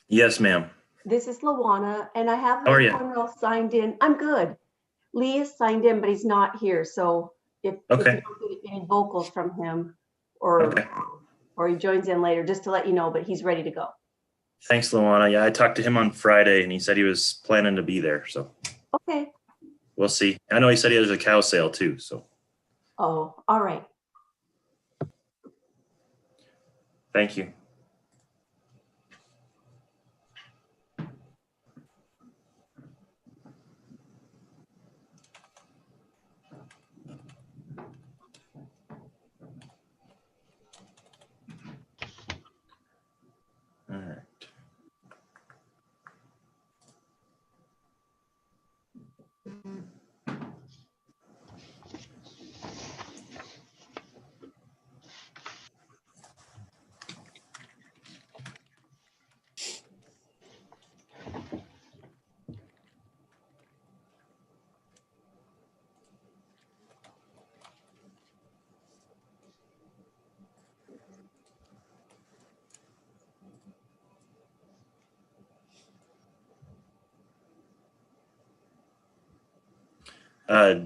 Yes, ma'am. This is Lawana, and I have How are Lee you? Cornwell signed in. I'm good. Lee is signed in, but he's not here. So if you Okay. don't get any vocals from him, or Okay. he joins in later, just to let you know, but he's ready to go. Thanks, Luana. Yeah, I talked to him on Friday and he said he was planning to be there. So Okay. we'll see. I know he said he has a cow sale too. So Oh, all right. thank you. All right.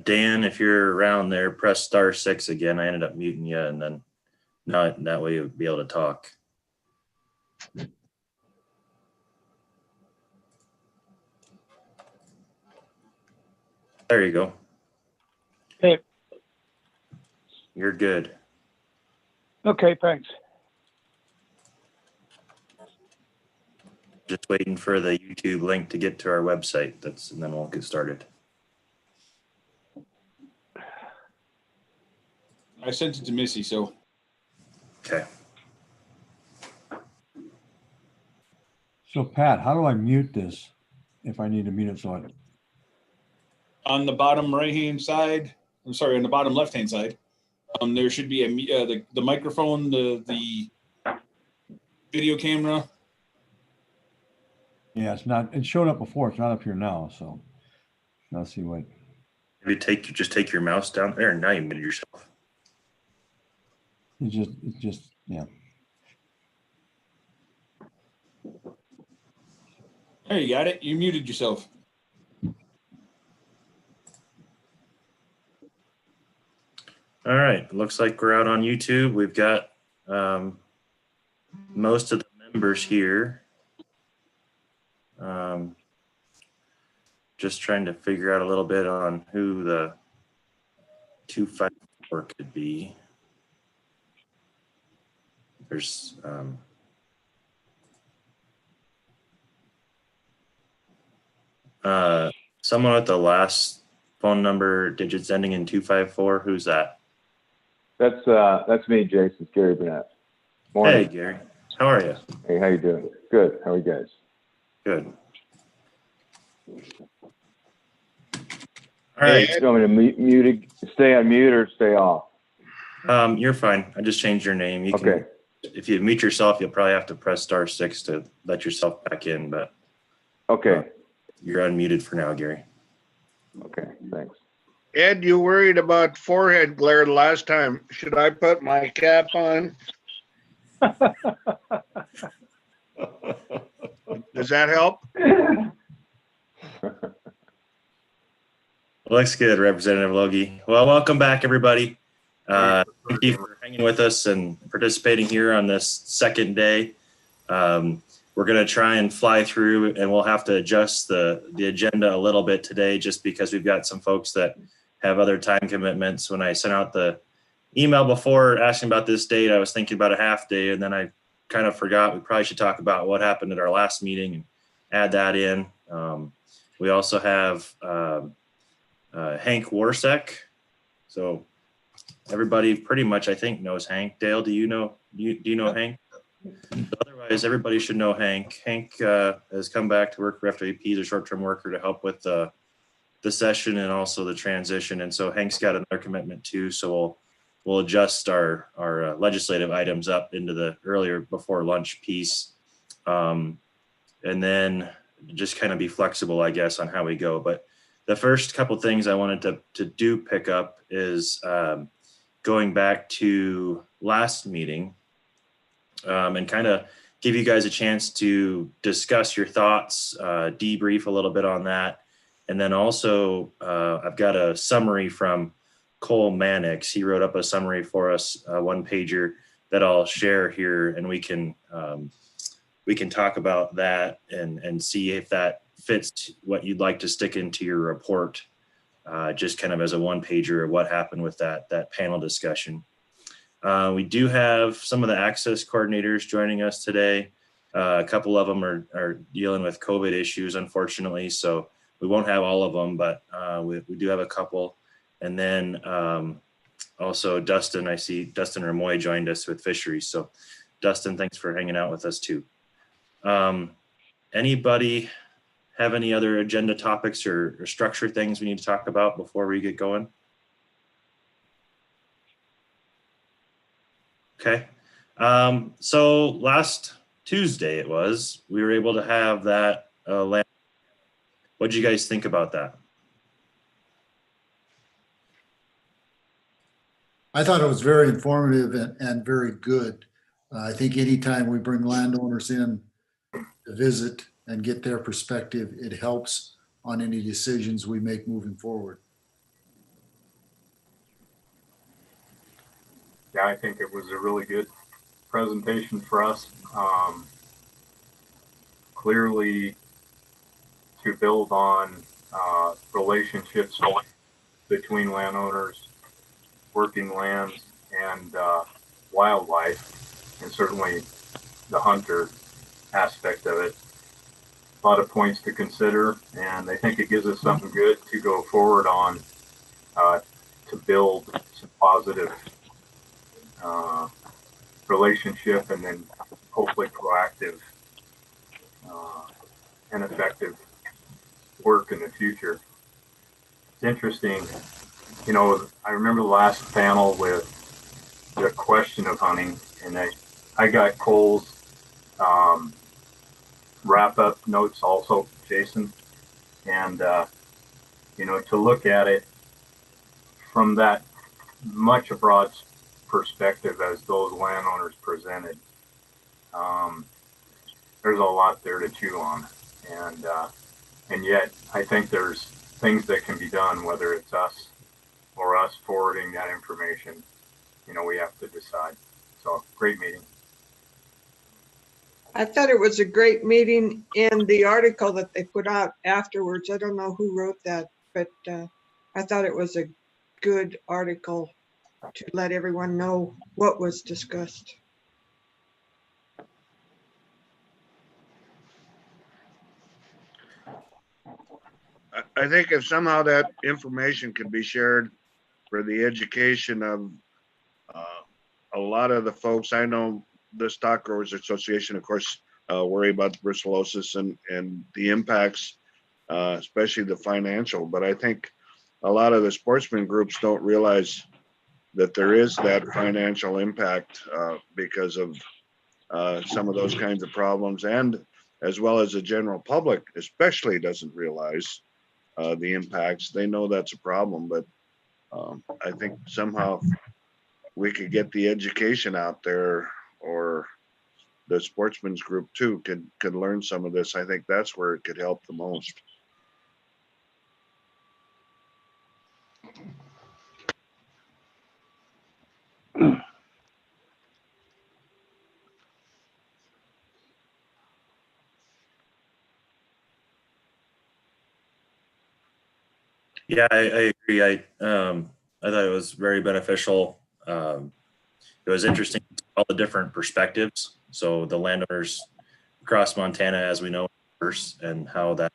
Dan, if you're around there, press *6 again. I ended up muting you, and then not that way you'll be able to talk. There you go. Hey. You're good. Okay, thanks. Just waiting for the YouTube link to get to our website. And then we'll get started. I sent it to Missy, so. Okay. So Pat, how do I mute this if I need to mute it? So On the bottom right-hand side, I'm sorry, on the bottom left-hand side, there should be the microphone, the video camera. yeah, it's not. It showed up before. It's not up here now. So let's see what. Maybe just take your mouse down there, and now you muted yourself. It's just yeah. There, you got it. You muted yourself. All right. Looks like we're out on YouTube. We've got most of the members here. Just trying to figure out a little bit on who the 254 could be. There's someone with the last phone number digits ending in 254. Who's that? That's me, Jason. It's Gary Burnett. Morning. Hey, Gary. How are you? Hey, how you doing? Good. How are you guys? Good. All right. You want me to mute, stay on mute or stay off? You're fine. I just changed your name. You can, if you mute yourself, you'll probably have to press *6 to let yourself back in, but okay. You're unmuted for now, Gary. Okay, thanks. Ed, you worried about forehead glare the last time. Should I put my cap on? Does that help? Looks good, Representative Logie. Well, welcome back, everybody. Thank you for hanging with us and participating here on this second day. We're going to try and fly through, and we'll have to adjust the agenda a little bit today just because we've got some folks that have other time commitments. When I sent out the email before asking about this date, I was thinking about a half day, and then I kind of forgot we probably should talk about what happened at our last meeting and add that in. We also have Hank Warsek. So everybody pretty much, I think, knows Hank. Dale, do you know Hank? Otherwise, everybody should know Hank. Hank has come back to work for FWP. He's a short-term worker to help with the session and also the transition. And so Hank's got another commitment too. So we'll adjust our legislative items up into the earlier before lunch piece. And then just kind of be flexible, I guess, on how we go. But the first couple things I wanted to pick up is going back to last meeting and kind of give you guys a chance to discuss your thoughts, debrief a little bit on that. And then also, I've got a summary from Cole Mannix. He wrote up a summary for us, one pager that I'll share here, and we can talk about that and see if that fits what you'd like to stick into your report, just kind of as a one pager of what happened with that panel discussion. We do have some of the access coordinators joining us today. A couple of them are dealing with COVID issues, unfortunately, so we won't have all of them, but we do have a couple. And then also Dustin, I see Dustin Ramoy joined us with fisheries. So Dustin, thanks for hanging out with us too. Anybody have any other agenda topics or structure things we need to talk about before we get going? Okay. So last Tuesday we were able to have that land. What did you guys think about that? I thought it was very informative and very good. I think anytime we bring landowners in to visit and get their perspective, it helps on any decisions we make moving forward. Yeah, I think it was a really good presentation for us. Clearly, to build on relationships between landowners, working lands, and wildlife, and certainly the hunter aspect of it. A lot of points to consider, and I think it gives us something good to go forward on to build some positive relationship, and then hopefully proactive and effective work in the future. It's interesting, you know, I remember the last panel with the question of hunting, and I got Cole's wrap up notes also, Jason, and you know, to look at it from that much a broad perspective as those landowners presented, there's a lot there to chew on, and yet I think there's things that can be done, whether it's us or us forwarding that information. You know, we have to decide. So great meeting. I thought it was a great meeting, and the article that they put out afterwards, I don't know who wrote that, but I thought it was a good article to let everyone know what was discussed. I think if somehow that information can be shared for the education of a lot of the folks, I know the Stock Growers Association, of course, worry about brucellosis and the impacts, especially the financial, but I think a lot of the sportsman groups don't realize that there is that financial impact because of some of those kinds of problems, and as well as the general public especially doesn't realize the impacts. They know that's a problem, but I think somehow we could get the education out there, or the sportsman's group too could learn some of this. I think that's where it could help the most. Yeah, I agree. I thought it was very beneficial. It was interesting, all the different perspectives. So the landowners across Montana, as we know, and how that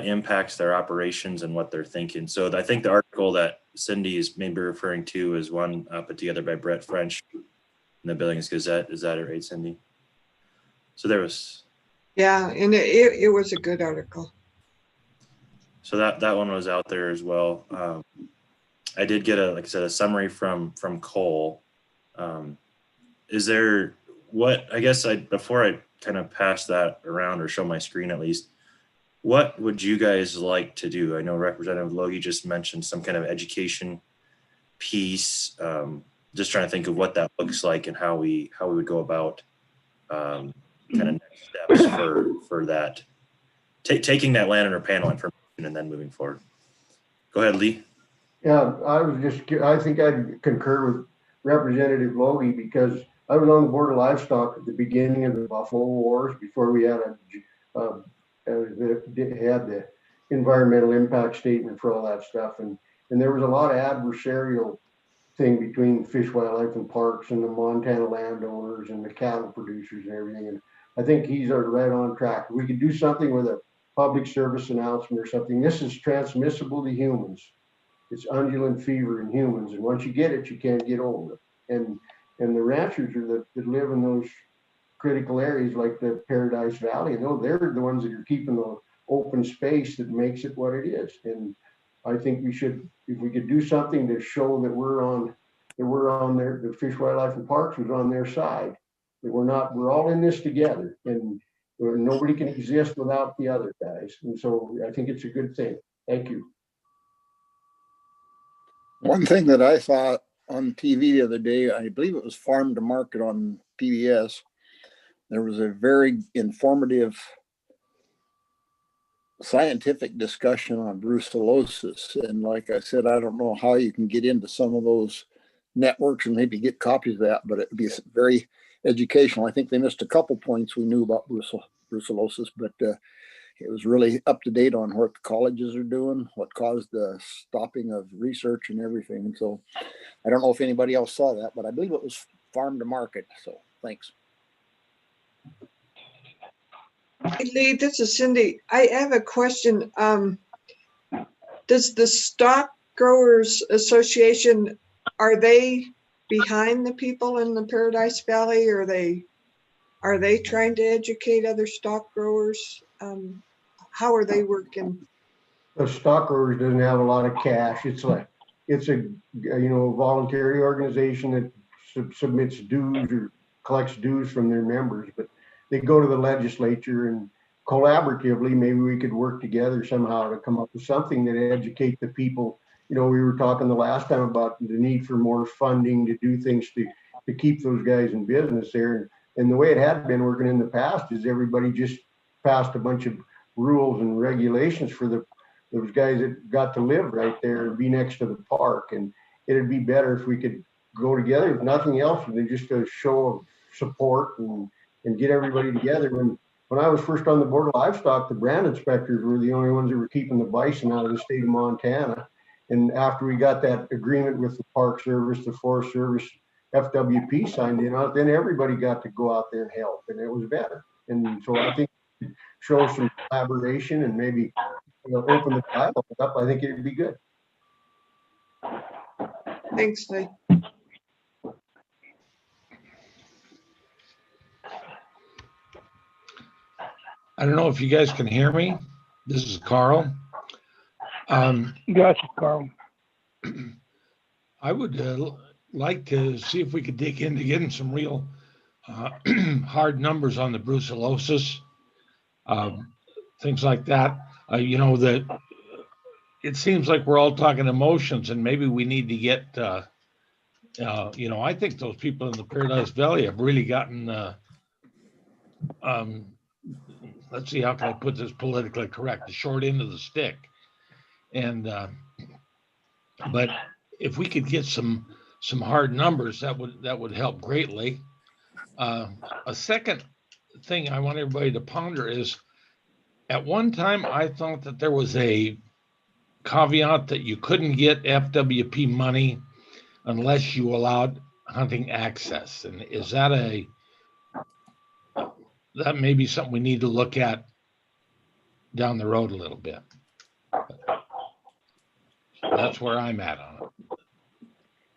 impacts their operations and what they're thinking. So I think the article that Cindy is maybe referring to is one put together by Brett French in the Billings Gazette. Is that right, Cindy? So there was. Yeah, and it was a good article. So that one was out there as well. I did get like I said, a summary from Cole. Is there I guess before I kind of pass that around or show my screen at least, what would you guys like to do? I know Representative Logie just mentioned some kind of education piece. just trying to think of what that looks like and how we would go about kind of next steps for that, taking that landowner panel information and then moving forward. Go ahead, Lee. Yeah, I think I'd concur with Representative Logie, because I was on the board of livestock at the beginning of the Buffalo Wars, before we had had the environmental impact statement for all that stuff. And there was a lot of adversarial thing between Fish, Wildlife and Parks and the Montana landowners and the cattle producers and everything. And I think he's right on track. We could do something with a public service announcement or something. This is transmissible to humans. It's undulant fever in humans, and once you get it, you can't get over it. And the ranchers that live in those critical areas like the Paradise Valley, they're the ones that are keeping the open space that makes it what it is. And I think we should, if we could do something to show that we're on their, the Fish, Wildlife and Parks was on their side, that we're all in this together, and nobody can exist without the other guys. And so I think it's a good thing. Thank you. One thing that I saw on TV the other day, I believe it was Farm to Market on PBS, there was a very informative scientific discussion on brucellosis. And like I said, I don't know how you can get into some of those networks and maybe get copies of that, but it would be very educational. I think they missed a couple points we knew about brucellosis, but it was really up to date on what the colleges are doing, what caused the stopping of research and everything. And so I don't know if anybody else saw that, but I believe it was Farm to Market. So thanks. Hey, Lee, this is Cindy. I have a question. Does the Stock Growers Association, are they behind the people in the Paradise Valley? Or are they trying to educate other stock growers? How are they working? The Stock Growers doesn't have a lot of cash. It's a voluntary organization that submits dues or collects dues from their members, but they go to the legislature, and collaboratively, maybe we could work together somehow to come up with something that educate the people. We were talking the last time about the need for more funding to do things to keep those guys in business there. And the way it had been working in the past is everybody just passed a bunch of rules and regulations for those guys that got to live right there and be next to the park. And it'd be better if we could go together, if nothing else, than just a show of support and get everybody together. When I was first on the board of livestock, the brand inspectors were the only ones that were keeping the bison out of the state of Montana. And after we got that agreement with the Park Service, the Forest Service, FWP signed in on it, then everybody got to go out there and help, and it was better. And so I think show some collaboration and maybe open the dialogue up. I think it'd be good. Thanks, Lee. I don't know if you guys can hear me. This is Carl. Gotcha, Carl. I would like to see if we could dig into getting some real hard numbers on the brucellosis, things like that. That it seems like we're all talking emotions, and maybe we need to get, I think those people in the Paradise Valley have really gotten, let's see, how can I put this politically correct, the short end of the stick. And, but if we could get some hard numbers, that would help greatly. A second thing I want everybody to ponder is, at one time, I thought that there was a caveat that you couldn't get FWP money unless you allowed hunting access. And is that that may be something we need to look at down the road a little bit. That's where I'm at on it.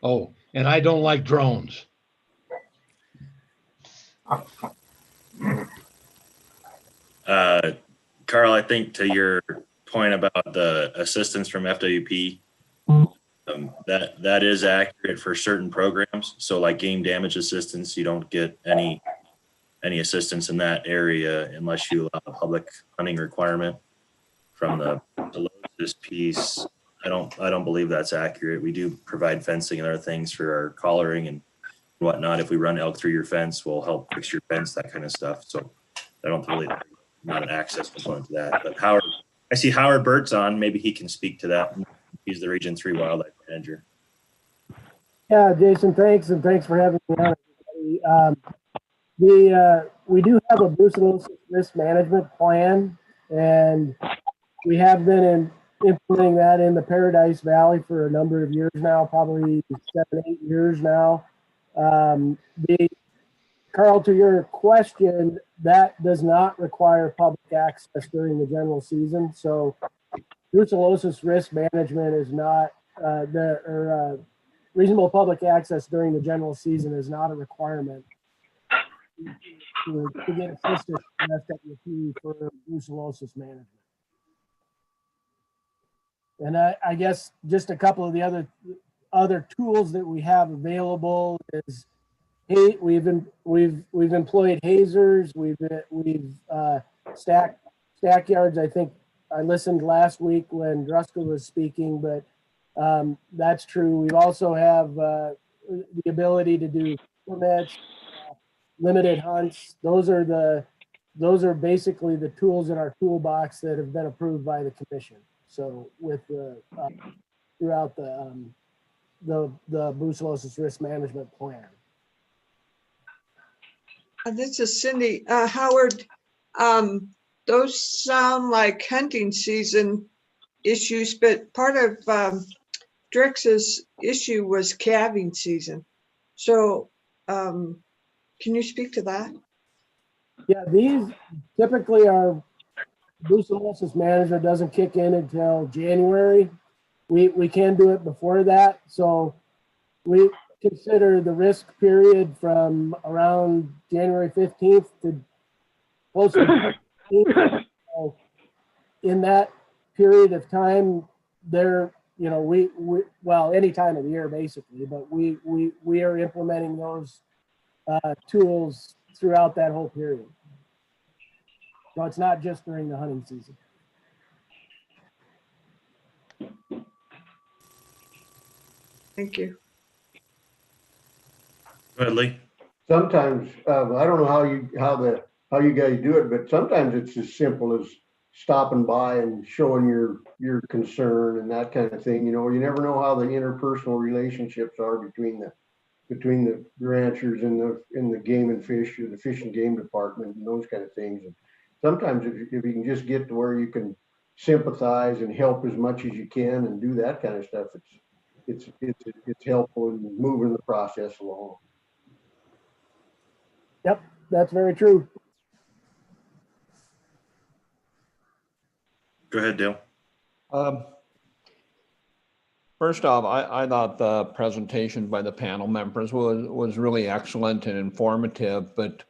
Oh, and I don't like drones. Carl, I think to your point about the assistance from FWP, that is accurate for certain programs. So like game damage assistance, you don't get any assistance in that area unless you allow a public hunting requirement. From the brucellosis piece, I don't believe that's accurate. We do provide fencing and other things for our collaring and whatnot. If we run elk through your fence, we'll help fix your fence, that kind of stuff. So I don't really, not an access component to that. But Howard, I see Howard Burt's on. Maybe he can speak to that. He's the Region 3 Wildlife Manager. Yeah, Jason, thanks, and thanks for having me on, everybody. We do have a brucellosis risk management plan, and we have been implementing that in the Paradise Valley for a number of years now, probably 7-8 years now. Carl, to your question, that does not require public access during the general season. So brucellosis risk management is not reasonable public access during the general season is not a requirement to get assistance from SWP for brucellosis management. And I guess just a couple of the other tools that we have available is, hey, we've employed hazers, we've stack yards. I think I listened last week when Druska was speaking, but that's true. We also have the ability to do permits, limited hunts. Those are basically the tools in our toolbox that have been approved by the commission. So with throughout the brucellosis risk management plan. This is Cindy. Howard, those sound like hunting season issues, but part of Drex's issue was calving season. So can you speak to that? Yeah, these typically are, brucellosis management doesn't kick in until January. We can do it before that. So we consider the risk period from around January 15th to close to 15th. So in that period of time, there, you know, we well, any time of the year basically, but we are implementing those tools throughout that whole period. So it's not just during the hunting season. Thank you. Go ahead, Lee. Sometimes, I don't know how you guys do it, but sometimes it's as simple as stopping by and showing your concern and that kind of thing. You know, you never know how the interpersonal relationships are between the ranchers and the game and fish, or the fish and game department, and those kind of things. And sometimes if you can just get to where you can sympathize and help as much as you can and do that kind of stuff, it's helpful in moving the process along. Yep, that's very true. Go ahead, Dale. First off, I thought the presentation by the panel members was really excellent and informative, but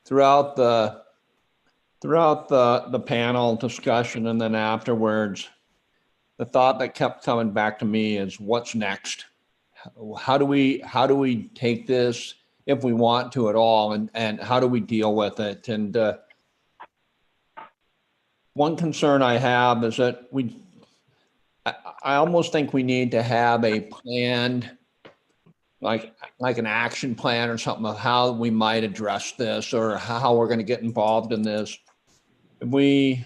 throughout the panel discussion and then afterwards, the thought that kept coming back to me is, what's next? How do we take this, if we want to at all, and how do we deal with it? And one concern I have is that I almost think we need to have a plan, like an action plan or something, of how we might address this or how we're going to get involved in this. If we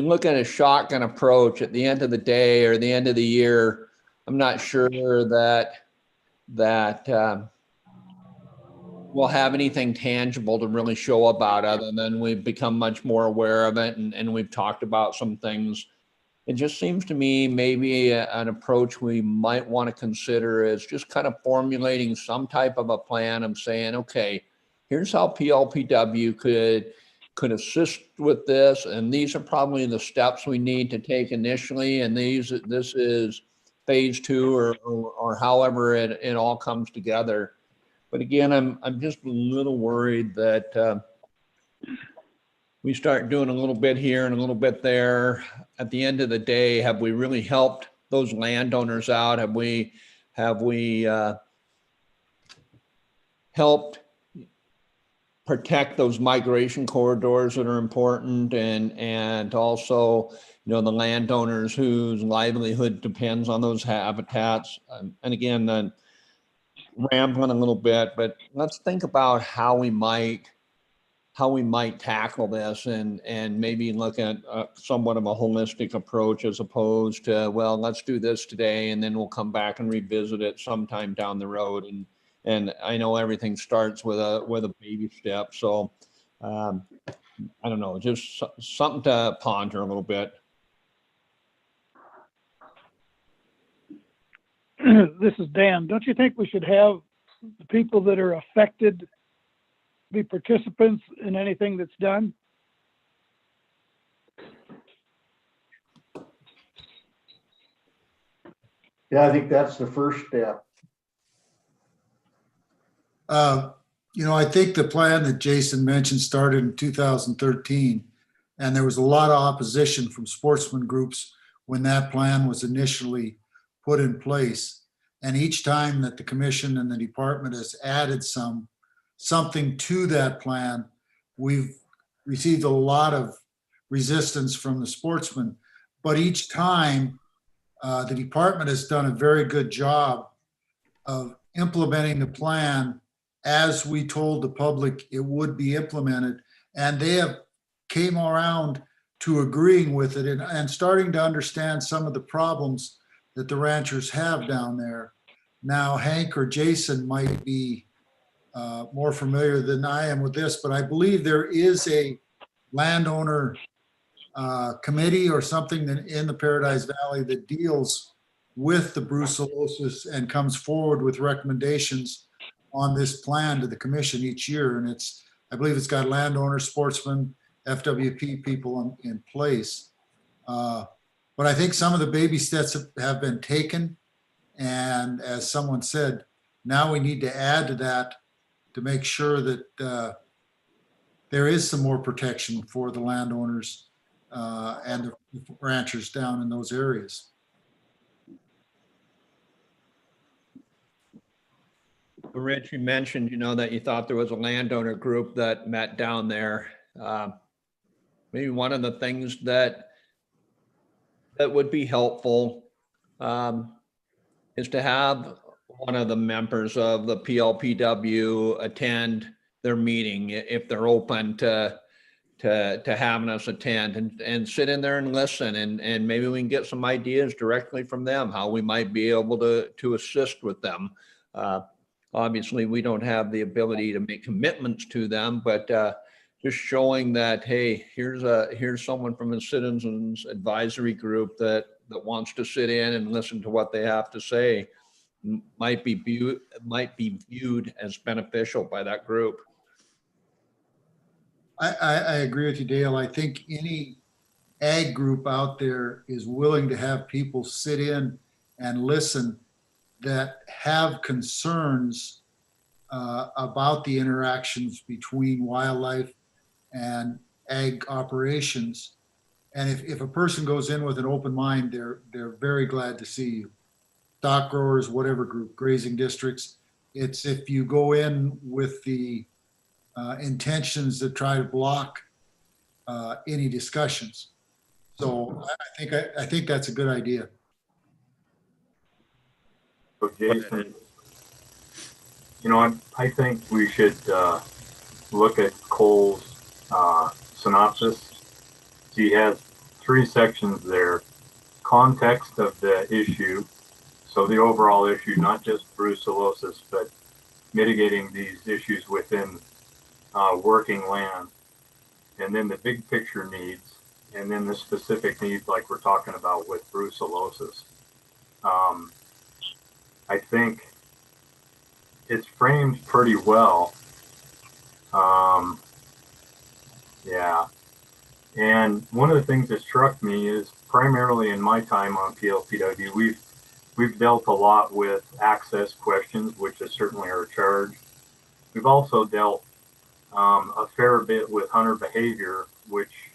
look at a shotgun approach at the end of the day or the end of the year, I'm not sure that we'll have anything tangible to really show about, other than we've become much more aware of it and we've talked about some things. It just seems to me maybe an approach we might want to consider is just kind of formulating some type of a plan of saying, okay, here's how PLPW could assist with this, and these are probably the steps we need to take initially, and this is phase 2 or however it all comes together. But again, I'm just a little worried that we start doing a little bit here and a little bit there. At the end of the day, have we really helped those landowners out? Have we helped protect those migration corridors that are important, and also, the landowners whose livelihood depends on those habitats. And again, rambling a little bit, but let's think about how we might tackle this, and maybe look at somewhat of a holistic approach, as opposed to, well, let's do this today and then we'll come back and revisit it sometime down the road. And I know everything starts with a baby step. So I don't know, just something to ponder a little bit. This is Dan. Don't you think we should have the people that are affected be participants in anything that's done? Yeah, I think that's the first step. I think the plan that Jason mentioned started in 2013, and there was a lot of opposition from sportsman groups when that plan was initially put in place. And each time that the commission and the department has added something to that plan, we've received a lot of resistance from the sportsmen. But each time, the department has done a very good job of implementing the plan as we told the public it would be implemented. And they have came around to agreeing with it and starting to understand some of the problems that the ranchers have down there. Now, Hank or Jason might be more familiar than I am with this, but I believe there is a landowner committee or something in the Paradise Valley that deals with the brucellosis and comes forward with recommendations on this plan to the commission each year. And I believe it's got landowners, sportsmen, FWP people in place. But I think some of the baby steps have been taken. And as someone said, now we need to add to that to make sure that there is some more protection for the landowners and the ranchers down in those areas. Rich, you mentioned, that you thought there was a landowner group that met down there. Maybe one of the things that would be helpful is to have one of the members of the PLPW attend their meeting if they're open to having us attend, and sit in there and listen, and maybe we can get some ideas directly from them, how we might be able to assist with them. Obviously, we don't have the ability to make commitments to them, but just showing that, hey, here's someone from the Citizens Advisory Group that wants to sit in and listen to what they have to say, might be viewed as beneficial by that group. I agree with you, Dale. I think any ag group out there is willing to have people sit in and listen that have concerns about the interactions between wildlife and ag operations. And if a person goes in with an open mind, they're very glad to see you. Stock growers, whatever group, grazing districts. It's if you go in with the intentions to try to block any discussions. So I think that's a good idea. So Jason, I think we should look at Cole's synopsis. He has 3 sections there: context of the issue, so the overall issue, not just brucellosis, but mitigating these issues within working land, and then the big picture needs, and then the specific needs like we're talking about with brucellosis. I think it's framed pretty well. Yeah. And one of the things that struck me is, primarily in my time on PLPW, we've dealt a lot with access questions, which is certainly our charge. We've also dealt a fair bit with hunter behavior, which,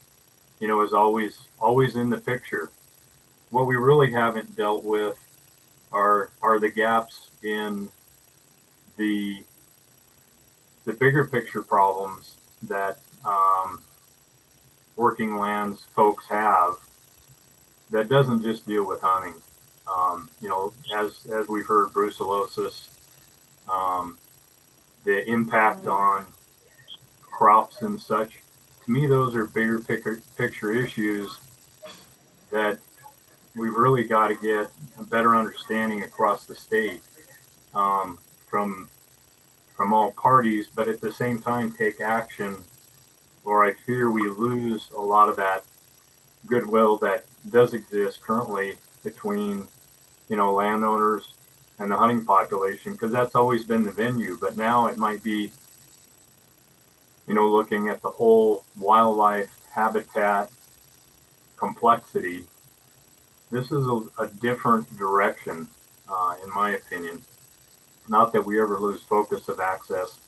is always in the picture. What we really haven't dealt with are the gaps in the the bigger picture problems that working lands folks have that doesn't just deal with hunting. You know, as we've heard, brucellosis, the impact on crops and such. To me, those are bigger picture issues that we've really got to get a better understanding across the state from all parties, but at the same time take action, or I fear we lose a lot of that goodwill that does exist currently between, you know, landowners and the hunting population, because that's always been the venue. But now it might be, you know, looking at the whole wildlife habitat complexity. This is a different direction, in my opinion. Not that we ever lose focus of access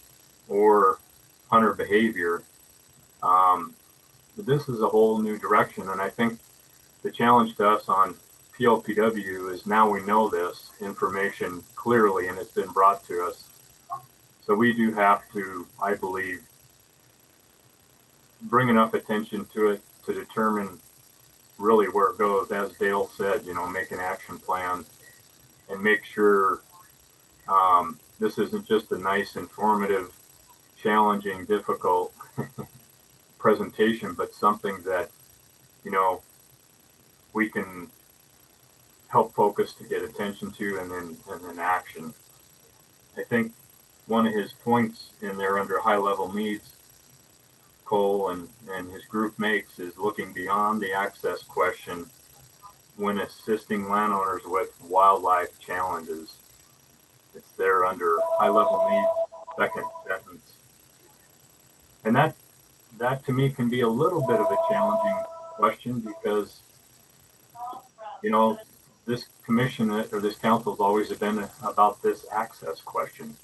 or hunter behavior, but this is a whole new direction. And I think the challenge to us on PLPW is now we know this information clearly and it's been brought to us. So we do have to, I believe, bring enough attention to it to determine really where it goes. As Dale said, you know, make an action plan and make sure this isn't just a nice, informative, challenging, difficult presentation, but something that, you know, we can help focus to get attention to and then action. I think one of his points in there under high level needs, Cole and his group makes, is looking beyond the access question when assisting landowners with wildlife challenges. It's there under high level needs, second sentence. And that to me can be a little bit of a challenging question because, you know, this commission or this council has always been about this access question.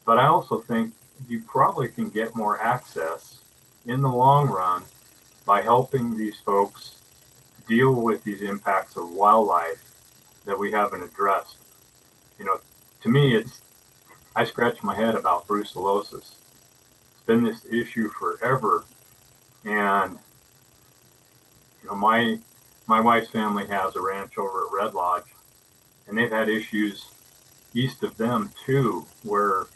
But I also think you probably can get more access in the long run by helping these folks deal with these impacts of wildlife that we haven't addressed. You know, to me, I scratch my head about brucellosis. It's been this issue forever. And, you know, my wife's family has a ranch over at Red Lodge, and they've had issues east of them too, where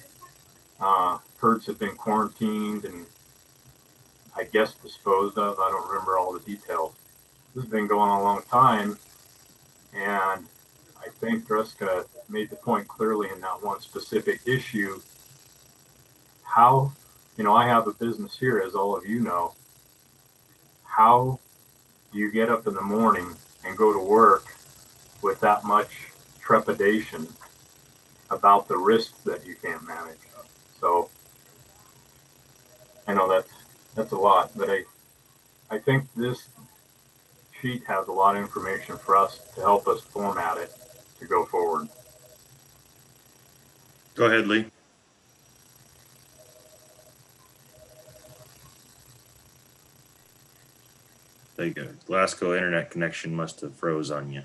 herds have been quarantined and I guess disposed of. I don't remember all the details. This has been going on a long time, and I think Dreska made the point clearly in that one specific issue. How, you know, I have a business here, as all of you know. How do you get up in the morning and go to work with that much trepidation about the risks that you can't manage? So I know that's a lot, but I think this sheet has a lot of information for us to help us format it to go forward. Go ahead, Lee. There you go. Glasgow internet connection must have froze on you.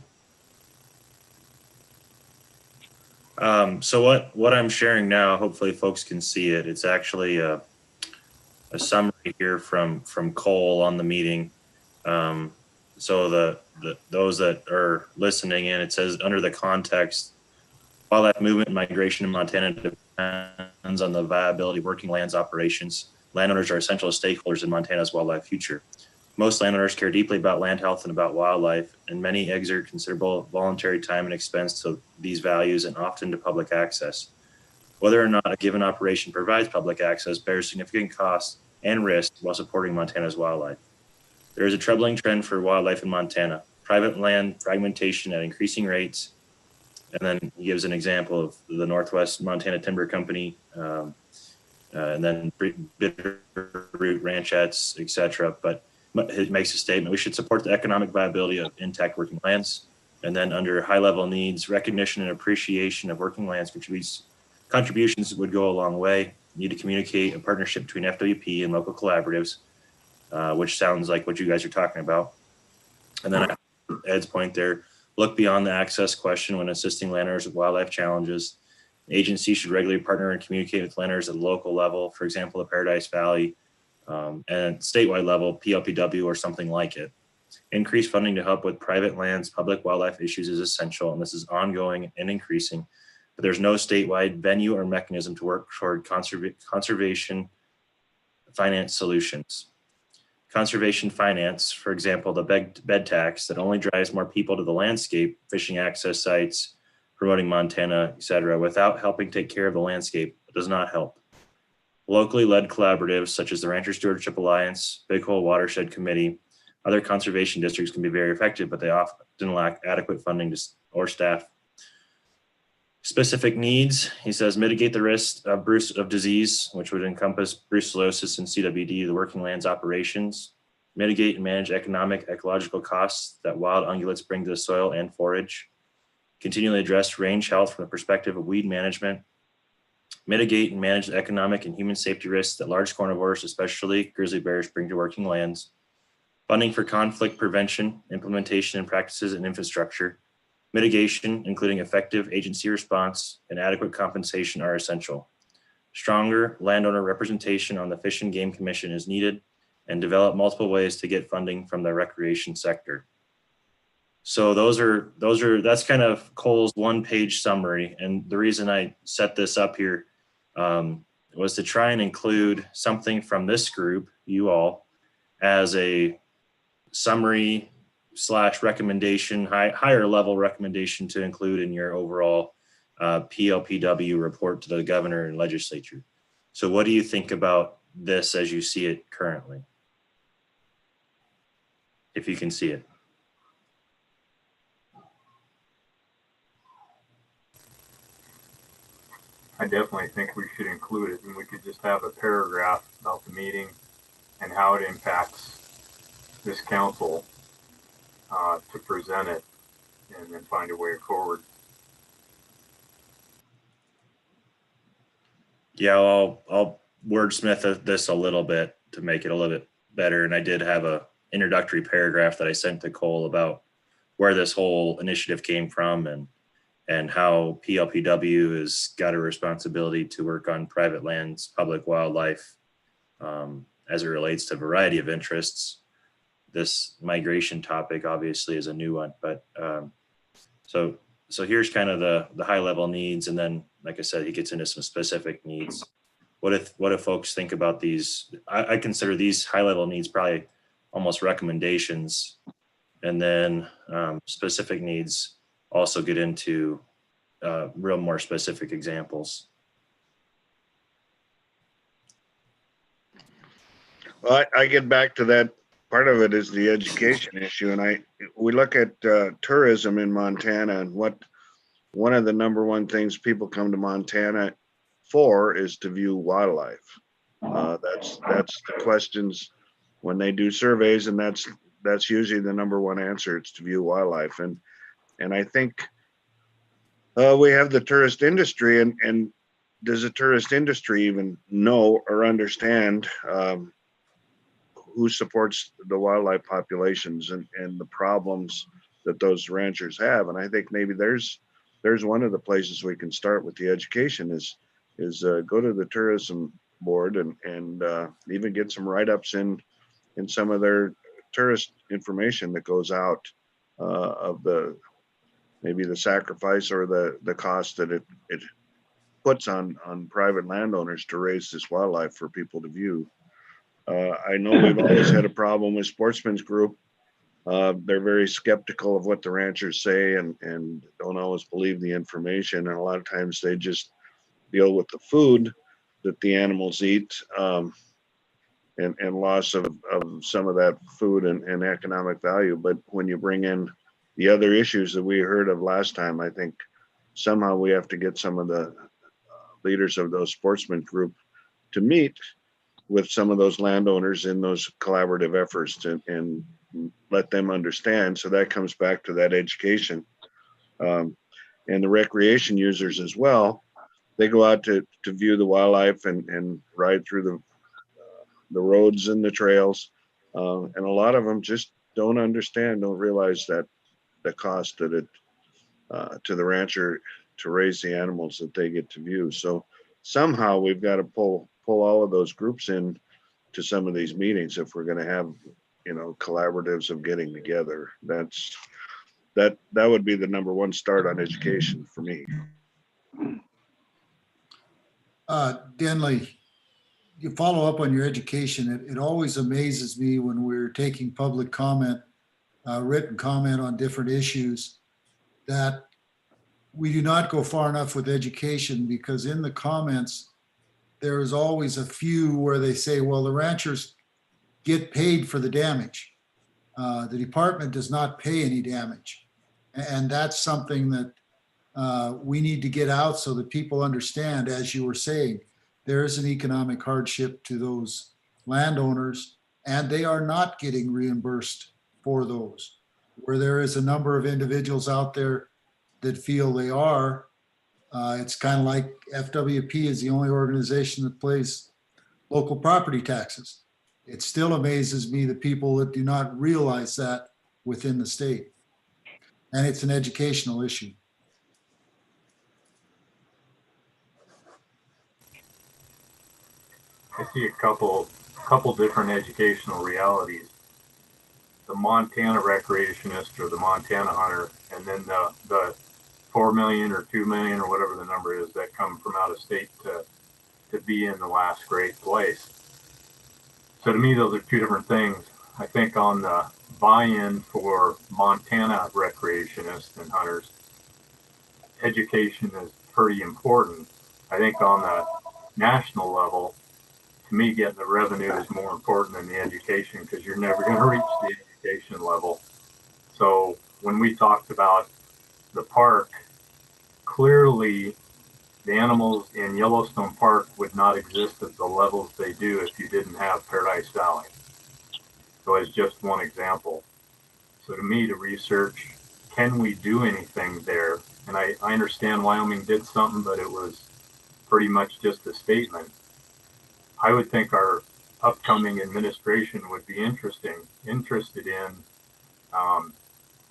So what I'm sharing now, hopefully folks can see it. It's actually a summary here from Cole on the meeting. So those that are listening in, it says under the context, wildlife movement and migration in Montana depends on the viability of working lands operations. Landowners are essential stakeholders in Montana's wildlife future. Most landowners care deeply about land health and about wildlife, and many exert considerable voluntary time and expense to these values and often to public access. Whether or not a given operation provides public access bears significant costs and risks while supporting Montana's wildlife. There is a troubling trend for wildlife in Montana. Private land fragmentation at increasing rates. And then he gives an example of the Northwest Montana Timber Company, and then Bitterroot Ranchettes, etc. But it makes a statement: we should support the economic viability of intact working lands. And then under high level needs, recognition and appreciation of working lands contributions would go a long way. Need to communicate a partnership between FWP and local collaboratives, which sounds like what you guys are talking about. And then Ed's point there, look beyond the access question when assisting landowners with wildlife challenges. Agencies should regularly partner and communicate with landowners at the local level, for example, the Paradise Valley, and statewide level, PLPW or something like it. Increased funding to help with private lands, public wildlife issues is essential, and this is ongoing and increasing, but there's no statewide venue or mechanism to work toward conservation finance solutions. Conservation finance, for example, the bed tax that only drives more people to the landscape, fishing access sites, promoting Montana, etc., without helping take care of the landscape, does not help. Locally led collaboratives such as the Rancher Stewardship Alliance, Big Hole Watershed Committee, other conservation districts can be very effective, but they often lack adequate funding or staff. Specific needs, he says, mitigate the risk of disease, which would encompass brucellosis and CWD, the working lands operations. Mitigate and manage economic, ecological costs that wild ungulates bring to the soil and forage. Continually address range health from the perspective of weed management. Mitigate and manage the economic and human safety risks that large carnivores, especially grizzly bears, bring to working lands. Funding for conflict prevention, implementation and practices and infrastructure. Mitigation, including effective agency response and adequate compensation, are essential. Stronger landowner representation on the Fish and Game Commission is needed, and develop multiple ways to get funding from the recreation sector. So that's kind of Cole's one-page summary. And the reason I set this up here was to try and include something from this group, you all, as a summary / recommendation, higher level recommendation to include in your overall PLPW report to the governor and legislature. So what do you think about this as you see it currently? If you can see it. I definitely think we should include it, and we could just have a paragraph about the meeting and how it impacts this council to present it and then find a way forward. Yeah, I'll wordsmith this a little bit to make it a little bit better. And I did have a introductory paragraph that I sent to Cole about where this whole initiative came from and how PLPW has got a responsibility to work on private lands, public wildlife, as it relates to a variety of interests. This migration topic obviously is a new one, but so here's kind of the high level needs, and then like I said, he gets into some specific needs. What if folks think about these? I consider these high level needs probably almost recommendations, and then specific needs also get into real more specific examples. Well, I get back to that. Part of it is the education issue, and we look at tourism in Montana, and one of the number one things people come to Montana for is to view wildlife. That's the questions when they do surveys, and that's usually the number one answer. It's to view wildlife, and I think we have the tourist industry, and does the tourist industry even know or understand who supports the wildlife populations and the problems that those ranchers have? And I think maybe there's one of the places we can start with the education is go to the tourism board and even get some write-ups in some of their tourist information that goes out of maybe the sacrifice or the cost that it puts on private landowners to raise this wildlife for people to view. I know we've always had a problem with Sportsman's Group. They're very skeptical of what the ranchers say and don't always believe the information. And a lot of times they just deal with the food that the animals eat and loss of some of that food and economic value. But when you bring in the other issues that we heard of last time, I think somehow we have to get some of the leaders of those sportsman group to meet with some of those landowners in those collaborative efforts and let them understand. So that comes back to that education. And the recreation users as well, they go out to view the wildlife and ride through the roads and the trails. And a lot of them just don't realize that the cost that it to the rancher to raise the animals that they get to view. So somehow we've got to pull all of those groups in to some of these meetings if we're going to have, you know, collaboratives of getting together. That would be the number one start on education for me. Denley, you follow up on your education. It always amazes me when we're taking public comment, written comment on different issues, that we do not go far enough with education, because in the comments, there is always a few where they say, well, the ranchers get paid for the damage. The department does not pay any damage. And that's something that we need to get out so that people understand, as you were saying, there is an economic hardship to those landowners, and they are not getting reimbursed for those. Where there is a number of individuals out there that feel they are, it's kind of like FWP is the only organization that pays local property taxes. It still amazes me the people that do not realize that within the state. And it's an educational issue. I see a couple different educational realities. The Montana recreationist or the Montana hunter, and then the 4 million or 2 million or whatever the number is that come from out of state to be in the last great place. So to me, those are two different things. I think on the buy-in for Montana recreationists and hunters, education is pretty important. I think on the national level, to me, getting the revenue is more important than the education, because you're never going to reach the education level. So when we talked about the park, clearly the animals in Yellowstone Park would not exist at the levels they do if you didn't have Paradise Valley. So as just one example. So to me, to research, can we do anything there? And I understand Wyoming did something, but it was pretty much just a statement. I would think our upcoming administration would be interested in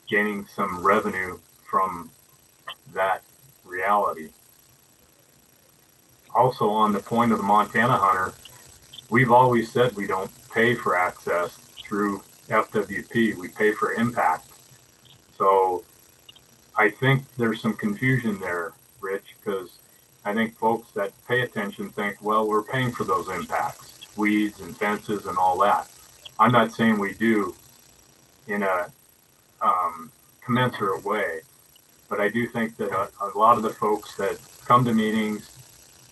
gaining some revenue from that reality. Also, on the point of the Montana hunter, we've always said we don't pay for access through FWP, we pay for impact. So I think there's some confusion there, Rich, because I think folks that pay attention think, well, we're paying for those impacts, weeds and fences and all that. I'm not saying we do in a commensurate way, but I do think that a lot of the folks that come to meetings,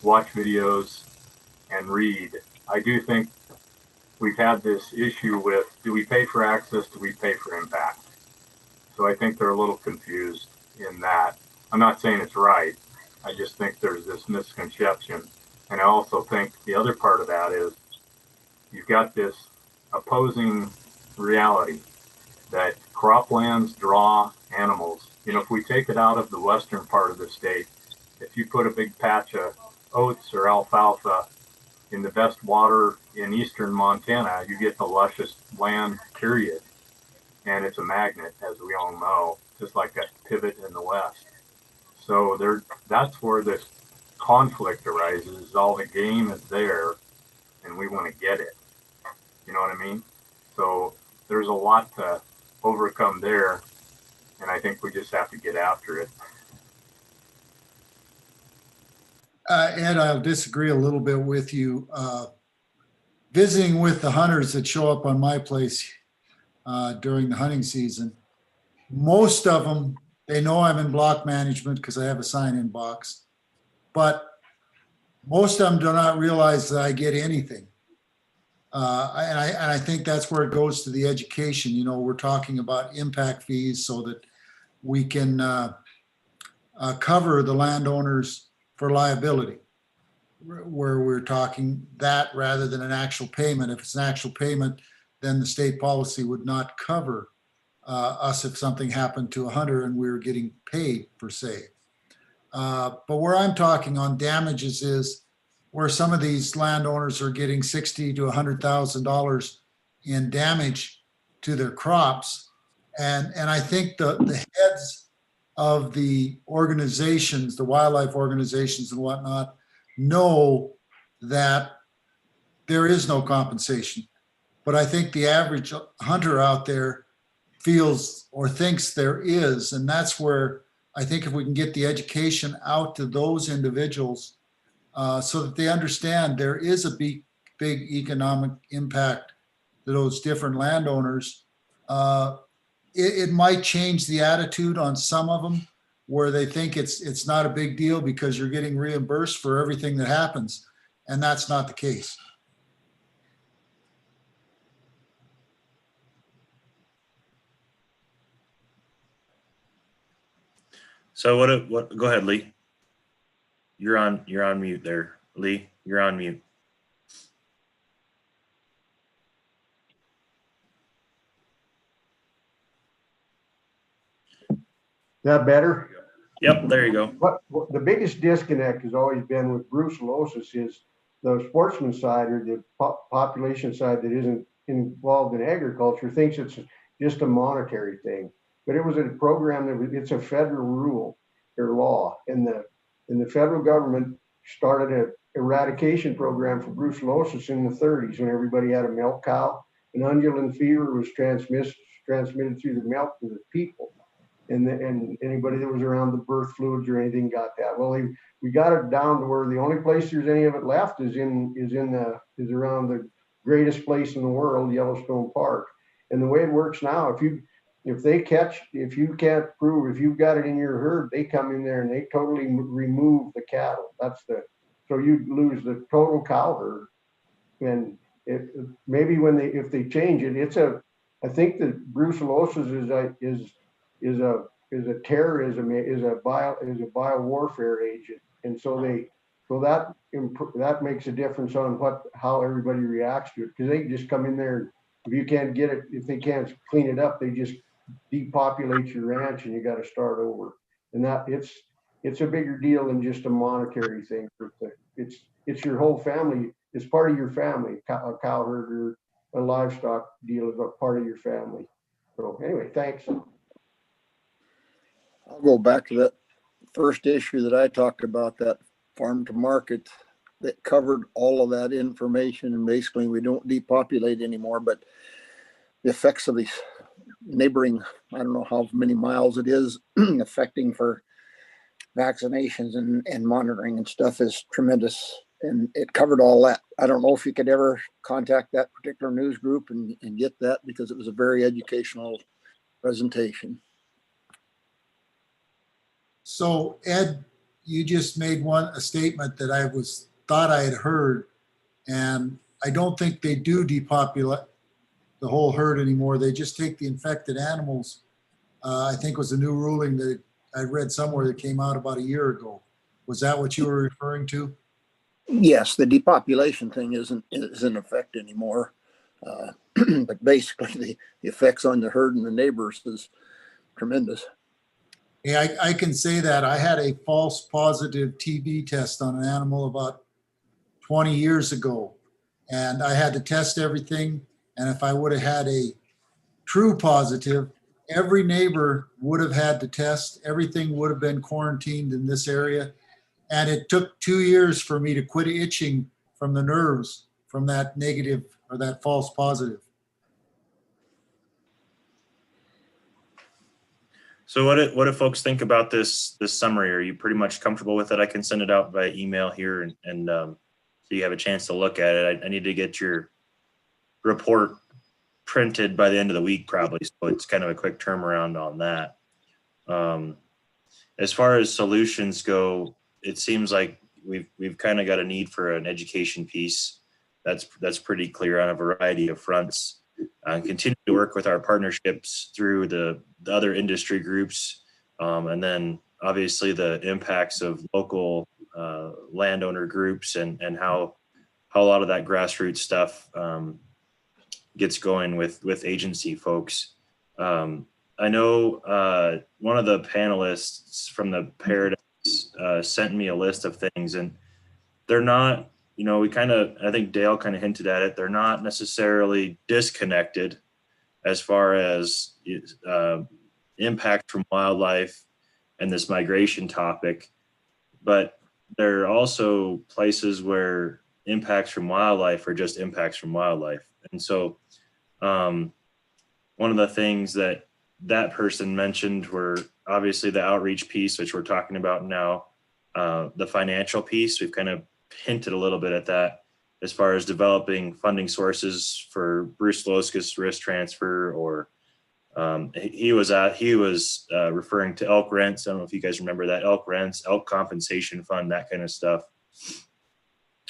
watch videos, and read, I do think we've had this issue with, do we pay for access, do we pay for impact? So I think they're a little confused in that. I'm not saying it's right. I just think there's this misconception. And I also think the other part of that is you've got this opposing reality that croplands draw animals. You know, if we take it out of the western part of the state, if you put a big patch of oats or alfalfa in the best water in eastern Montana, you get the luscious land, period. And it's a magnet, as we all know, just like that pivot in the west. So that's where this conflict arises. All the game is there, and we want to get it. You know what I mean? So there's a lot to overcome there, and I think we just have to get after it. Ed, I'll disagree a little bit with you. Visiting with the hunters that show up on my place during the hunting season, most of them, they know I'm in block management because I have a sign-in box, but most of them do not realize that I get anything. And I think that's where it goes to the education. You know, we're talking about impact fees so that we can cover the landowners for liability, where we're talking that rather than an actual payment. If it's an actual payment, then the state policy would not cover us if something happened to a hunter and we were getting paid per se. But where I'm talking on damages is where some of these landowners are getting $60,000 to $100,000 in damage to their crops. And I think the heads of the organizations, the wildlife organizations and whatnot, know that there is no compensation. But I think the average hunter out there feels or thinks there is. And that's where I think if we can get the education out to those individuals so that they understand there is a big economic impact to those different landowners, it might change the attitude on some of them where they think it's not a big deal because you're getting reimbursed for everything that happens. And that's not the case. So what, go ahead, Lee. You're on mute there. Lee, you're on mute. That better? Yep, there you go. What the biggest disconnect has always been with brucellosis is the sportsman side or the population side that isn't involved in agriculture thinks it's just a monetary thing. But it was a program it's a federal rule or law, and the federal government started an eradication program for brucellosis in the 30s when everybody had a milk cow, and undulin fever was transmitted through the milk to the people. And anybody that was around the birth fluids or anything got that. Well, we got it down to where the only place there's any of it left is around the greatest place in the world, Yellowstone Park. And the way it works now, if you can't prove if you've got it in your herd, they come in there and they totally remove the cattle. So you lose the total cow herd. And maybe if they change it, I think that brucellosis is a terrorism, is a biowarfare agent, and so that makes a difference on how everybody reacts to it, because they just come in there. If they can't clean it up, they just depopulate your ranch and you got to start over. And that it's a bigger deal than just a monetary thing. It's your whole family. It's part of your family. A cow herd or a livestock deal is a part of your family. So anyway, thanks. I'll go back to that first issue that I talked about, that farm to market that covered all of that information. And basically we don't depopulate anymore, but the effects of these neighboring, I don't know how many miles it is, affecting for vaccinations and monitoring and stuff is tremendous. And it covered all that. I don't know if you could ever contact that particular news group and get that, because it was a very educational presentation. So Ed, you just made a statement that I thought I had heard, and I don't think they do depopulate the whole herd anymore. They just take the infected animals. I think was a new ruling that I read somewhere that came out about a year ago. Was that what you were referring to? Yes, the depopulation thing isn't in effect anymore. But basically the effects on the herd and the neighbors is tremendous. Yeah, I can say that. I had a false positive TB test on an animal about 20 years ago, and I had to test everything. And if I would have had a true positive, every neighbor would have had to test. Everything would have been quarantined in this area. And it took 2 years for me to quit itching from the nerves from that negative or that false positive. So what do folks think about this summary? Are you pretty much comfortable with it? I can send it out by email here and so you have a chance to look at it. I need to get your report printed by the end of the week probably, so it's kind of a quick turnaround on that. As far as solutions go, it seems like we've kind of got a need for an education piece. That's pretty clear on a variety of fronts. Continue to work with our partnerships through the other industry groups, and then obviously the impacts of local landowner groups and how a lot of that grassroots stuff gets going with agency folks. I know one of the panelists from the Paradise sent me a list of things, and they're not, I think Dale kind of hinted at it. They're not necessarily disconnected as far as impact from wildlife and this migration topic, but there are also places where impacts from wildlife are just impacts from wildlife. And so one of the things that person mentioned were obviously the outreach piece, which we're talking about now, the financial piece. We've kind of hinted a little bit at that as far as developing funding sources for brucellosis risk transfer, or he was referring to elk rents. I don't know if you guys remember that, elk rents, elk compensation fund, that kind of stuff.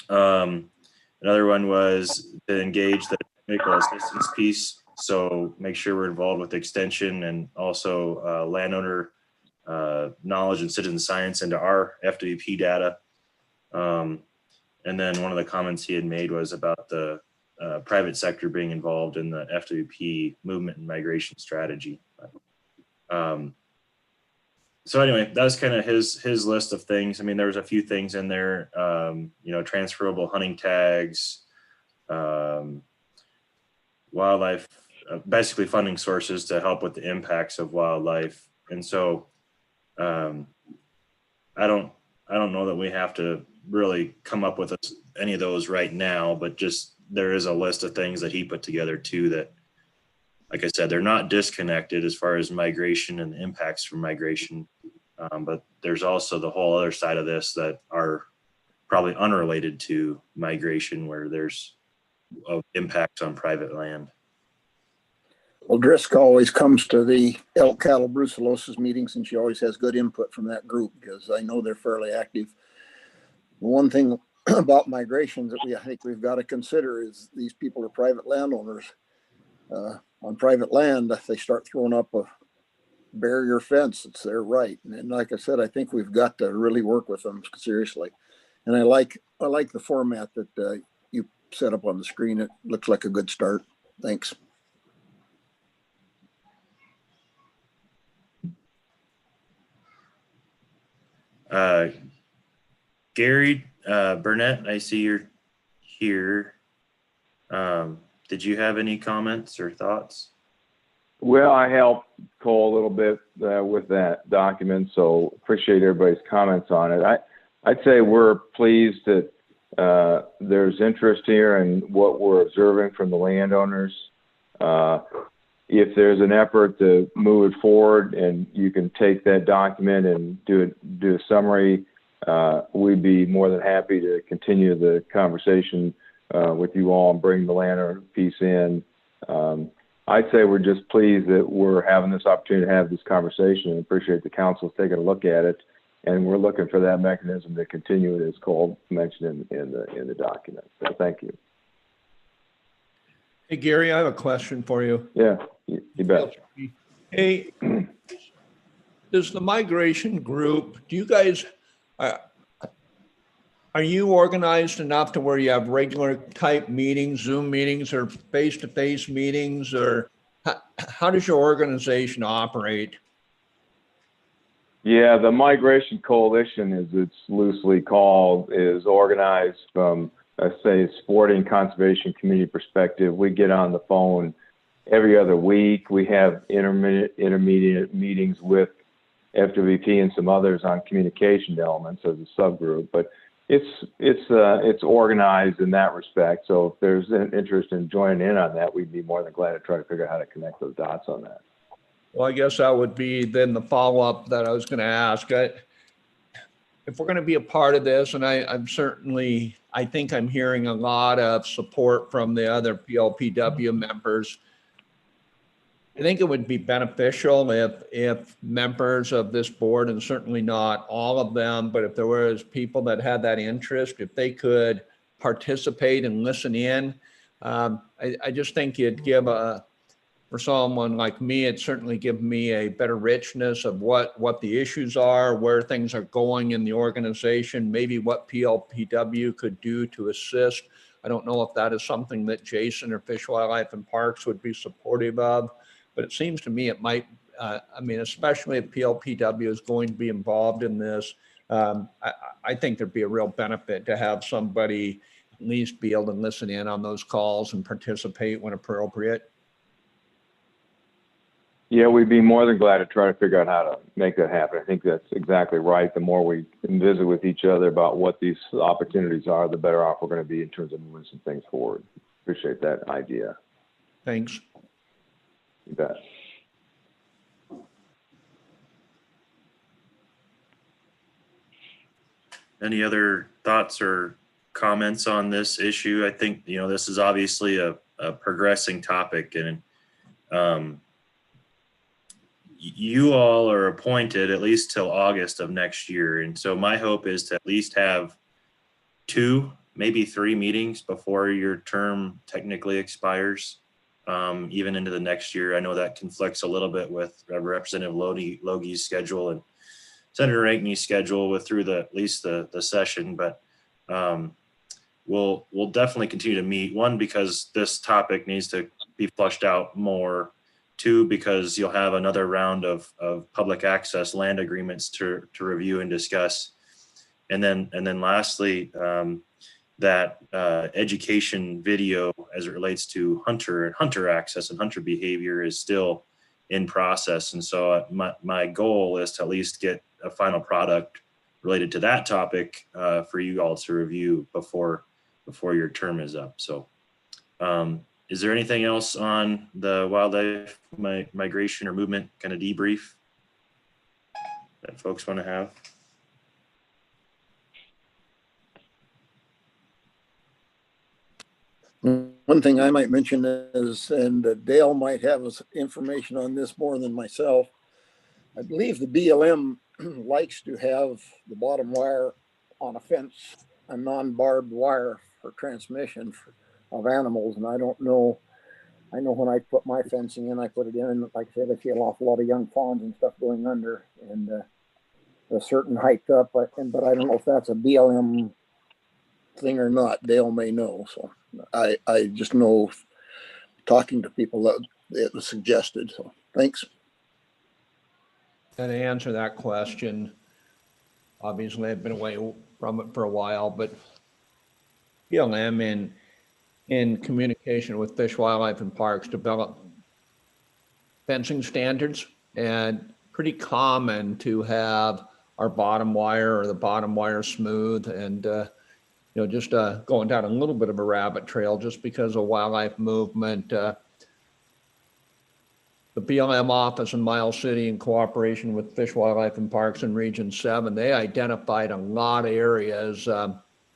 Another one was to engage the technical assistance piece. So make sure we're involved with extension and also landowner knowledge and citizen science into our FWP data. And then one of the comments he had made was about the private sector being involved in the FWP movement and migration strategy. So anyway, that was kind of his list of things. I mean, there was a few things in there, transferable hunting tags, wildlife, basically funding sources to help with the impacts of wildlife. And so I don't know that we have to really come up with any of those right now, but just there is a list of things that he put together too that, like I said, they're not disconnected as far as migration and the impacts from migration. But there's also the whole other side of this that are probably unrelated to migration, where there's impacts on private land. Well, Driscoll always comes to the elk cattle brucellosis meetings, and she always has good input from that group because I know they're fairly active. One thing about migrations that I think we've got to consider is these people are private landowners. On private land, if they start throwing up a barrier fence, it's their right. And like I said, I think we've got to really work with them seriously. And I like the format that you set up on the screen. It looks like a good start. Thanks. Gary Burnett, I see you're here. Did you have any comments or thoughts? Well, I helped Cole a little bit with that document, so appreciate everybody's comments on it. I'd say we're pleased that there's interest here in what we're observing from the landowners. If there's an effort to move it forward and you can take that document and do a summary, we'd be more than happy to continue the conversation with you all and bring the landowner piece in. I'd say we're just pleased that we're having this opportunity to have this conversation and appreciate the council taking a look at it. And we're looking for that mechanism to continue it, as Cole mentioned in the document. So thank you. Hey, Gary, I have a question for you. Yeah, you bet. Hey, does the migration group, do you guys, are you organized enough to where you have regular type meetings, Zoom meetings, or face-to-face meetings, or how does your organization operate? Yeah, the Migration Coalition, as it's loosely called, is organized from, let's say, sporting conservation community perspective. We get on the phone every other week. We have intermediate meetings with FWP and some others on communication elements as a subgroup, but it's organized in that respect. So if there's an interest in joining in on that, we'd be more than glad to try to figure out how to connect those dots on that. Well, I guess that would be then the follow-up that I was going to ask. If we're going to be a part of this, and I think I'm hearing a lot of support from the other PLPW members. I think it would be beneficial if members of this board, and certainly not all of them, but if there was people that had that interest, if they could participate and listen in, I just think it'd give for someone like me, it certainly give me a better richness of what the issues are, where things are going in the organization, maybe what PLPW could do to assist. I don't know if that is something that Jason or Fish, Wildlife and Parks would be supportive of, but it seems to me it might, especially if PLPW is going to be involved in this, I think there'd be a real benefit to have somebody at least be able to listen in on those calls and participate when appropriate. Yeah, we'd be more than glad to try to figure out how to make that happen. I think that's exactly right. The more we can visit with each other about what these opportunities are, the better off we're going to be in terms of moving some things forward. Appreciate that idea. Thanks. You bet. Any other thoughts or comments on this issue? I think, this is obviously a progressing topic, and you all are appointed at least till August of next year. And so my hope is to at least have 2, maybe 3 meetings before your term technically expires, even into the next year. I know that conflicts a little bit with Representative Logie's schedule and Senator Ankney's schedule through at least the session, but we'll definitely continue to meet. 1, because this topic needs to be flushed out more. 2, because you'll have another round of public access land agreements to review and discuss. And then lastly, that education video as it relates to hunter access and hunter behavior is still in process. And so my goal is to at least get a final product related to that topic for you all to review before your term is up. So is there anything else on the wildlife migration or movement kind of debrief that folks want to have? One thing I might mention is, and Dale might have information on this more than myself, I believe the BLM likes to have the bottom wire on a fence, a non-barbed wire for transmission of animals. And I don't know, I know when I put my fencing in, I put it in, like I said, I see an awful lot of young fawns and stuff going under, and a certain height up, but I don't know if that's a BLM thing or not. Dale may know. So I just know, talking to people, that it was suggested. So thanks. And to answer that question, obviously I've been away from it for a while, but BLM in communication with Fish, Wildlife, and Parks develop fencing standards, and pretty common to have our bottom wire or the bottom wire smooth, and just going down a little bit of a rabbit trail just because of wildlife movement. The BLM office in Miles City, in cooperation with Fish, Wildlife, and Parks in Region 7, they identified a lot of areas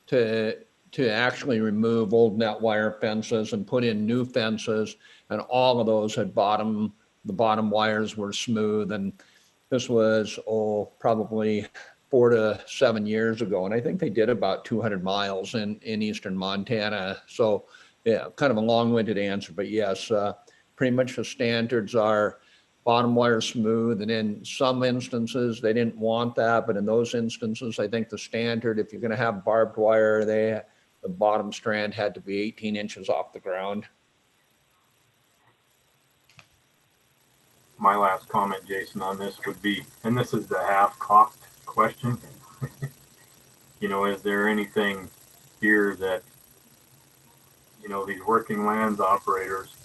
to actually remove old net wire fences and put in new fences, and all of those had the bottom wires were smooth. And this was, probably 4 to 7 years ago. And I think they did about 200 miles in eastern Montana. So yeah, kind of a long-winded answer, but yes, pretty much the standards are bottom wire smooth. And in some instances, they didn't want that. But in those instances, I think the standard, if you're going to have barbed wire, the bottom strand had to be 18 inches off the ground. My last comment, Jason, on this would be, and this is the half-cocked question, is there anything here that, these working lands operators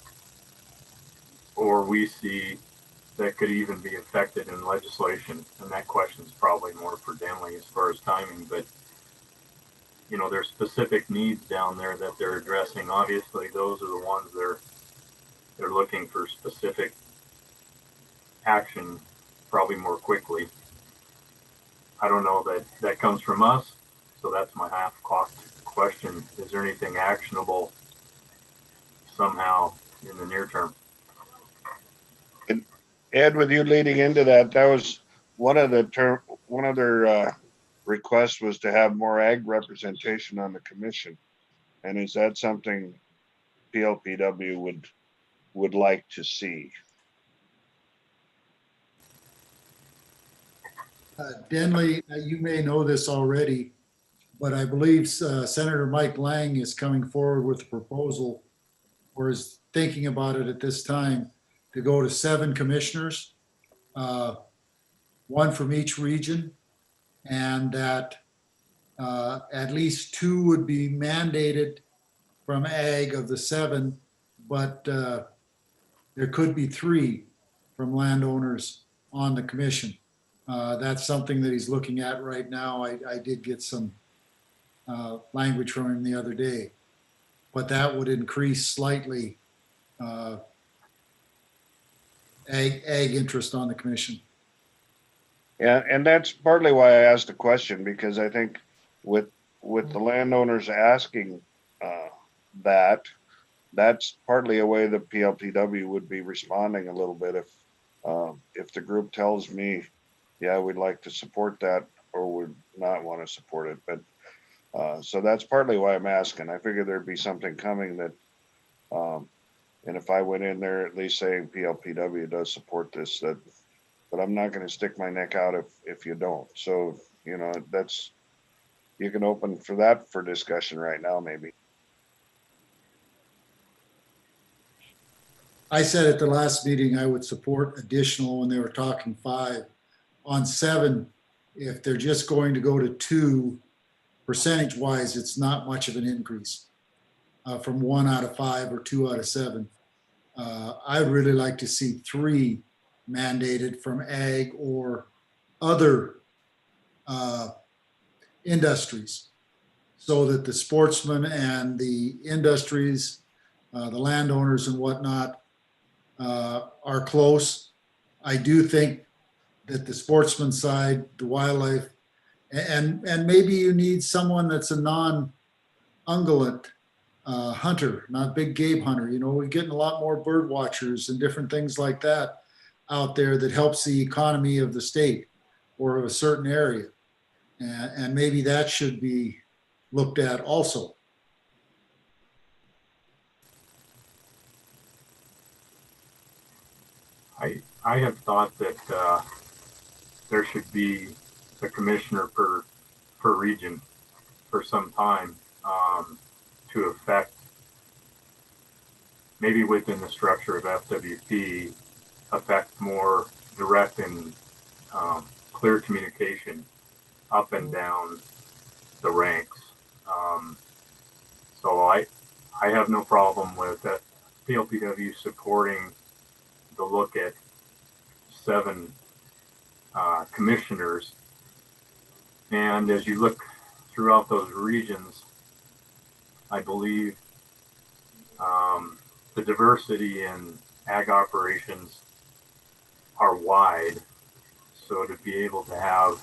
or we see that could even be affected in legislation? And that question is probably more for Denley as far as timing, but there's specific needs down there that they're addressing. Obviously, those are the ones they're looking for specific action, probably more quickly. I don't know that comes from us, so that's my half-cocked question. Is there anything actionable somehow in the near term? And Ed, with you leading into that was one of their requests was to have more ag representation on the commission. And is that something PLPW would like to see? Denley, you may know this already, but I believe Senator Mike Lang is coming forward with a proposal, or is thinking about it at this time, to go to 7 commissioners, 1 from each region, and that at least 2 would be mandated from ag of the 7, but there could be 3 from landowners on the commission. That's something that he's looking at right now. I did get some language from him the other day, but that would increase slightly ag interest on the commission. Yeah, and that's partly why I asked the question, because I think with the landowners asking that's partly a way the PLPW would be responding a little bit if the group tells me, yeah, we'd like to support that or would not want to support it. But so that's partly why I'm asking. I figured there'd be something coming that, and if I went in there at least saying PLPW does support this, that, but I'm not going to stick my neck out if you don't. So, you know, that's, you can open for that for discussion right now, maybe. I said at the last meeting I would support additional when they were talking 5. On 7, if they're just going to go to 2, percentage-wise, it's not much of an increase from 1 out of 5 or 2 out of 7. I'd really like to see 3 mandated from ag or other industries, so that the sportsmen and the industries, the landowners and whatnot, are close. I do think that the sportsman side, the wildlife, and maybe you need someone that's a non-ungulate hunter, not big game hunter. You know, we're getting a lot more bird watchers and different things like that out there that helps the economy of the state or of a certain area. And maybe that should be looked at also. I have thought that there should be a commissioner per region for some time to affect, maybe within the structure of FWP, affect more direct and clear communication up and down the ranks. So I have no problem with that PLPW supporting the look at 7 commissioners. And as you look throughout those regions, I believe the diversity in ag operations are wide. So to be able to have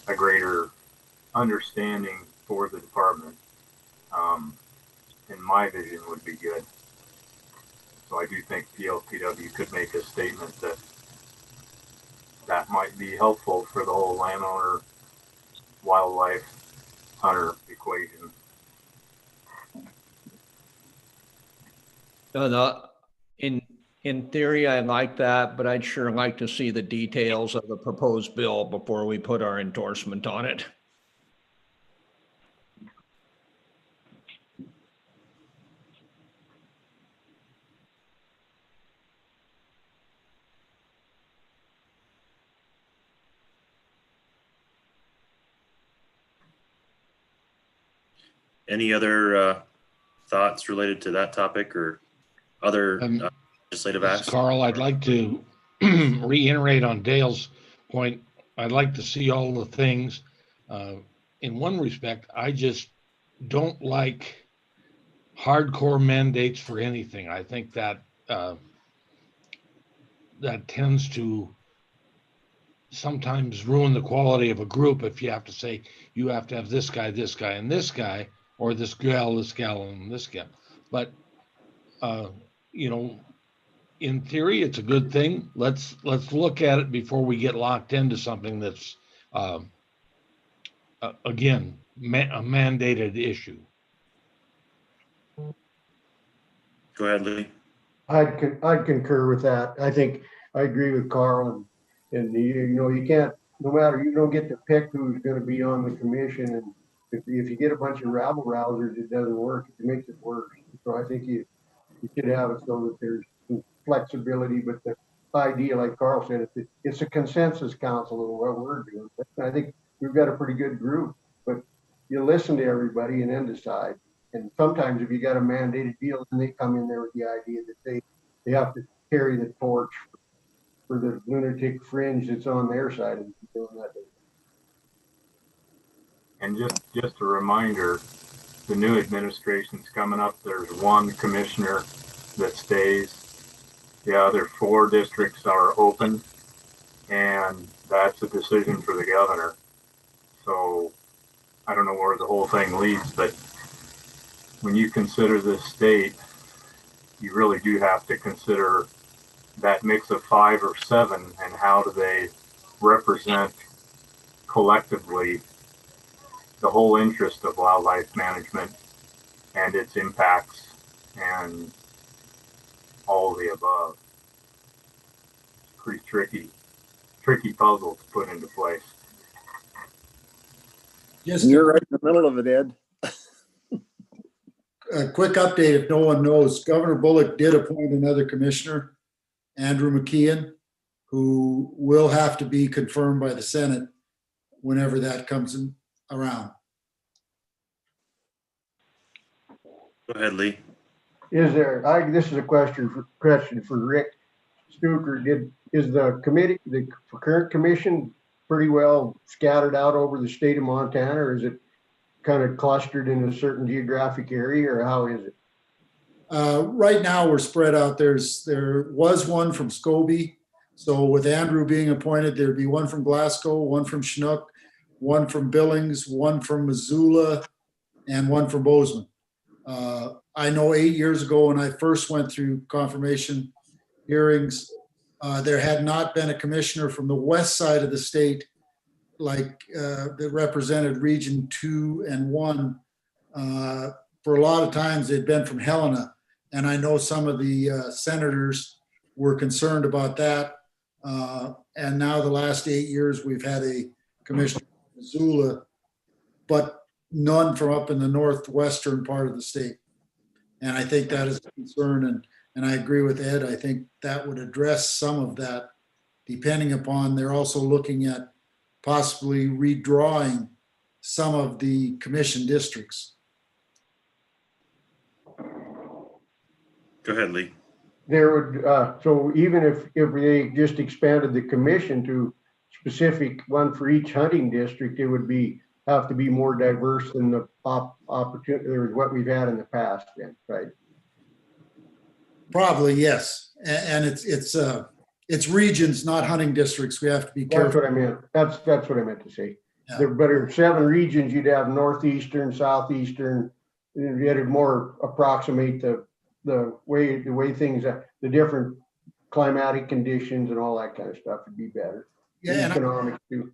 a greater understanding for the department, in my vision, would be good. So I do think PLPW could make a statement that might be helpful for the whole landowner, wildlife, hunter equation. No, in theory, I like that, but I'd sure like to see the details of the proposed bill before we put our endorsement on it. Any other thoughts related to that topic or other legislative acts? Carl, I'd like to reiterate on Dale's point. I'd like to see all the things. In one respect, I just don't like hardcore mandates for anything. I think that that tends to sometimes ruin the quality of a group if you have to say you have to have this guy, and this guy, or this gal, and this gal. But you know, in theory, it's a good thing. Let's look at it before we get locked into something that's again a mandated issue. Go ahead, Lee. I'd concur with that. I think I agree with Carl, and you know, you can't, no matter, you don't get to pick who's going to be on the commission, and if you get a bunch of rabble rousers, it doesn't work. It makes it worse. So I think you should have it so that there's some flexibility, but the idea, like Carl said, it's a consensus council of what we're doing. I think we've got a pretty good group, but you listen to everybody and then decide. And sometimes if you got a mandated deal, then they come in there with the idea that they have to carry the torch for the lunatic fringe that's on their side of doing that. And just a reminder, the new administration's coming up. There's one commissioner that stays. The other 4 districts are open, and that's a decision for the governor. So I don't know where the whole thing leads, but when you consider this state, you really do have to consider that mix of 5 or 7 and how do they represent collectively the whole interest of wildlife management and its impacts and all of the above. Pretty tricky puzzle to put into place. You're right in the middle of it, Ed. A quick update, if no one knows, Governor Bullock did appoint another commissioner, Andrew McKeon, who will have to be confirmed by the Senate whenever that comes around. Go ahead, Lee. This is a question for Rick Stuker. Is the current commission pretty well scattered out over the state of Montana, or is it kind of clustered in a certain geographic area, or how is it? Right now we're spread out. There was one from Scobie. So with Andrew being appointed, there'd be one from Glasgow, one from Chinook, one from Billings, one from Missoula, and one from Bozeman. I know 8 years ago when I first went through confirmation hearings, there had not been a commissioner from the west side of the state that represented Region 2 and 1. For a lot of times they'd been from Helena. And I know some of the senators were concerned about that. And now the last 8 years, we've had a commissioner from Missoula, but none from up in the northwestern part of the state. And I think that is a concern. And I agree with Ed. I think that would address some of that, depending upon, they're also looking at possibly redrawing some of the commission districts. Go ahead, Lee. There would, so even if they just expanded the commission to specific one for each hunting district, it would have to be more diverse than the opportunity, or what we've had in the past then, right? Probably, yes. And it's regions, not hunting districts. We have to be careful. That's what I meant. That's what I meant to say. Yeah. There better 7 regions. You'd have northeastern, southeastern. You had to more approximate the way things, the different climatic conditions and all that kind of stuff would be better. Yeah, economics too.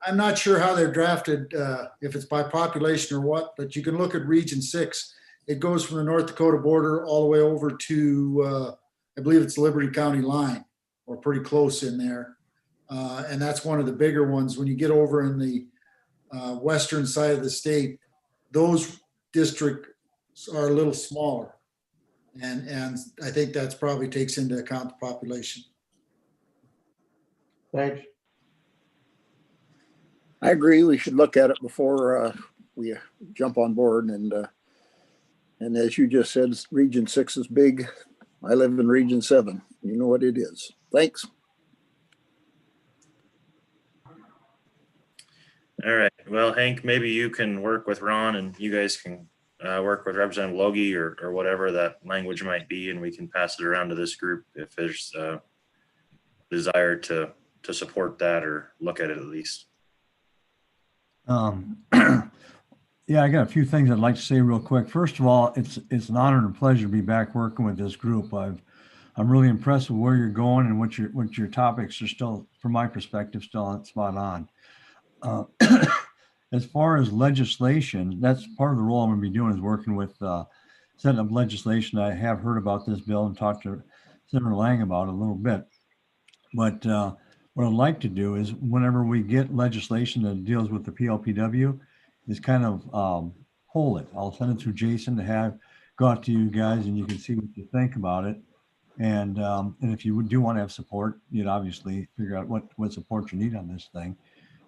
I'm not sure how they're drafted, if it's by population or what, but you can look at Region 6. It goes from the North Dakota border all the way over to, I believe it's Liberty County line, or pretty close in there. And that's one of the bigger ones. When you get over in the western side of the state, those districts are a little smaller. And I think that's probably takes into account the population. Thanks. I agree. We should look at it before we jump on board. And as you just said, Region 6 is big. I live in Region 7. You know what it is. Thanks. All right. Well, Hank, maybe you can work with Ron and you guys can work with Representative Logie or whatever that language might be, and we can pass it around to this group if there's a desire to support that or look at it at least. Yeah, I got a few things I'd like to say real quick. First of all, it's an honor and a pleasure to be back working with this group. I'm really impressed with where you're going and what your topics are still, from my perspective, still spot on. As far as legislation, that's part of the role I'm going to be doing, is working with setting up legislation. I have heard about this bill and talked to Senator Lang about it a little bit. But what I'd like to do is, whenever we get legislation that deals with the PLPW, is kind of pull it. I'll send it through Jason to go out to you guys, and you can see what you think about it. And if you do want to have support, you'd obviously figure out what support you need on this thing,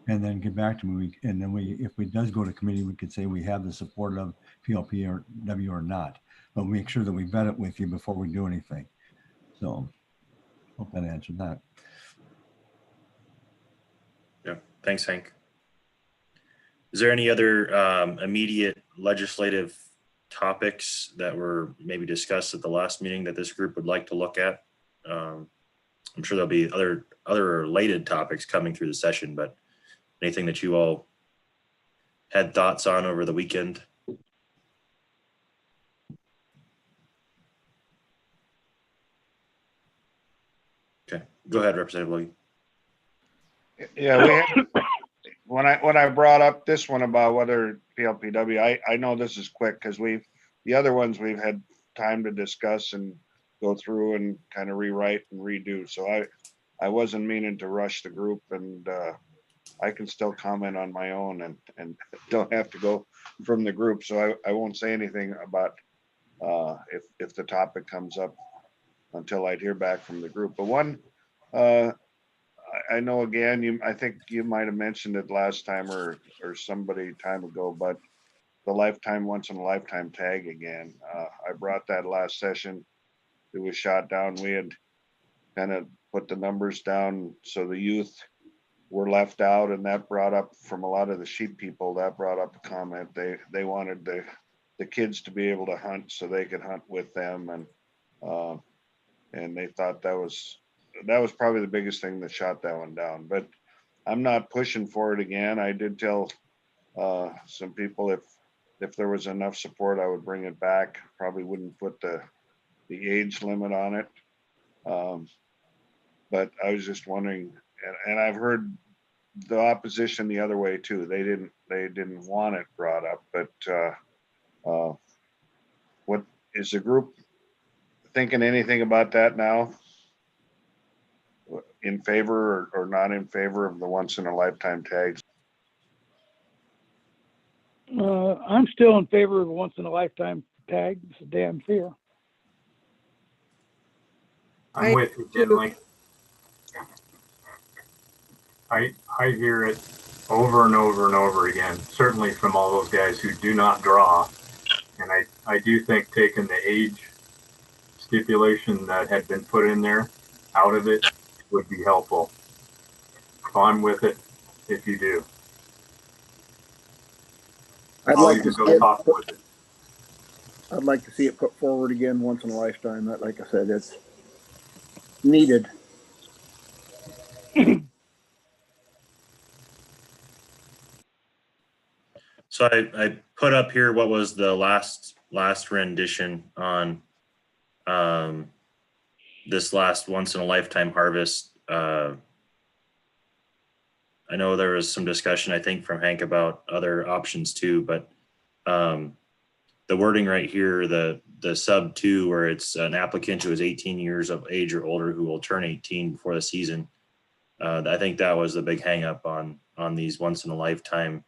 and then get back to me. And then if it does go to committee, we could say we have the support of PLPW or not. But make sure that we vet it with you before we do anything. So Hope that answered that. Yeah, thanks, Hank. Is there any other immediate legislative topics that were maybe discussed at the last meeting that this group would like to look at? I'm sure there'll be other related topics coming through the session, but anything that you all had thoughts on over the weekend? Okay, go ahead, Representative Logie. Yeah, we had, when I brought up this one about whether PLPW, I know this is quick because the other ones we've had time to discuss and go through and kind of rewrite and redo. So I wasn't meaning to rush the group, and I can still comment on my own and don't have to go from the group. So I won't say anything about if the topic comes up until I'd hear back from the group. But one, I know again, I think you might have mentioned it last time or somebody time ago, but the once in a lifetime tag again. I brought that last session. It was shot down. We had kind of put the numbers down so the youth were left out, and that brought up from a lot of the sheep people, that brought up a comment. They wanted the kids to be able to hunt so they could hunt with them, and they thought that was probably the biggest thing that shot that one down. But I'm not pushing for it again. I did tell some people if there was enough support, I would bring it back. Probably wouldn't put the age limit on it. But I was just wondering, and I've heard the opposition the other way too. They didn't want it brought up, but what is the group thinking anything about that now? In favor or not in favor of the once in a lifetime tags? I'm still in favor of a once in a lifetime tag. It's a damn fear. I'm with you, Finley. I hear it over and over and over again, certainly from all those guys who do not draw. And I do think taking the age stipulation that had been put in there out of it would be helpful. So I'm with it if you do. I'd I'll like even to go see it talk with it. I'd like to see it put forward again once in a lifetime. That, like I said, it's needed. So I put up here what was the last rendition on this last once in a lifetime harvest. I know there was some discussion, I think, from Hank about other options too, but the wording right here, the sub 2, where it's an applicant who is 18 years of age or older who will turn 18 before the season. I think that was the big hang up on these once in a lifetime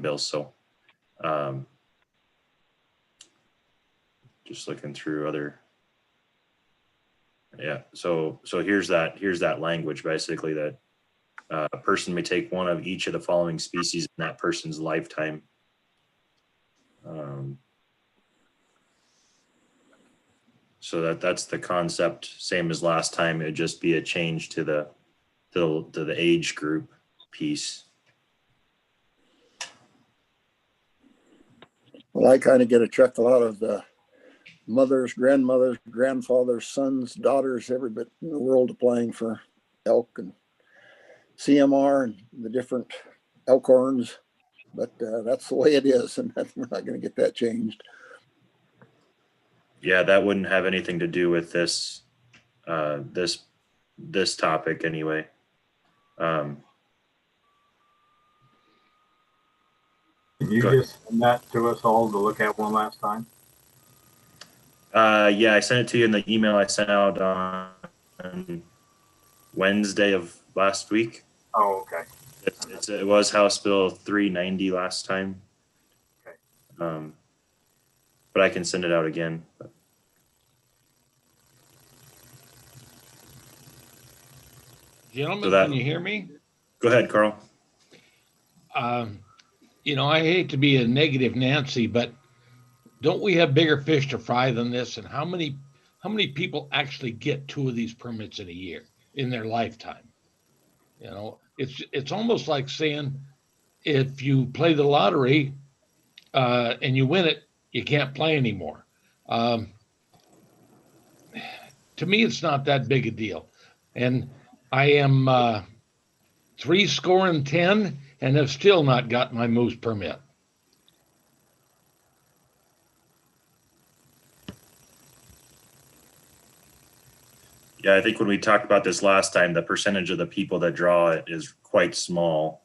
bills. So just looking through other, yeah. So here's that language basically, that a person may take one of each of the following species in that person's lifetime. So that's the concept, same as last time. It'd just be a change to the age group piece. Well, I kind of get a chuckle out of the mothers, grandmothers, grandfathers, sons, daughters, every bit in the world applying for elk and CMR and the different elkhorns. But that's the way it is, and we're not going to get that changed. Yeah, that wouldn't have anything to do with this this topic anyway. Can you just send that to us all to look at one last time? Yeah, I sent it to you in the email I sent out on Wednesday of last week. Oh, okay. It was House Bill 390 last time. Okay. But I can send it out again. Gentlemen, can you hear me? Go ahead, Carl. You know, I hate to be a negative Nancy, but don't we have bigger fish to fry than this? And how many how many people actually get 2 of these permits in a year in their lifetime? You know, it's almost like saying if you play the lottery and you win it, you can't play anymore. To me, it's not that big a deal. And I am 70 and have still not got my moose permit. Yeah, I think when we talked about this last time, the percentage of the people that draw it is quite small.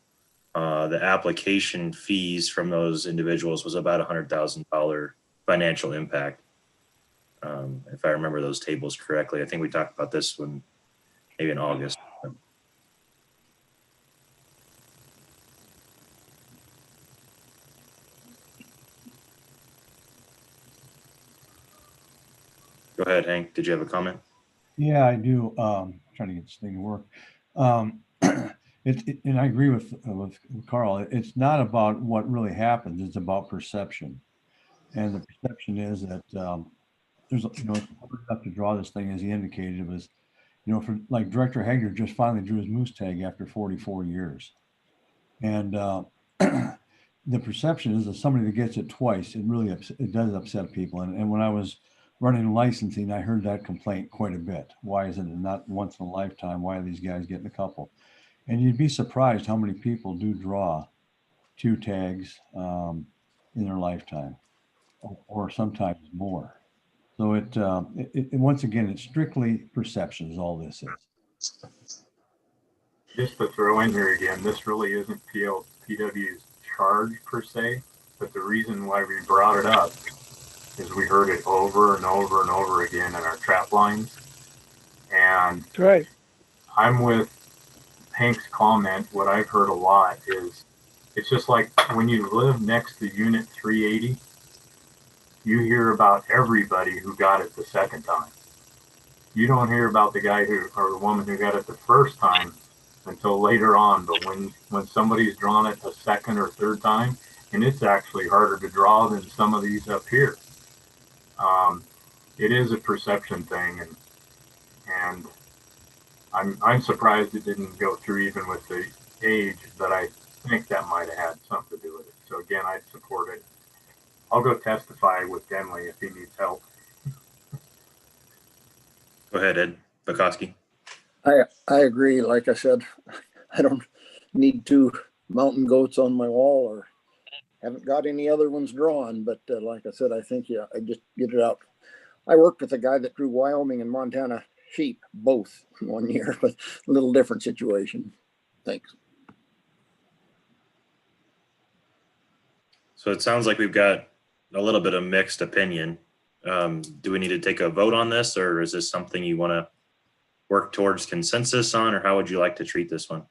The application fees from those individuals was about $100,000 financial impact. If I remember those tables correctly, I think we talked about this one maybe in August. Go ahead, Hank. Did you have a comment? Yeah, I do. Trying to get this thing to work. And I agree with Carl. It's not about what really happens. It's about perception. And the perception is that there's, it's hard enough to draw this thing, as he indicated. It was, for like Director Hager just finally drew his moose tag after 44 years. And the perception is that somebody that gets it twice, it does upset people. And when I was running licensing, I heard that complaint quite a bit. Why isn't it not once in a lifetime? Why are these guys getting a couple? And you'd be surprised how many people do draw 2 tags in their lifetime, or sometimes more. So it once again, it's strictly perception is all this is. Just to throw in here again, this really isn't PLPW's charge per se, but the reason why we brought it up is we heard it over and over and over again in our trap lines. And That's right. I'm with Hank's comment. What I've heard a lot is it's just like when you live next to Unit 380, you hear about everybody who got it the second time. You don't hear about the guy or the woman who got it the first time until later on. But when somebody's drawn it a second or third time, and it's actually harder to draw than some of these up here. It is a perception thing, and I'm surprised it didn't go through even with the age, but I think that might have had something to do with it. So again, I support it. I'll go testify with Denley if he needs help. Go ahead, Ed Bukowski. I agree. Like I said, I don't need 2 mountain goats on my wall, or haven't got any other ones drawn. But like I said, I think, I just get it out. I worked with a guy that drew Wyoming and Montana sheep, both one year, but a little different situation. Thanks. So it sounds like we've got a little bit of mixed opinion. Do we need to take a vote on this, or is this something you want to work towards consensus on, or how would you like to treat this one?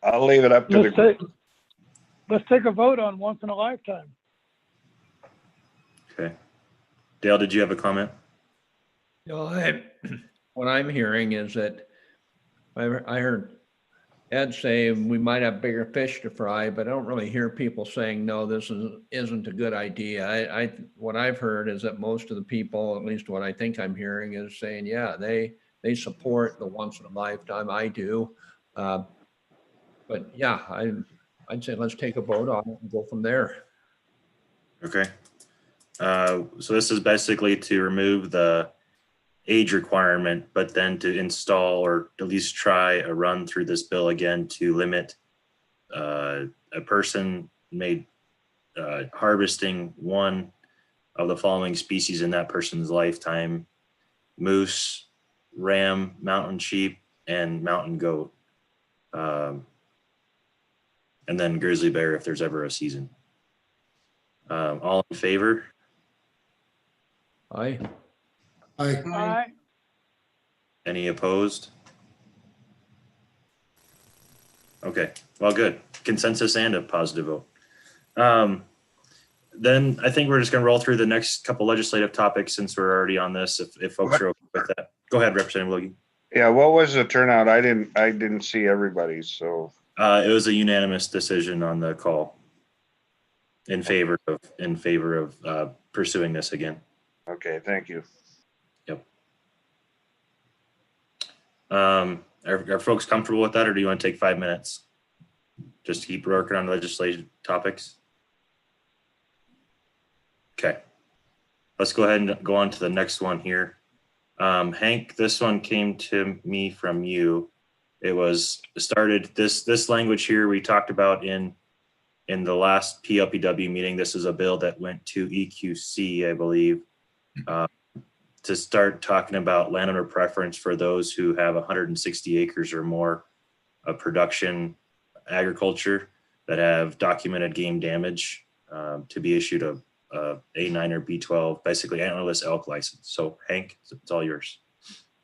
I'll leave it up to Let's take a vote on once in a lifetime. Okay. Dale, did you have a comment? What I'm hearing is that I heard Ed say we might have bigger fish to fry, but I don't really hear people saying, no, this isn't a good idea. What I've heard is that most of the people, at least what I think I'm hearing, is saying, yeah, they support the once in a lifetime. I do. But yeah, I'd say let's take a vote on it and go from there. Okay. So this is basically to remove the age requirement, but then to install or at least try a run through this bill again to limit a person harvesting 1 of the following species in that person's lifetime: moose, ram, mountain sheep, and mountain goat. And then grizzly bear if there's ever a season. All in favor? Aye. Aye. Any opposed? Okay, well, good. Consensus and a positive vote. Then I think we're just going to roll through the next couple legislative topics since we're already on this, if folks are okay with that. Go ahead, Representative Logie. Yeah, what was the turnout? I didn't see everybody, so. It was a unanimous decision on the call. in favor of pursuing this again. Okay, thank you. Yep. Are folks comfortable with that, or do you want to take 5 minutes just to keep working on legislative topics? Okay, let's go ahead and go on to the next one here. Hank, this one came to me from you. It was started, this language here we talked about in the last PLPW meeting. This is a bill that went to EQC, I believe, to start talking about landowner preference for those who have 160 acres or more of production agriculture that have documented game damage, to be issued a A9 or B12, basically antlerless elk license. So Hank, it's all yours.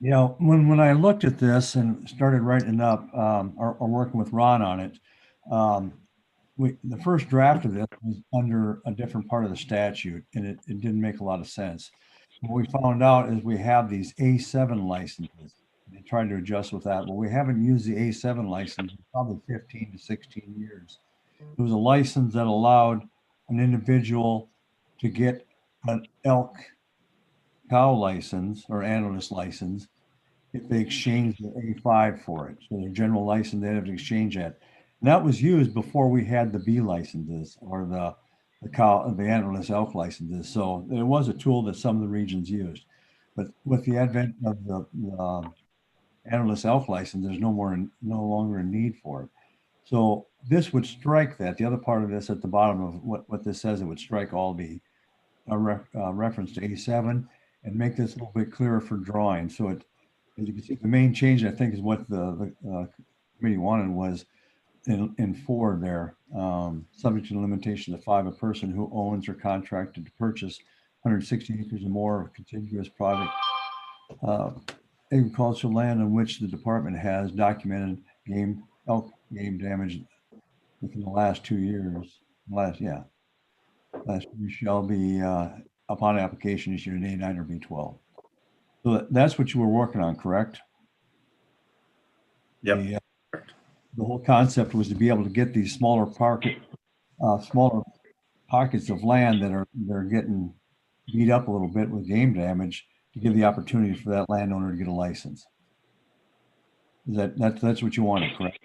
You know, when I looked at this and started writing it up, or working with Ron on it, the first draft of this was under a different part of the statute, and it didn't make a lot of sense. What we found out is we have these A7 licenses. They tried to adjust with that, but we haven't used the A7 license in probably 15 to 16 years. It was a license that allowed an individual to get an elk cow license or antlerless license if they exchanged their A5 for it. So their general license, they'd have to exchange that. And that was used before we had the B licenses or the antlerless elk licenses. So it was a tool that some of the regions used. But with the advent of the antlerless elk license, there's no longer a need for it. So this would strike that. The other part of this at the bottom of what this says, it would strike all the reference to A7 and make this a little bit clearer for drawing. So it, as you can see, the main change, I think, is what the committee wanted was in 4 there, subject to the limitation of 5, a person who owns or contracted to purchase 160 acres or more of contiguous private agricultural land on which the department has documented elk game damage within the last 2 years. Last year shall be upon application issued an A9 or B12. So that's what you were working on, correct? Yep. The whole concept was to be able to get these smaller pockets of land that are getting beat up a little bit with game damage, to give the opportunity for that landowner to get a license. That's what you wanted, correct?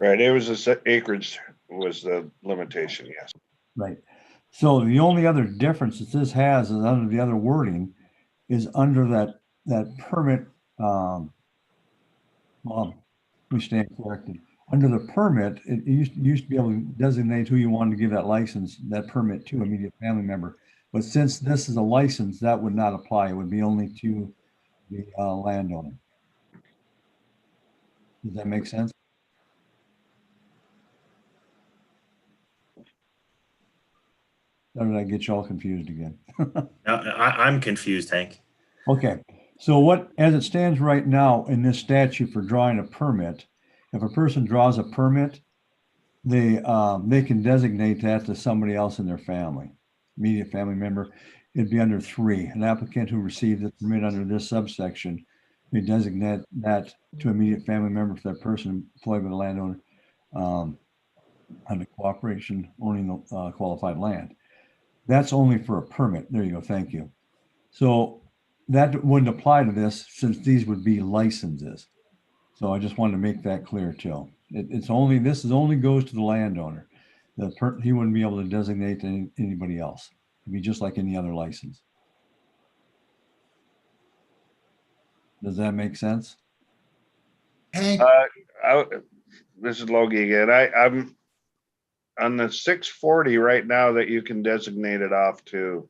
Right. It was acreage was the limitation. Yes. Right. So the only other difference that this has is under the other wording is under that permit. Well, we stand corrected. Under the permit, it used to be able to designate who you wanted to give that permit to, immediate family member. But since this is a license, that would not apply. It would be only to the landowner. Does that make sense? Or did I get you all confused again? I'm confused, Hank. Okay. So as it stands right now in this statute for drawing a permit, if a person draws a permit, they can designate that to somebody else in their family, immediate family member. It'd be under 3. An applicant who received the permit under this subsection may designate that to immediate family member for that person employed by the landowner under cooperation owning the qualified land. That's only for a permit. There you go. Thank you. So that wouldn't apply to this, since these would be licenses. So I just wanted to make that clear too. This only goes to the landowner. He wouldn't be able to designate anybody else. It'd be just like any other license. Does that make sense? Hank, This is Logie again. I'm on the 640 right now that you can designate it off to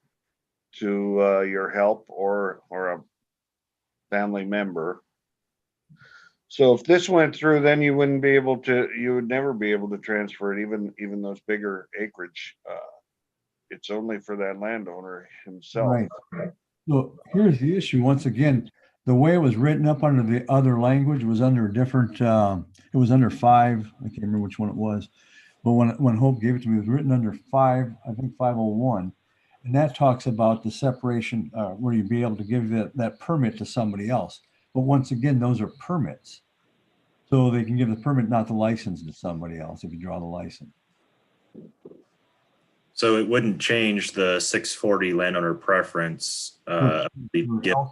your help or a family member. So if this went through, then you would never be able to transfer it, even those bigger acreage. It's only for that landowner himself. Right. So here's the issue. Once again, the way it was written up under the other language was under a different, it was under 5. I can't remember which one it was. But when Hope gave it to me, it was written under 5, I think 501. And that talks about the separation where you'd be able to give that permit to somebody else. But once again, those are permits. So they can give the permit, not the license, to somebody else if you draw the license. So it wouldn't change the 640 landowner preference, get a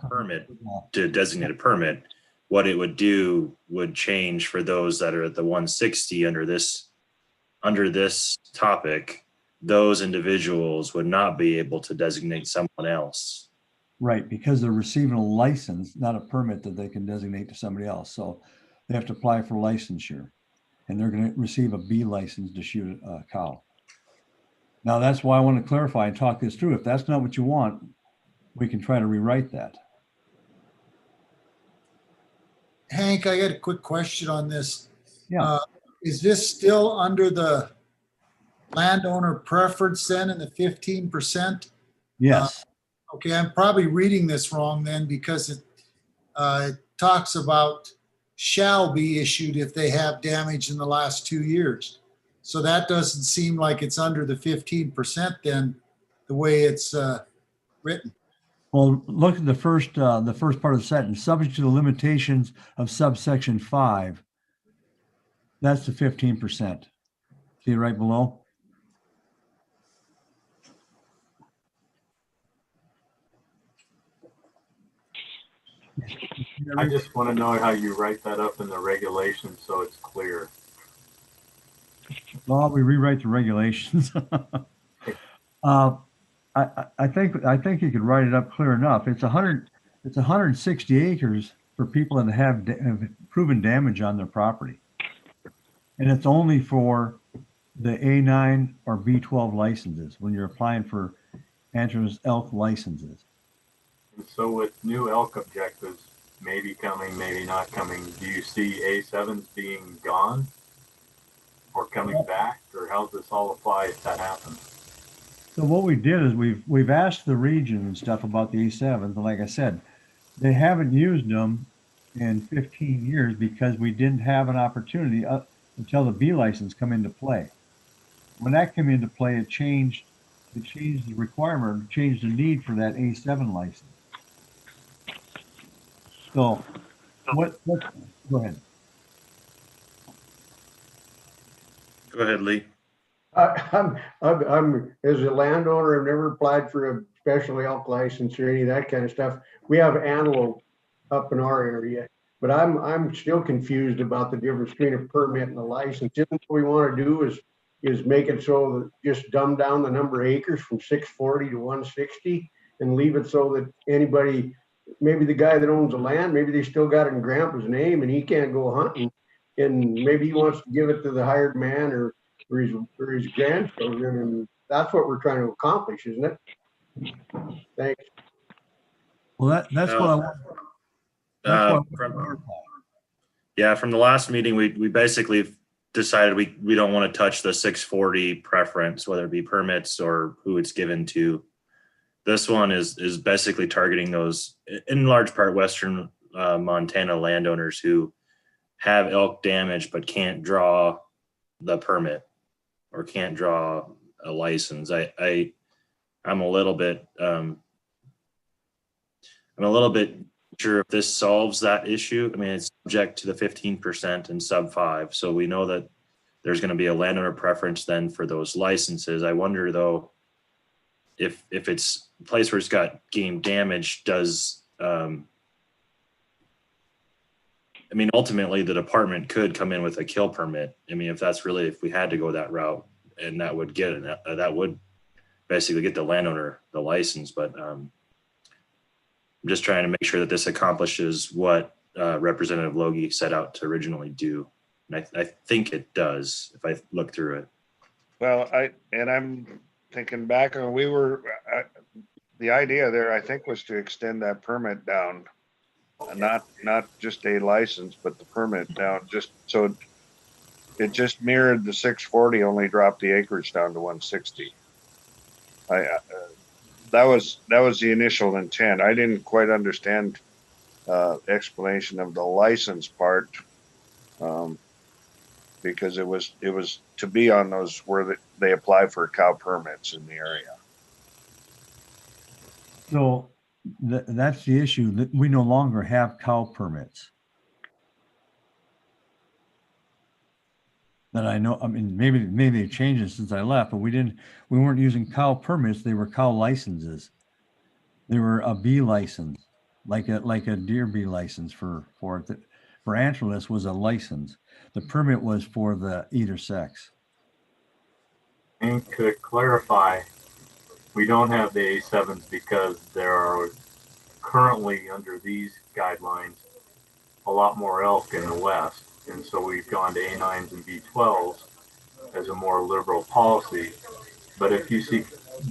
permit to designate a permit. What it would do would change for those that are at the 160 under this topic. Those individuals would not be able to designate someone else. Right, because they're receiving a license, not a permit that they can designate to somebody else. So they have to apply for licensure, and they're going to receive a B license to shoot a cow. Now, that's why I want to clarify and talk this through. If that's not what you want, we can try to rewrite that. Hank, I got a quick question on this. Yeah. Is this still under the landowner preference then in the 15%? Yes. Okay, I'm probably reading this wrong then because it talks about shall be issued if they have damage in the last 2 years. So that doesn't seem like it's under the 15% then, the way it's written. Well, look at the first part of the sentence, subject to the limitations of subsection 5. That's the 15%. See it right below? I just want to know how you write that up in the regulations so it's clear. Well, we rewrite the regulations. I think you could write it up clear enough. It's 160 acres for people that have proven damage on their property. And it's only for the A9 or B12 licenses when you're applying for antlers elk licenses. And so with new elk objectives, maybe coming, maybe not coming, do you see A7s being gone or coming back, or how does this all apply if that happens? So what we did is we've asked the region and stuff about the A7s, and like I said, they haven't used them in 15 years because we didn't have an opportunity until the B license come into play. When that came into play, it changed the requirement, changed the need for that A7 license. So what go ahead. Go ahead, Lee. I'm as a landowner, I've never applied for a special elk license or any of that kind of stuff. We have antelope up in our area, but I'm still confused about the difference between a permit and a license. Isn't what we want to do is make it so that just dumb down the number of acres from 640 to 160 and leave it so that anybody, maybe the guy that owns the land, maybe they still got it in grandpa's name and he can't go hunting, and maybe he wants to give it to the hired man or his grandchildren, and that's what we're trying to accomplish, isn't it? Thanks. Well, that's what I want. From the last meeting, we basically decided we don't want to touch the 640 preference, whether it be permits or who it's given to. This one is basically targeting those, in large part, Western Montana landowners who have elk damage but can't draw the permit or can't draw a license. I'm a little bit sure if this solves that issue. I mean, it's subject to the 15% and sub 5. So we know that there's going to be a landowner preference then for those licenses. I wonder though, if it's a place where it's got game damage, does, I mean, ultimately the department could come in with a kill permit. I mean, if we had to go that route, and that would basically get the landowner the license. But I'm just trying to make sure that this accomplishes what Representative Logie set out to originally do. And I think it does if I look through it. Well, I'm thinking back on, the idea there, I think, was to extend that permit down. Not just a license, but the permit down, just so it just mirrored the 640, only dropped the acreage down to 160. That was the initial intent. I didn't quite understand explanation of the license part, because it was to be on those where they apply for cow permits in the area. So that's the issue, that we no longer have cow permits. that I know. I mean, maybe they've changed it since I left, but we weren't using cow permits. They were cow licenses. They were a bee license, like a deer bee license for antlerless was a license. The permit was for the either sex. And to clarify, we don't have the A7s because there are currently, under these guidelines, a lot more elk in the west. And so we've gone to A9s and B12s as a more liberal policy. But if you see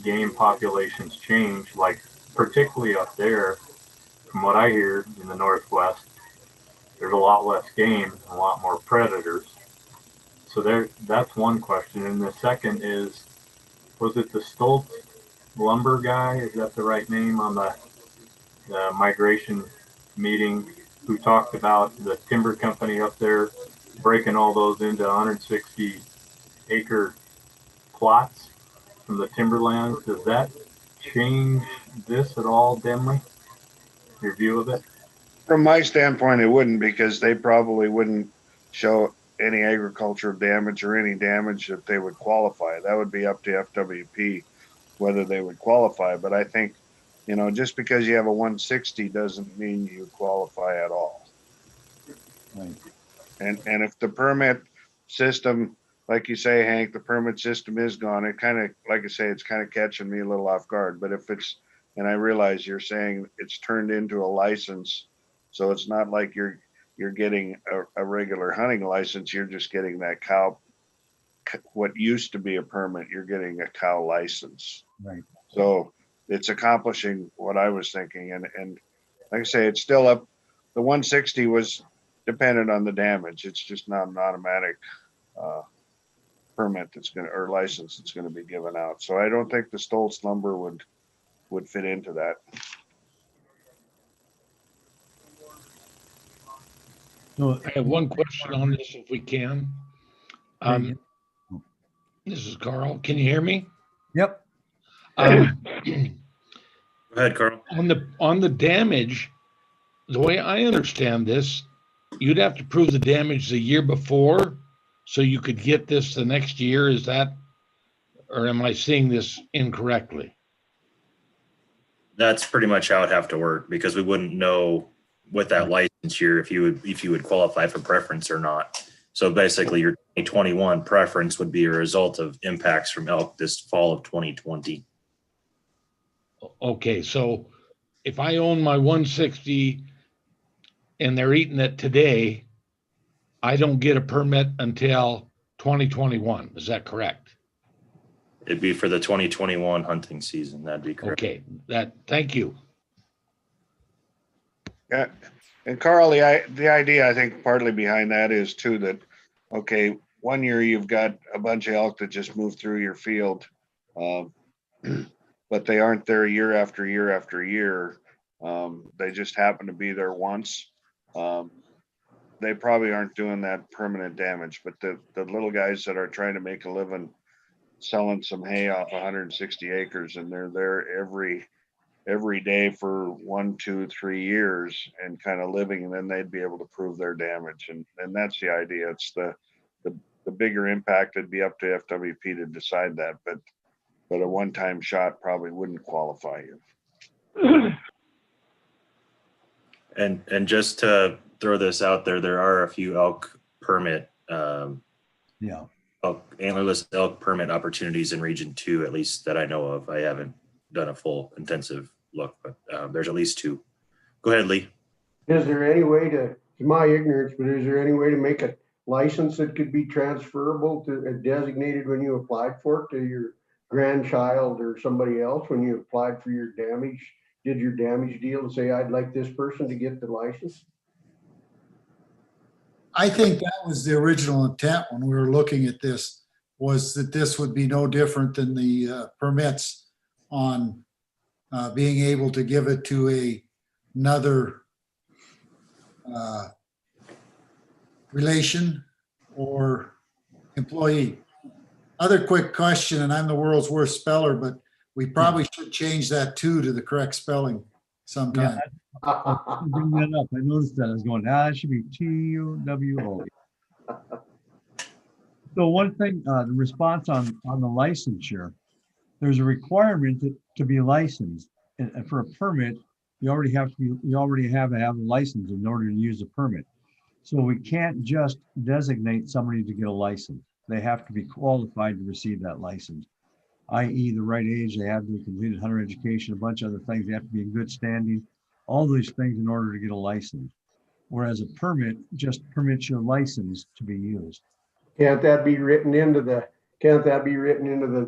game populations change, like particularly up there, from what I hear in the Northwest, there's a lot less game, a lot more predators. So that's one question. And the second is, was it the Stoltz lumber guy? Is that the right name on the migration meeting, who talked about the timber company up there breaking all those into 160 acre plots from the timberlands? Does that change this at all, Denley? Your view of it? From my standpoint, it wouldn't, because they probably wouldn't show any agricultural damage or any damage that they would qualify. That would be up to FWP whether they would qualify. But I think, just because you have a 160 doesn't mean you qualify at all. Right. And if the permit system, like you say, Hank, the permit system is gone, it kind of, like I say, it's kind of catching me a little off guard. But if it's, and I realize you're saying it's turned into a license, so it's not like you're getting a regular hunting license, you're just getting that cow, what used to be a permit, you're getting a cow license. Right. So it's accomplishing what I was thinking. And like I say, it's still up. The 160 was dependent on the damage. It's just not an automatic permit or license that's going to be given out. So I don't think the Stoltz lumber would fit into that. So I have one question on this, if we can. This is Carl. Can you hear me? Yep. Go ahead, Carl. On the damage, the way I understand this, you'd have to prove the damage the year before so you could get this the next year. Is that, or am I seeing this incorrectly? That's pretty much how it'd have to work, because we wouldn't know with that license year if you would qualify for preference or not. So basically your 2021 preference would be a result of impacts from elk this fall of 2020. Okay, so if I own my 160 and they're eating it today, I don't get a permit until 2021. Is that correct? It'd be for the 2021 hunting season. That'd be correct. Okay, thank you. Yeah. And Carl, the idea I think partly behind that is too that, okay, one year you've got a bunch of elk that just move through your field, but they aren't there year after year after year. They just happen to be there once. They probably aren't doing that permanent damage, but the little guys that are trying to make a living selling some hay off 160 acres, and they're there every day for 1, 2, 3 years and kind of living, and then they'd be able to prove their damage. And that's the idea. It's the bigger impact would be up to FWP to decide that, but a one-time shot probably wouldn't qualify you. And just to throw this out there are a few elk permit, antlerless elk permit opportunities in Region 2, at least that I know of. I haven't done a full intensive look, but there's at least 2. Go ahead, Lee. Is there any way to my ignorance, but is there any way to make a license that could be transferable to designated when you applied for it to your grandchild or somebody else when you applied for your damage, did your damage deal, and say, I'd like this person to get the license? I think that was the original intent when we were looking at this, was that this would be no different than the permits on being able to give it to another relation or employee. Other quick question, and I'm the world's worst speller, but we probably should change that to the correct spelling sometime. Yeah, bring that up. I noticed that. I was going, it should be TUWO. So one thing, the response on the licensure, there's a requirement to be licensed. And for a permit, you already have to have a license in order to use a permit. So we can't just designate somebody to get a license. They have to be qualified to receive that license, i.e. the right age, they have to have completed hunter education, a bunch of other things. They have to be in good standing, all these things in order to get a license. Whereas a permit just permits your license to be used. Can't that be written into the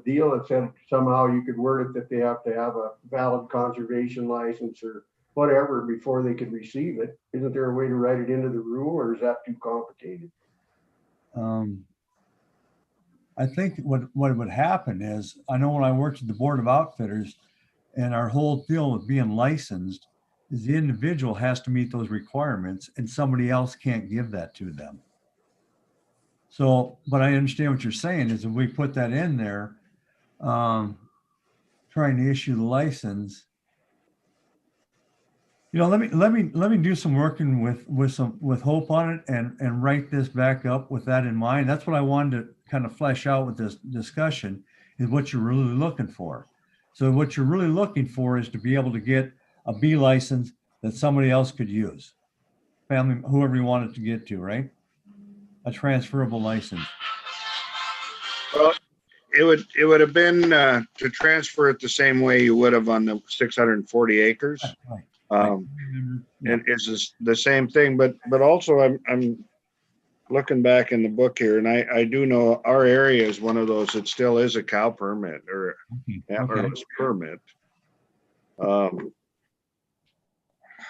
deal that said somehow you could word it that they have to have a valid conservation license or whatever before they could receive it? Isn't there a way to write it into the rule, or is that too complicated? I think what would happen is, I know when I worked at the Board of Outfitters, and our whole deal with being licensed is the individual has to meet those requirements and somebody else can't give that to them. So, but I understand what you're saying is if we put that in there, trying to issue the license, let me do some working with Hope on it and write this back up with that in mind. That's what I wanted to kind of flesh out with this discussion, is what you're really looking for. So what you're really looking for is to be able to get a B license that somebody else could use, family, whoever you want it to get to, right? A transferable license. Well, it would have been to transfer it the same way you would have on the 640 acres. Right. And it's just the same thing, but also I'm looking back in the book here, and I do know our area is one of those that still is a cow permit or antlerless permit.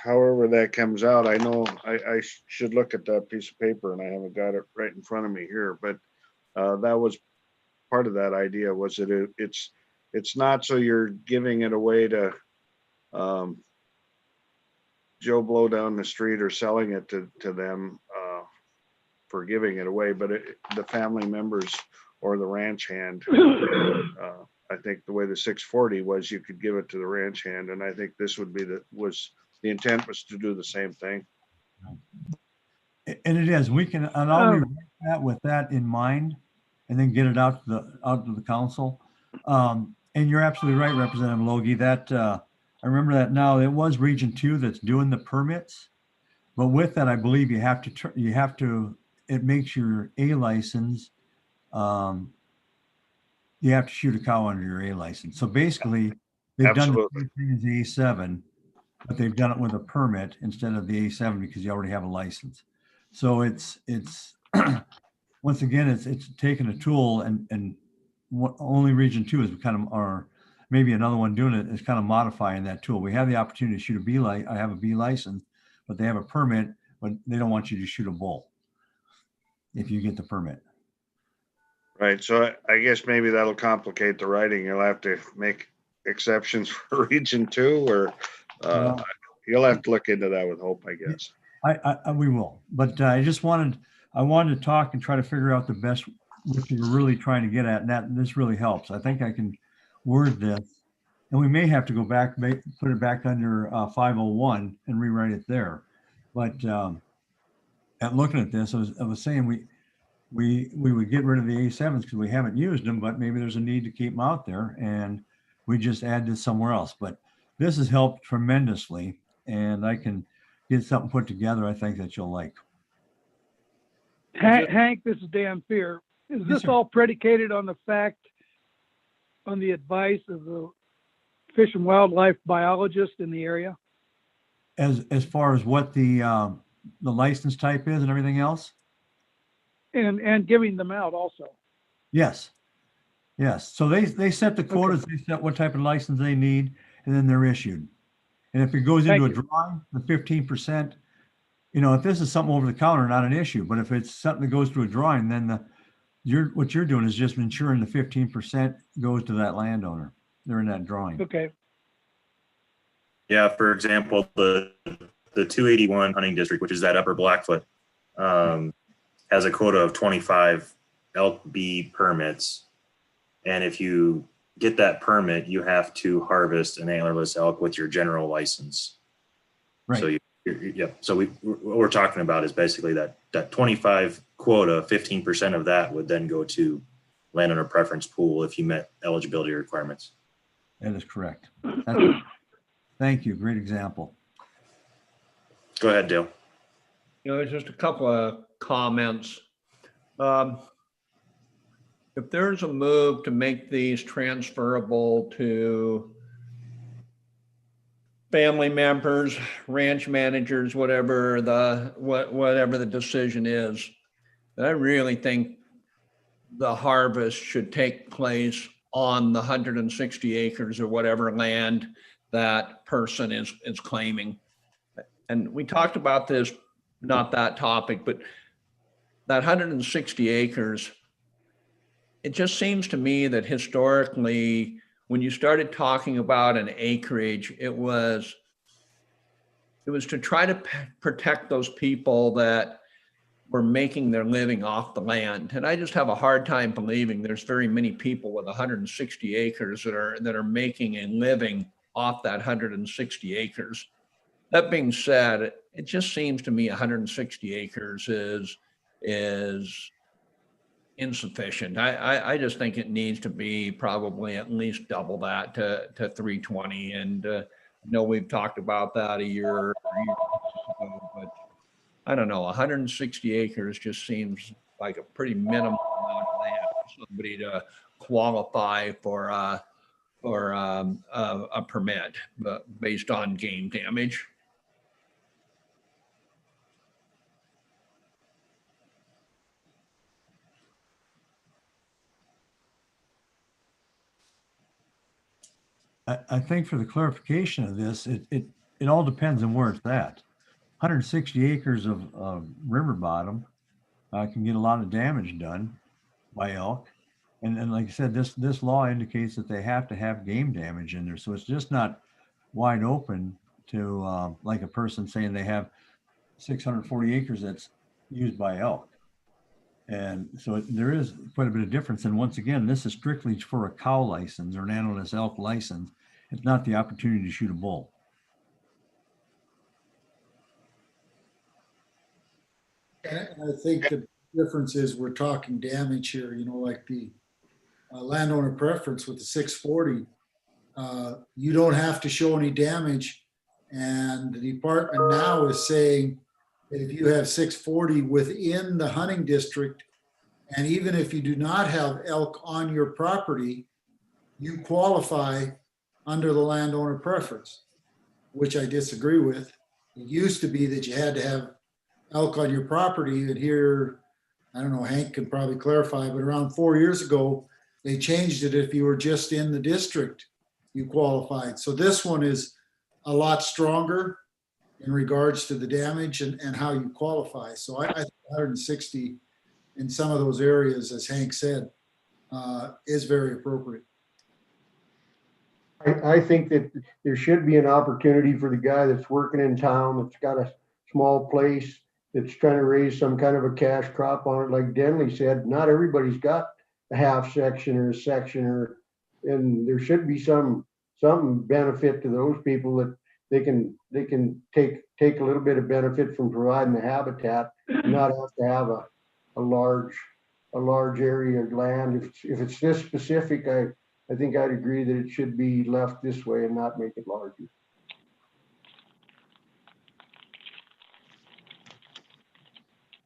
However that comes out, I know I should look at that piece of paper, and I haven't got it right in front of me here, but that was part of that idea, was that it's not so you're giving it away to Joe Blow down the street or selling it to them for giving it away, but the family members or the ranch hand. I think the way the 640 was, you could give it to the ranch hand, and I think this would be the intent was to do the same thing. And it is. We can, and I'll rewrite that with that in mind, and then get it out to the council. And you're absolutely right, Representative Logie. That I remember that now. It was Region 2 that's doing the permits, but with that, I believe you have to. It makes your A license. You have to shoot a cow under your A license. So basically, they've done the same thing as the A7, but they've done it with a permit instead of the A7 because you already have a license. So it's once again, it's taking a tool and what only Region 2 is kind of, or maybe another one doing it, is kind of modifying that tool. We have the opportunity to shoot a B license. I have a B license, but they have a permit, but they don't want you to shoot a bull if you get the permit. Right. So I guess maybe that'll complicate the writing. You'll have to make exceptions for Region 2, or you'll have to look into that with Hope, I guess. We will, but I wanted to talk and try to figure out the best, what you're really trying to get at, and this really helps. I think I can word this, and we may have to go back, put it back under 501 and rewrite it there. But at looking at this, I was saying we would get rid of the A7s because we haven't used them, but maybe there's a need to keep them out there, and we just add this somewhere else. But this has helped tremendously, and I can get something put together I think that you'll like. Hank, this is Dan Fear. Is this all predicated on the advice of the fish and wildlife biologist in the area? As far as what the license type is and everything else? And giving them out also. Yes. So they set the quotas, they set what type of license they need, and then they're issued. And if it goes into a drawing, the 15%, if this is something over the counter, not an issue. But if it's something that goes to a drawing, then what you're doing is just ensuring the 15% goes to that landowner. They're in that drawing. Okay. Yeah, for example, the 281 hunting district, which is that upper Blackfoot, has a quota of 25 elk B permits. And if you get that permit, you have to harvest an antlerless elk with your general license. Right. So you Yeah. So what we're talking about is basically that 25 quota, 15% of that would then go to landowner preference pool if you met eligibility requirements. That is correct. Thank you. Great example. Go ahead, Dale. Just a couple of comments. If there's a move to make these transferable to family members, ranch managers, whatever the decision is, then I really think the harvest should take place on the 160 acres or whatever land that person is claiming. And we talked about this, not that topic, but that 160 acres, it just seems to me that historically, when you started talking about an acreage, it was to try to protect those people that were making their living off the land. And I just have a hard time believing there's very many people with 160 acres that are making a living off that 160 acres. That being said, it just seems to me 160 acres is insufficient. I just think it needs to be probably at least double that to 320. And I know we've talked about that a year ago, but I don't know, 160 acres just seems like a pretty minimal amount of land for somebody to qualify for a permit based on game damage. I think for the clarification of this, it all depends on where it's at. 160 acres of river bottom can get a lot of damage done by elk. And like I said, this law indicates that they have to have game damage in there. So it's just not wide open to like a person saying they have 640 acres that's used by elk. And so there is quite a bit of difference. And once again, this is strictly for a cow license or an antlerless elk license. It's not the opportunity to shoot a bull. And I think the difference is we're talking damage here, like the landowner preference with the 640. You don't have to show any damage. And the department now is saying that if you have 640 within the hunting district, and even if you do not have elk on your property, you qualify under the landowner preference, which I disagree with. It used to be that you had to have elk on your property, and here, I don't know, Hank can probably clarify, but around 4 years ago, they changed it. If you were just in the district, you qualified. So this one is a lot stronger in regards to the damage and how you qualify. So I think 160 in some of those areas, as Hank said, is very appropriate. I think that there should be an opportunity for the guy that's working in town, that's got a small place, that's trying to raise some kind of a cash crop on it. Like Denley said, not everybody's got a half section or a section, and there should be some benefit to those people that they can take a little bit of benefit from providing the habitat, and not have to have a large area of land. If it's this specific, I think I'd agree that it should be left this way and not make it larger.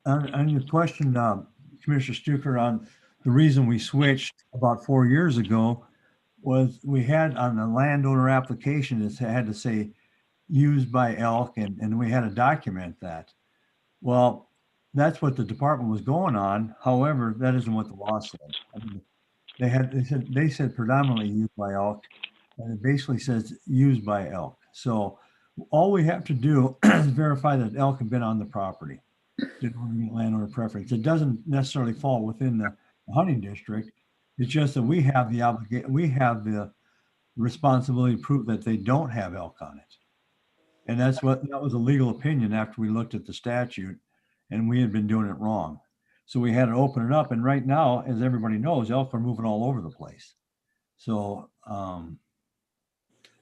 On your question, Commissioner Stuker, on the reason we switched about 4 years ago was we had on the landowner application, it had to say used by elk, and we had to document that. Well, that's what the department was going on. However, that isn't what the law said. I mean, they said predominantly used by elk, and it basically says used by elk. So all we have to do is verify that elk have been on the property. Landowner preference. It doesn't necessarily fall within the hunting district. It's just that we have the responsibility to prove that they don't have elk on it. And that was a legal opinion after we looked at the statute, and we had been doing it wrong. So we had to open it up. And right now, as everybody knows, elk are moving all over the place. So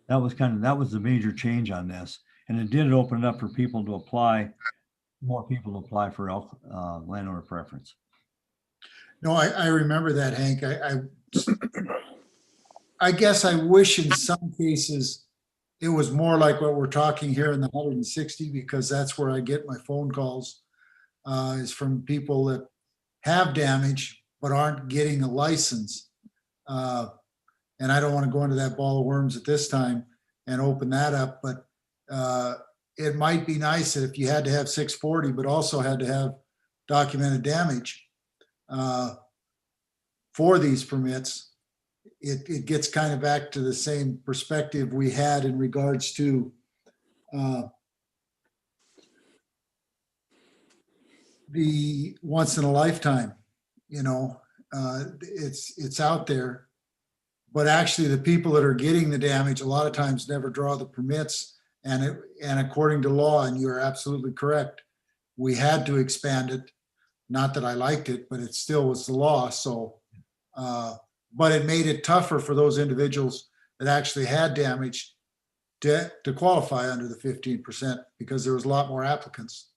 that was the major change on this. And it did open it up for people to apply, more people to apply for elk landowner preference. No, I remember that, Hank. I guess I wish in some cases it was more like what we're talking here in the 160, because that's where I get my phone calls, is from people that have damage but aren't getting a license. And I don't want to go into that ball of worms at this time and open that up, but it might be nice that if you had to have 640, but also had to have documented damage for these permits, it gets kind of back to the same perspective we had in regards to the once in a lifetime. You know, it's out there, but actually the people that are getting the damage a lot of times never draw the permits, and according to law, and you're absolutely correct, we had to expand it. Not that I liked it, but it still was the law. So but it made it tougher for those individuals that actually had damage to qualify under the 15%, because there was a lot more applicants.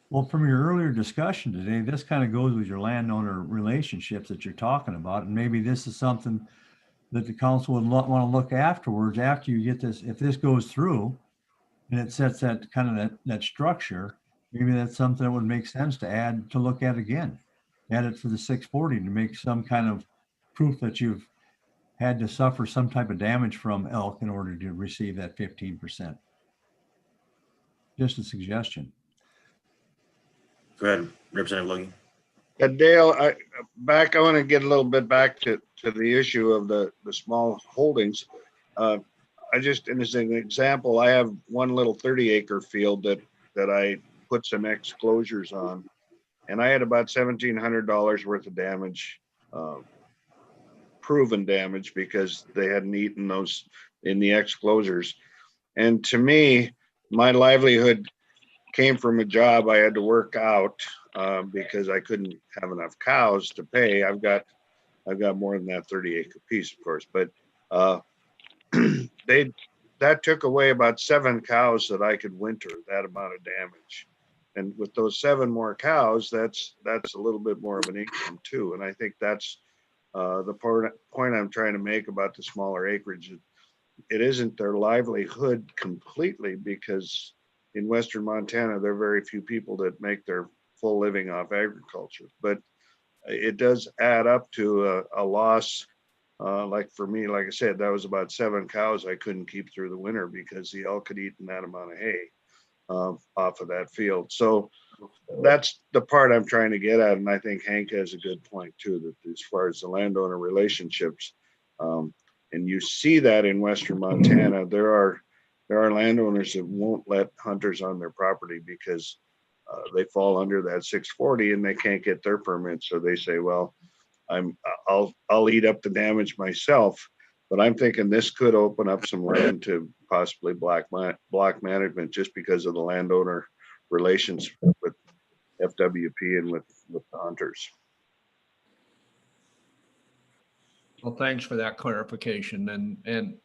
Well, from your earlier discussion today, this kind of goes with your landowner relationships that you're talking about. And maybe this is something that the council would want to look afterwards, after you get this, if this goes through and it sets that kind of that structure, maybe that's something that would make sense to add, to look at again. Add it for the 640 to make some kind of proof that you've had to suffer some type of damage from elk in order to receive that 15%. Just a suggestion. Go ahead, Representative Logie. Dale, I want to get a little bit back to the issue of the small holdings. I just, and as an example, I have one little 30-acre field that I put some exclosures on, and I had about $1,700 worth of damage, proven damage, because they hadn't eaten those in the exclosures. And to me, my livelihood came from a job I had to work out because I couldn't have enough cows to pay. I've got more than that 30-acre piece, of course, but that took away about 7 cows that I could winter that amount of damage. And with those 7 more cows, that's a little bit more of an income too. And I think that's the point I'm trying to make about the smaller acreage. It isn't their livelihood completely, because in Western Montana, there are very few people that make their full living off agriculture, but it does add up to a loss. Like for me, like I said, that was about 7 cows I couldn't keep through the winter because the elk had eaten that amount of hay off of that field. So that's the part I'm trying to get at. And I think Hank has a good point too, that as far as the landowner relationships, and you see that in Western Montana, there are landowners that won't let hunters on their property because they fall under that 640 and they can't get their permits. So they say, well, I'll eat up the damage myself. But I'm thinking this could open up some land to possibly block management, just because of the landowner relations with FWP and with the hunters. Well, thanks for that clarification. And you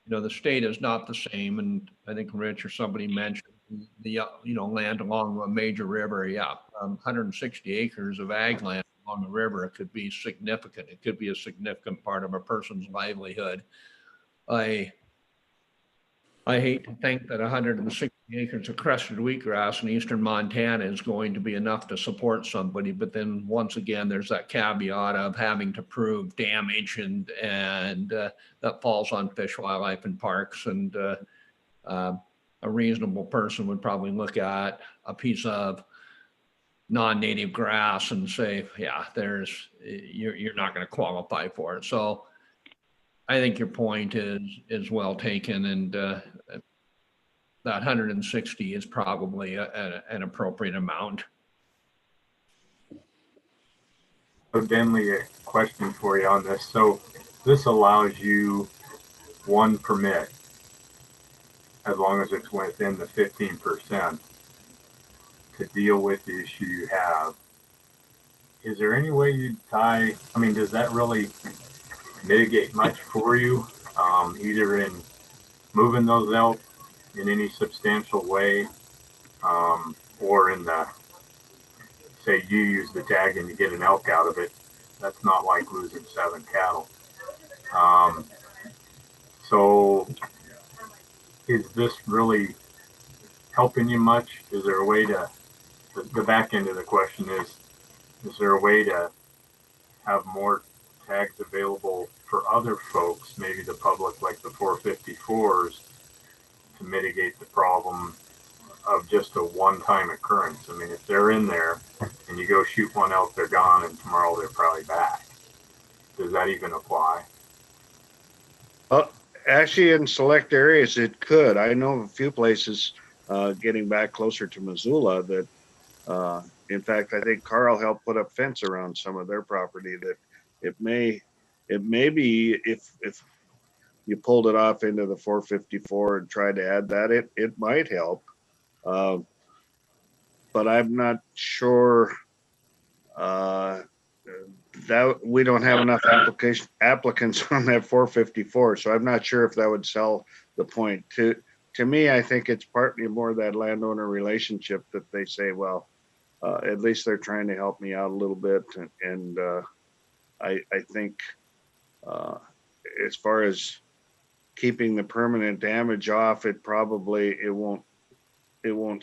know, the state is not the same. And I think Rich or somebody mentioned the land along a major river. Yeah, 160 acres of ag land along the river. It could be significant. It could be a significant part of a person's livelihood. I hate to think that 160 acres of crested wheatgrass in eastern Montana is going to be enough to support somebody. But then once again, there's that caveat of having to prove damage, and that falls on Fish, Wildlife, and Parks. And a reasonable person would probably look at a piece of non-native grass and say, yeah, you're not going to qualify for it. So I think your point is well taken, and that 160 is probably an appropriate amount. So Denley, a question for you on this. So this allows you one permit as long as it's within the 15% to deal with the issue you have. Is there any way you'd tie, I mean, does that really mitigate much for you, either in moving those elk in any substantial way, or in the, say you use the tag and you get an elk out of it, that's not like losing 7 cattle. So is this really helping you much? Is there a way to, the back end of the question is there a way to have more tags available for other folks, maybe the public, like the 454s, to mitigate the problem of just a one-time occurrence? I mean, if they're in there and you go shoot one elk, they're gone, and tomorrow they're probably back. Does that even apply? Actually, in select areas, it could. I know of a few places getting back closer to Missoula that, in fact, I think Carl helped put up fence around some of their property that it may be if you pulled it off into the 454 and tried to add that, it might help. But I'm not sure that we don't have enough applicants on that 454. So I'm not sure if that would sell the point. To me, I think it's partly more that landowner relationship that they say, well, at least they're trying to help me out a little bit. And I think as far as keeping the permanent damage off, it won't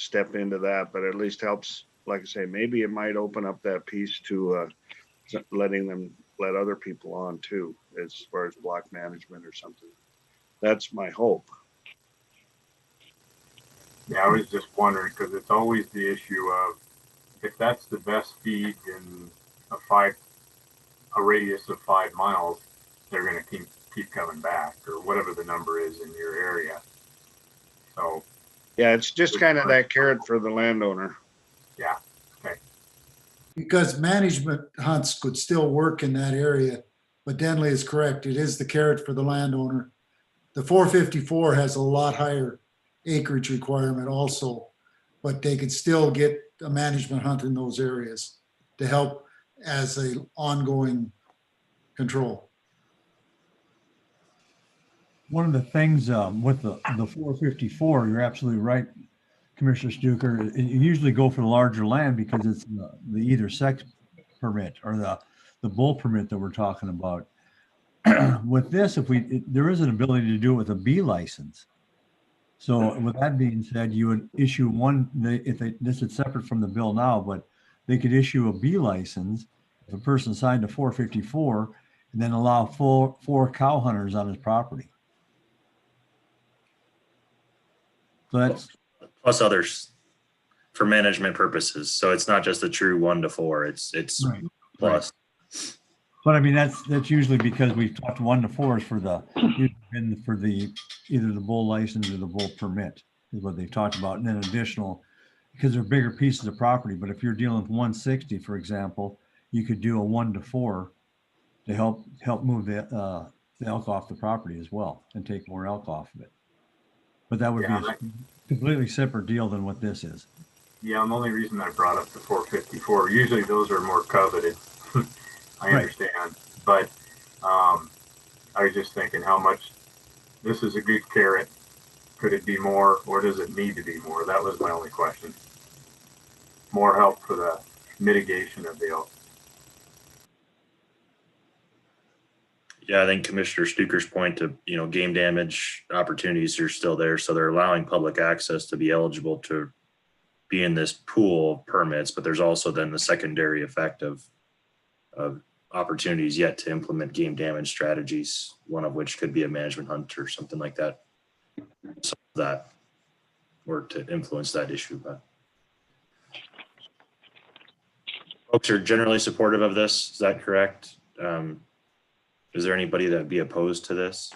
step into that, but at least helps. Like I say, maybe it might open up that piece to let other people on too, as far as block management or something. That's my hope. Yeah, I was just wondering, because it's always the issue of if that's the best feed in a radius of 5 miles, they're going to keep coming back, or whatever the number is in your area. So yeah, it's just kind of that carrot for the landowner. Yeah. Okay. Because management hunts could still work in that area, but Denley is correct. It is the carrot for the landowner. The 454 has a lot higher acreage requirement also, but they could still get a management hunt in those areas to help as a ongoing control. One of the things with the 454, you're absolutely right, Commissioner Stuker. You usually go for the larger land because it's the either sex permit or the bull permit that we're talking about. With this, there is an ability to do it with a B license. So with that being said, you would issue one. This is separate from the bill now, but they could issue a B license if a person signed a 454, and then allow four cow hunters on his property. So that's plus others for management purposes. So it's not just a true 1 to 4. It's right. Plus. Right. But I mean that's usually because we've talked 1 to 4s for either the bull license or the bull permit is what they've talked about, and then additional because they're bigger pieces of property. But if you're dealing with 160, for example, you could do a 1 to 4 to help move the elk off the property as well and take more elk off of it. But that would be a completely separate deal than what this is. Yeah, and the only reason I brought up the 454, usually those are more coveted. I understand, but I was just thinking how much this is a good carrot. Could it be more, or does it need to be more? That was my only question. More help for the mitigation of the elk. Yeah, I think Commissioner Stuker's point to, game damage opportunities are still there. So they're allowing public access to be eligible to be in this pool of permits, but there's also then the secondary effect of opportunities yet to implement game damage strategies, one of which could be a management hunt or something like that. So that, or to influence that issue. But folks are generally supportive of this. Is that correct? Is there anybody that would be opposed to this?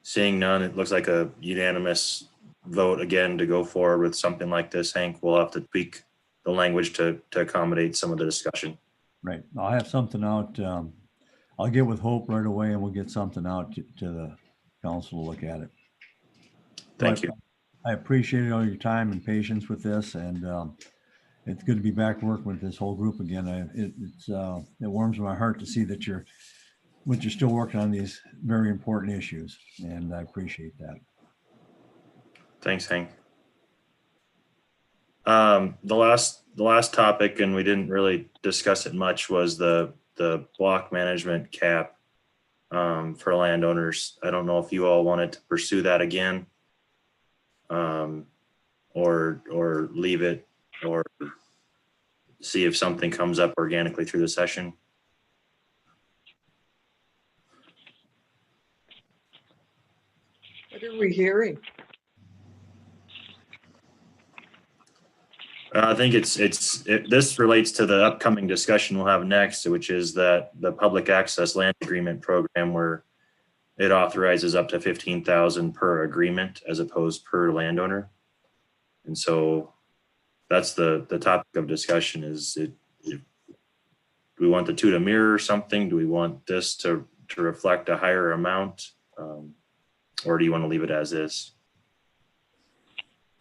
Seeing none, it looks like a unanimous vote again to go forward with something like this. Hank, we'll have to tweak the language to accommodate some of the discussion. Right. I'll have something out. I'll get with Hope right away and we'll get something out to the council to look at it. Thank you. I appreciate all your time and patience with this, and it's good to be back working with this whole group again. It warms my heart to see that you're but you're still working on these very important issues, and I appreciate that. Thanks, Hank. The last topic, and we didn't really discuss it much, was the block management cap for landowners. I don't know if you all wanted to pursue that again, or leave it, or see if something comes up organically through the session. What are we hearing? I think this relates to the upcoming discussion we'll have next, which is that the public access land agreement program, where it authorizes up to 15,000 per agreement as opposed per landowner. And so that's the topic of discussion. Is it, do we want the two to mirror something? Do we want this to reflect a higher amount? Or do you want to leave it as is?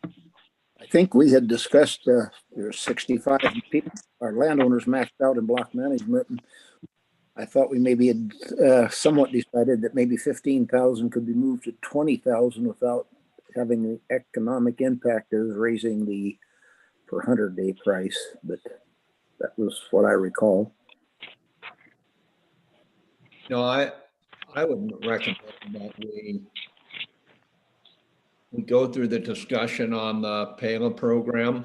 I think we had discussed there's 65 people, our landowners maxed out in block management. And I thought we maybe had somewhat decided that maybe 15,000 could be moved to 20,000 without having the economic impact of raising the per 100-day price. But that was what I recall. No, I would recommend that we go through the discussion on the PALA program.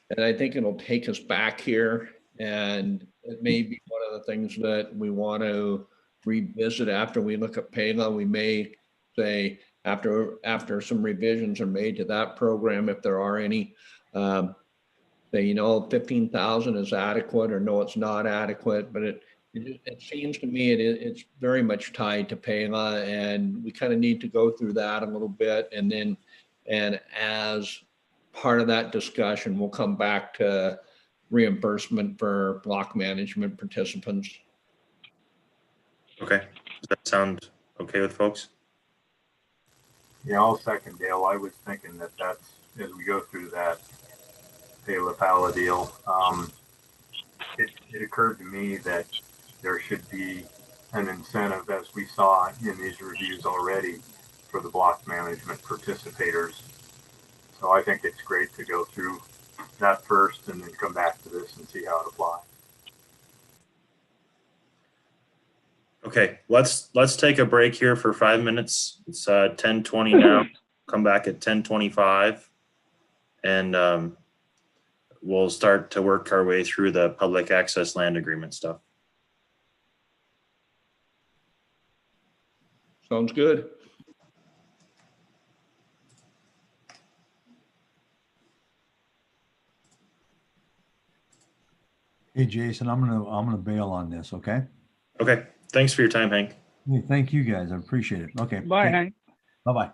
And I think it'll take us back here, and it may be one of the things that we want to revisit after we look at PALA. We may say after some revisions are made to that program, if there are any, say, 15,000 is adequate, or no, it's not adequate. But it seems to me it's very much tied to PALA, and we kind of need to go through that a little bit. And as part of that discussion, we'll come back to reimbursement for block management participants. Okay, does that sound okay with folks? Yeah, I'll second Dale. I was thinking that's, as we go through that PLPW deal, it occurred to me that there should be an incentive, as we saw in these reviews already, for the block management participators. So I think it's great to go through that first and then come back to this and see how it applies. Okay, let's take a break here for 5 minutes. It's 10:20 now. Come back at 10:25, and we'll start to work our way through the public access land agreement stuff. Sounds good. Hey, Jason, I'm gonna bail on this. Okay. Okay. Thanks for your time, Hank. Hey, thank you guys. I appreciate it. Okay. Bye, Hank. Bye-bye.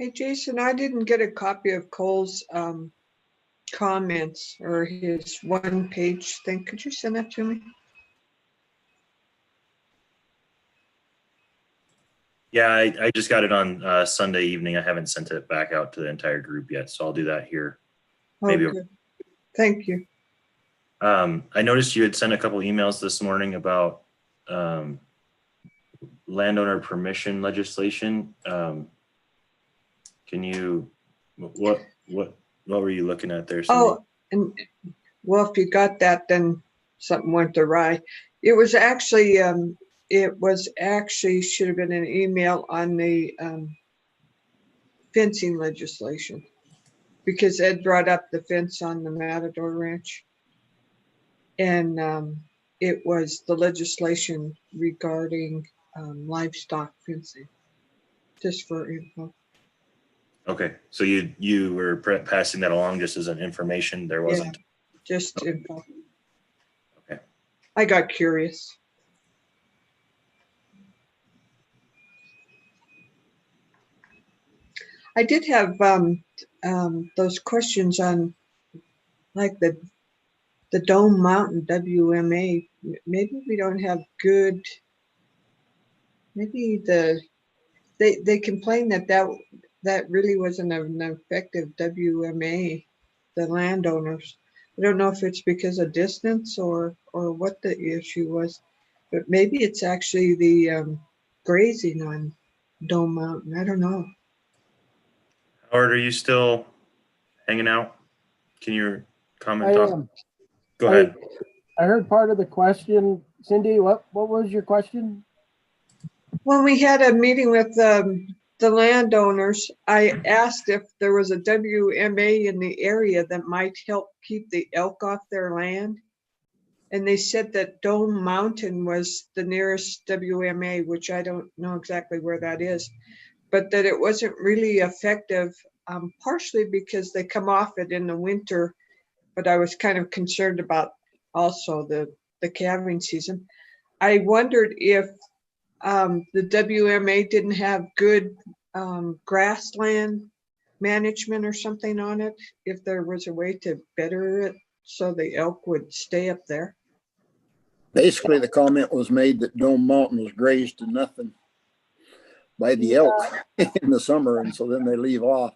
Hey, Jason, I didn't get a copy of Cole's comments or his one-page thing. Could you send that to me? Yeah, I just got it on Sunday evening. I haven't sent it back out to the entire group yet, so I'll do that here. Oh, Maybe. good. Thank you. I noticed you had sent a couple emails this morning about landowner permission legislation. Can you, what were you looking at there, Cindy? Oh, and well, if you got that, then something went awry. It was actually should have been an email on the fencing legislation, because Ed brought up the fence on the Matador Ranch, and it was the legislation regarding livestock fencing, just for info. Okay, so you were passing that along just as an information. There wasn't. Yeah, just info. Okay. I got curious. I did have those questions on, like the Dome Mountain WMA. Maybe we don't have good. Maybe they complained that really wasn't an effective WMA. The landowners. I don't know if it's because of distance or what the issue was, but maybe it's actually the grazing on Dome Mountain. I don't know. Howard, are you still hanging out? Can you comment I on? am. Go ahead. I heard part of the question. Cindy, what was your question? When we had a meeting with the landowners, I asked if there was a WMA in the area that might help keep the elk off their land. And they said that Dome Mountain was the nearest WMA, which I don't know exactly where that is, but that it wasn't really effective, partially because they come off it in the winter. But I was kind of concerned about also the calving season. I wondered if the WMA didn't have good grassland management or something on it, if there was a way to better it so the elk would stay up there. Basically, the comment was made that Dome Mountain was grazed to nothing by the elk in the summer, and so then they leave off.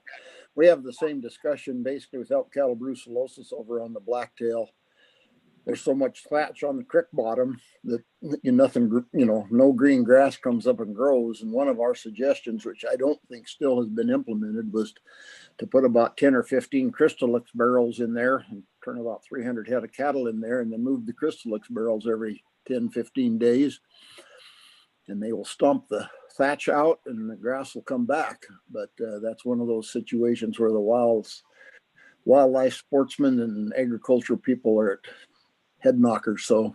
We have the same discussion basically with elk cattle brucellosis over on the blacktail. There's so much thatch on the creek bottom that nothing, no green grass comes up and grows. And one of our suggestions, which I don't think still has been implemented, was to put about 10 or 15 Crystallix barrels in there and turn about 300 head of cattle in there, and then move the Crystallix barrels every 10, 15 days. And they will stomp the thatch out and the grass will come back. But that's one of those situations where the wildlife sportsmen and agricultural people are at head knockers. So,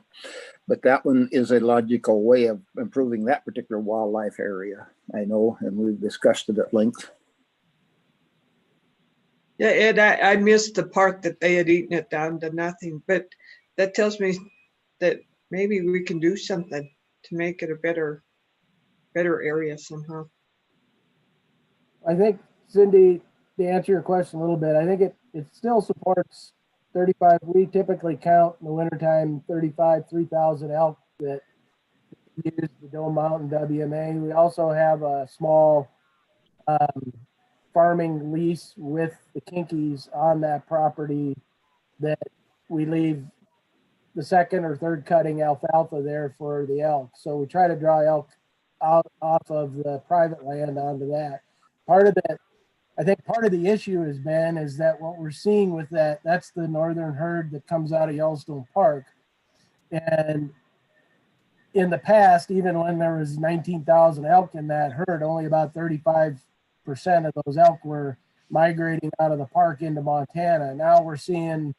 but that one is a logical way of improving that particular wildlife area, I know, and we've discussed it at length. Yeah, Ed, I missed the part that they had eaten it down to nothing, but that tells me that maybe we can do something to make it a better area somehow. I think, Cindy, to answer your question a little bit, I think it still supports 35. We typically count in the wintertime 3,000 elk that use the Dome Mountain WMA. We also have a small farming lease with the Kinkies on that property that we leave the second or third cutting alfalfa there for the elk. So we try to draw elk out off of the private land onto that. Part of that, I think part of the issue has been is that what we're seeing with that's the northern herd that comes out of Yellowstone Park. And in the past, even when there was 19,000 elk in that herd, only about 35% of those elk were migrating out of the park into Montana. Now we're seeing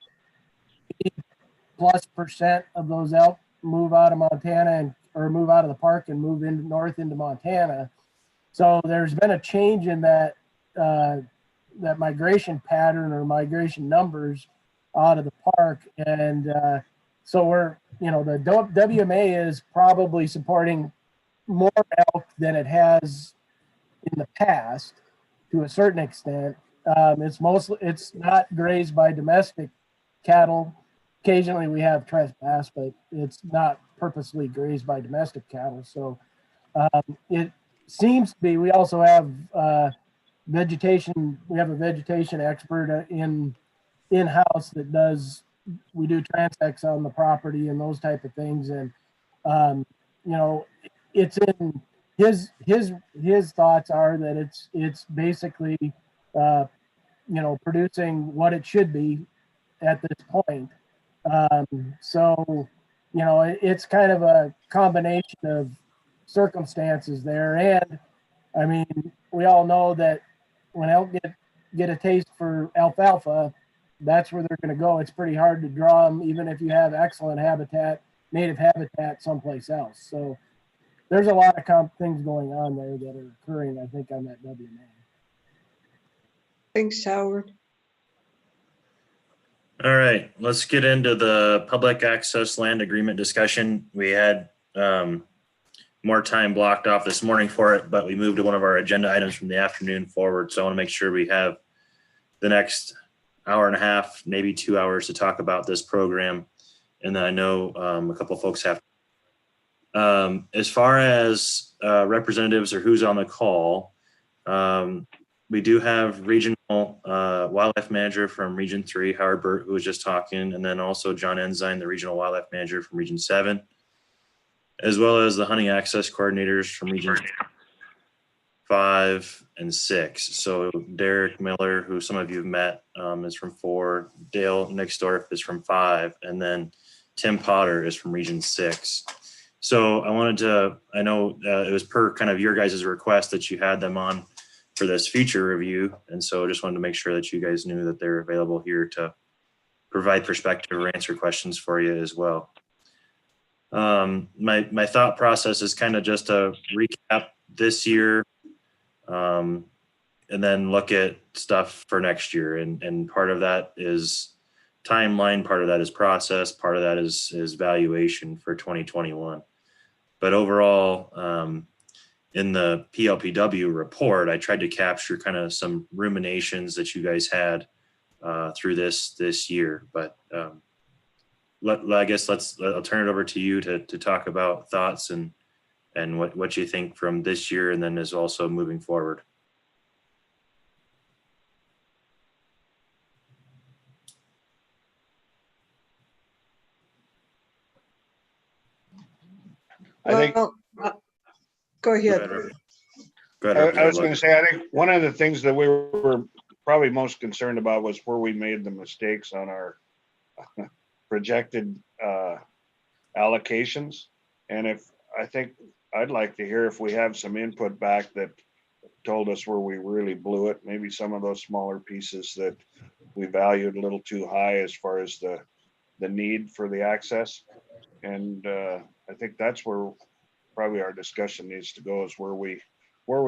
80+% of those elk move out of Montana or move out of the park and move north into Montana. So there's been a change in that migration pattern or migration numbers out of the park. And so we're, the WMA is probably supporting more elk than it has in the past. to a certain extent. It's not grazed by domestic cattle. Occasionally we have trespass, but it's not purposely grazed by domestic cattle. So it seems to be. We also have vegetation. We have a vegetation expert in-house that does. We do transects on the property and those type of things, and you know, it's in his thoughts are that it's basically you know, producing what it should be at this point. So, you know, it's kind of a combination of circumstances there. And I mean, we all know that when elk get a taste for alfalfa, that's where they're going to go. It's pretty hard to draw them, even if you have excellent habitat, native habitat someplace else. So there's a lot of things going on there that are occurring, I think, on that WMA. Thanks, Howard. All right, let's get into the public access land agreement discussion. We had more time blocked off this morning for it, but we moved to one of our agenda items from the afternoon forward. So I want to make sure we have the next hour and a half, maybe 2 hours to talk about this program. And then I know a couple of folks have. As far as representatives or who's on the call, we do have regional wildlife manager from Region 3, Howard Burt, who was just talking, and then also John Ensign, the regional wildlife manager from Region 7, as well as the hunting access coordinators from Region 5 and 6. So Derek Miller, who some of you have met, is from 4. Dale Nixdorf is from 5, and then Tim Potter is from Region 6. So I wanted to, I know it was per kind of your guys' request that you had them on for this feature review. And so I just wanted to make sure that you guys knew that they're available here to provide perspective or answer questions for you as well. My thought process is kind of just to recap this year and then look at stuff for next year. And part of that is timeline, part of that is process, part of that is valuation for 2021. But overall, in the PLPW report, I tried to capture kind of some ruminations that you guys had through this year. But I guess I'll turn it over to you to talk about thoughts and what you think from this year, and then is also moving forward. I think. Go ahead. Go ahead. I was going to say, I think one of the things that we were probably most concerned about was where we made the mistakes on our projected allocations. And I think I'd like to hear if we have some input back that told us where we really blew it. Maybe some of those smaller pieces that we valued a little too high as far as the need for the access. And I think that's where probably our discussion needs to go, is where we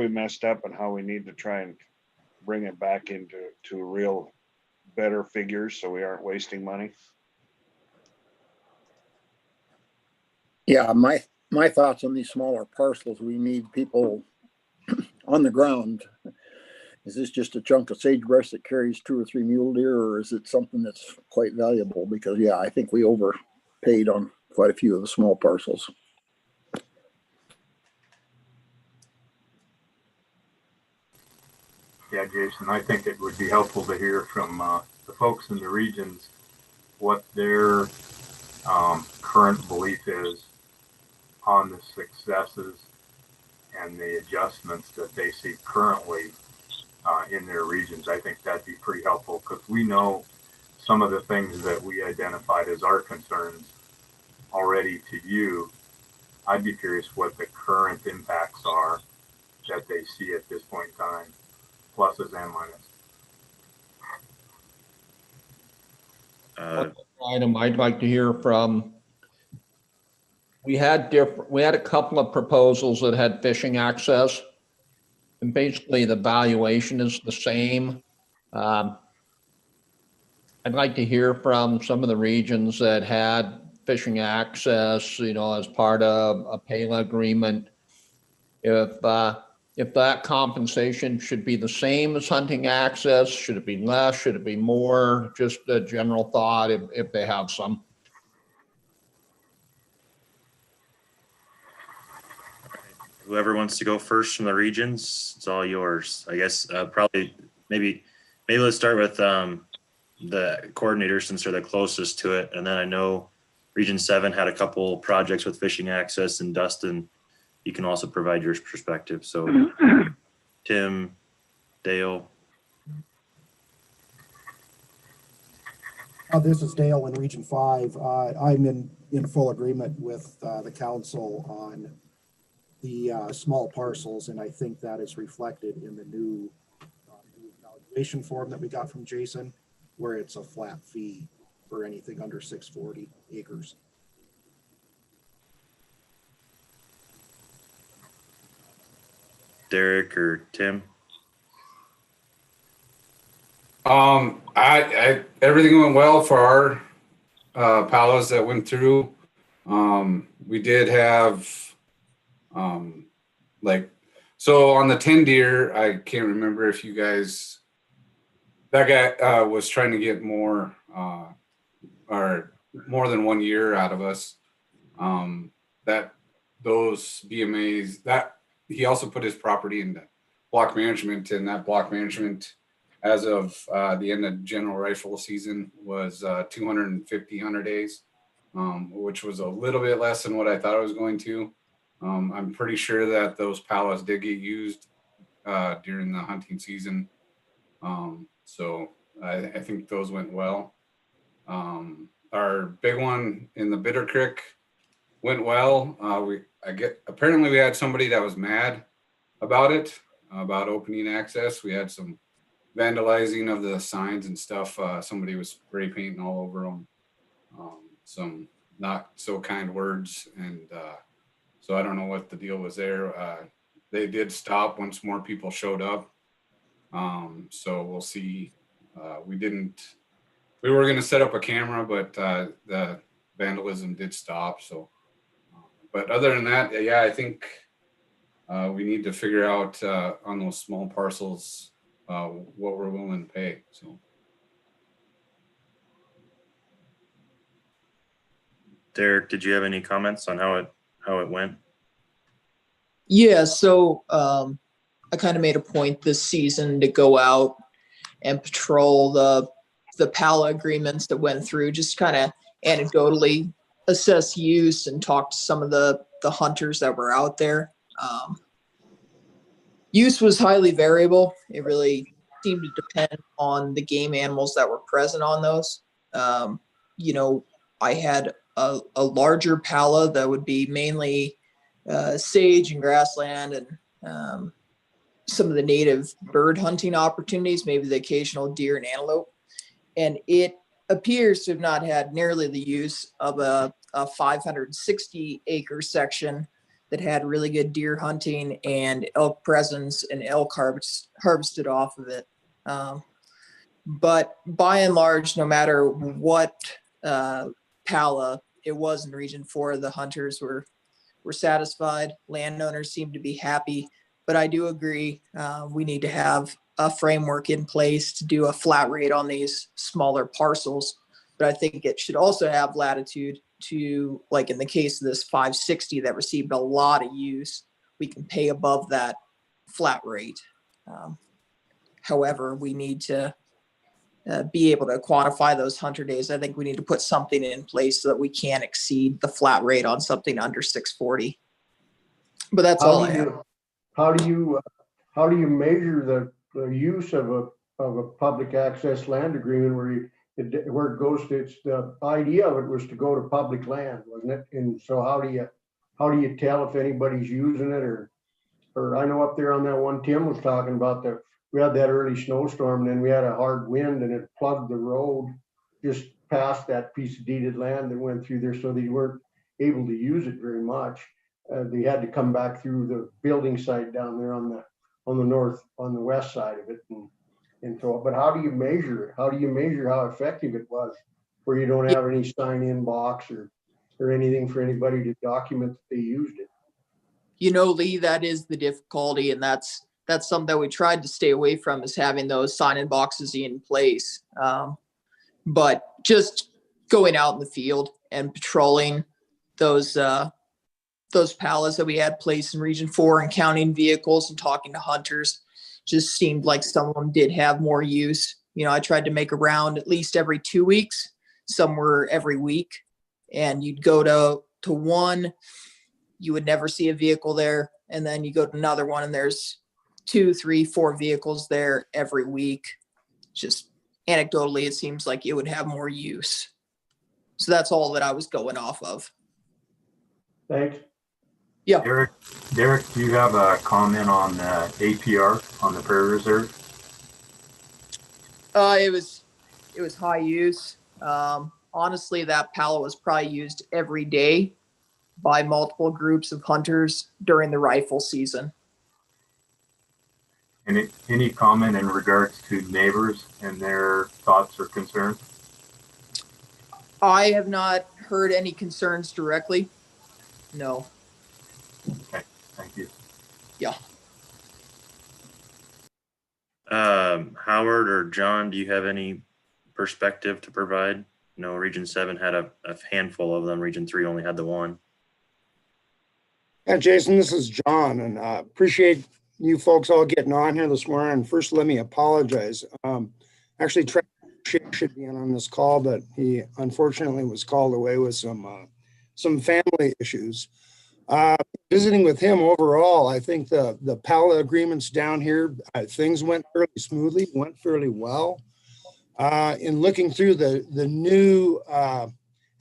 messed up and how we need to try and bring it back into real better figures so we aren't wasting money. Yeah, my thoughts on these smaller parcels, we need people on the ground. Is this just a chunk of sagebrush that carries 2 or 3 mule deer, or is it something that's quite valuable? Because yeah, I think we overpaid on quite a few of the small parcels. Yeah, Jason, I think it would be helpful to hear from the folks in the regions what their current belief is on the successes and the adjustments that they see currently in their regions. I think that'd be pretty helpful, because we know some of the things that we identified as our concerns already to you. I'd be curious what the current impacts are that they see at this point in time, pluses and minuses. Item I'd like to hear from. We had a couple of proposals that had fishing access, and basically the valuation is the same. I'd like to hear from some of the regions that had fishing access, as part of a PALA agreement. If if that compensation should be the same as hunting access, should it be less, should it be more? Just a general thought if they have some. Whoever wants to go first from the regions, it's all yours. I guess probably maybe let's start with the coordinators since they're the closest to it. And then I know Region 7 had a couple projects with fishing access, and Dustin, you can also provide your perspective. So Tim, Dale. This is Dale in Region 5. I'm in full agreement with the council on the small parcels, and I think that is reflected in the new evaluation form that we got from Jason, where it's a flat fee for anything under 640 acres. Derek or Tim? Everything went well for our palas that went through. We did have so on the 10 deer, I can't remember if you guys, that guy was trying to get more or more than 1 year out of us. That those BMAs, that he also put his property in block management, and that block management as of the end of general rifle season was 250 hunter days, which was a little bit less than what I thought I was going to. I'm pretty sure that those palas did get used during the hunting season. So I think those went well. Our big one in the Bitter Creek went well. Apparently we had somebody that was mad about it, about opening access. We had some vandalizing of the signs and stuff. Somebody was spray painting all over them. Some not so kind words, and so I don't know what the deal was there. They did stop once more people showed up. So we'll see. We were going to set up a camera, but the vandalism did stop. So, but other than that, yeah, I think we need to figure out on those small parcels what we're willing to pay. So. Derek, did you have any comments on how it went? Yeah, so I kind of made a point this season to go out and patrol the PALA agreements that went through, just kind of anecdotally assess use and talk to some of the hunters that were out there. Use was highly variable. It really seemed to depend on the game animals that were present on those. I had a larger pala that would be mainly sage and grassland and some of the native bird hunting opportunities, maybe the occasional deer and antelope. And it appears to have not had nearly the use of a 560 acre section that had really good deer hunting and elk presence and elk harvested off of it. But by and large, no matter what pala it was in Region 4, the hunters were satisfied. Landowners seemed to be happy. But I do agree, we need to have a framework in place to do a flat rate on these smaller parcels. But I think it should also have latitude to, like in the case of this 560 that received a lot of use, we can pay above that flat rate. However, we need to be able to quantify those hunter days. I think we need to put something in place so that we can't exceed the flat rate on something under 640. But that's all I have. How do you measure the use of a public access land agreement where it goes to, it's the idea of it was to go to public land, wasn't it? And so how do you tell if anybody's using it or I know up there on that one Tim was talking about we had that early snowstorm and then we had a hard wind and it plugged the road just past that piece of deeded land that went through there, so they weren't able to use it very much. They had to come back through the building site down there on the west side of it, and so. But how do you measure it? How do you measure how effective it was, where you don't have any sign-in box or anything for anybody to document that they used it? Lee, that is the difficulty, and that's something that we tried to stay away from, is having those sign-in boxes in place. But just going out in the field and patrolling those palas that we had placed in Region 4 and counting vehicles and talking to hunters, just seemed like some of them did have more use. I tried to make a round at least every 2 weeks, some were every week, and you'd go to one, you would never see a vehicle there, and then you go to another one and there's 2, 3, 4 vehicles there every week. Just anecdotally, it seems like it would have more use. So that's all that I was going off of. Thanks. Yeah. Derek, do you have a comment on APR on the Prairie Reserve? It was high use. Honestly, that pala was probably used every day by multiple groups of hunters during the rifle season. Any comment in regards to neighbors and their thoughts or concerns? I have not heard any concerns directly. No. Okay, thank you. Yeah. Howard or John, do you have any perspective to provide? No, Region 7 had a handful of them. Region 3 only had the one. Yeah, Jason, this is John, and appreciate you folks all getting on here this morning. First, let me apologize. Actually, Trey should be in on this call, but he unfortunately was called away with some family issues. Visiting with him overall, I think the PALA agreements down here, things went fairly smoothly, went fairly well. In looking through the new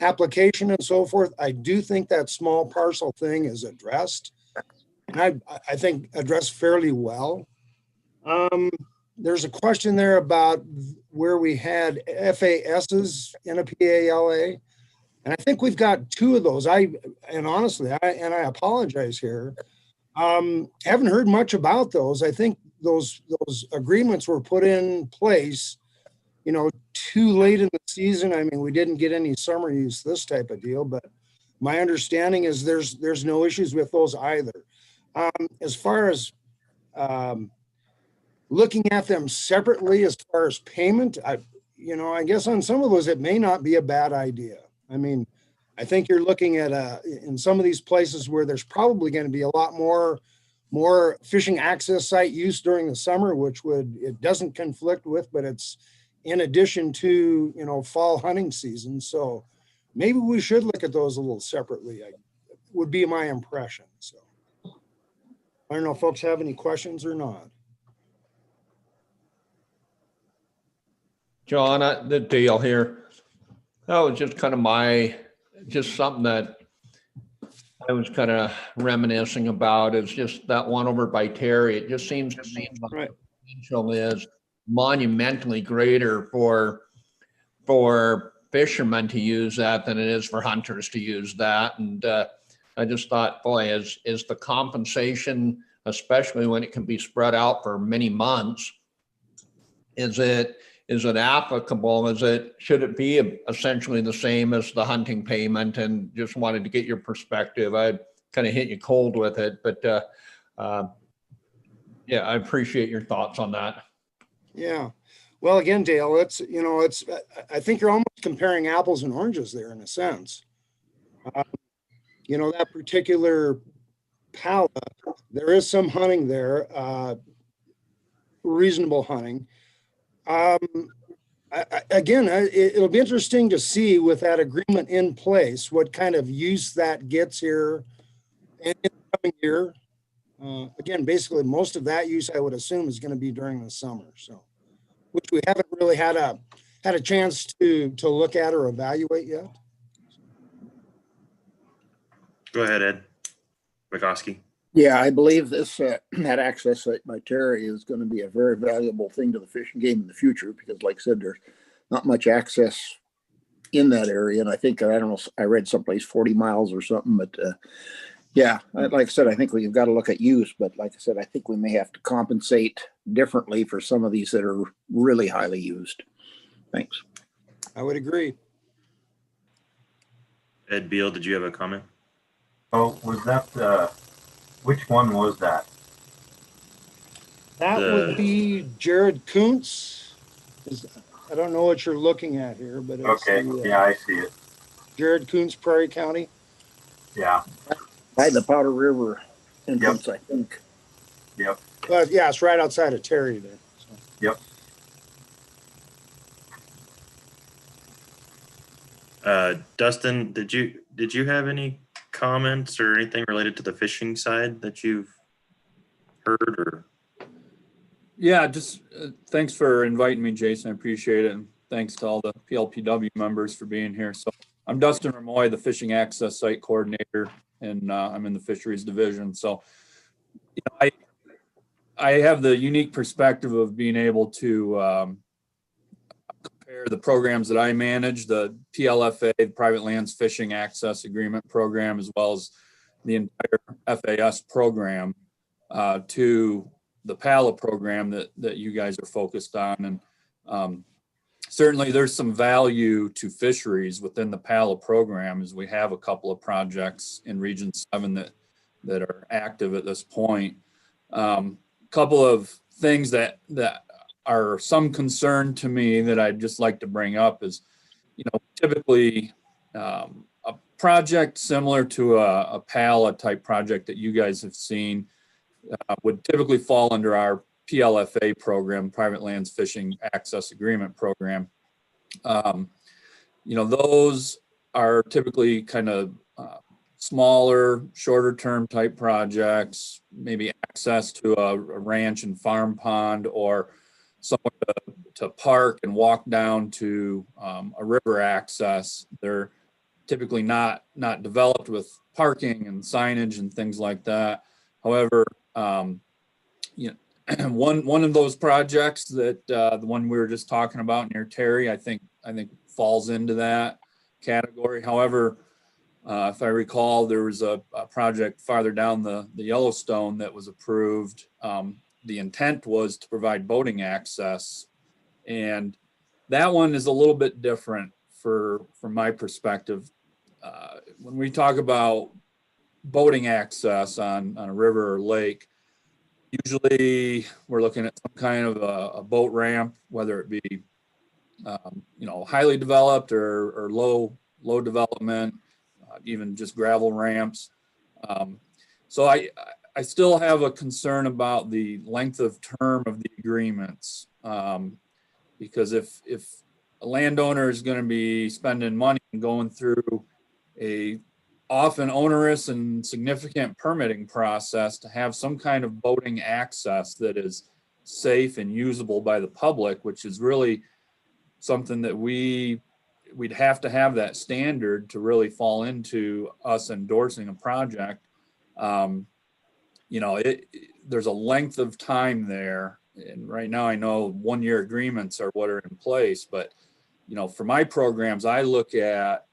application and so forth, I do think that small parcel thing is addressed, and I think addressed fairly well. There's a question there about where we had FASs in a PALA, and I think we've got 2 of those. Honestly, I apologize here. Haven't heard much about those. I think those agreements were put in place, too late in the season. I mean, we didn't get any summer use, this type of deal, but my understanding is there's no issues with those either. As far as looking at them separately, as far as payment, I guess on some of those, it may not be a bad idea. I mean, I think you're looking at in some of these places where there's probably going to be a lot more fishing access site use during the summer, which it doesn't conflict with, but it's in addition to, fall hunting season. So maybe we should look at those a little separately, would be my impression. So I don't know if folks have any questions or not. John, the deal here, that was just kind of something that I was kind of reminiscing about. It's just that one over by Terry. It just seems to me like the potential is monumentally greater for fishermen to use that than it is for hunters to use that. And I just thought, boy, is the compensation, especially when it can be spread out for many months, is it applicable? Should it be essentially the same as the hunting payment? And just wanted to get your perspective. I kind of hit you cold with it, but yeah, I appreciate your thoughts on that. Yeah. Well, again, Dale, I think you're almost comparing apples and oranges there in a sense. That particular pala, there is some hunting there, reasonable hunting. It'll be interesting to see with that agreement in place, what kind of use that gets here in the coming year. Again, basically most of that use I would assume is going to be during the summer. So, which we haven't really had a chance to look at or evaluate yet. Go ahead, Ed Wygoski. Yeah, I believe this that access site by Terry is going to be a very valuable thing to the fishing game in the future, because like I said, there's not much access in that area. And I think, I don't know, I read someplace 40 miles or something, but yeah, like I said, I think we've got to look at use, but like I said, I think we may have to compensate differently for some of these that are really highly used. Thanks. I would agree. Ed Beal, did you have a comment? Oh, was that Which one was that? That would be Jared Kuntz. I don't know what you're looking at here, but it's Okay, yeah, I see it. Jared Kuntz, Prairie County. Yeah. By the Powder River entrance, I think. Yep. But yeah, it's right outside of Terry there. So. Yep. Dustin, did you have any comments or anything related to the fishing side that you've heard or? Yeah, just thanks for inviting me, Jason. I appreciate it. And thanks to all the PLPW members for being here. So I'm Dustin Ramoy, the Fishing Access Site Coordinator, and I'm in the Fisheries Division. So I have the unique perspective of being able to compare the programs that I manage, the PLFA, the Private Lands Fishing Access Agreement Program, as well as the entire FAS program to the PALA program that you guys are focused on. And certainly there's some value to fisheries within the PALA program, as we have a couple of projects in Region 7 that are active at this point. Couple of things that are some concern to me that I'd just like to bring up is, typically a project similar to a PALA type project that you guys have seen would typically fall under our PLFA program, Private Lands Fishing Access Agreement Program. Those are typically kind of smaller, shorter term type projects, maybe access to a ranch and farm pond or somewhere to park and walk down to a river access. They're typically not developed with parking and signage and things like that. However, one of those projects that the one we were just talking about near Terry, I think falls into that category. However, if I recall, there was a project farther down the Yellowstone that was approved. The intent was to provide boating access, and that one is a little bit different from my perspective. When we talk about boating access on a river or lake, usually we're looking at some kind of a boat ramp, whether it be highly developed or low development, even just gravel ramps. So I still have a concern about the length of term of the agreements, because if a landowner is going to be spending money and going through a often onerous and significant permitting process to have some kind of boating access that is safe and usable by the public, which is really something that we'd have to have that standard to really fall into us endorsing a project. There's a length of time there. And right now I know 1-year agreements are what are in place, but for my programs, I look at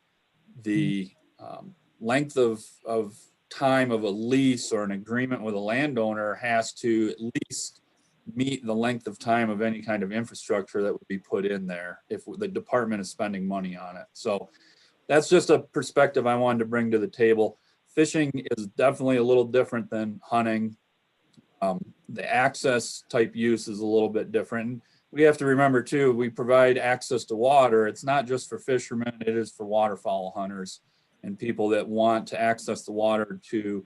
the length of time of a lease or an agreement with a landowner has to at least meet the length of time of any kind of infrastructure that would be put in there if the department is spending money on it. So that's just a perspective I wanted to bring to the table. Fishing is definitely a little different than hunting. The access type use is a little bit different. We have to remember too, we provide access to water. It's not just for fishermen, it is for waterfowl hunters and people that want to access the water to,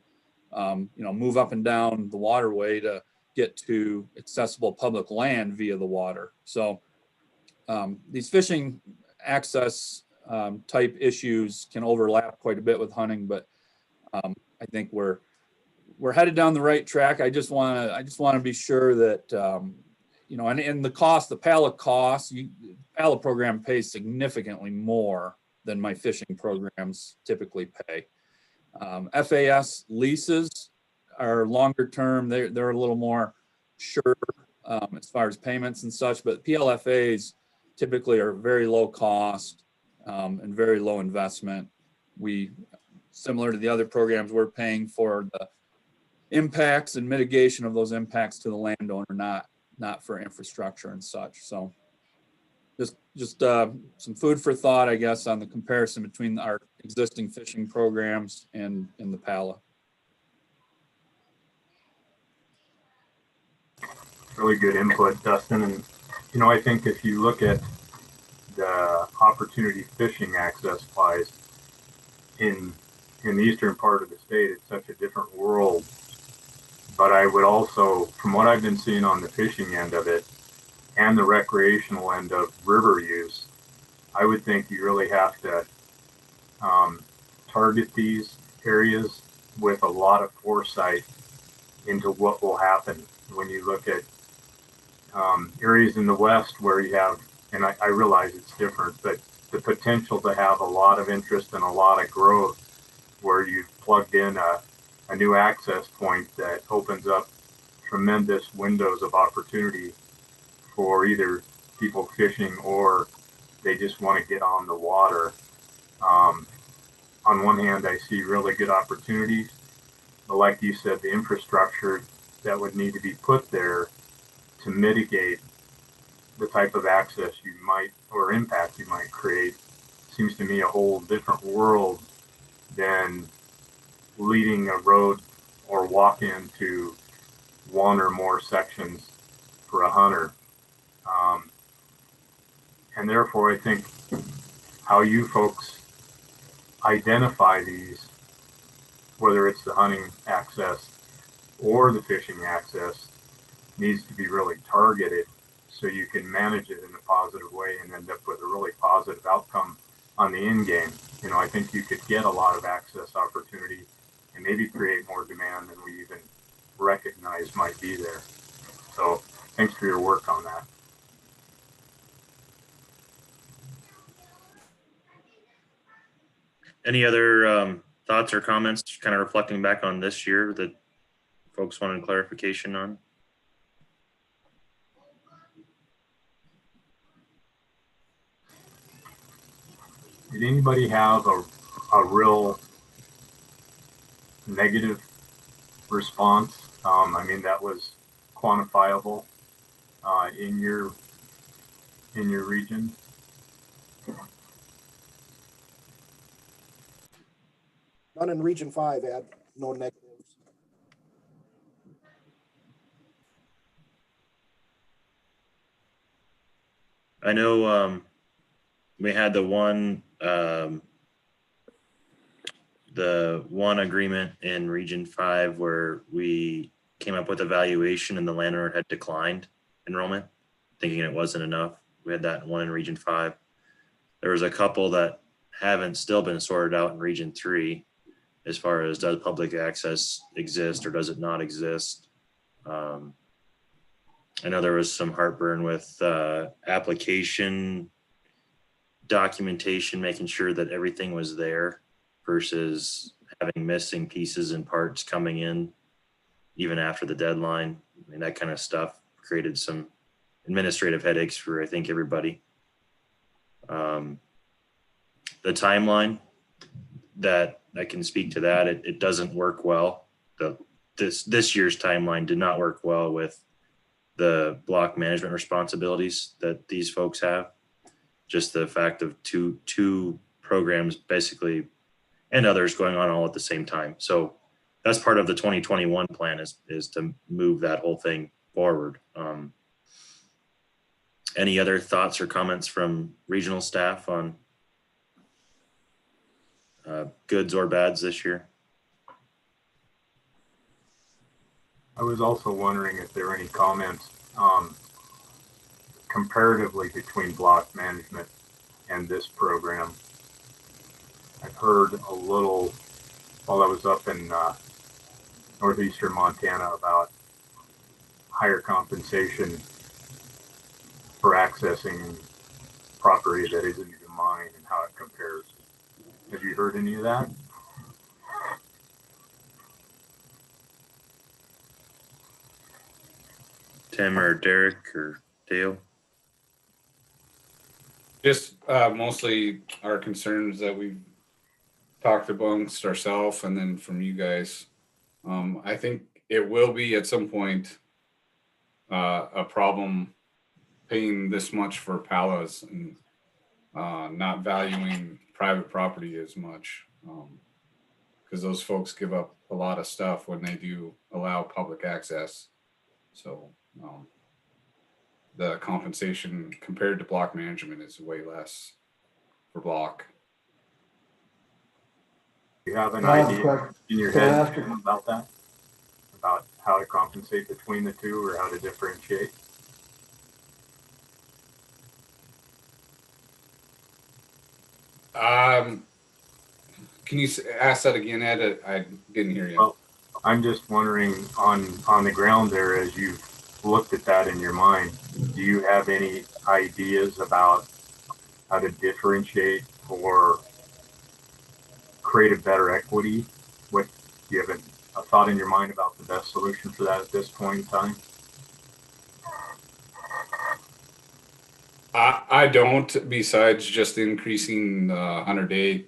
move up and down the waterway to get to accessible public land via the water. So these fishing access type issues can overlap quite a bit with hunting, but I think we're headed down the right track. I just want to be sure that and the cost, the PALA cost, PALA program pays significantly more than my fishing programs typically pay. FAS leases are longer term. They're a little more sure as far as payments and such, but PLFAs typically are very low cost and very low investment. Similar to the other programs, we're paying for the impacts and mitigation of those impacts to the landowner, not for infrastructure and such. So just some food for thought, I guess, on the comparison between our existing fishing programs and the PALA. really good input, Dustin. And, you know, I think if you look at the opportunity fishing access wise in the eastern part of the state, it's such a different world. But I would also, from what I've been seeing on the fishing end of it and the recreational end of river use, I would think you really have to target these areas with a lot of foresight into what will happen when you look at areas in the West where you have, and I realize it's different, but the potential to have a lot of interest and a lot of growth where you've plugged in a new access point that opens up tremendous windows of opportunity for either people fishing or they just want to get on the water. On one hand, I see really good opportunities, but like you said, the infrastructure that would need to be put there to mitigate the type of access you might or impact you might create seems to me a whole different world than leading a road or walk into one or more sections for a hunter. And therefore, I think how you folks identify these, whether it's the hunting access or the fishing access, needs to be really targeted so you can manage it in a positive way and end up with a really positive outcome on the end game. You know, I think you could get a lot of access opportunity and maybe create more demand than we even recognize might be there. So thanks for your work on that. Any other thoughts or comments kind of reflecting back on this year that folks wanted clarification on? Did anybody have a real negative response? I mean, that was quantifiable in your region? None in Region 5, Ed. No negatives. I know we had the one agreement in Region 5 where we came up with a valuation and the landowner had declined enrollment, thinking it wasn't enough. We had that one in Region 5. There was a couple that haven't still been sorted out in Region 3 as far as does public access exist or does it not exist. I know there was some heartburn with application documentation, making sure that everything was there versus having missing pieces and parts coming in even after the deadline. I mean, that kind of stuff created some administrative headaches for, I think, everybody. The timeline, that I can speak to that, it doesn't work well. This year's timeline did not work well with the block management responsibilities that these folks have. Just the fact of two programs basically and others going on all at the same time. So that's part of the 2021 plan is to move that whole thing forward. Any other thoughts or comments from regional staff on goods or bads this year? I was also wondering if there were any comments comparatively between block management and this program. I've heard a little while I was up in northeastern Montana about higher compensation for accessing property that isn't even mine and how it compares. Have you heard any of that? Tim or Derek or Dale? Just mostly our concerns that we've talked amongst ourselves and then from you guys. I think it will be at some point a problem paying this much for palas and not valuing private property as much, because those folks give up a lot of stuff when they do allow public access. So the compensation compared to block management is way less for block. Do you have an I have a idea question. in your Can I head ask a- about that? About how to compensate between the two or how to differentiate? Can you ask that again, Ed? I didn't hear you. Well, I'm just wondering on the ground there, as you've looked at that in your mind, do you have any ideas about how to differentiate or create a better equity? What do you have a thought in your mind about the best solution for that at this point in time? I don't, besides just increasing the 100-day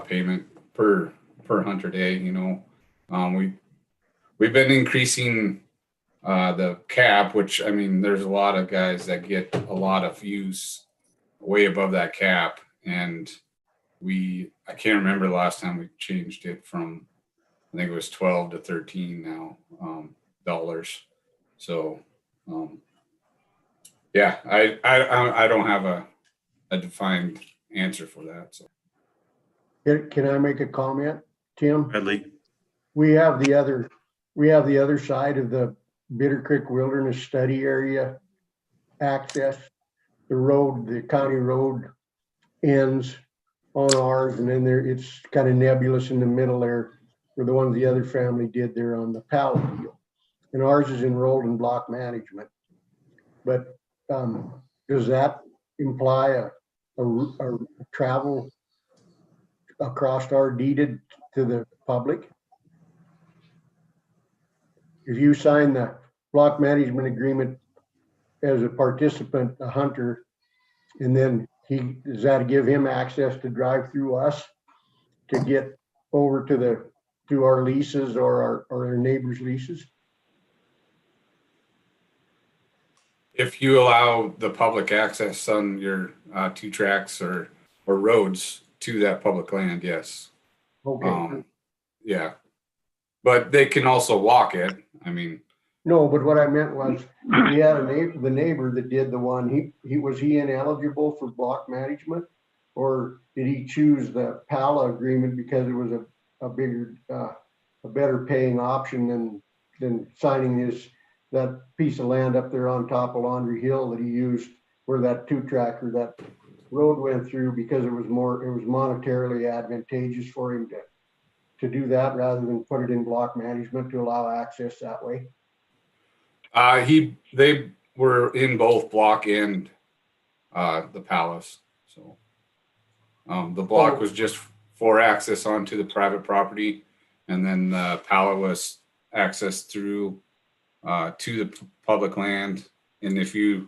payment per hunter day. You know, we've been increasing the cap, which, I mean, there's a lot of guys that get a lot of use way above that cap, and I can't remember the last time we changed it from, I think it was 12 to 13 now dollars. So yeah, I don't have a defined answer for that. So Can I make a comment, Tim? Bradley. We have the other side of the Bitter Creek Wilderness Study Area access. The road, the county road ends on ours, and then it's kind of nebulous in the middle there where the ones the other family did there on the Powell deal. And ours is enrolled in block management. But does that imply a travel across our deeded to the public? If you sign the block management agreement as a participant, a hunter, and then does that give him access to drive through us to get over to our leases or our neighbors' leases? if you allow the public access on your 2 tracks or roads to that public land, yes. Okay. Yeah, but they can also walk it. I mean, No, but what I meant was, we had the neighbor that did the one, was he ineligible for block management? Or did he choose the PALA agreement because it was a bigger, a better paying option than signing that piece of land up there on top of Laundry Hill that he used where that 2-track or that road went through, because it was monetarily advantageous for him to do that rather than put it in block management to allow access that way? they were in both block and the palace. So the block was just for access onto the private property, and then the pala was access through to the public land. And if the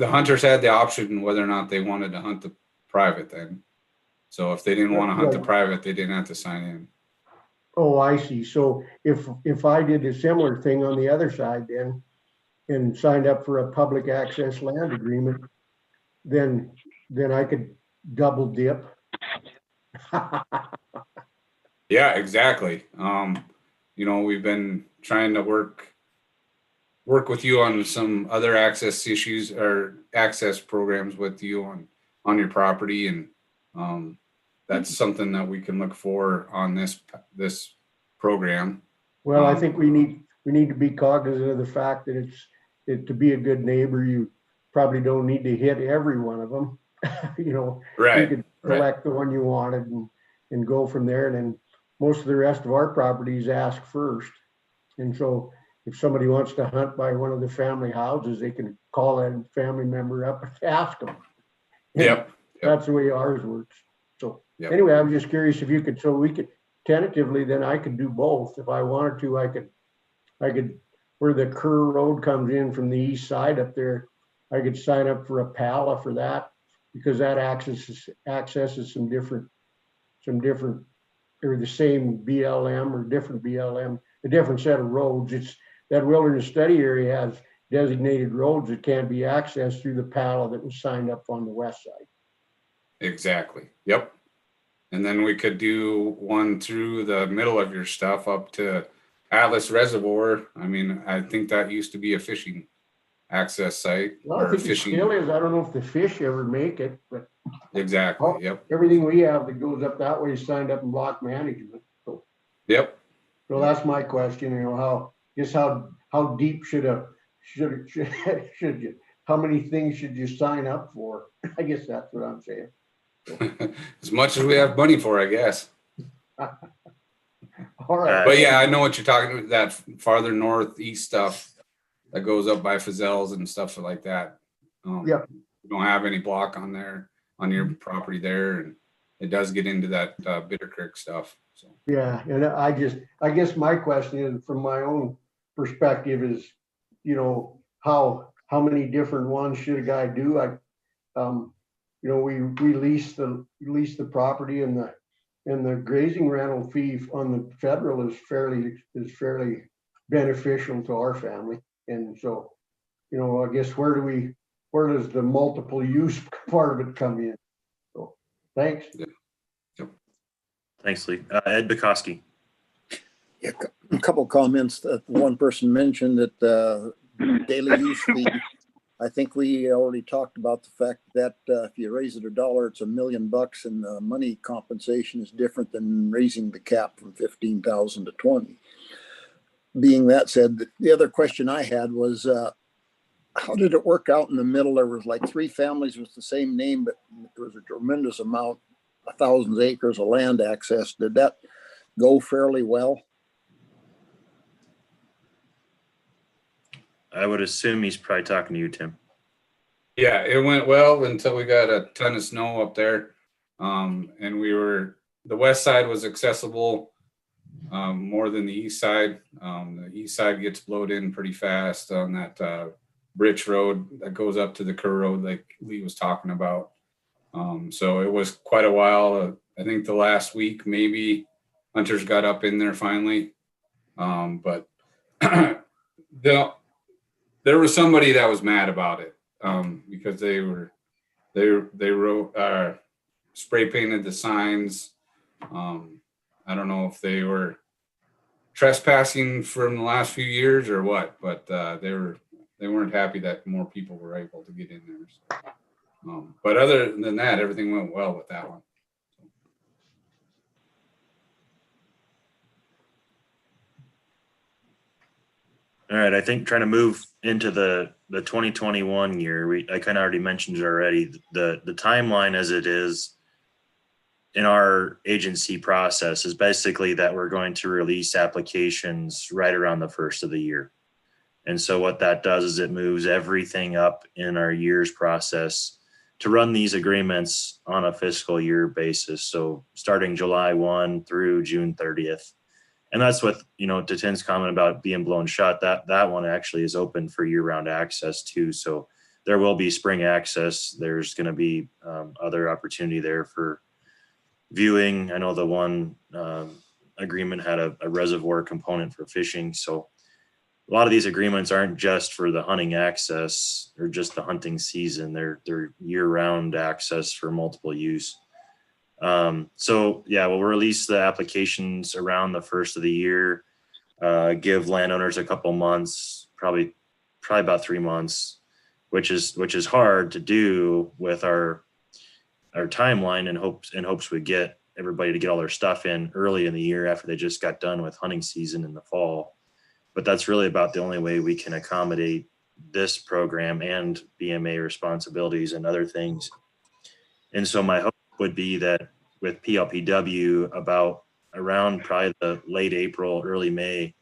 hunters had the option whether or not they wanted to hunt the private then. So if they didn't want to hunt the private, they didn't have to sign in. Oh, I see. So if I did a similar thing on the other side then and signed up for a public access land agreement, then I could double dip. Yeah, exactly. You know, we've been trying to work with you on some other access issues or access programs with you on your property, and that's something that we can look for on this program. Well, I think we need to be cognizant of the fact that to be a good neighbor, you probably don't need to hit every one of them. You know, right. You could select the one you wanted and go from there. And then most of the rest of our properties ask first. And so if somebody wants to hunt by one of the family houses, they can call that family member up and ask them. Yep. That's the way ours works. So Anyway, I was just curious if you could, so we could tentatively, then I could do both. If I wanted to, I could, where the Kerr Road comes in from the east side up there, I could sign up for a PALA for that, because that accesses some different, or the same BLM or different BLM, a different set of roads. It's that wilderness study area has designated roads that can't be accessed through the PALA that was signed up on the west side. Exactly. Yep. And then we could do one through the middle of your stuff up to Atlas Reservoir. I mean, I think that used to be a fishing access site Well, I or think it fishing. still is. I don't know if the fish ever make it, but Exactly. Yep. everything we have that goes up that way is signed up in block management. So, Yep. so that's my question, you know, how deep should you, how many things should you sign up for? I guess that's what I'm saying. As much as we have money for, I guess. All right. But yeah, I know what you're talking about, that farther northeast stuff that goes up by Fazell's and stuff like that. Yeah. You don't have any block on there, on your property there, and it does get into that Bitter Creek stuff. So Yeah, and I guess my question is, from my own perspective, is, you know, how many different ones should a guy do? You know, we lease the property, and the grazing rental fee on the federal is fairly beneficial to our family. And so, you know, I guess where does the multiple use part of it come in? So, thanks. Thanks, Lee. Ed Bukowski. Yeah, a couple comments. That one person mentioned that daily use fee. I think we already talked about the fact that if you raise it $1, it's $1 million, and the money compensation is different than raising the cap from 15,000 to 20. Being that said, the other question I had was, how did it work out in the middle? There was like 3 families with the same name, but there was a tremendous amount, thousands of acres of land access. Did that go fairly well? I would assume he's probably talking to you, Tim. yeah, it went well until we got a ton of snow up there. And the west side was accessible more than the east side. The east side gets blowed in pretty fast on that Bridge Road that goes up to the Kerr Road, like Lee was talking about. So it was quite a while. I think the last week, maybe hunters got up in there finally. But there was somebody that was mad about it because they wrote spray painted the signs. I don't know if they were trespassing from the last few years or what, but they weren't happy that more people were able to get in there. So, but other than that, everything went well with that one. All right, I think trying to move into the 2021 year, I kind of already mentioned it already. The timeline as it is in our agency process is basically that we're going to release applications right around the first of the year. And so what that does is it moves everything up in our year's process to run these agreements on a fiscal year basis. So starting July 1 through June 30th. And that's what, you know, to Tim's comment about being blown shut, that one actually is open for year-round access too. So there will be spring access. There's going to be other opportunity there for viewing. I know the one agreement had a reservoir component for fishing. So a lot of these agreements aren't just for the hunting access or just the hunting season. They're year-round access for multiple use. So yeah, we'll release the applications around the first of the year, give landowners a couple months, probably about 3 months, which is hard to do with our timeline, and hopes we get everybody to get all their stuff in early in the year after they just got done with hunting season in the fall. But that's really about the only way we can accommodate this program and BMA responsibilities and other things. And so my hope would be that with PLPW about around probably the late April, early May,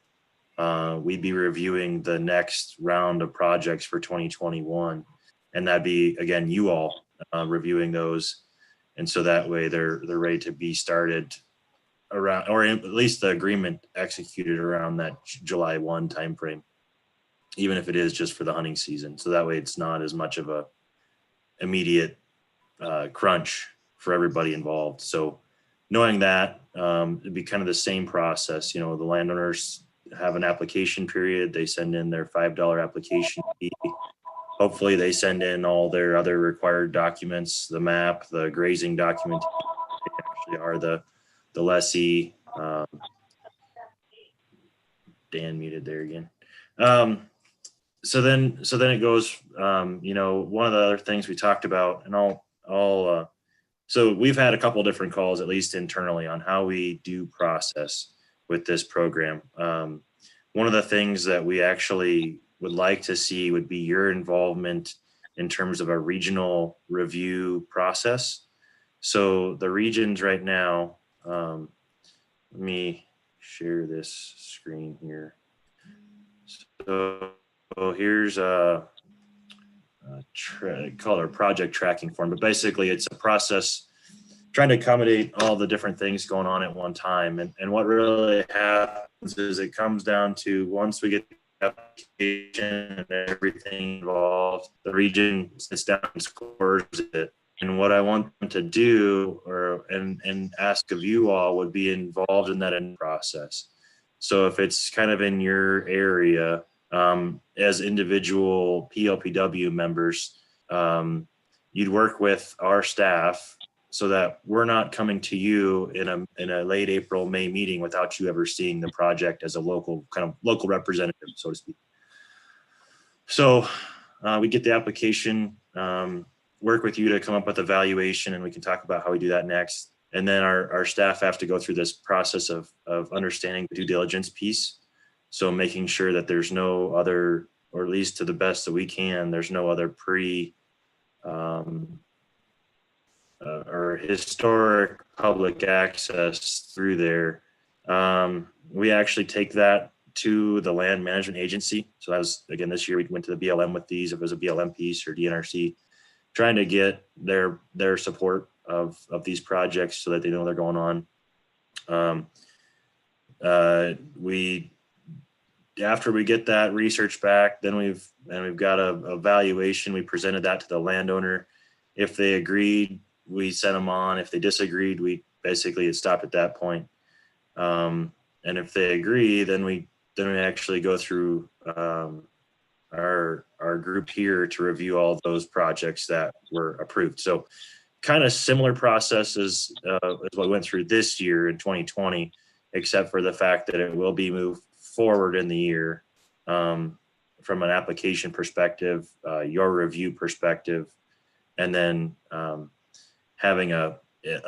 we'd be reviewing the next round of projects for 2021. And that'd be, again, you all reviewing those. And so that way they're ready to be started around, or at least the agreement executed around that July 1 timeframe, even if it is just for the hunting season. So that way it's not as much of a immediate crunch for everybody involved. So knowing that, it'd be kind of the same process. You know, the landowners have an application period. They send in their $5 application fee. Hopefully they send in all their other required documents, the map, the grazing document. They actually are the lessee. Dan muted there again. so then it goes, you know, one of the other things we talked about, and so we've had a couple different calls, at least internally, on how we do process with this program. One of the things that we actually would like to see would be your involvement in terms of a regional review process. So the regions right now, let me share this screen here. So here's called our project tracking form, but basically it's a process trying to accommodate all the different things going on at one time. And what really happens is it comes down to, once we get the application and everything involved, the region sits down and scores it. And what I want them to do, and ask of you all, would be involved in that process. So if it's kind of in your area, as individual PLPW members, you'd work with our staff so that we're not coming to you in a late April, May meeting without you ever seeing the project as a local representative, so to speak. So we get the application, work with you to come up with a valuation, and we can talk about how we do that next. And then our staff have to go through this process of understanding the due diligence piece. So making sure that there's no other, or at least to the best that we can, there's no other or historic public access through there. We actually take that to the land management agency. So that was, again, this year we went to the BLM with these, if it was a BLM piece or DNRC, trying to get their support of these projects so that they know they're going on. After we get that research back, then we've got a valuation. We presented that to the landowner. If they agreed, we sent them on. If they disagreed, we basically had stopped at that point. And if they agree, then we actually go through our group here to review all those projects that were approved. So kind of similar process as what we went through this year in 2020, except for the fact that it will be moved forward in the year, from an application perspective, your review perspective, and then having a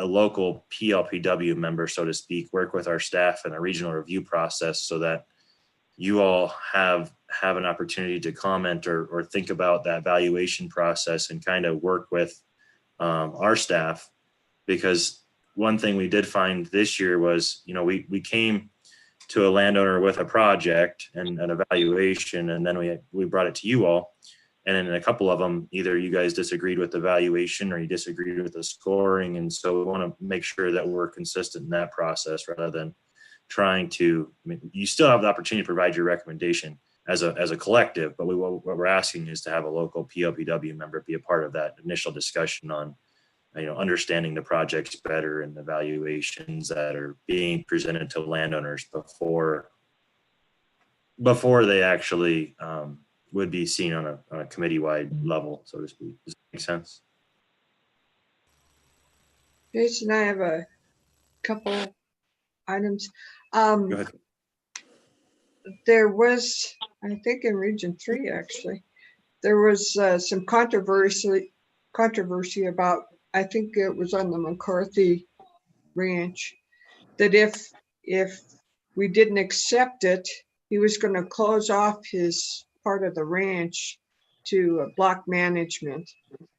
local PLPW member, so to speak, work with our staff in a regional review process so that you all have an opportunity to comment or think about that valuation process and kind of work with our staff. Because one thing we did find this year was, you know, we came to a landowner with a project and an evaluation, and then we brought it to you all. And in a couple of them, either you guys disagreed with the valuation or you disagreed with the scoring. And so we want to make sure that we're consistent in that process rather than trying to, I mean, you still have the opportunity to provide your recommendation as a collective, but what we're asking is to have a local PLPW member be a part of that initial discussion on, you know, understanding the projects better and the valuations that are being presented to landowners before they actually would be seen on a committee-wide level, so to speak. Does that make sense? Jason, I have a couple items. Go ahead. There was, I think in Region 3 actually, there was some controversy about, I think it was on the McCarthy Ranch, that if we didn't accept it, he was going to close off his part of the ranch to block management.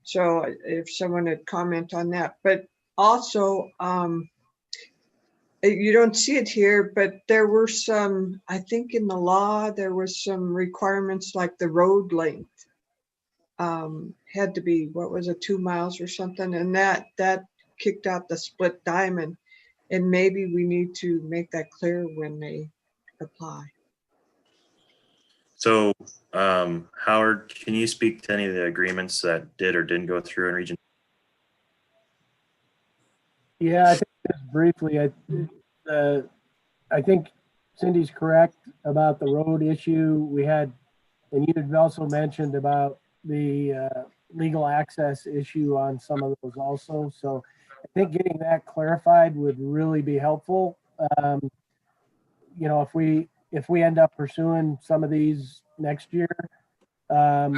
So if someone had comment on that, but also you don't see it here, but there were some, I think in the law, there was some requirements like the road length had to be, what was it, 2 miles or something, and that kicked out the split diamond. And maybe we need to make that clear when they apply. So Howard, can you speak to any of the agreements that did or didn't go through in Region? Yeah, I think just briefly, I think Cindy's correct about the road issue. We had, and you had also mentioned about the legal access issue on some of those also. So I think getting that clarified would really be helpful. You know, if we end up pursuing some of these next year, I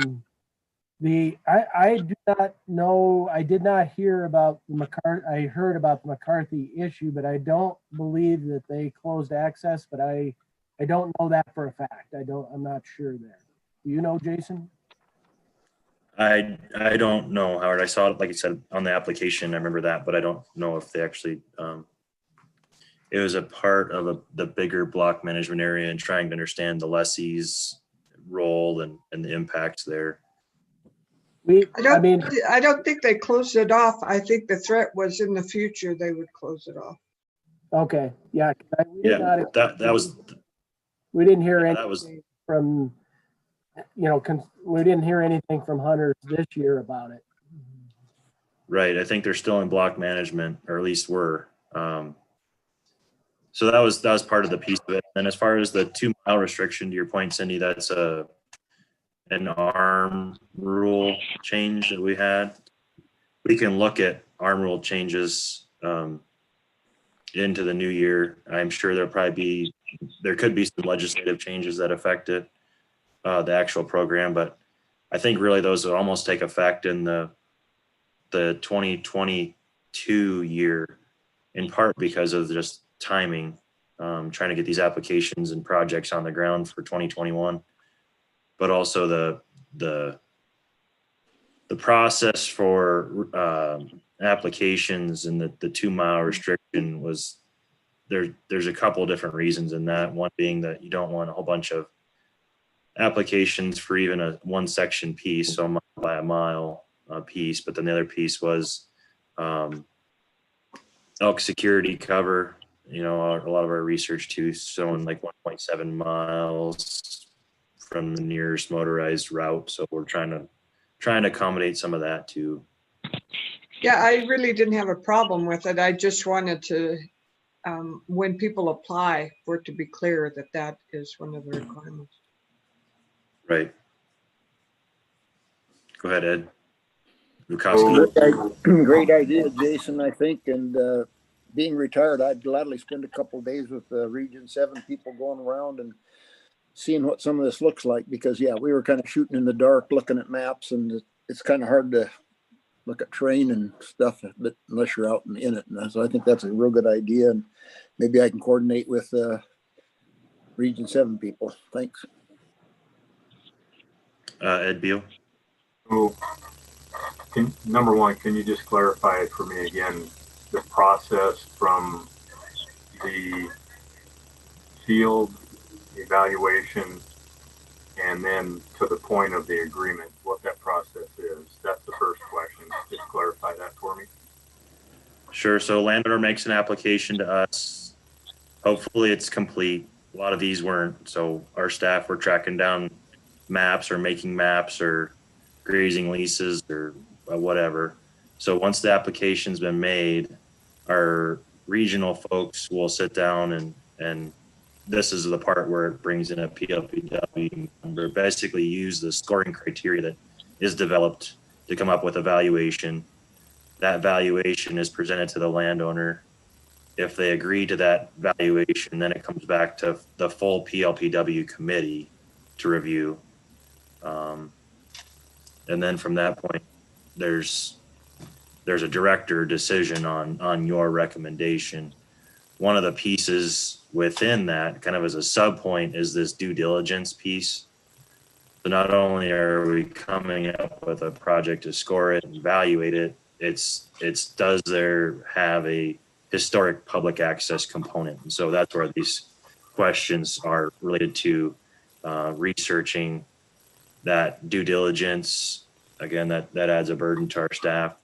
do not know, I did not hear about the McCarthy, I heard about the McCarthy issue, but I don't believe that they closed access, but I don't know that for a fact. I'm not sure there. Do you know, Jason? I don't know, Howard. I saw it, like you said, on the application. I remember that, but I don't know if they actually, it was a part of the bigger block management area and trying to understand the lessee's role and the impacts there. I don't think they closed it off. I think the threat was in the future they would close it off. Okay, yeah. We didn't hear anything from, we didn't hear anything from hunters this year about it. Right. I think they're still in block management, or at least were. So that was part of the piece of it. And as far as the 2 mile restriction, to your point, Cindy, that's an ARM rule change that we had. We can look at ARM rule changes into the new year. I'm sure there could be some legislative changes that affect it, the actual program, but I think really those will almost take effect in the 2022 year, in part because of just timing, trying to get these applications and projects on the ground for 2021, but also the process for applications and the 2 mile restriction was there's a couple of different reasons in that. One being that you don't want a whole bunch of applications for even a 1 section piece, so a mile by a mile piece. But then the other piece was elk security cover. A lot of our research too showing like 1.7 miles from the nearest motorized route. So we're trying to accommodate some of that too. Yeah, I really didn't have a problem with it. I just wanted to, when people apply, for it to be clear that that is one of the requirements. Right. Go ahead, Ed. Great idea, Jason, I think. And being retired, I'd gladly spend a couple of days with Region 7 people going around and seeing what some of this looks like, because we were kind of shooting in the dark, looking at maps, and it's kind of hard to look at terrain and stuff, but unless you're out in it. And so I think that's a real good idea, and maybe I can coordinate with Region 7 people. Thanks. Ed Beal. So, number one, can you just clarify it for me again, the process from the field evaluation and then to the point of the agreement, what that process is? That's the first question. Just clarify that for me. Sure. So landowner makes an application to us. Hopefully it's complete. A lot of these weren't. So our staff were tracking down maps or making maps or grazing leases or whatever. So once the application's been made, our regional folks will sit down and this is the part where it brings in a PLPW member, basically use the scoring criteria that is developed to come up with a valuation. That valuation is presented to the landowner. If they agree to that valuation, then it comes back to the full PLPW committee to review. And then from that point, there's a director decision on your recommendation. One of the pieces within that, kind of as a sub point, is this due diligence piece. So not only are we coming up with a project to score it and evaluate it, it's does there have a historic public access component? And so that's where these questions are related to researching that due diligence. Again, that adds a burden to our staff.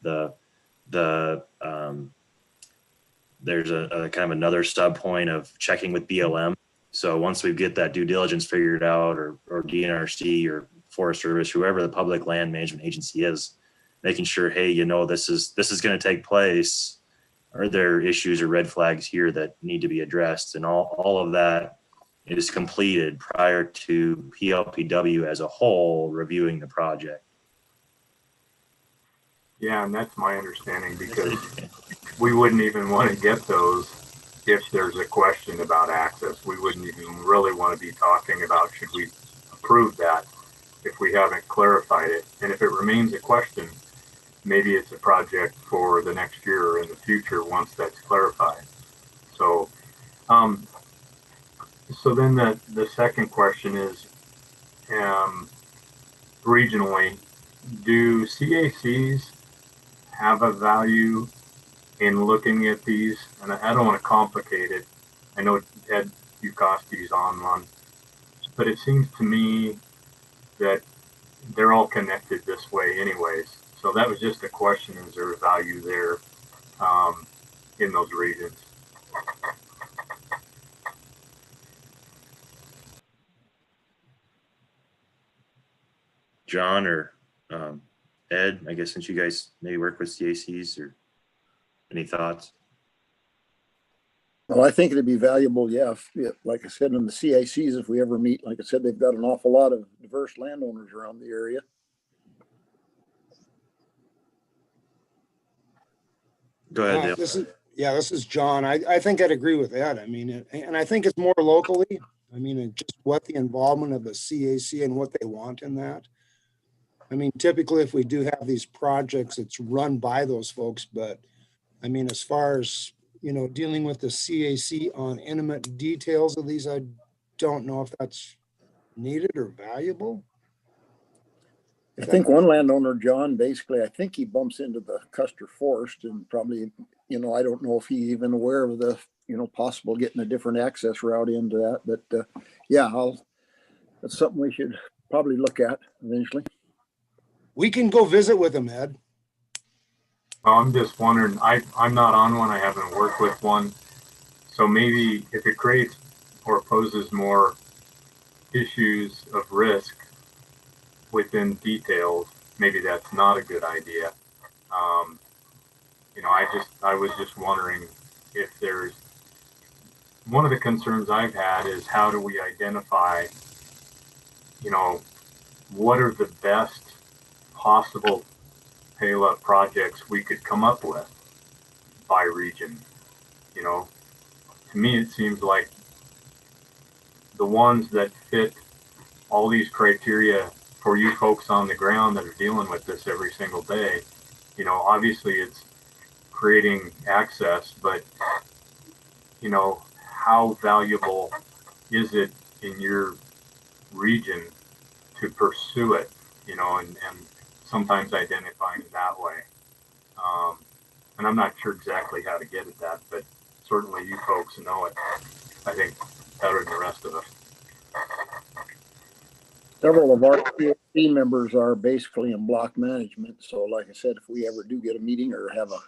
There's a kind of another sub point of checking with BLM. So once we get that due diligence figured out, or DNRC or Forest Service, whoever the public land management agency is, making sure, hey, this is going to take place. Are there issues or red flags here that need to be addressed? And all of that is completed prior to PLPW as a whole reviewing the project. Yeah, and that's my understanding, because we wouldn't even want to get those if there's a question about access. We wouldn't even really want to be talking about should we approve that if we haven't clarified it. And if it remains a question, maybe it's a project for the next year or in the future once that's clarified. So, so then the second question is, regionally, do CACs have a value in looking at these? And I don't want to complicate it. I know Ed Bukoski's on one, but it seems to me that they're all connected this way anyways. So that was just a question, is there a value there in those regions? John or Ed, I guess since you guys maybe work with CACs, or any thoughts? Well, I think it'd be valuable, yeah, like I said, in the CACs, if we ever meet, like I said, they've got an awful lot of diverse landowners around the area. Go ahead, Dale. This is John. I think I'd agree with Ed. I mean, and I think it's more locally. I mean, just what the involvement of the CAC and what they want in that. I mean, typically, if we do have these projects, it's run by those folks. But I mean, as far as, you know, dealing with the CAC on intimate details of these, I don't know if that's needed or valuable. I think one landowner, John, basically, I think he bumps into the Custer Forest, and probably, you know, I don't know if he's even aware of the, you know, possible getting a different access route into that. But yeah, that's something we should probably look at eventually. We can go visit with him, Ed. I'm just wondering, I'm not on one, I haven't worked with one. So maybe if it creates or poses more issues of risk within details, maybe that's not a good idea. You know, I was just wondering if there's, one of the concerns I've had is how do we identify, you know, what are the best possible PLPW projects we could come up with by region. You know, to me, it seems like the ones that fit all these criteria for you folks on the ground that are dealing with this every single day, you know, obviously it's creating access, but, you know, how valuable is it in your region to pursue it, you know, and sometimes identifying it that way. And I'm not sure exactly how to get at that, but certainly you folks know it, I think, better than the rest of us. Several of our PLC members are basically in block management. So like I said, if we ever do get a meeting or have a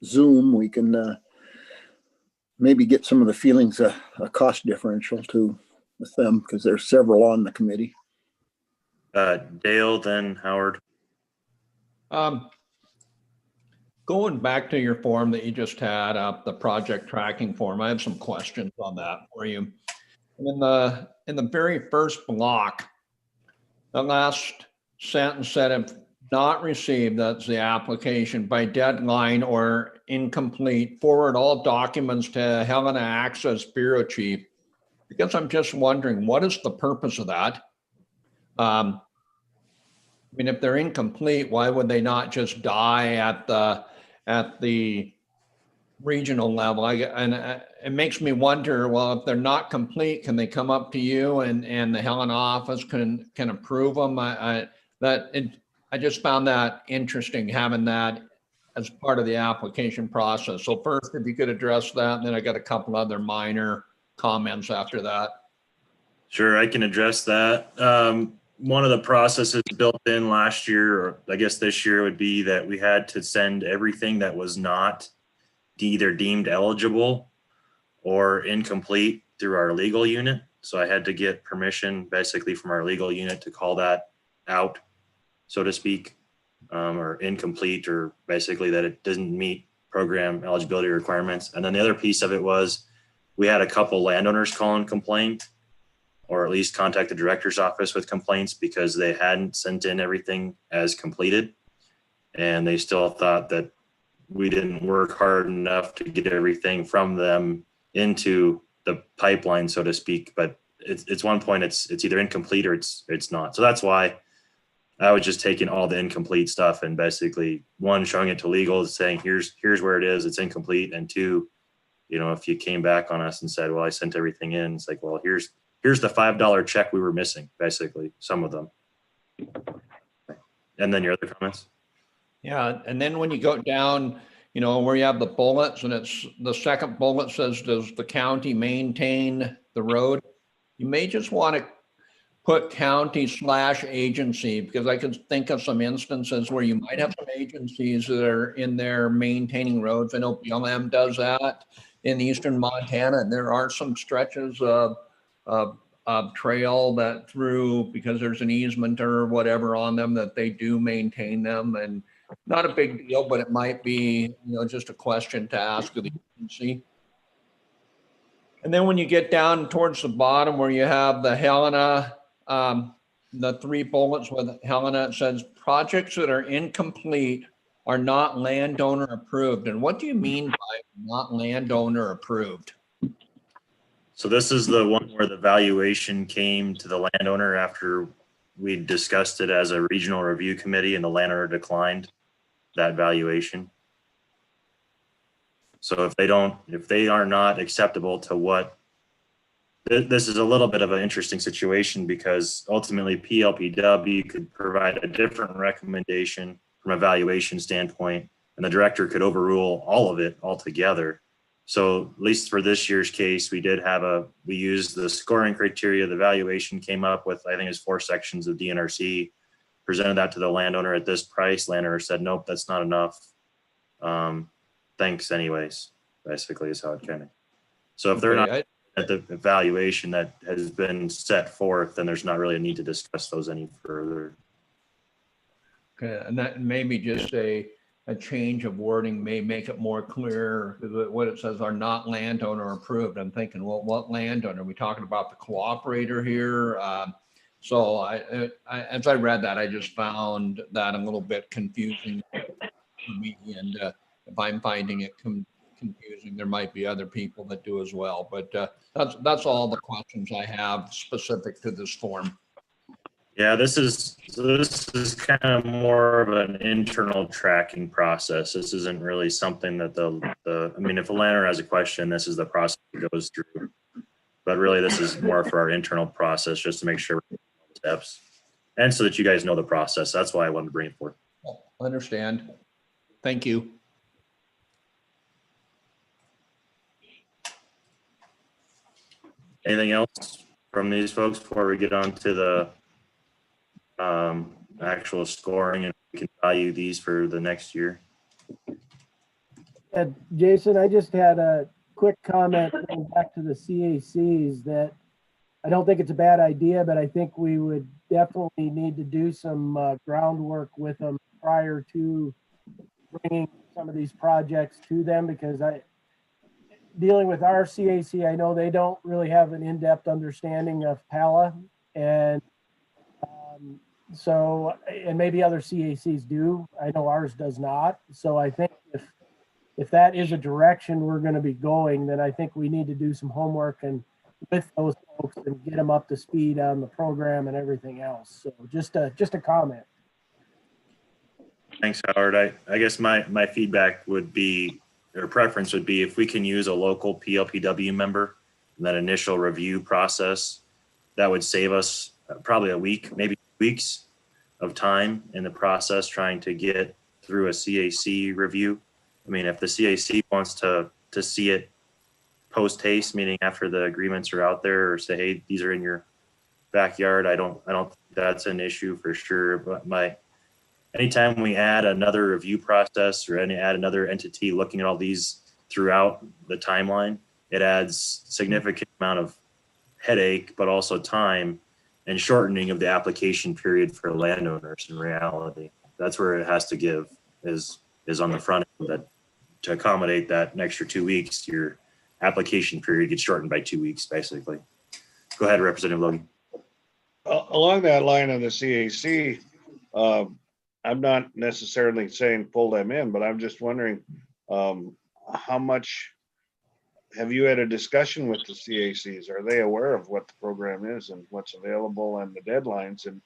Zoom, we can maybe get some of the feelings a cost differential too with them, because there's several on the committee. Dale, then Howard. Going back to your form that you just had up, the project tracking form, I have some questions on that for you. In the very first block, the last sentence said, if not received, that's the application, by deadline or incomplete, forward all documents to Helena Access Bureau Chief. I guess I'm just wondering, what is the purpose of that? I mean, if they're incomplete, why would they not just die at the regional level? It makes me wonder, well, if they're not complete, can they come up to you and the Helena office can approve them? I just found that interesting, having that as part of the application process. So first, if you could address that, and then I got a couple other minor comments after that. Sure, I can address that. One of the processes built in last year, or I guess this year, would be that we had to send everything that was not either deemed eligible or incomplete through our legal unit. So I had to get permission basically from our legal unit to call that out, so to speak, or incomplete, or basically that it doesn't meet program eligibility requirements. And then the other piece of it was we had a couple landowners call and complain, or at least contact the director's office with complaints because they hadn't sent in everything as completed. And they still thought that we didn't work hard enough to get everything from them into the pipeline, so to speak. But it's one point, it's either incomplete or it's not. So that's why I was just taking all the incomplete stuff and basically, one, showing it to legal, saying, here's where it is, it's incomplete. And two, you know, if you came back on us and said, well, I sent everything in, it's like, well, here's the $5 check we were missing, basically, some of them. And then your other comments? Yeah, and then when you go down, you know, where you have the bullets, and it's the second bullet says, does the county maintain the road? You may just want to put county/agency, because I can think of some instances where you might have some agencies that are in there maintaining roads. I know BLM does that in eastern Montana, and there are some stretches of trail that through, because there's an easement or whatever on them, that they do maintain them. And not a big deal, but it might be, you know, just a question to ask of the agency. And then when you get down towards the bottom where you have the Helena, the 3 bullets with Helena, it says projects that are incomplete are not landowner approved. And what do you mean by not landowner approved? So this is the one where the valuation came to the landowner after we discussed it as a regional review committee, and the landowner declined that valuation. So if they are not acceptable to what, this is a little bit of an interesting situation, because ultimately PLPW could provide a different recommendation from a valuation standpoint, and the director could overrule all of it altogether. So at least for this year's case, we used the scoring criteria. The valuation came up with, I think it was 4 sections of DNRC, presented that to the landowner at this price. Landowner said, nope, that's not enough. Thanks anyways, basically is how it kind of. So if they're not at the evaluation that has been set forth, then there's not really a need to discuss those any further. Okay, and that maybe just a change of wording may make it more clear, because what it says are not landowner approved. I'm thinking, well, what landowner? Are we talking about the cooperator here? So as I read that, I just found that a little bit confusing for me. And if I'm finding it confusing, there might be other people that do as well. But that's all the questions I have specific to this form. Yeah, this is kind of more of an internal tracking process. This isn't really something that I mean, if a landowner has a question, this is the process it goes through. But really, this is more for our internal process, just to make sure we're taking steps, and so that you guys know the process. That's why I wanted to bring it forth. Understand. Thank you. Anything else from these folks before we get on to the actual scoring, and we can value these for the next year? Jason, I just had a quick comment going back to the CACs, that I don't think it's a bad idea, but I think we would definitely need to do some groundwork with them prior to bringing some of these projects to them, because dealing with our CAC, I know they don't really have an in-depth understanding of PALA, and so, and maybe other CACs do. I know ours does not. So I think if that is a direction we're going to be going, then I think we need to do some homework and with those folks and get them up to speed on the program and everything else. So just a comment. Thanks, Howard. I guess my feedback would be, or preference would be, if we can use a local PLPW member in that initial review process, that would save us probably a week, maybe weeks of time in the process trying to get through a CAC review. I mean, if the CAC wants to see it post haste, meaning after the agreements are out there, or say, hey, these are in your backyard, I don't think that's an issue for sure. But anytime we add another review process or add another entity looking at all these throughout the timeline, it adds significant amount of headache, but also time and shortening of the application period for landowners. In reality, that's where it has to give, is on the front end, that to accommodate that an extra 2 weeks, your application period gets shortened by 2 weeks, basically. Go ahead, Representative Logan. Along that line of the CAC, I'm not necessarily saying pull them in, but I'm just wondering, how much have you had a discussion with the CACs? Are they aware of what the program is and what's available and the deadlines? And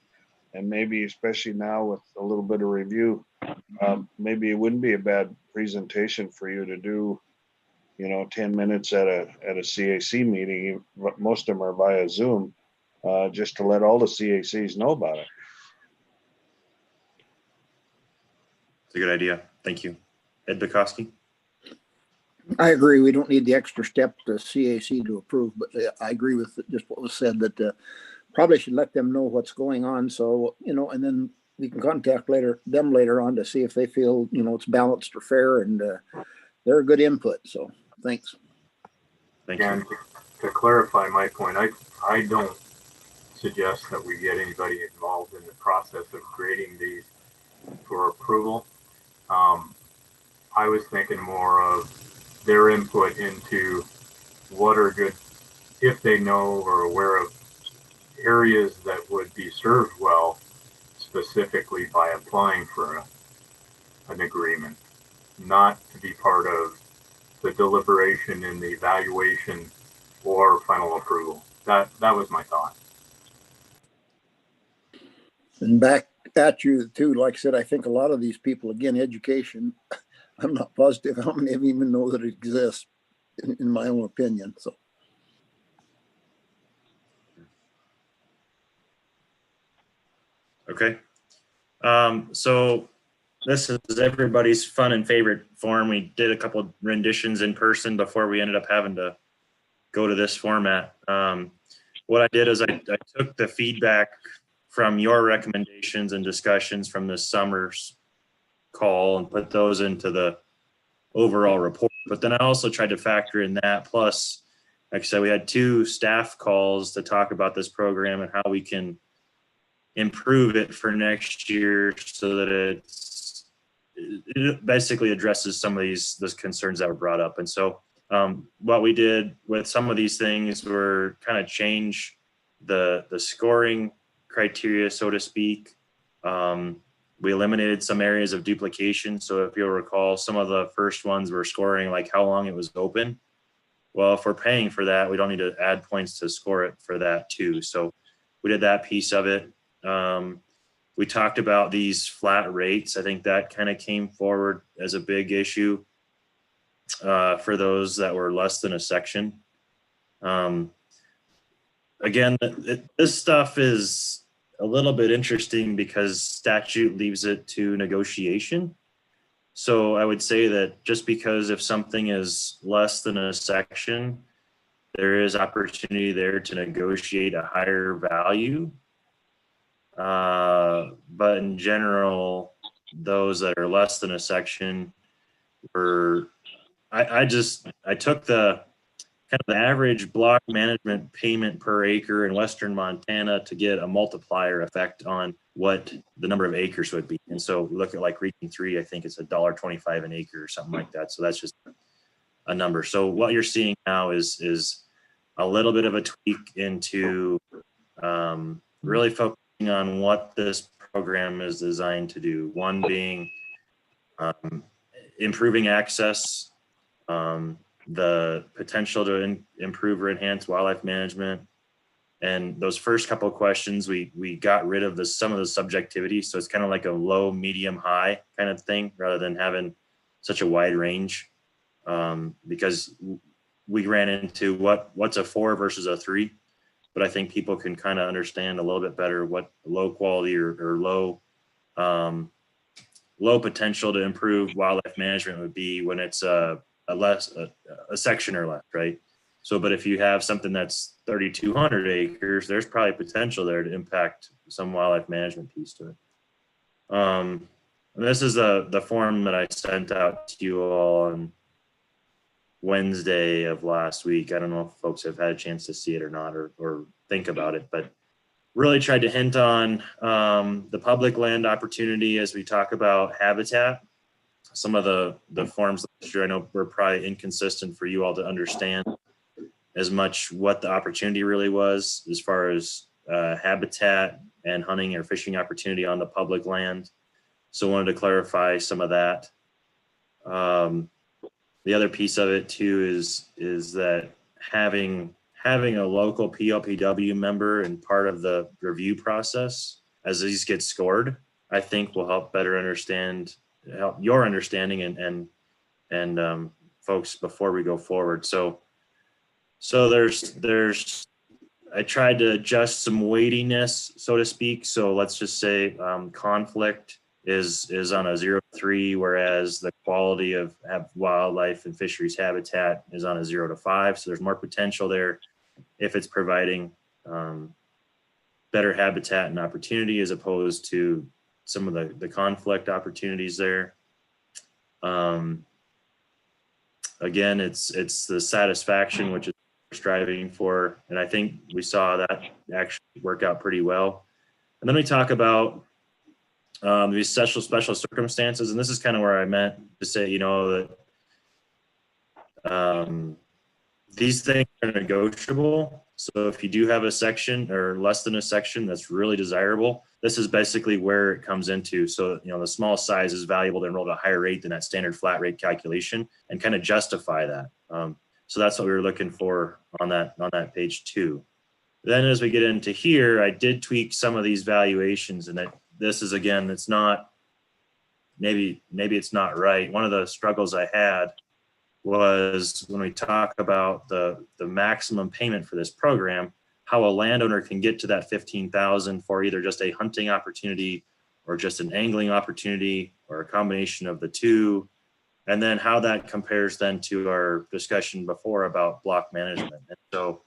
And maybe, especially now with a little bit of review, maybe it wouldn't be a bad presentation for you to do, 10 minutes at a CAC meeting. Most of them are via Zoom, just to let all the CACs know about it. It's a good idea. Thank you. Ed Bukowski? I agree. We don't need the extra step to CAC to approve, but I agree with just what was said, that probably should let them know what's going on. So, and then we can contact them later on to see if they feel, it's balanced or fair, and they're a good input. So thanks. Thank and you. to clarify my point, I don't suggest that we get anybody involved in the process of grading these for approval. I was thinking more of their input into what are good, if they know or aware of areas that would be served well, specifically by applying for an agreement, not to be part of the deliberation and the evaluation or final approval. That was my thought. And back at you too, like I said, I think a lot of these people, again, education, I'm not positive how many of them even know that it exists, in my own opinion. So. Okay. So this is everybody's fun and favorite form. We did a couple of renditions in person before we ended up having to go to this format. What I did is I took the feedback from your recommendations and discussions from this summer's call and put those into the overall report. But then I also tried to factor in that. Plus, like I said, we had 2 staff calls to talk about this program and how we can improve it for next year so that it basically addresses some of those concerns that were brought up. And so what we did with some of these things were kind of change the scoring criteria, so to speak. We eliminated some areas of duplication. So if you'll recall, some of the first ones were scoring like how long it was open. Well, if we're paying for that, we don't need to add points to score it for that too. So we did that piece of it. We talked about these flat rates. I think that kind of came forward as a big issue for those that were less than a section. Again, this stuff is a little bit interesting because statute leaves it to negotiation. So I would say that just because if something is less than a section, there is opportunity there to negotiate a higher value. But in general, those that are less than a section were, I took the kind of the average block management payment per acre in Western Montana to get a multiplier effect on what the number of acres would be. And so we look at like Region 3, I think it's $1.25 an acre or something like that. So that's just a number. So what you're seeing now is a little bit of a tweak into really focusing on what this program is designed to do. One being improving access, the potential to improve or enhance wildlife management. And those first couple of questions, we got rid of some of the subjectivity. So it's kind of like a low, medium, high kind of thing, rather than having such a wide range. Because we ran into what's a 4 versus a 3. But I think people can kind of understand a little bit better what low quality or low potential to improve wildlife management would be when it's a section or less, right? So, but if you have something that's 3,200 acres, there's probably potential there to impact some wildlife management piece to it. And this is the form that I sent out to you all on Wednesday of last week. I don't know if folks have had a chance to see it or not, or think about it, but really tried to hint on the public land opportunity as we talk about habitat. Some of the forms last year, I know were probably inconsistent for you all to understand as much what the opportunity really was as far as habitat and hunting or fishing opportunity on the public land. So I wanted to clarify some of that. The other piece of it too is that having a local PLPW member and part of the review process as these get scored, I think will help better help your understanding and folks before we go forward. So there's I tried to adjust some weightiness, so to speak. So let's just say conflict is on a 0 to 3, whereas the quality of wildlife and fisheries habitat is on a 0 to 5. So there's more potential there if it's providing better habitat and opportunity as opposed to some of the conflict opportunities there. Again, it's the satisfaction, which is striving for, and I think we saw that actually work out pretty well. And then we talk about these special circumstances, and this is kind of where I meant to say, you know, that these things are negotiable. So if you do have a section or less than a section that's really desirable, this is basically where it comes into. So, you know, the small size is valuable to enroll at a higher rate than that standard flat rate calculation, and kind of justify that. So that's what we were looking for on that page 2. Then as we get into here, I did tweak some of these valuations, and that this is, again, it's not, maybe it's not right. One of the struggles I had was when we talk about the maximum payment for this program, how a landowner can get to that 15,000 for either just a hunting opportunity or just an angling opportunity or a combination of the two, and then how that compares then to our discussion before about block management. And so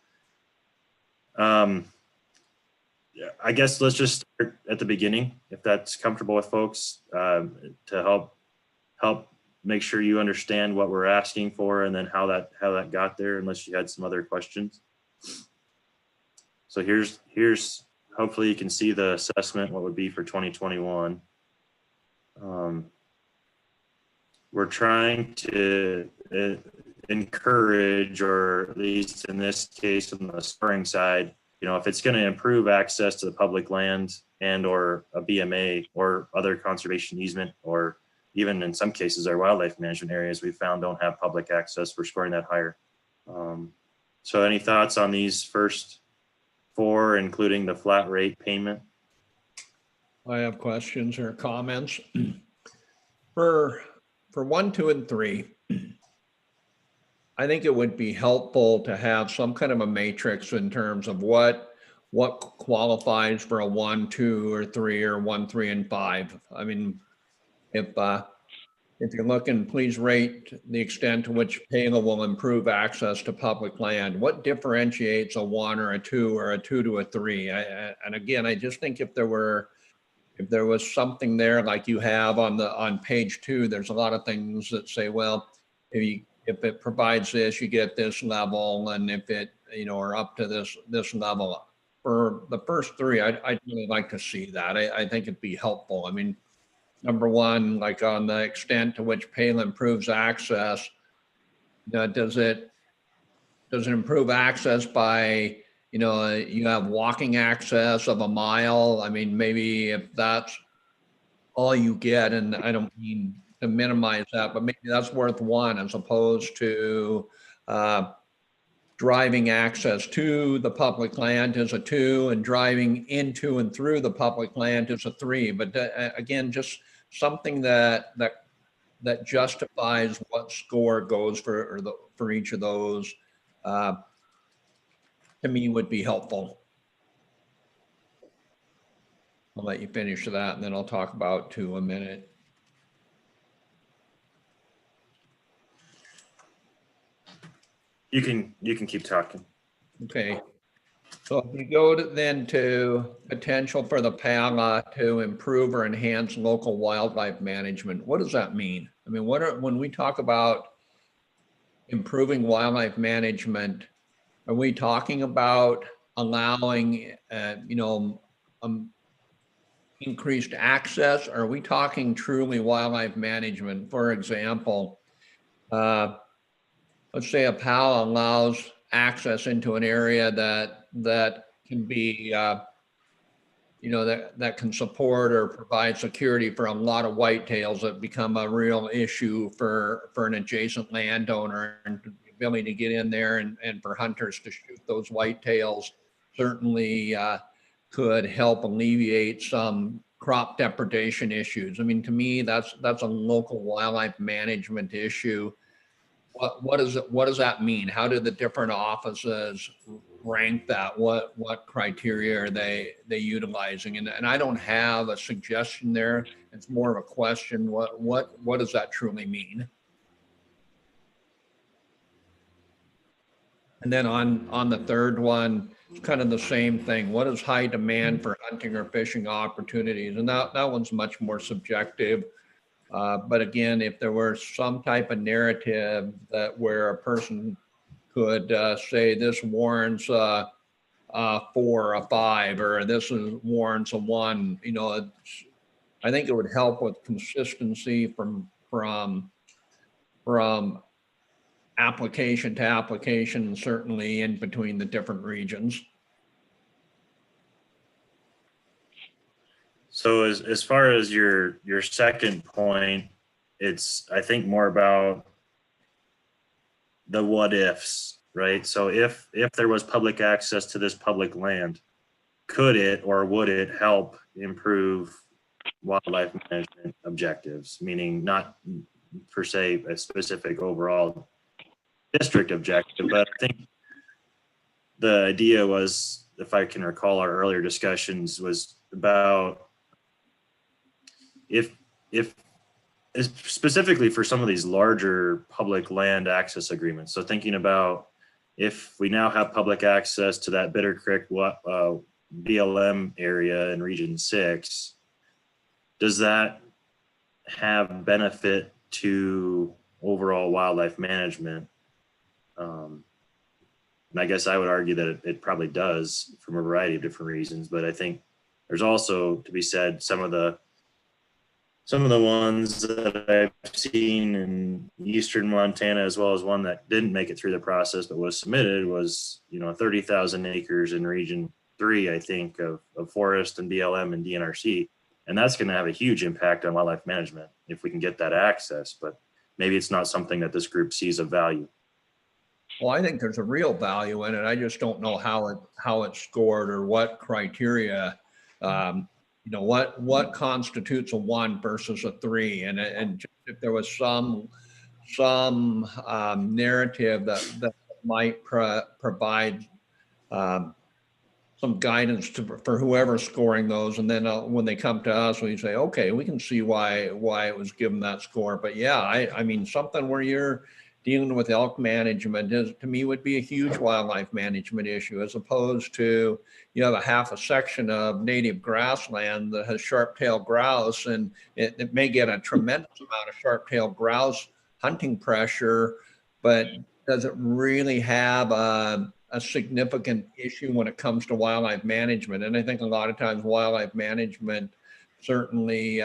I guess let's just start at the beginning, if that's comfortable with folks, to help make sure you understand what we're asking for and then how that got there, unless you had some other questions. So here's hopefully you can see the assessment, what would be for 2021. We're trying to encourage, or at least in this case on the spring side, you know, if it's going to improve access to the public land and or a BMA or other conservation easement, or even in some cases our wildlife management areas we found don't have public access, we're scoring that higher. So any thoughts on these first 4, including the flat rate payment? I have questions or comments. For 1, 2, and 3, I think it would be helpful to have some kind of a matrix in terms of what qualifies for a 1, 2, or 3, or 1, 3, and 5. I mean, if you're looking, please rate the extent to which PALA will improve access to public land. What differentiates a 1 or a 2 or a 2 to a 3? And again, I just think if there was something there like you have on page 2, there's a lot of things that say, well, if it provides this, you get this level, and if it, you know, are up to this level. For the first 3, I'd really like to see that. I think it'd be helpful. I mean, number 1, like on the extent to which PALA improves access, does it improve access by, you know, you have walking access of a mile? I mean, maybe if that's all you get, and I don't mean to minimize that, but maybe that's worth 1 as opposed to driving access to the public land is a 2, and driving into and through the public land is a 3. But again, just something that justifies what score goes for each of those, to me would be helpful. I'll let you finish that, and then I'll talk about 2 a minute. You can keep talking. Okay. So if you go to potential for the PALA to improve or enhance local wildlife management, what does that mean? I mean, when we talk about improving wildlife management, are we talking about allowing, increased access? Or are we talking truly wildlife management? For example, let's say a PALA allows access into an area that can be, that can support or provide security for a lot of whitetails that become a real issue for an adjacent landowner, and the ability to get in there and for hunters to shoot those whitetails certainly could help alleviate some crop depredation issues. I mean, to me, that's a local wildlife management issue. What does that mean? How do the different offices rank that? What criteria are they utilizing? And I don't have a suggestion there. It's more of a question. What does that truly mean? And then on the third one, it's kind of the same thing. What is high demand for hunting or fishing opportunities? And that one's much more subjective. But again, if there were some type of narrative that where a person could say this warrants a 4 or a 5, or this warrants a 1, you know, I think it would help with consistency from application to application, and certainly in between the different regions. So as far as your second point, it's, I think, more about the what ifs, right? So if there was public access to this public land, could it or would it help improve wildlife management objectives? Meaning not per se a specific overall district objective, but I think the idea was, if I can recall our earlier discussions, was about if specifically for some of these larger public land access agreements. So thinking about if we now have public access to that Bitter Creek BLM area in Region 6, does that have benefit to overall wildlife management? And I guess I would argue that it probably does from a variety of different reasons, but I think there's also to be said some of the ones that I've seen in eastern Montana, as well as one that didn't make it through the process but was submitted, was, you know, 30,000 acres in Region 3, I think, of forest and BLM and DNRC. And that's going to have a huge impact on wildlife management if we can get that access, but maybe it's not something that this group sees of value. Well, I think there's a real value in it. I just don't know how it's scored or what criteria, you know, what constitutes a 1 versus a 3. And if there was some narrative that might provide some guidance for whoever's scoring those. And then when they come to us, we say, okay, we can see why it was given that score. But yeah, I mean, something where you're dealing with elk management to me would be a huge wildlife management issue, as opposed to, you have a half a section of native grassland that has sharp-tailed grouse, and it may get a tremendous amount of sharp-tailed grouse hunting pressure, but does it really have a significant issue when it comes to wildlife management? And I think a lot of times wildlife management certainly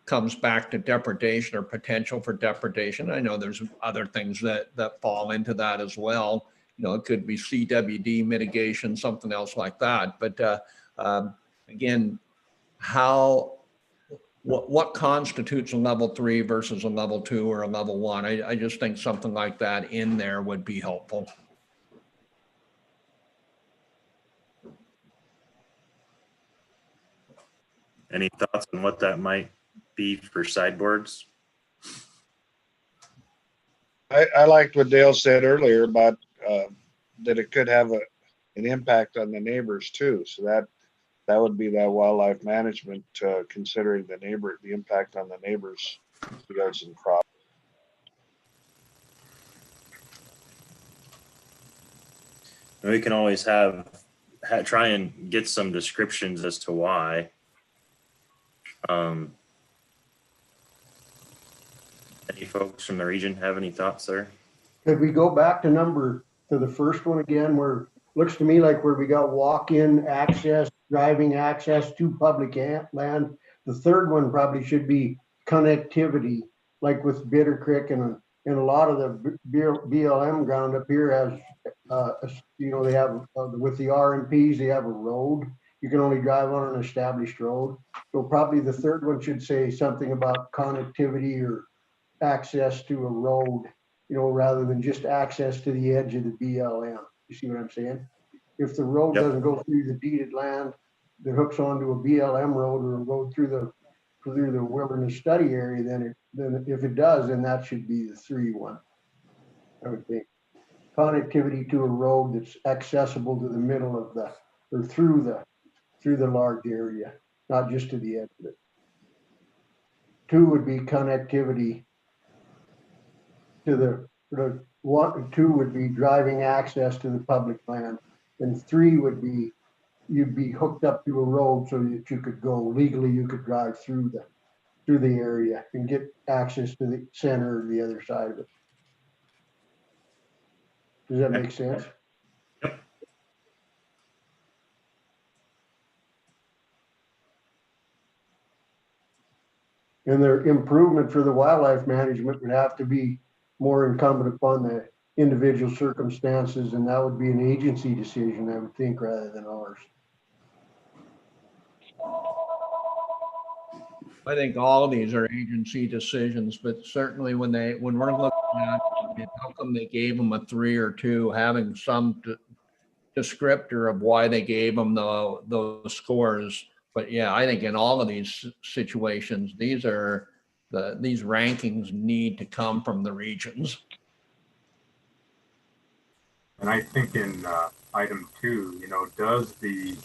comes back to depredation or potential for depredation. I know there's other things that fall into that as well. You know, it could be CWD mitigation, something else like that. But again, what constitutes a level 3 versus a level 2 or a level 1? I just think something like that in there would be helpful. Any thoughts on what that might be for sideboards? I liked what Dale said earlier about that it could have an impact on the neighbors too. So that would be that wildlife management, considering the impact on the neighbors' fields and crops. And we can always try and get some descriptions as to why. Any folks from the region have any thoughts there? Could we go back to the first one again, where looks to me like where we got walk-in access, driving access to public land. The third one probably should be connectivity, like with Bitter Creek and a lot of the BLM ground up here has, you know, they have with the RMPs, they have a road. You can only drive on an established road. So probably the third one should say something about connectivity or access to a road, you know, rather than just access to the edge of the BLM. You see what I'm saying? If the road doesn't go through the deeded land, that hooks onto a BLM road or a road through the wilderness study area, then if it does, then that should be the 3-1. I would think. Connectivity to a road that's accessible to the middle of the, or through the large area, not just to the edge of it. 2 would be connectivity to the 2 would be driving access to the public land, and 3 would be you'd be hooked up to a road so that you could go legally. You could drive through the area and get access to the center or the other side of it. Does that make sense? Yep. And their improvement for the wildlife management would have to be more incumbent upon the individual circumstances, and that would be an agency decision, I would think, rather than ours. I think all of these are agency decisions, but certainly when we're looking at how come they gave them a 3 or 2, having some descriptor of why they gave them those scores. But yeah, I think in all of these situations, these rankings need to come from the regions. And I think in item 2, does the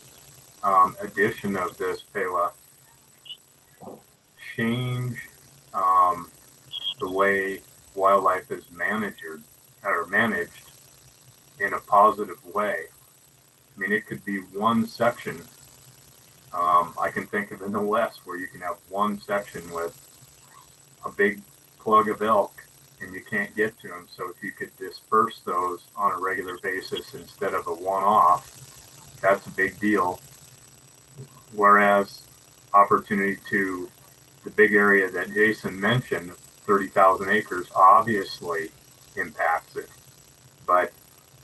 addition of this PLA change the way wildlife is managed in a positive way? I mean, it could be one section. I can think of in the West where you can have one section with a big plug of elk and you can't get to them. So if you could disperse those on a regular basis instead of a one-off, that's a big deal. Whereas opportunity to the big area that Jason mentioned, 30,000 acres, obviously impacts it. But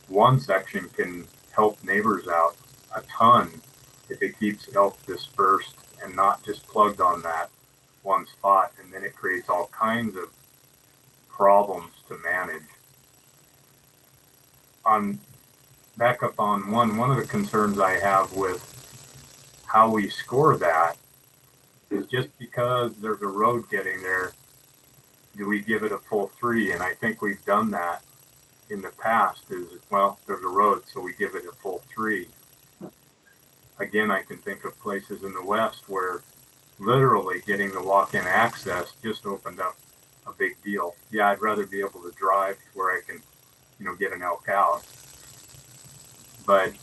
one section can help neighbors out a ton if it keeps elk dispersed and not just plugged on that one spot. And then it creates all kinds of problems to manage. Back up on one of the concerns I have with how we score that is just because there's a road getting there, do we give it a full 3? And I think we've done that in the past is, well, there's a road, so we give it a full 3. Again, I can think of places in the West where literally getting the walk-in access just opened up a big deal. Yeah, I'd rather be able to drive where I can, get an elk out. But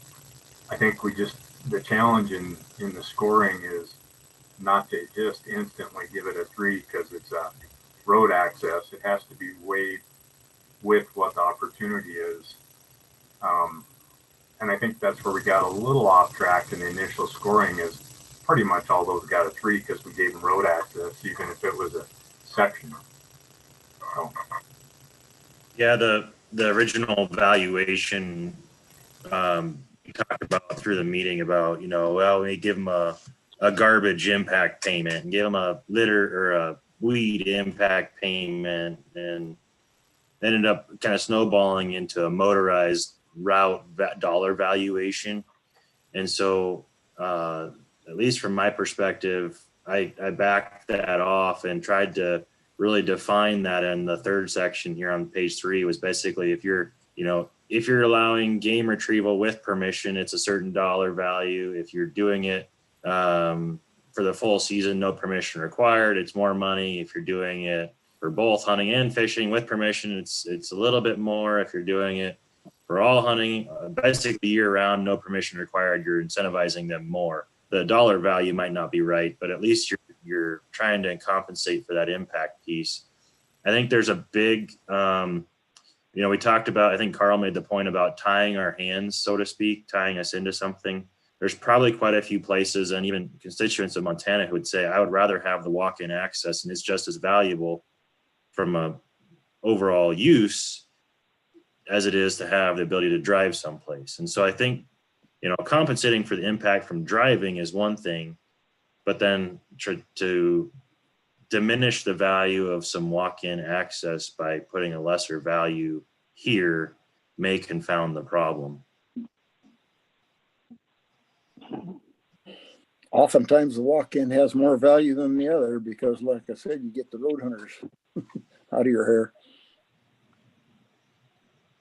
I think the challenge in the scoring is not to just instantly give it a 3 because it's a road access. It has to be weighed with what the opportunity is. And I think that's where we got a little off track in the initial scoring is pretty much all those got a 3 because we gave them road access, even if it was a section. So. Yeah, the original valuation you talked about through the meeting about, well, we give them a garbage impact payment and give them a litter or a weed impact payment, and ended up kind of snowballing into a motorized route dollar valuation. And so, at least from my perspective, I backed that off and tried to really define that in the 3rd section here on page 3 was basically if you're allowing game retrieval with permission, it's a certain dollar value. If you're doing it for the full season, no permission required, it's more money. If you're doing it for both hunting and fishing with permission, it's a little bit more. If you're doing it for all hunting, basically year round, no permission required, you're incentivizing them more. The dollar value might not be right, but at least you're trying to compensate for that impact piece. I think there's a big, we talked about, I think Carl made the point about tying our hands, so to speak, tying us into something. There's probably quite a few places and even constituents of Montana who would say, I would rather have the walk-in access and it's just as valuable from a overall use as it is to have the ability to drive someplace. And so I think, compensating for the impact from driving is one thing, but then to diminish the value of some walk-in access by putting a lesser value here may confound the problem. Oftentimes the walk-in has more value than the other because, like I said, you get the road hunters out of your hair.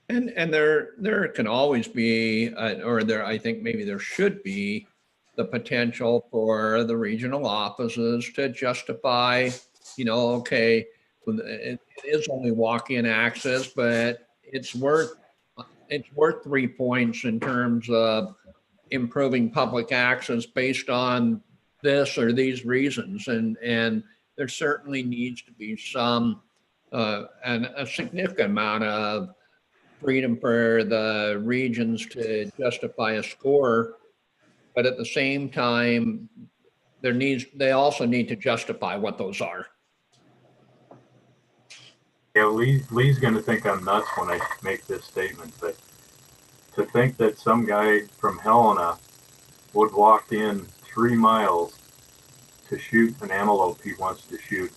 And there can always be, I think maybe there should be the potential for the regional offices to justify, okay, it is only walk-in access, but it's worth 3 points in terms of improving public access based on this or these reasons. And there certainly needs to be some, and a significant amount of freedom for the regions to justify a score. But at the same time, they also need to justify what those are. Yeah, Lee's going to think I'm nuts when I make this statement, but to think that some guy from Helena would walk in 3 miles to shoot an antelope he wants to shoot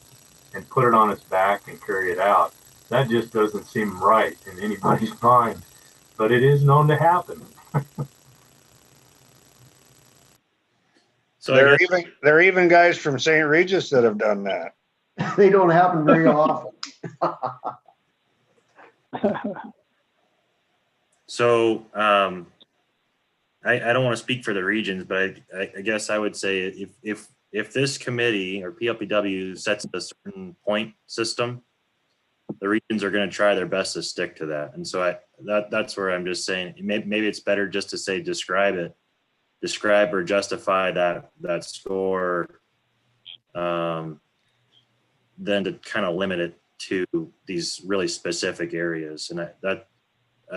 and put it on his back and carry it out, that just doesn't seem right in anybody's mind. But it is known to happen. So there are even guys from St. Regis that have done that. They don't happen very often. So I don't want to speak for the regions, but I guess I would say if this committee or PLPW sets a certain point system, the regions are going to try their best to stick to that. And so that's where I'm just saying maybe it's better just to say describe or justify that score than to kind of limit it to these really specific areas. And I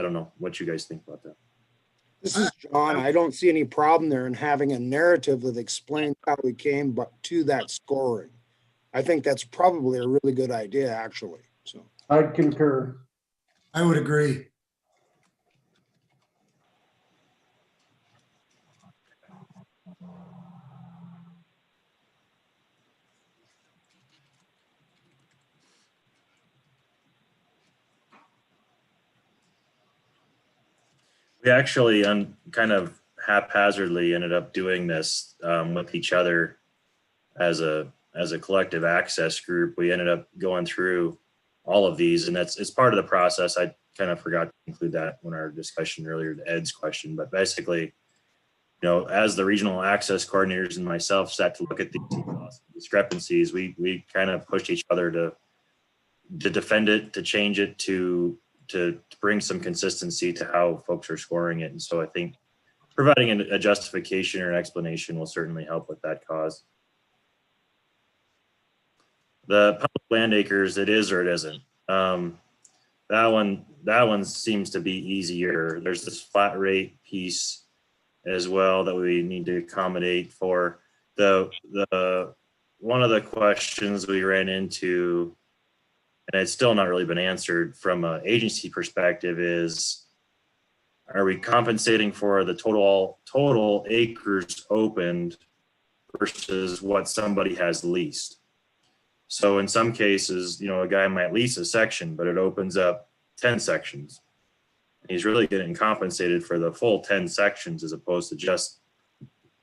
don't know what you guys think about that. This is John. I don't see any problem there in having a narrative that explains how we came to that scoring. I think that's probably a really good idea, actually. So I'd concur. I would agree. We actually kind of haphazardly ended up doing this with each other as a collective access group. We ended up going through all of these, and it's part of the process. I kind of forgot to include that when our discussion earlier to Ed's question, but basically, as the regional access coordinators and myself sat to look at these discrepancies, we kind of pushed each other to defend it, to change it, to bring some consistency to how folks are scoring it. And so I think providing a justification or an explanation will certainly help with that cause. The public land acres, it is or it isn't. That one seems to be easier. There's this flat rate piece as well that we need to accommodate for. The one of the questions we ran into, and it's still not really been answered from an agency perspective, is are we compensating for the total acres opened versus what somebody has leased? So in some cases, a guy might lease a section, but it opens up 10 sections. He's really getting compensated for the full 10 sections as opposed to just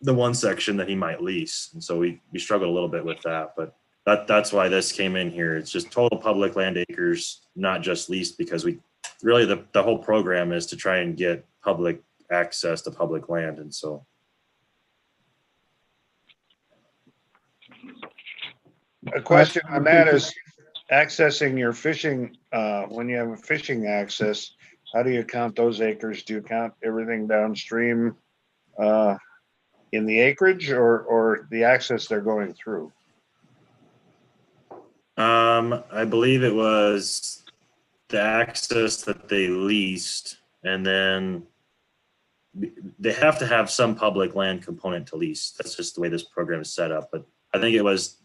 the one section that he might lease. And so we struggled a little bit with that, but that's why this came in here. It's just total public land acres, not just leased, because we really, the whole program is to try and get public access to public land. And so. A question on that is accessing your fishing, when you have a fishing access, how do you count those acres? Do you count everything downstream in the acreage or the access they're going through? I believe it was the access that they leased, and then they have to have some public land component to lease. That's just the way this program is set up. But I think it was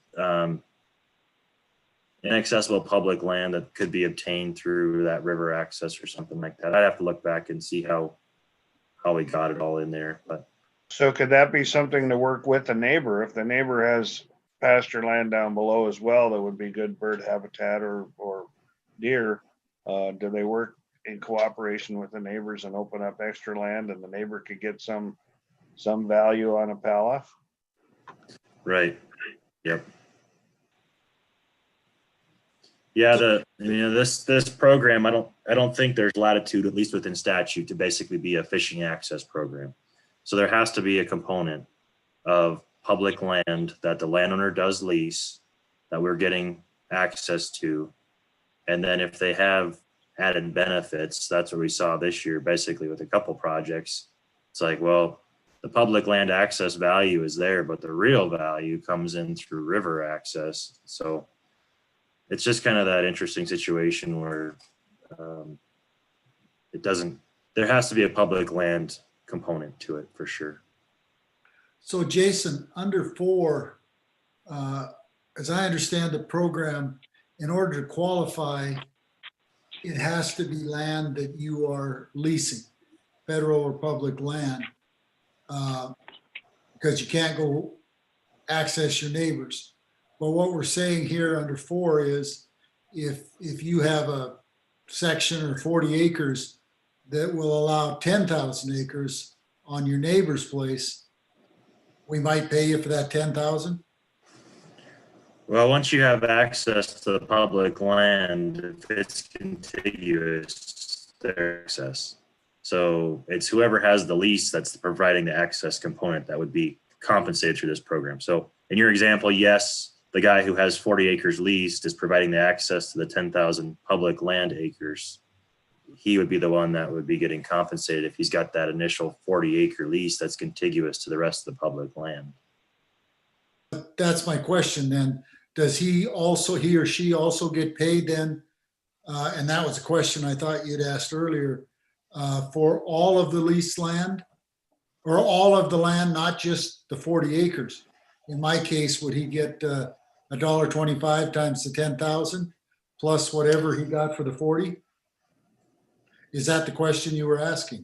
inaccessible public land that could be obtained through that river access or something like that. I'd have to look back and see how we got it all in there. But so could that be something to work with the neighbor? If the neighbor has pasture land down below as well, that would be good bird habitat or deer. Do they work in cooperation with the neighbors and open up extra land, and the neighbor could get some value on a PALA? Right. Yep. Yeah, this program, I don't think there's latitude, at least within statute, to basically be a fishing access program. So there has to be a component of public land that the landowner does lease that we're getting access to. And then if they have added benefits, that's what we saw this year, basically with a couple projects. It's like, well, the public land access value is there, but the real value comes in through river access. So it's just kind of that interesting situation where there has to be a public land component to it for sure. So Jason, under 4, as I understand the program, in order to qualify, it has to be land that you are leasing, federal or public land, because you can't go access your neighbors. But what we're saying here under 4 is if you have a section or 40 acres that will allow 10,000 acres on your neighbor's place, we might pay you for that 10,000. Well, once you have access to the public land, if it's contiguous, there's access. So it's whoever has the lease that's providing the access component that would be compensated through this program. So in your example, yes, the guy who has 40 acres leased is providing the access to the 10,000 public land acres. He would be the one that would be getting compensated if he's got that initial 40-acre lease that's contiguous to the rest of the public land. That's my question then. Does he or she also get paid then? And that was a question I thought you'd asked earlier, for all of the leased land or all of the land, not just the 40 acres. In my case, would he get $1.25 times the 10,000 plus whatever he got for the 40? Is that the question you were asking?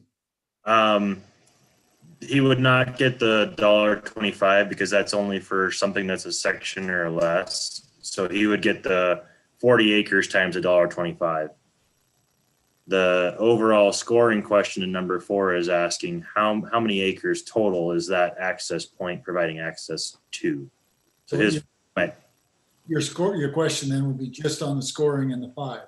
He would not get the $1.25 because that's only for something that's a section or less. So he would get the 40 acres times $1.25. The overall scoring question in number 4 is asking how many acres total is that access point providing access to? So your question then would be just on the scoring in the 5.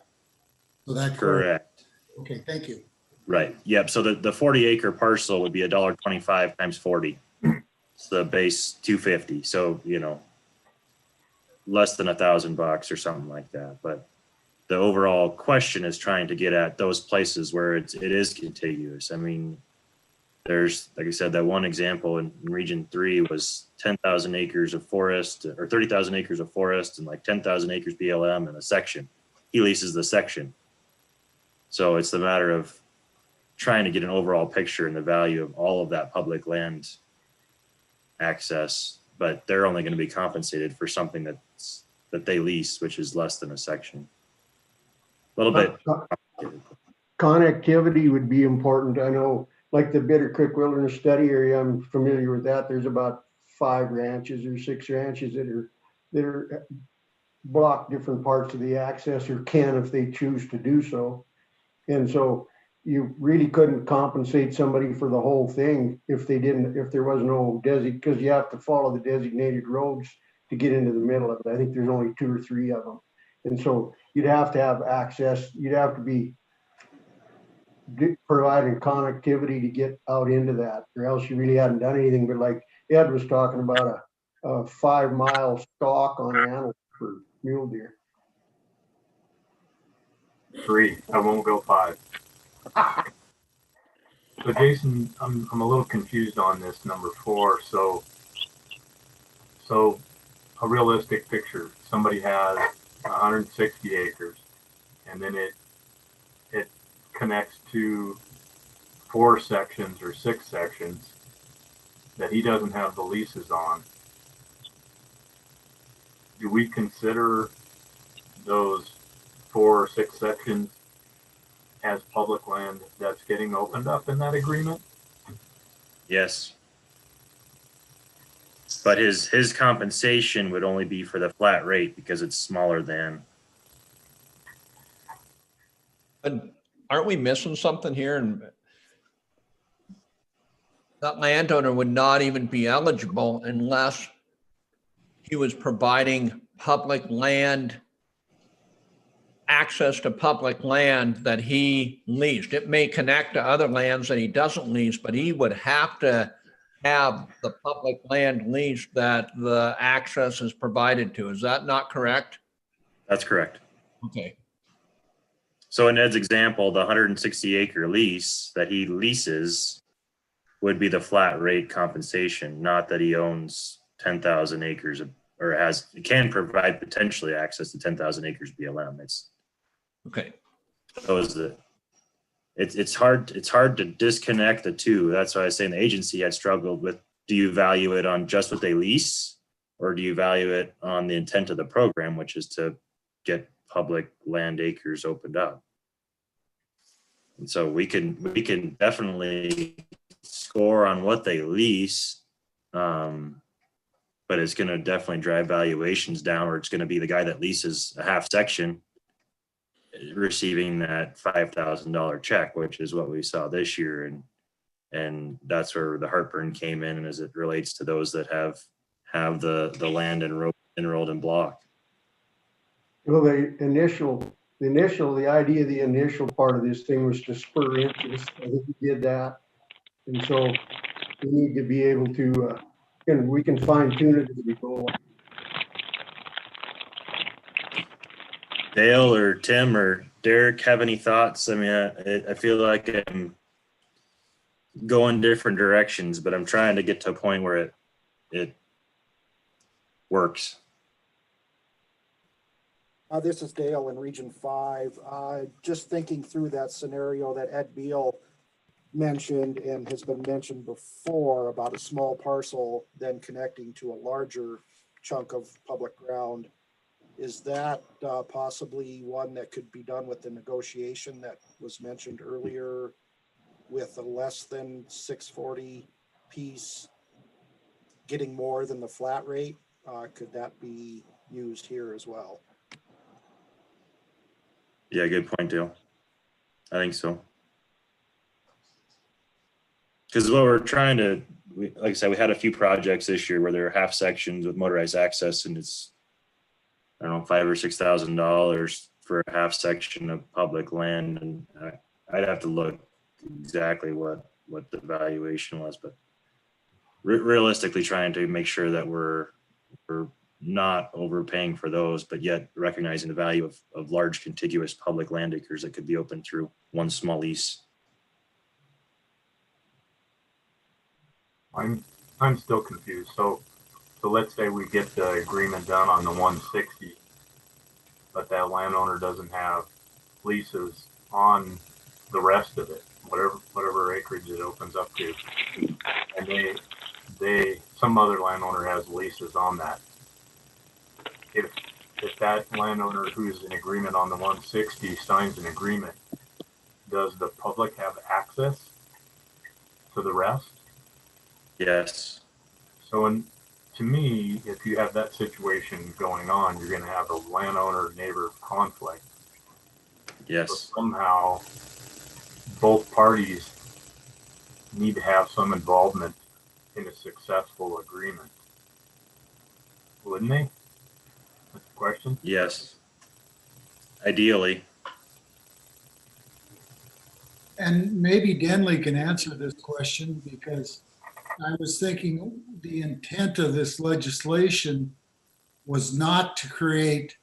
So that correct. Okay, thank you. Right. Yep. So the 40-acre parcel would be $1.25 times 40. It's the base 250. So, less than $1,000 or something like that. But the overall question is trying to get at those places where it is contiguous. I mean, there's, like I said, that one example in Region 3 was 10,000 acres of forest or 30,000 acres of forest and like 10,000 acres BLM in a section. He leases the section. So it's the matter of trying to get an overall picture and the value of all of that public land access, but they're only going to be compensated for something that they lease, which is less than a section. A little bit. Connectivity would be important. I know, like the Bitter Creek Wilderness Study Area, I'm familiar with that. There's about 5 ranches or 6 ranches that are block different parts of the access, or can if they choose to do so. And so you really couldn't compensate somebody for the whole thing if there was no because you have to follow the designated roads to get into the middle of it. I think there's only 2 or 3 of them. And so you'd have to have access. You'd have to be providing connectivity to get out into that, or else you really hadn't done anything. But like Ed was talking about a 5-mile stalk on animals for mule deer. 3. I won't go 5. So Jason, I'm a little confused on this number 4. So a realistic picture. Somebody has 160 acres, and then it connects to 4 sections or 6 sections that he doesn't have the leases on. Do we consider those 4 or 6 sections as public land that's getting opened up in that agreement? Yes. But his compensation would only be for the flat rate because it's smaller than. But aren't we missing something here? And that landowner would not even be eligible unless he was providing public land, access to public land that he leased. It may connect to other lands that he doesn't lease, but he would have to have the public land leased that the access is provided to. Is that not correct? That's correct. Okay. So in Ed's example, the 160 acre lease that he leases would be the flat rate compensation, not that he owns 10,000 acres of, or can provide potentially access to 10,000 acres BLM. It's okay. It's hard to disconnect the two. That's why I was saying the agency had struggled with, do you value it on just what they lease, or do you value it on the intent of the program, which is to get public land acres opened up? And so we can definitely score on what they lease, but it's going to definitely drive valuations down, or it's going to be the guy that leases a half section receiving that $5,000 check, which is what we saw this year. And that's where the heartburn came in, and as it relates to those that have the land enrolled in block. Well, the idea of the initial part of this thing was to spur interest. I think we did that. And so we need to be able to, we can fine tune it as we go. Dale or Tim or Derek have any thoughts? I mean, I feel like I'm going different directions, but I'm trying to get to a point where it works. This is Dale in Region 5. Just thinking through that scenario that Ed Beal mentioned and has been mentioned before about a small parcel then connecting to a larger chunk of public ground. Is that possibly one that could be done with the negotiation that was mentioned earlier with a less than 640 piece getting more than the flat rate? Could that be used here as well? Yeah, good point, Dale. I think so. Because what we're trying to, like I said, we had a few projects this year where there are half sections with motorized access, and it's, I don't know, $5,000 or $6,000 for a half section of public land, and I'd have to look exactly what the valuation was, but realistically, trying to make sure that we're not overpaying for those, but yet recognizing the value of large contiguous public land acres that could be open through one small lease. I'm still confused. So let's say we get the agreement done on the 160, but that landowner doesn't have leases on the rest of it, whatever acreage it opens up to, and some other landowner has leases on that. If that landowner who's in agreement on the 160 signs an agreement, does the public have access to the rest? Yes. So to me, if you have that situation going on, you're going to have a landowner-neighbor conflict. Yes. So somehow, both parties need to have some involvement in a successful agreement. Wouldn't they? That's the question. Yes. Ideally. And maybe Denley can answer this question, because I was thinking the intent of this legislation was not to create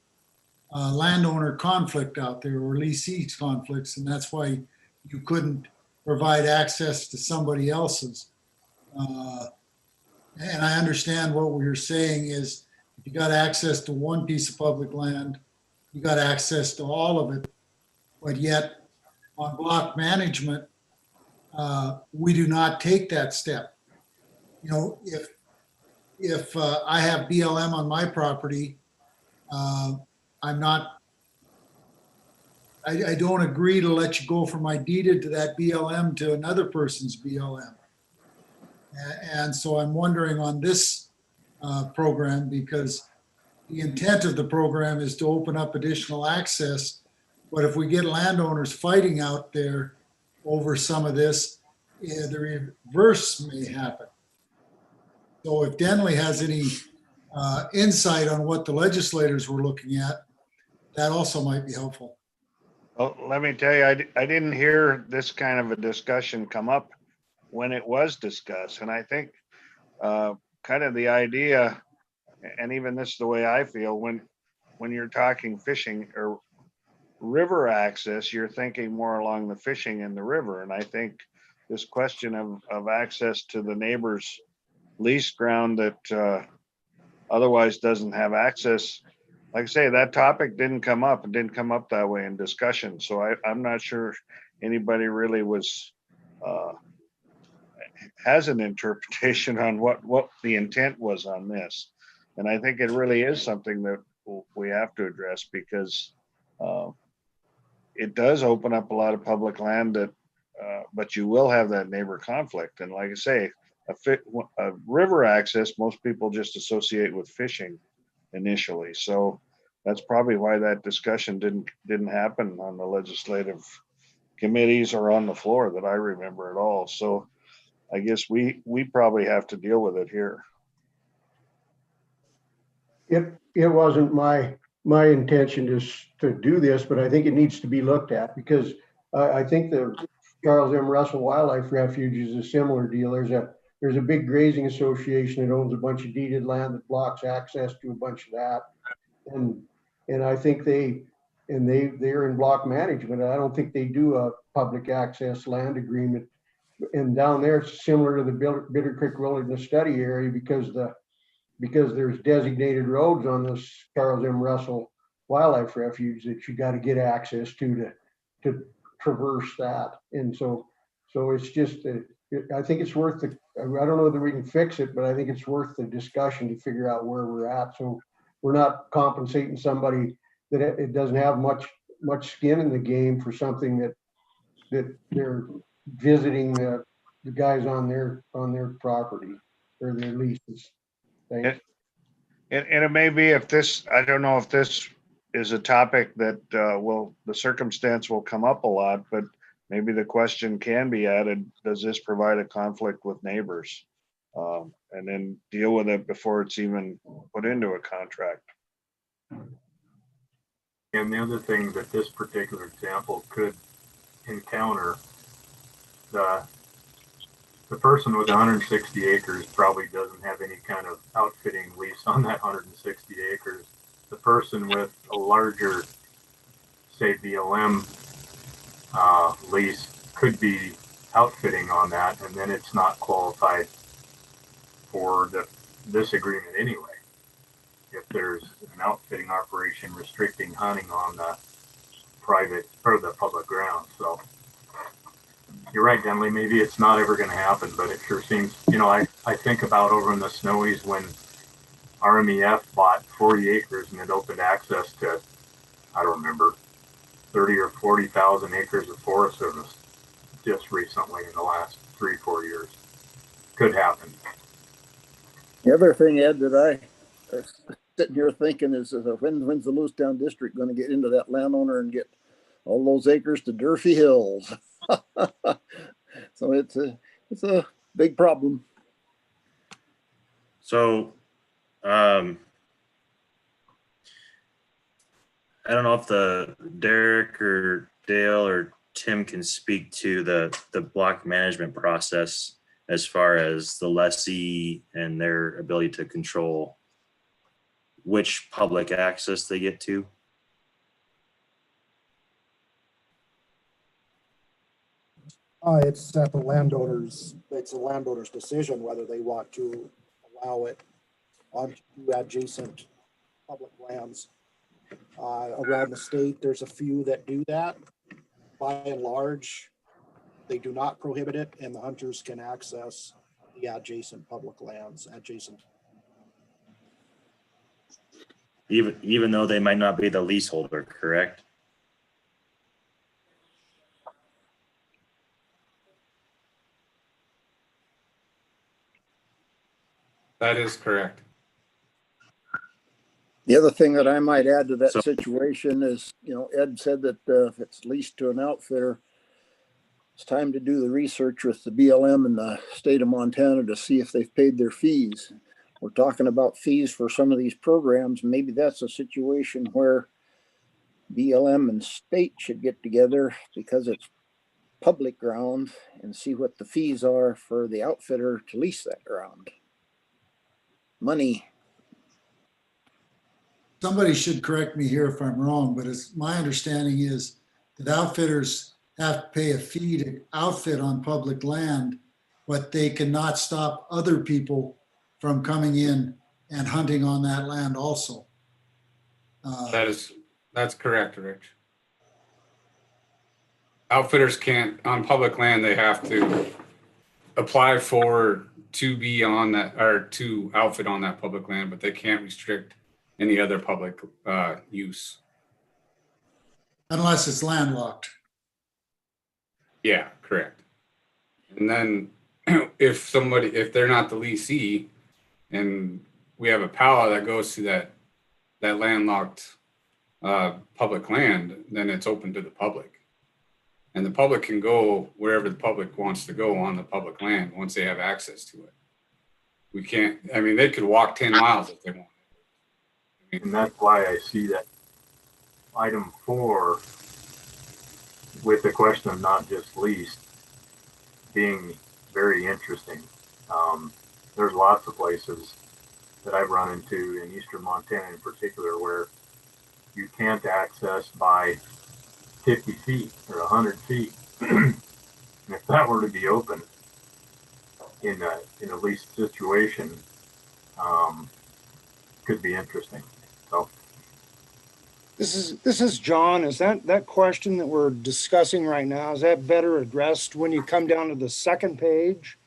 landowner conflict out there or leasee conflicts, and that's why you couldn't provide access to somebody else's. And I understand what we're saying is, if you got access to one piece of public land, you got access to all of it, but yet on block management, we do not take that step. You know, if I have BLM on my property, I'm not, I don't agree to let you go from my deeded to that BLM to another person's BLM. And so I'm wondering on this program, because the intent of the program is to open up additional access. But if we get landowners fighting out there over some of this, the reverse may happen. So if Denley has any insight on what the legislators were looking at, that also might be helpful. Well, let me tell you, I didn't hear this kind of a discussion come up when it was discussed. And I think kind of the idea, and even this is the way I feel, when you're talking fishing or river access, you're thinking more along the fishing in the river. And I think this question of access to the neighbor's lease ground that otherwise doesn't have access, like I say, that topic didn't come up. It didn't come up that way in discussion. So I'm not sure anybody really was has an interpretation on what the intent was on this. And I think it really is something that we have to address, because it does open up a lot of public land that, but you will have that neighbor conflict. And like I say, a river access, most people just associate with fishing initially. So that's probably why that discussion didn't happen on the legislative committees or on the floor that I remember at all. So I guess we probably have to deal with it here. It wasn't my intention to do this, but I think it needs to be looked at, because I think the Charles M. Russell Wildlife Refuge is a similar deal. There's a big grazing association that owns a bunch of deeded land that blocks access to a bunch of that. And I think they're in block management. I don't think they do a public access land agreement. And down there, it's similar to the Bitter Creek Wilderness Study Area, because there's designated roads on this Charles M. Russell Wildlife Refuge that you got to get access to traverse that. And so it's just, I think it's worth I don't know whether we can fix it, but I think it's worth the discussion to figure out where we're at. So we're not compensating somebody that it doesn't have much skin in the game for something that they're visiting the guys on their property or their leases. And it may be, if this, I don't know if this is a topic that the circumstance will come up a lot, but maybe the question can be added: does this provide a conflict with neighbors? And then deal with it before it's even put into a contract. And the other thing that this particular example could encounter, the person with 160 acres probably doesn't have any kind of outfitting lease on that 160 acres. The person with a larger, say, BLM lease could be outfitting on that, and then it's not qualified for this agreement anyway. If there's an outfitting operation restricting hunting on the private or the public ground. So you're right, Denley, maybe it's not ever going to happen, but it sure seems, I think about over in the Snowies when RMEF bought 40 acres and it opened access to, I don't remember, 30 or 40,000 acres of Forest Service just recently in the last 3-4 years. Could happen. The other thing, Ed, that I sitting here thinking is when's the Lewistown district going to get into that landowner and get all those acres to Durfee Hills? So it's a big problem. So I don't know if Derek or Dale or Tim can speak to the block management process as far as the lessee and their ability to control which public access they get to. It's at the landowner's, it's the landowner's decision whether they want to allow it onto adjacent public lands. Around the state, there's a few that do that. By and large, they do not prohibit it, and the hunters can access the adjacent public lands, Even though they might not be the leaseholder, correct? That is correct. The other thing that I might add to that situation is, Ed said that if it's leased to an outfitter, it's time to do the research with the BLM and the state of Montana to see if they've paid their fees. we're talking about fees for some of these programs. Maybe that's a situation where BLM and state should get together because it's public ground and see what the fees are for the outfitter to lease that ground. Money. Somebody should correct me here if I'm wrong, but it's my understanding is that outfitters have to pay a fee to outfit on public land, but they cannot stop other people from coming in and hunting on that land also. That's correct, Rich. Outfitters can't, on public land, they have to apply to be on that, or to outfit on that public land, but they can't restrict any other public use. Unless it's landlocked. Yeah, correct. And then if they're not the leasee and we have a PALA that goes to that landlocked public land, then it's open to the public. And the public can go wherever the public wants to go on the public land once they have access to it. We can't, I mean, they could walk 10 miles if they want. And that's why I see that item 4 with the question of not just leased being very interesting. There's lots of places that I've run into in eastern Montana in particular where you can't access by 50 feet or 100 feet. And if that were to be open in a leased situation, could be interesting. So This is John. Is that question that we're discussing right now, is that better addressed when you come down to the second page?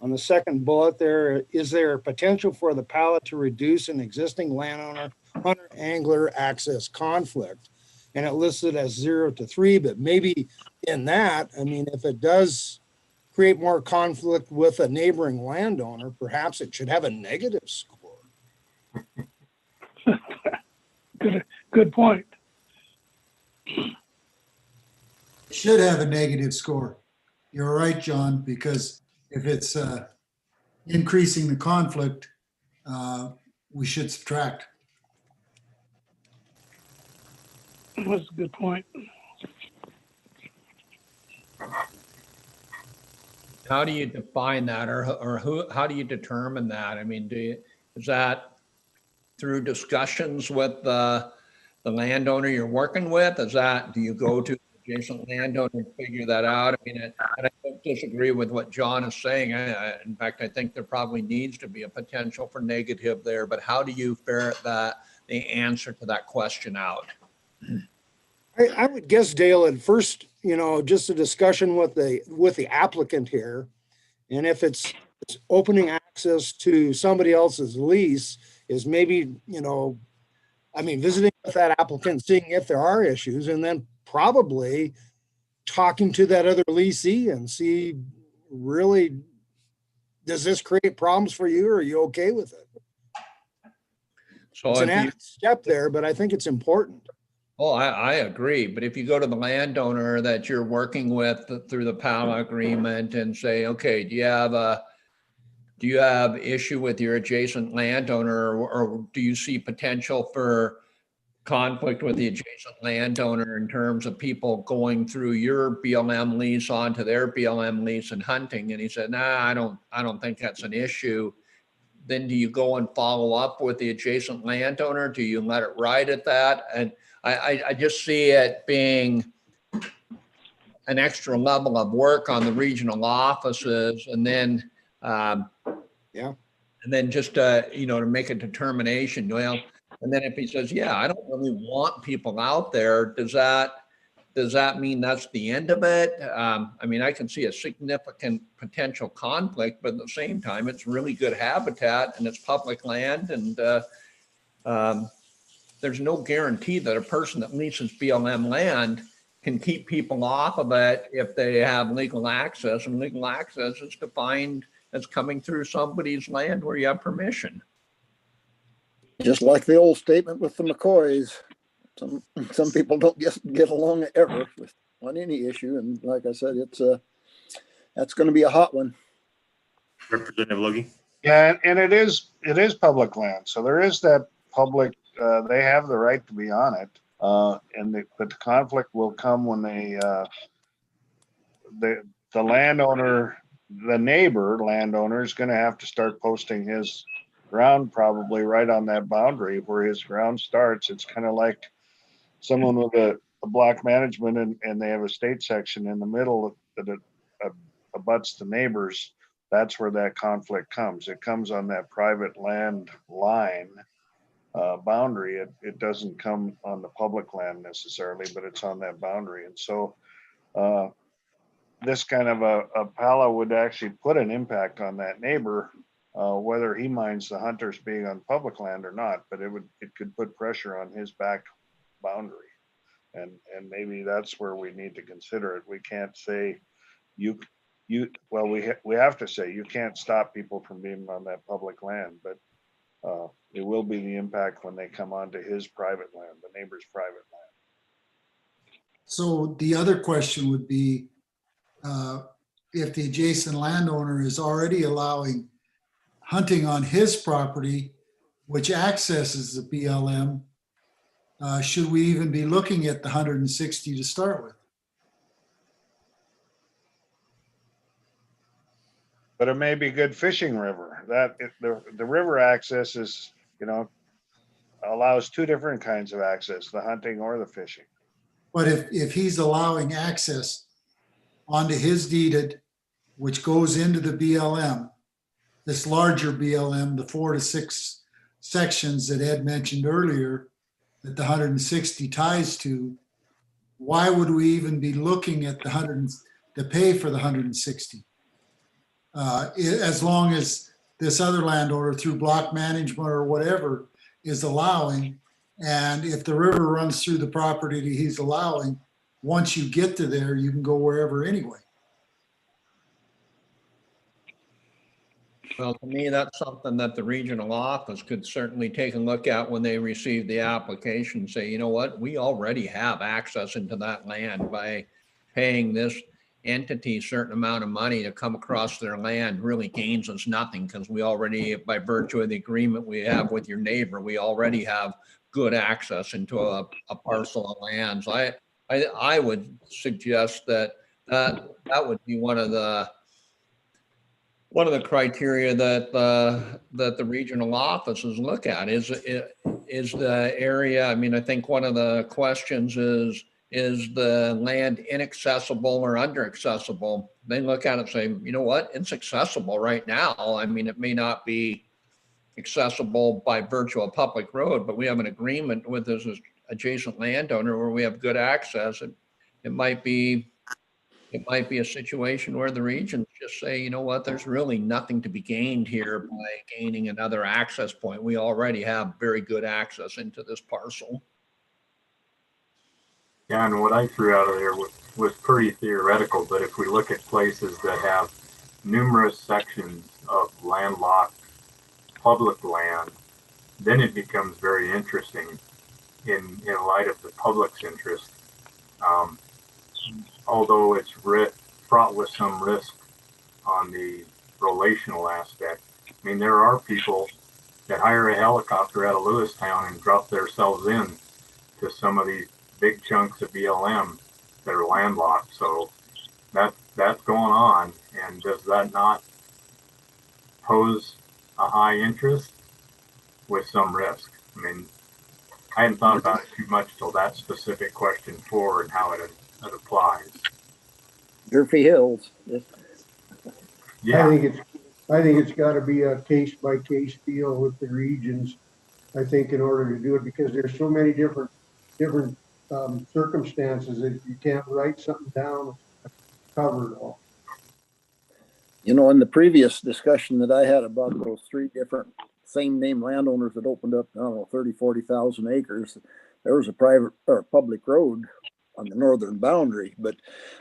On the second bullet there, is there a potential for the PALA to reduce an existing landowner hunter angler access conflict? And it listed as 0 to 3, but maybe in that, I mean, if it does create more conflict with a neighboring landowner, perhaps it should have a negative score. Good point. It should have a negative score. You're right, John, because if it's increasing the conflict, we should subtract. That's a good point. How do you define that, or how do you determine that? I mean, is that through discussions with the landowner you're working with? Do you go to the adjacent landowner and figure that out? I mean, and I don't disagree with what John is saying. In fact, I think there probably needs to be a potential for negative there, but how do you ferret the answer to that question out? I would guess, Dale, at first, just a discussion with the applicant here. And if it's opening access to somebody else's lease is maybe, visiting with that applicant, seeing if there are issues, and then probably talking to that other leasee and see, really, does this create problems for you, or are you okay with it? So it's an added step there, but I think it's important. Oh, I agree. But if you go to the landowner that you're working with through the PALA agreement and say, okay, do you have issue with your adjacent landowner, or do you see potential for conflict with the adjacent landowner in terms of people going through your BLM lease onto their BLM lease and hunting? And he said, nah, I don't think that's an issue. Then do you go and follow up with the adjacent landowner? Do you let it ride at that? And I just see it being an extra level of work on the regional offices, and then and then just to make a determination. Well, and then if he says, yeah, I don't really want people out there, does that mean that's the end of it? I mean, I can see a significant potential conflict, but at the same time, it's really good habitat and it's public land, and there's no guarantee that a person that leases BLM land can keep people off of it if they have legal access, and legal access is defined as coming through somebody's land where you have permission. Just like the old statement with the McCoys, some people don't get along ever on any issue, and like I said, that's going to be a hot one. Representative Logie. Yeah, and it is public land, so there is that public. They have the right to be on it, but the conflict will come when the landowner, the neighbor landowner, is going to have to start posting his ground probably right on that boundary where his ground starts. It's kind of like someone with a block management and they have a state section in the middle that abuts the neighbors. That's where that conflict comes. It comes on that private land line boundary. It doesn't come on the public land necessarily, but it's on that boundary. And so this kind of a pala would actually put an impact on that neighbor, whether he minds the hunters being on public land or not, but it could put pressure on his back boundary. And maybe that's where we need to consider it. We can't say we have to say you can't stop people from being on that public land, but it will be the impact when they come onto his private land, the neighbor's private land. So the other question would be, if the adjacent landowner is already allowing hunting on his property, which accesses the BLM, should we even be looking at the 160 to start with? But it may be good fishing river. The river access is, allows two different kinds of access, the hunting or the fishing. But if he's allowing access onto his deeded, which goes into the BLM, this larger BLM, the 4 to 6 sections that Ed mentioned earlier, that the 160 ties to, why would we even be looking at to pay for the 160? As long as this other landowner through block management or whatever is allowing, and if the river runs through the property that he's allowing, once you get to there, you can go wherever anyway. Well, to me, that's something that the regional office could certainly take a look at when they receive the application, say, you know what, we already have access into that land by paying this entity a certain amount of money to come across their land really gains us nothing, because we already, by virtue of the agreement we have with your neighbor, we already have good access into a parcel of land. So I would suggest that would be one of the criteria that the regional offices look at is the area. I mean, I think one of the questions is the land inaccessible or under accessible? They look at it and say, you know what, it's accessible right now. I mean, it may not be accessible by virtue of public road, but we have an agreement with this adjacent landowner where we have good access. It might be a situation where the regions just say, you know what, there's really nothing to be gained here by gaining another access point. We already have very good access into this parcel. Yeah, and what I threw out of there was pretty theoretical, but if we look at places that have numerous sections of landlocked public land, then it becomes very interesting in light of the public's interest. Although it's fraught with some risk on the relational aspect. I mean, there are people that hire a helicopter out of Lewistown and drop themselves in to some of these big chunks of BLM that are landlocked. So that's going on. And does that not pose a high interest with some risk? I mean, I hadn't thought about it too much till that specific question for and how it applies. Durfee Hills. Yeah. I think it's got to be a case by case deal with the regions. I think in order to do it, because there's so many different circumstances that you can't write something down cover it all. You know, in the previous discussion that I had about those 3 different same name landowners that opened up, I don't know, 30, 40,000 acres, there was a private or public road on the northern boundary, but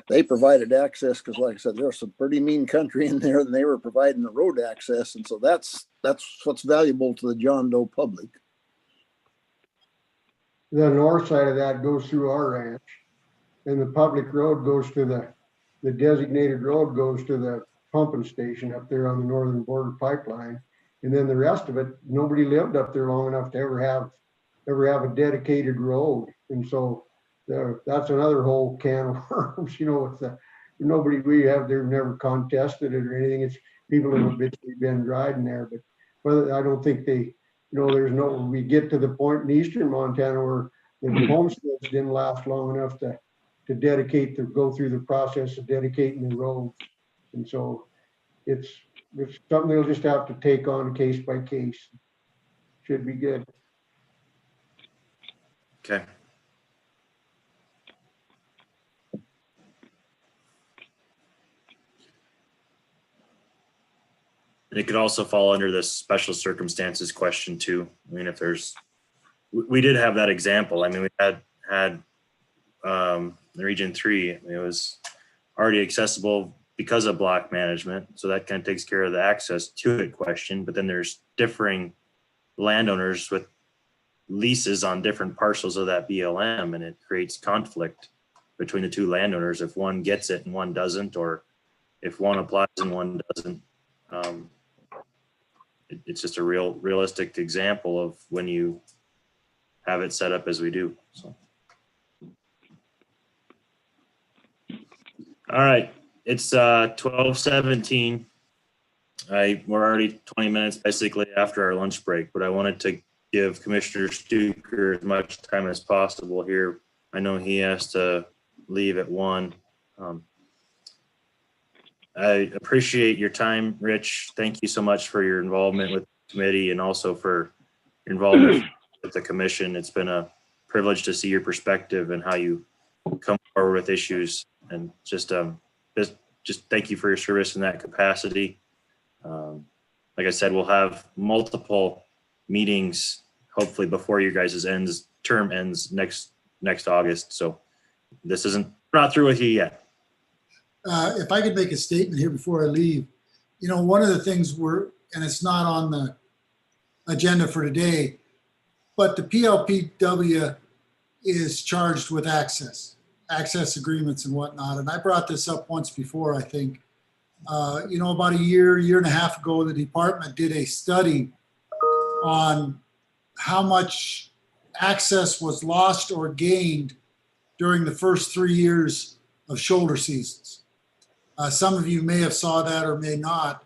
they provided access because, like I said, there's some pretty mean country in there, and they were providing the road access, and so that's what's valuable to the John Doe public. The north side of that goes through our ranch, and the public road goes to the designated road goes to the pumping station up there on the northern border pipeline. And then the rest of it, nobody lived up there long enough to ever have a dedicated road. And so that's another whole can of worms, it's nobody we have there never contested it or anything. It's people who have been riding there, but whether I don't think they, we get to the point in eastern Montana where the homesteads didn't last long enough to go through the process of dedicating the roads. And so it's something they'll just have to take on case by case. Should be good. Okay. And it could also fall under this special circumstances question too. I mean, if we did have that example. I mean, we had the Region 3. I mean, it was already accessible because of block management. So that kind of takes care of the access to it question. But then there's differing landowners with leases on different parcels of that BLM, and it creates conflict between the two landowners if one gets it and one doesn't, or if one applies and one doesn't. It's just a realistic example of when you have it set up as we do. So, all right, it's 12:17. We're already 20 minutes basically after our lunch break, but I wanted to give Commissioner Stuker as much time as possible here. I know he has to leave at 1. I appreciate your time, Rich. Thank you so much for your involvement with the committee and also for your involvement with the commission. It's been a privilege to see your perspective and how you come forward with issues, and just thank you for your service in that capacity. Like I said, we'll have multiple meetings hopefully before your guys' term ends next August. So we're not through with you yet. If I could make a statement here before I leave, one of the things and it's not on the agenda for today, but the PLPW is charged with access agreements and whatnot. And I brought this up once before, I think. About a year and a half ago, the department did a study on how much access was lost or gained during the first 3 years of shoulder seasons. Some of you may have saw that or may not.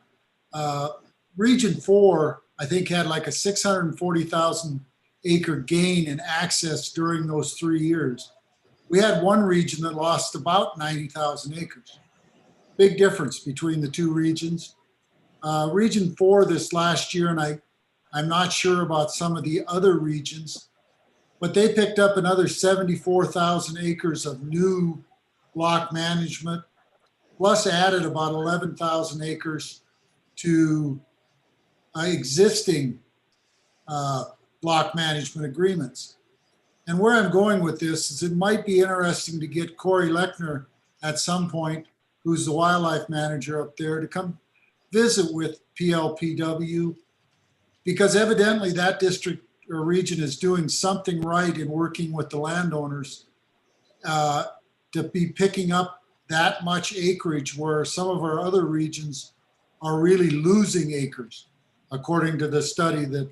Region 4, I think, had like a 640,000 acre gain in access during those 3 years. We had one region that lost about 90,000 acres. Big difference between the two regions. Region 4 this last year, and I'm not sure about some of the other regions, but they picked up another 74,000 acres of new block management, plus added about 11,000 acres to existing block management agreements. And where I'm going with this is it might be interesting to get Corey Lechner at some point, who's the wildlife manager up there, to come visit with PLPW, because evidently that district or region is doing something right in working with the landowners to be picking up that much acreage, where some of our other regions are really losing acres, according to the study that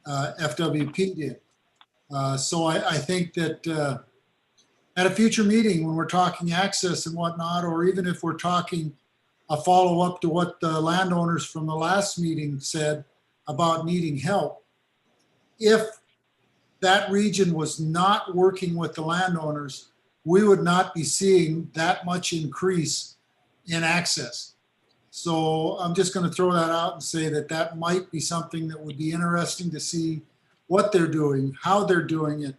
FWP did. So I think that at a future meeting, when we're talking access and whatnot, or even if we're talking a follow-up to what the landowners from the last meeting said about needing help, if that region was not working with the landowners, we would not be seeing that much increase in access. So I'm just going to throw that out and say that that might be something that would be interesting to see what they're doing, how they're doing it,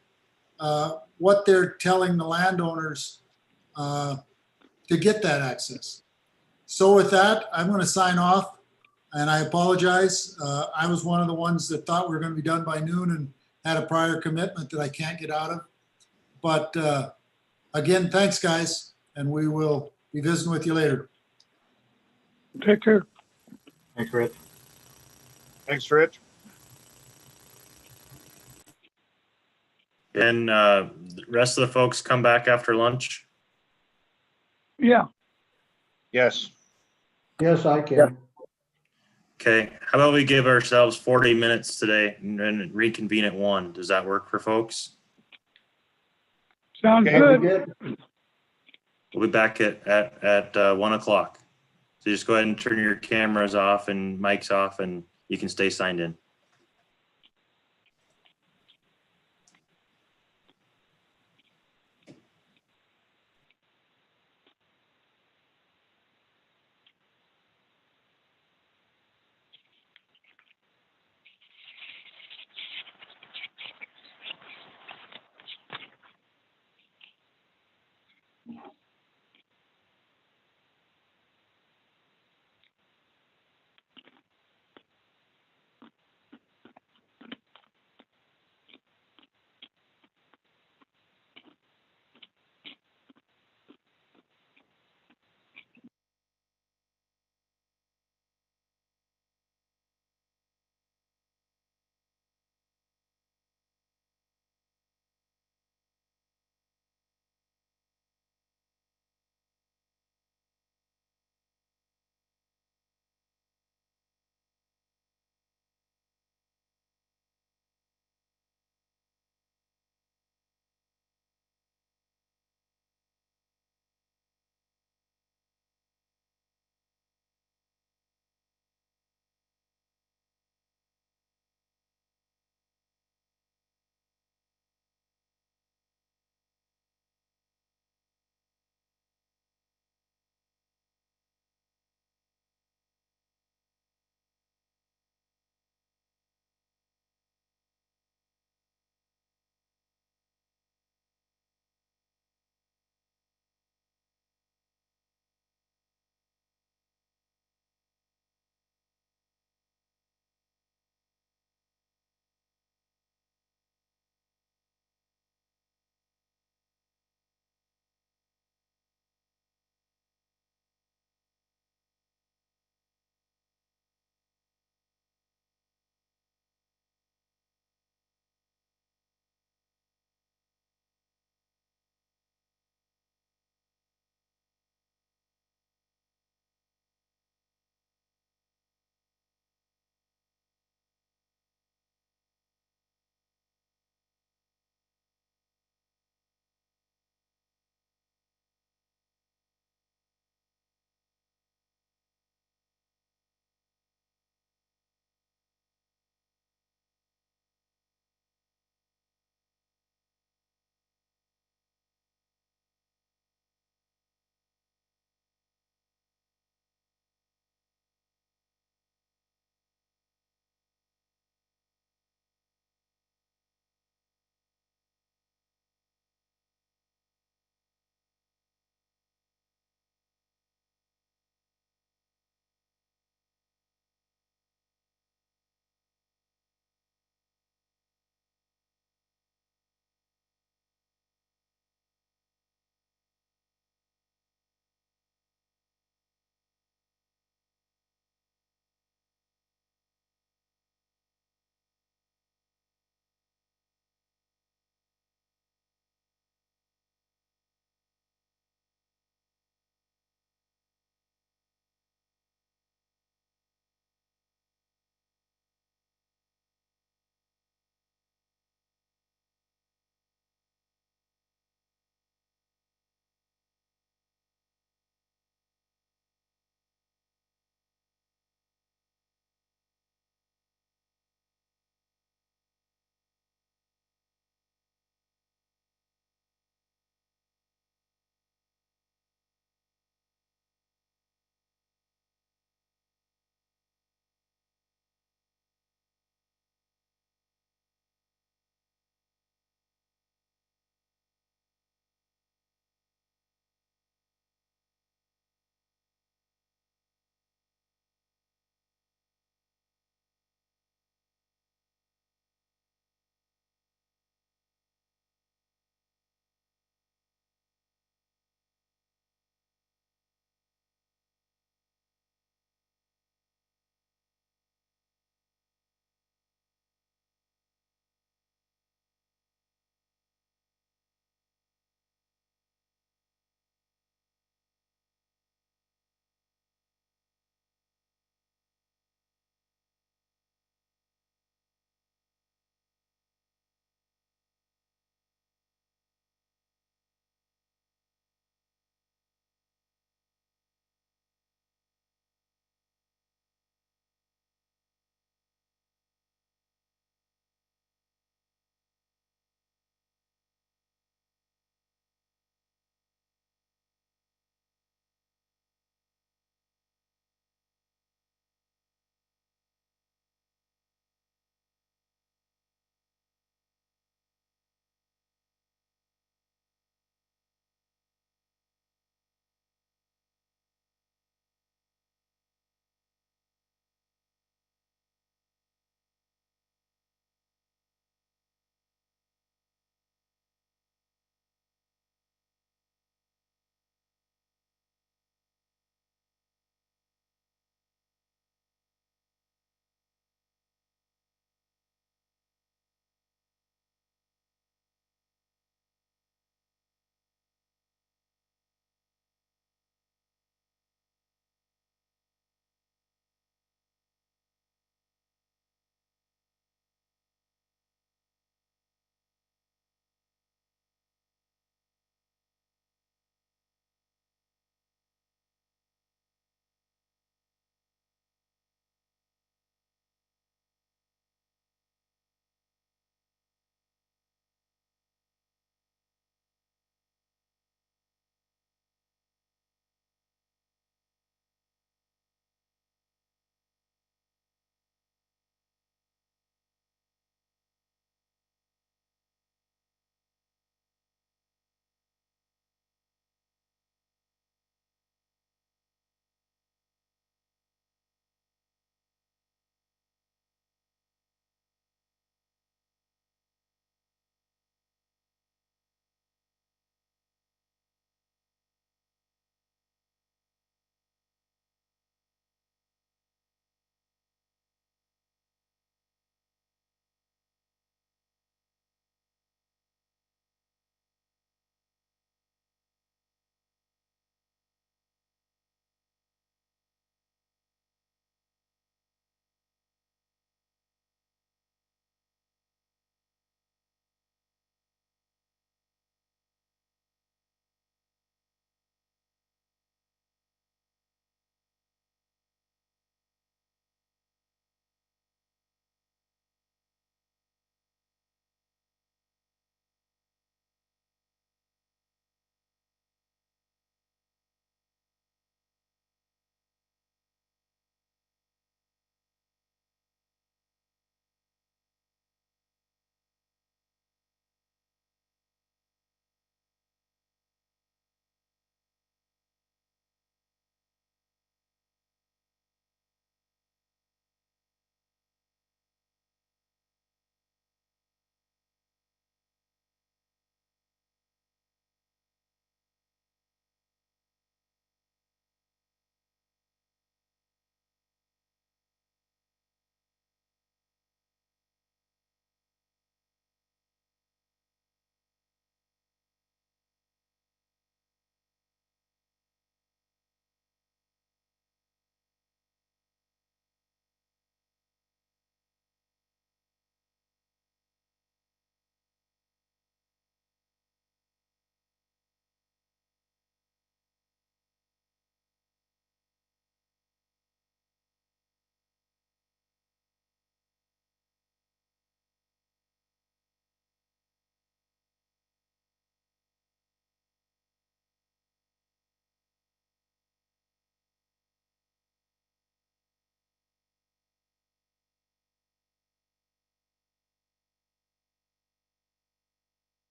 what they're telling the landowners to get that access. So with that, I'm going to sign off, and I apologize. I was one of the ones that thought we were going to be done by noon and had a prior commitment that I can't get out of. But again, thanks, guys, and we will be visiting with you later. Take care. Thanks, Rich. Thanks, Rich. And the rest of the folks come back after lunch? Yeah. Yes. Yes, I can. Okay, how about we give ourselves 40 minutes today and reconvene at 1? Does that work for folks? Sounds Okay, good. We'll be back at 1 o'clock. So just go ahead and turn your cameras off and mics off, and you can stay signed in.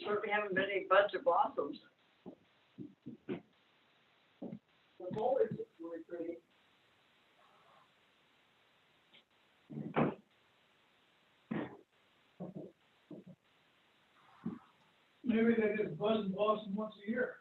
certainly haven't been any buds or blossoms. The foliage is really pretty. Maybe they just buzz and blossom once a year.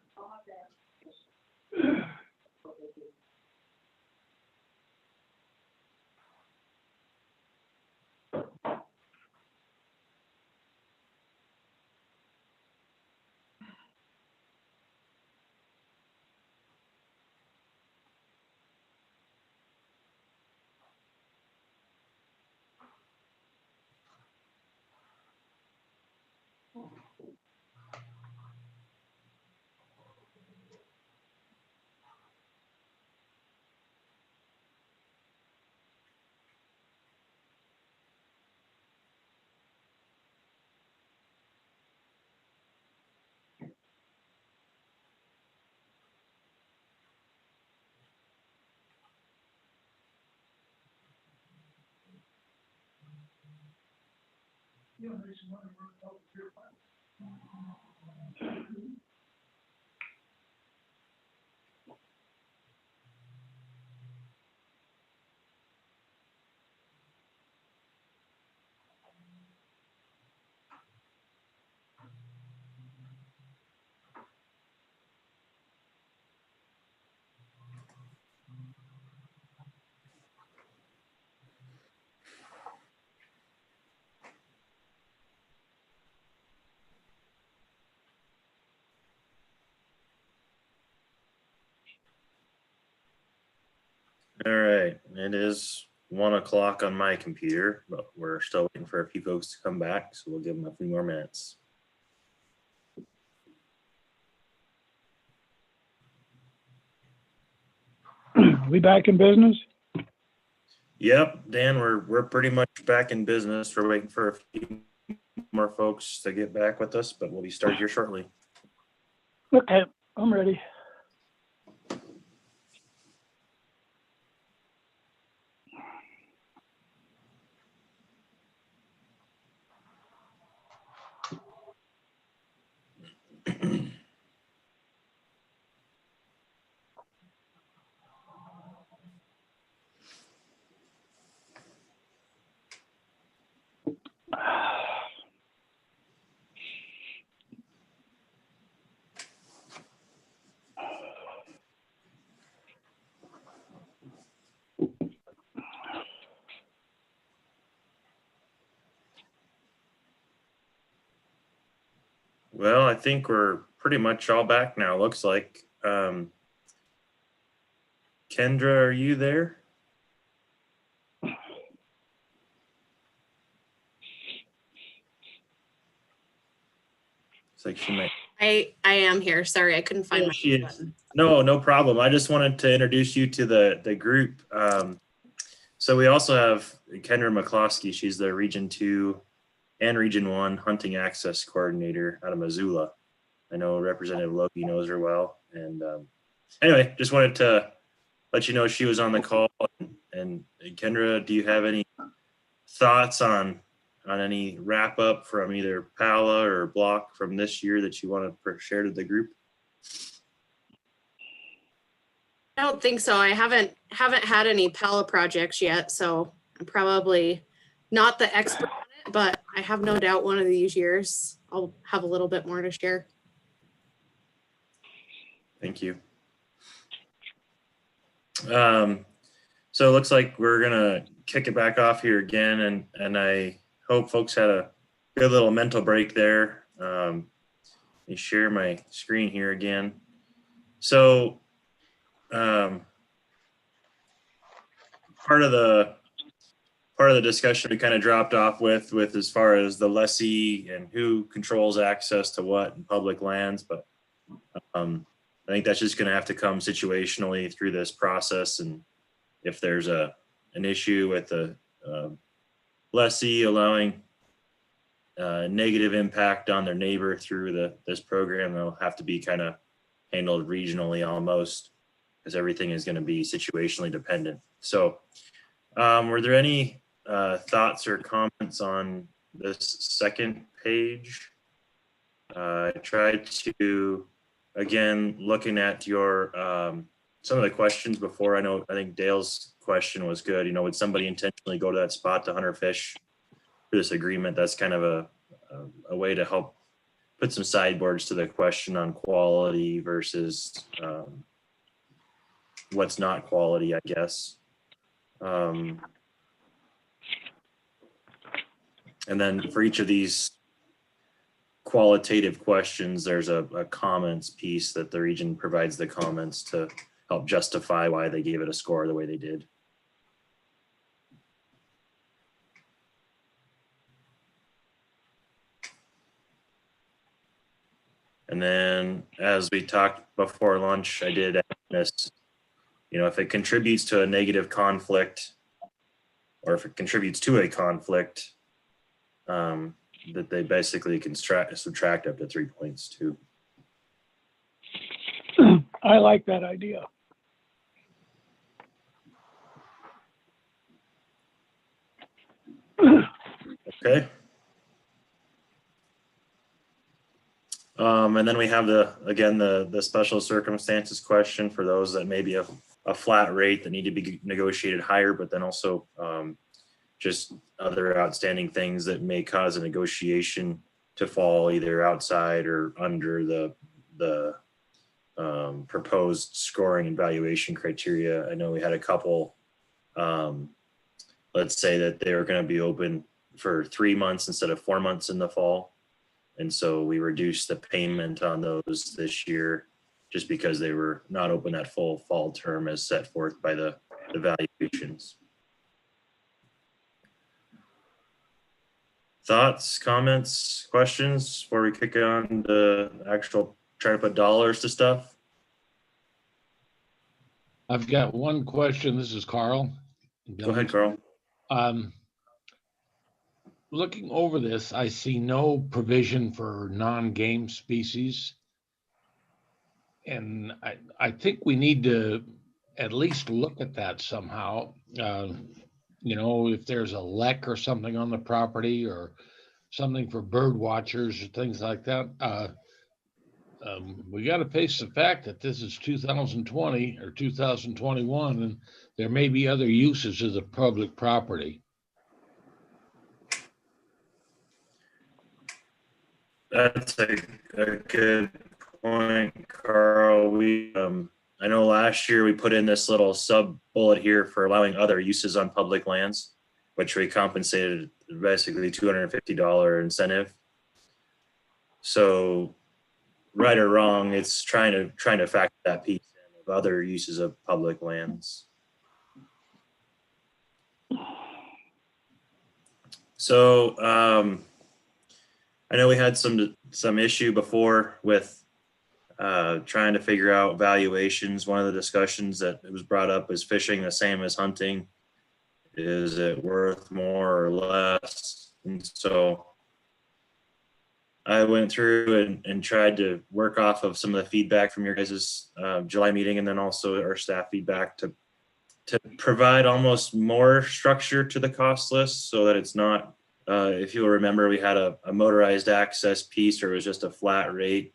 You know, there's one where the hell is your plan? All right, it is 1 o'clock on my computer, but we're still waiting for a few folks to come back, so we'll give them a few more minutes. We back in business? Yep, Dan, we're pretty much back in business. We're waiting for a few more folks to get back with us, but we'll be starting here shortly. Okay, I'm ready. Well, I think we're pretty much all back now, looks like. Kendra, are you there? It's like she might. I am here. Sorry, I couldn't find There my she is. button. No problem. I just wanted to introduce you to the group. So we also have Kendra McCloskey. She's the Region 2 and Region 1 Hunting Access Coordinator out of Missoula. I know Representative Logie knows her well. And anyway, just wanted to let you know she was on the call. And Kendra, do you have any thoughts on any wrap up from either PALA or Block from this year that you want to share to the group? I don't think so. I haven't had any PALA projects yet, so I'm probably not the expert on it, but I have no doubt one of these years I'll have a little bit more to share. Thank you. So it looks like we're gonna kick it back off here again, and I hope folks had a good little mental break there. Let me share my screen here again. So part of the discussion we kind of dropped off with as far as the lessee and who controls access to what in public lands, but I think that's just going to have to come situationally through this process. And if there's an issue with the lessee allowing negative impact on their neighbor through this program, they'll have to be kind of handled regionally almost, because everything is going to be situationally dependent. So were there any thoughts or comments on this second page? I tried to, again, looking at your, some of the questions before, I think Dale's question was good. You know, would somebody intentionally go to that spot to hunt or fish for this agreement? That's kind of a way to help put some sideboards to the question on quality versus what's not quality, I guess. And then for each of these qualitative questions, there's a comments piece that the region provides the comments to help justify why they gave it a score the way they did. And then as we talked before lunch, I did this, you know, if it contributes to a negative conflict or if it contributes to a conflict, that they basically can subtract up to 3 points too. I like that idea. Okay. And then we have the special circumstances question for those that may be a flat rate that need to be negotiated higher, but then also just other outstanding things that may cause a negotiation to fall either outside or under the proposed scoring and valuation criteria. I know we had a couple, let's say that they were going to be open for 3 months instead of 4 months in the fall. And so we reduced the payment on those this year just because they were not open that full fall term as set forth by the valuations. Thoughts, comments, questions before we kick on the actual try to put dollars to stuff? I've got one question. This is Carl. Go ahead, Carl. Looking over this, I see no provision for non-game species. And I think we need to at least look at that somehow. You know, if there's a lek or something on the property or something for bird watchers or things like that. We got to face the fact that this is 2020 or 2021, and there may be other uses of the public property. That's a good point, Carl. We, I know last year we put in this little sub bullet here for allowing other uses on public lands, which we compensated basically $250 incentive. So, right or wrong, it's trying to factor that piece in of other uses of public lands. So, I know we had some issue before with trying to figure out valuations. One of the discussions that was brought up is fishing the same as hunting. Is it worth more or less? And so I went through and tried to work off of some of the feedback from your guys' July meeting, and then also our staff feedback to provide almost more structure to the cost list so that it's not, if you'll remember, we had a motorized access piece, or it was just a flat rate,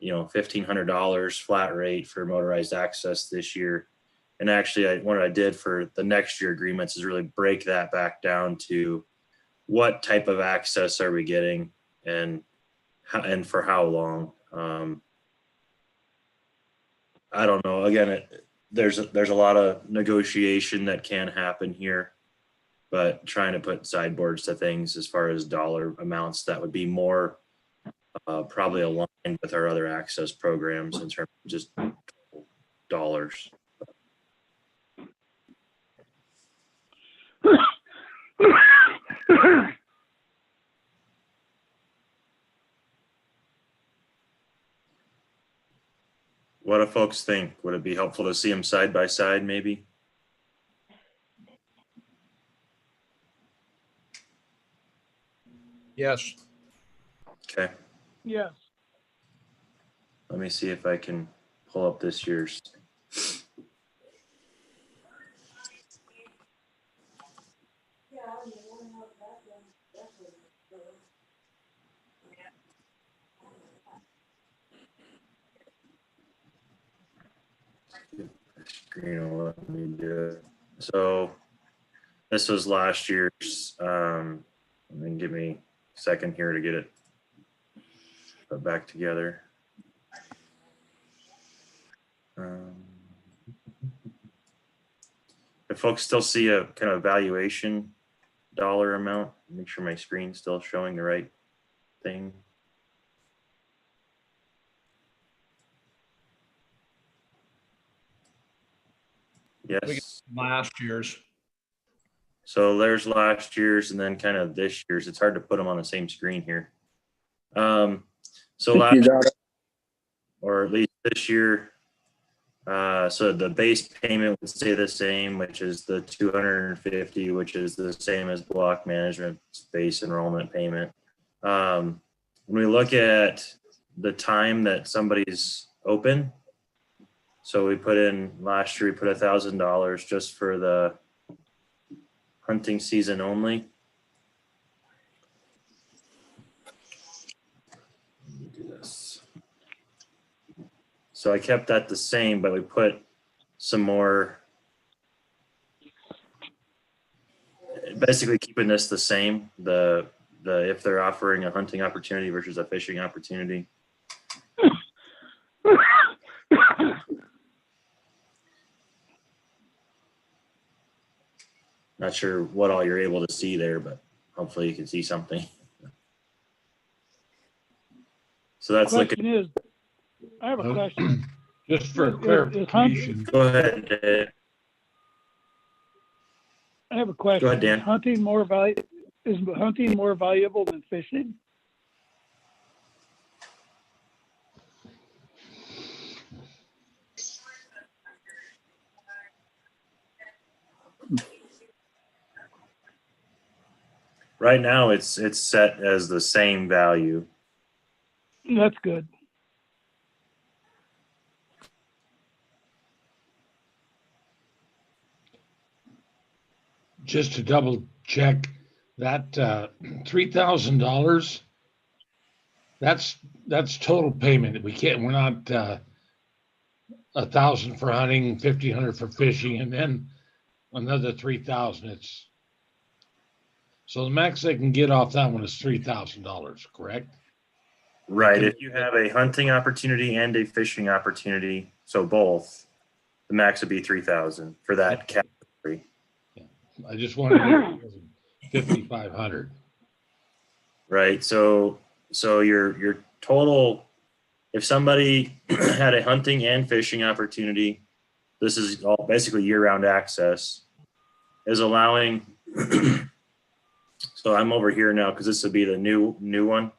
you know, $1,500 flat rate for motorized access this year. And actually, what I did for the next year agreements is really break that back down to what type of access are we getting and for how long. I don't know. Again, there's a lot of negotiation that can happen here, but trying to put sideboards to things as far as dollar amounts that would be more probably aligned with our other access programs in terms of just dollars. What do folks think? Would it be helpful to see them side by side, maybe? Yes. Okay. Yes. Let me see if I can pull up this year's. screen will let me do it. So this was last year's, and then give me a second here to get it put back together. If folks still see a kind of valuation dollar amount, make sure my screen's still showing the right thing. Yes. Last year's. So there's last year's and then kind of this year's. It's hard to put them on the same screen here. So last year, or at least this year, so the base payment would stay the same, which is the $250, which is the same as block management base enrollment payment. When we look at the time that somebody's open, so we put in last year, we put $1,000 just for the hunting season only. Let me do this. So I kept that the same, but we put some more, basically keeping this the same, the if they're offering a hunting opportunity versus a fishing opportunity. Not sure what all you're able to see there, but hopefully you can see something. So that's looking. I have a question. Just for clarification. Go ahead, Dave. I have a question. Go ahead, Dan. Is hunting more valuable than fishing? Right now, it's set as the same value. That's good. Just to double check, that $3,000, that's total payment. We're not $1,000 for hunting, $1,500 for fishing, and then another $3,000. So the max they can get off that one is $3,000, correct? Right. If you have a hunting opportunity and a fishing opportunity, so both, the max would be $3,000 for that category. I just wanted to 5,500. Right. So your total, if somebody had a hunting and fishing opportunity, this is all basically year-round access, is allowing. So I'm over here now because this would be the new one.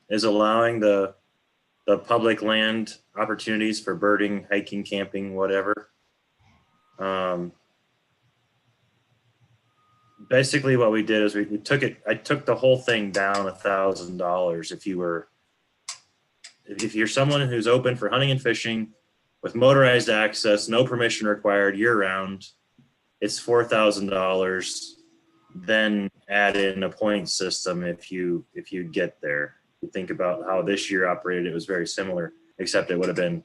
Is allowing the public land opportunities for birding, hiking, camping, whatever. Basically what we did is we took it, I took the whole thing down $1,000. If you're someone who's open for hunting and fishing with motorized access, no permission required year round, it's $4,000. Then add in a point system if you get there. You think about how this year operated, it was very similar, except it would have been,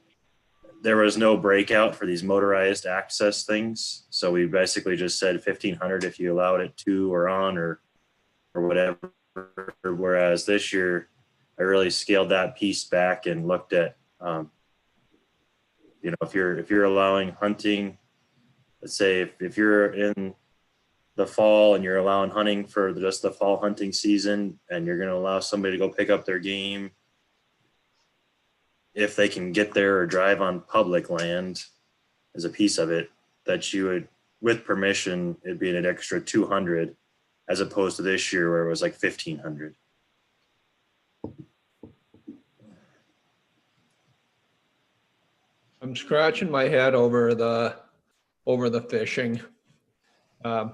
there was no breakout for these motorized access things. So we basically just said 1,500 if you allowed it to or on or whatever. Whereas this year, I really scaled that piece back and looked at, if you're allowing hunting, let's say if you're in the fall and you're allowing hunting for just the fall hunting season and you're going to allow somebody to go pick up their game, if they can get there or drive on public land as a piece of it, that you would, with permission, it'd be an extra 200 as opposed to this year where it was like 1,500. I'm scratching my head over the fishing. Boy,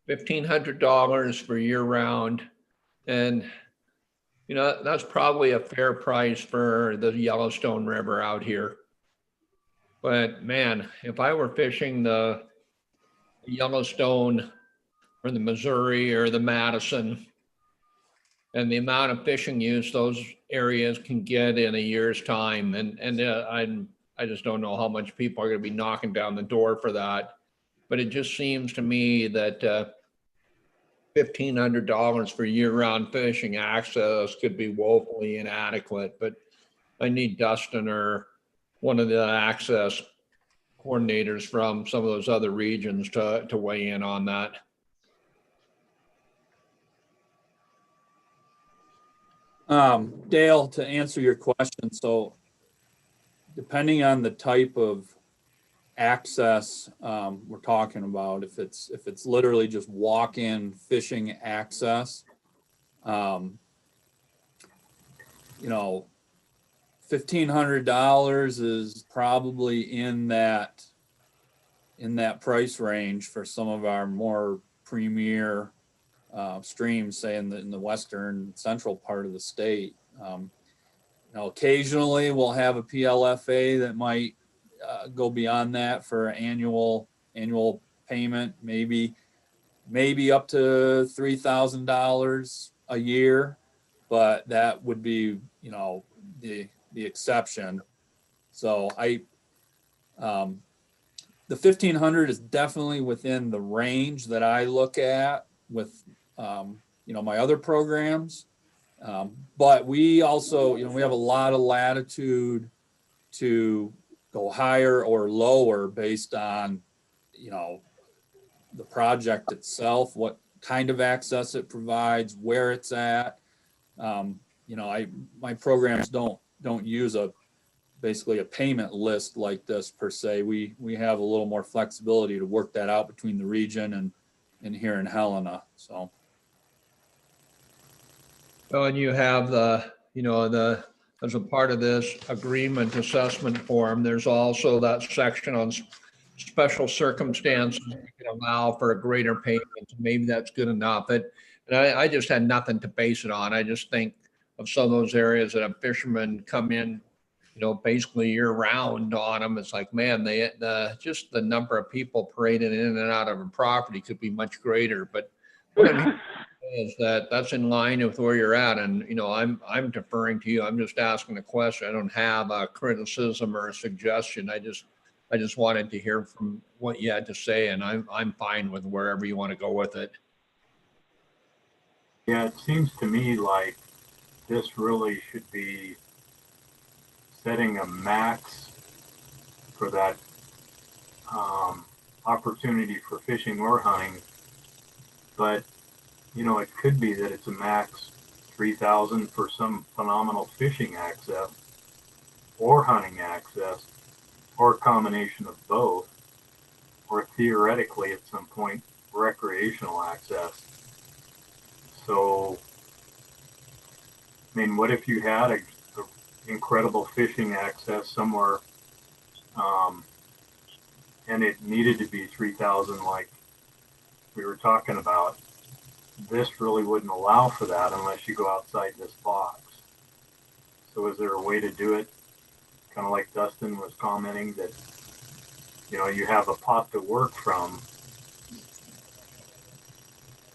$1,500 for year round. And, that's probably a fair price for the Yellowstone River out here. But man, if I were fishing the Yellowstone or the Missouri or the Madison, and the amount of fishing use those areas can get in a year's time, and I just don't know how much people are going to be knocking down the door for that. But it just seems to me that $1,500 for year-round fishing access could be woefully inadequate. But I need Dustin or one of the access coordinators from some of those other regions to weigh in on that. Dale, to answer your question, so depending on the type of access we're talking about, if it's literally just walk-in fishing access, you know, $1,500 is probably in that price range for some of our more premier streams, say in the western central part of the state. You know, occasionally we'll have a PLFA that might go beyond that for annual payment, maybe up to $3,000 a year, but that would be, you know, the exception. So the 1,500 is definitely within the range that I look at with, you know, my other programs. But we also, you know, we have a lot of latitude to go higher or lower based on, you know, the project itself, what kind of access it provides, where it's at. You know, my programs don't use basically a payment list like this per se. We have a little more flexibility to work that out between the region and here in Helena. So. Well, and you have as a part of this agreement assessment form, there's also that section on special circumstances you can allow for a greater payment. Maybe that's good enough. And I just had nothing to base it on. I just think of some of those areas that have fishermen come in, you know, basically year round on them. It's like, man, just the number of people parading in and out of a property could be much greater. But what I'm hearing is that's in line with where you're at. And, you know, I'm deferring to you. I'm just asking a question. I don't have a criticism or a suggestion. I just wanted to hear from what you had to say, and I'm fine with wherever you want to go with it. Yeah, it seems to me like this really should be setting a max for that opportunity for fishing or hunting. But, you know, it could be that it's a max 3,000 for some phenomenal fishing access or hunting access, or a combination of both, or theoretically at some point recreational access. So, I mean, what if you had a incredible fishing access somewhere, and it needed to be 3,000 like we were talking about? This really wouldn't allow for that unless you go outside this box. So is there a way to do it, kind of like Dustin was commenting, that, you know, you have a pot to work from,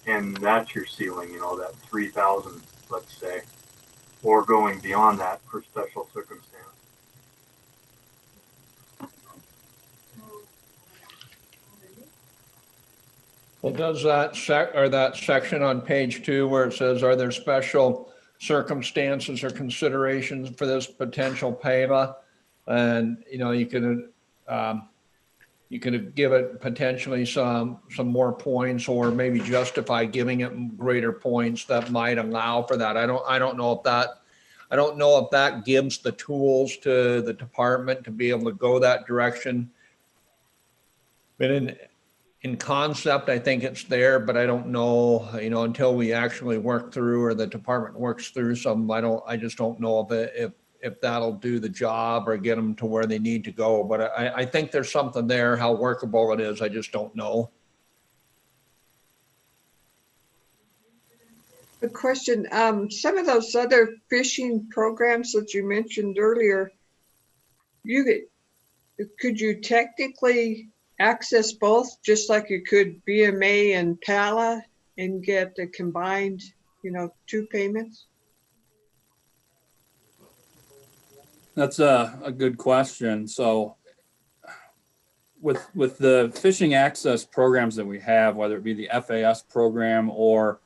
and that's your ceiling, you know, that 3,000, let's say, or going beyond that for special circumstance? Well, does that that section on page 2 where it says, are there special circumstances or considerations for this potential PAVA? And, you know, you could give it potentially some more points, or maybe justify giving it greater points that might allow for that. I don't know if that gives the tools to the department to be able to go that direction. But in concept, I think it's there, but I don't know, you know, until we actually work through, or the department works through some, I just don't know if that'll do the job or get them to where they need to go. But I think there's something there. How workable it is, I just don't know. A question, some of those other fishing programs that you mentioned earlier, could you technically access both, just like you could BMA and PALA, and get a combined, you know, 2 payments? That's a good question. So with the fishing access programs that we have, whether it be the FAS program or,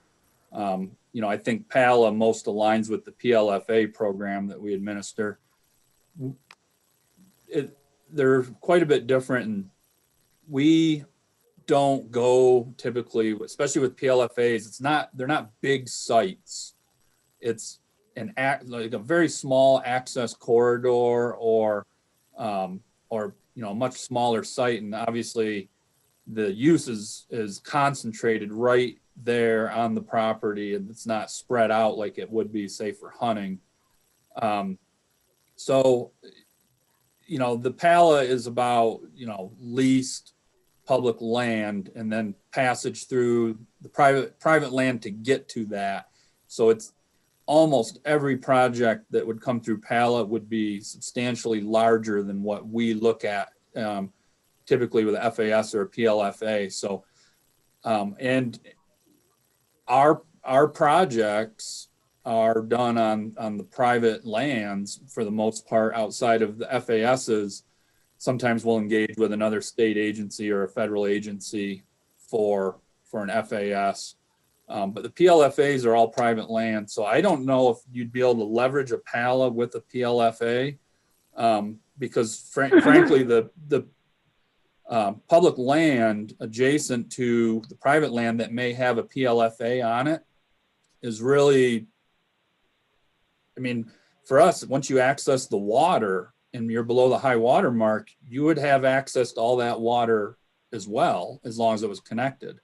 I think PALA most aligns with the PLFA program that we administer. They're quite a bit different, and we don't go typically, especially with PLFAs, they're not big sites. It's like a very small access corridor or a much smaller site, and obviously the use is concentrated right there on the property, and it's not spread out like it would be, say, for hunting. So the PALA is about leased public land and then passage through the private land to get to that. So it's almost every project that would come through PALA would be substantially larger than what we look at typically with FAS or PLFA. So, and our projects are done on the private lands for the most part. Outside of the FASs, sometimes we'll engage with another state agency or a federal agency for an FAS. But the PLFAs are all private land. So I don't know if you'd be able to leverage a PALA with a PLFA because frankly, the public land adjacent to the private land that may have a PLFA on it is really, for us, once you access the water and you're below the high water mark, you would have access to all that water as well, as long as it was connected.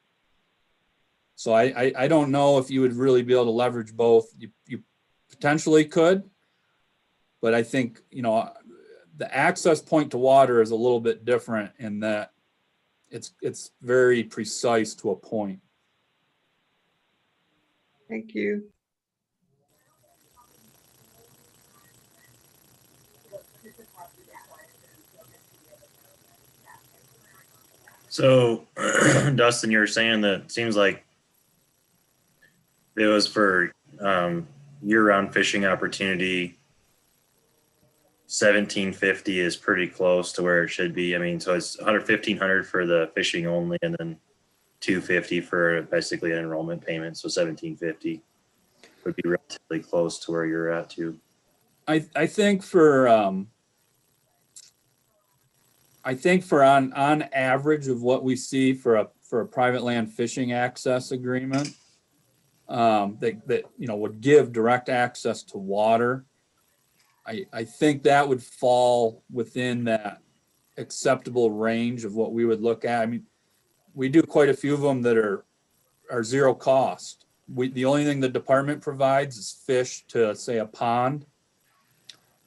So I don't know if you would really be able to leverage both. You potentially could, but I think, the access point to water is a little bit different in that it's very precise to a point. Thank you. So, Dustin, you're saying that it seems like it was for year-round fishing opportunity. 1750 is pretty close to where it should be. So it's 1,500 for the fishing only, and then 250 for basically an enrollment payment. So 1750 would be relatively close to where you're at too. I think for on average of what we see for a private land fishing access agreement that would give direct access to water, I think that would fall within that acceptable range of what we would look at. We do quite a few of them that are zero cost. The only thing the department provides is fish to, say, a pond,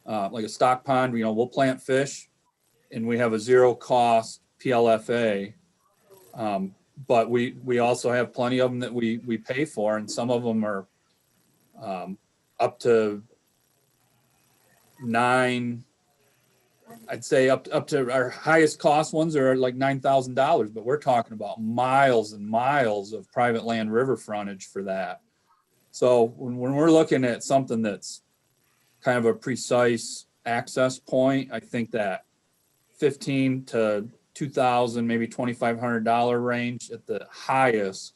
like a stock pond. We'll plant fish, and we have a zero cost PLFA. But we also have plenty of them that we pay for, and some of them are up to I'd say up to our highest cost ones are like $9,000, but we're talking about miles and miles of private land river frontage for that. So when we're looking at something that's kind of a precise access point, I think that $1,500 to $2,000, maybe $2,500 range at the highest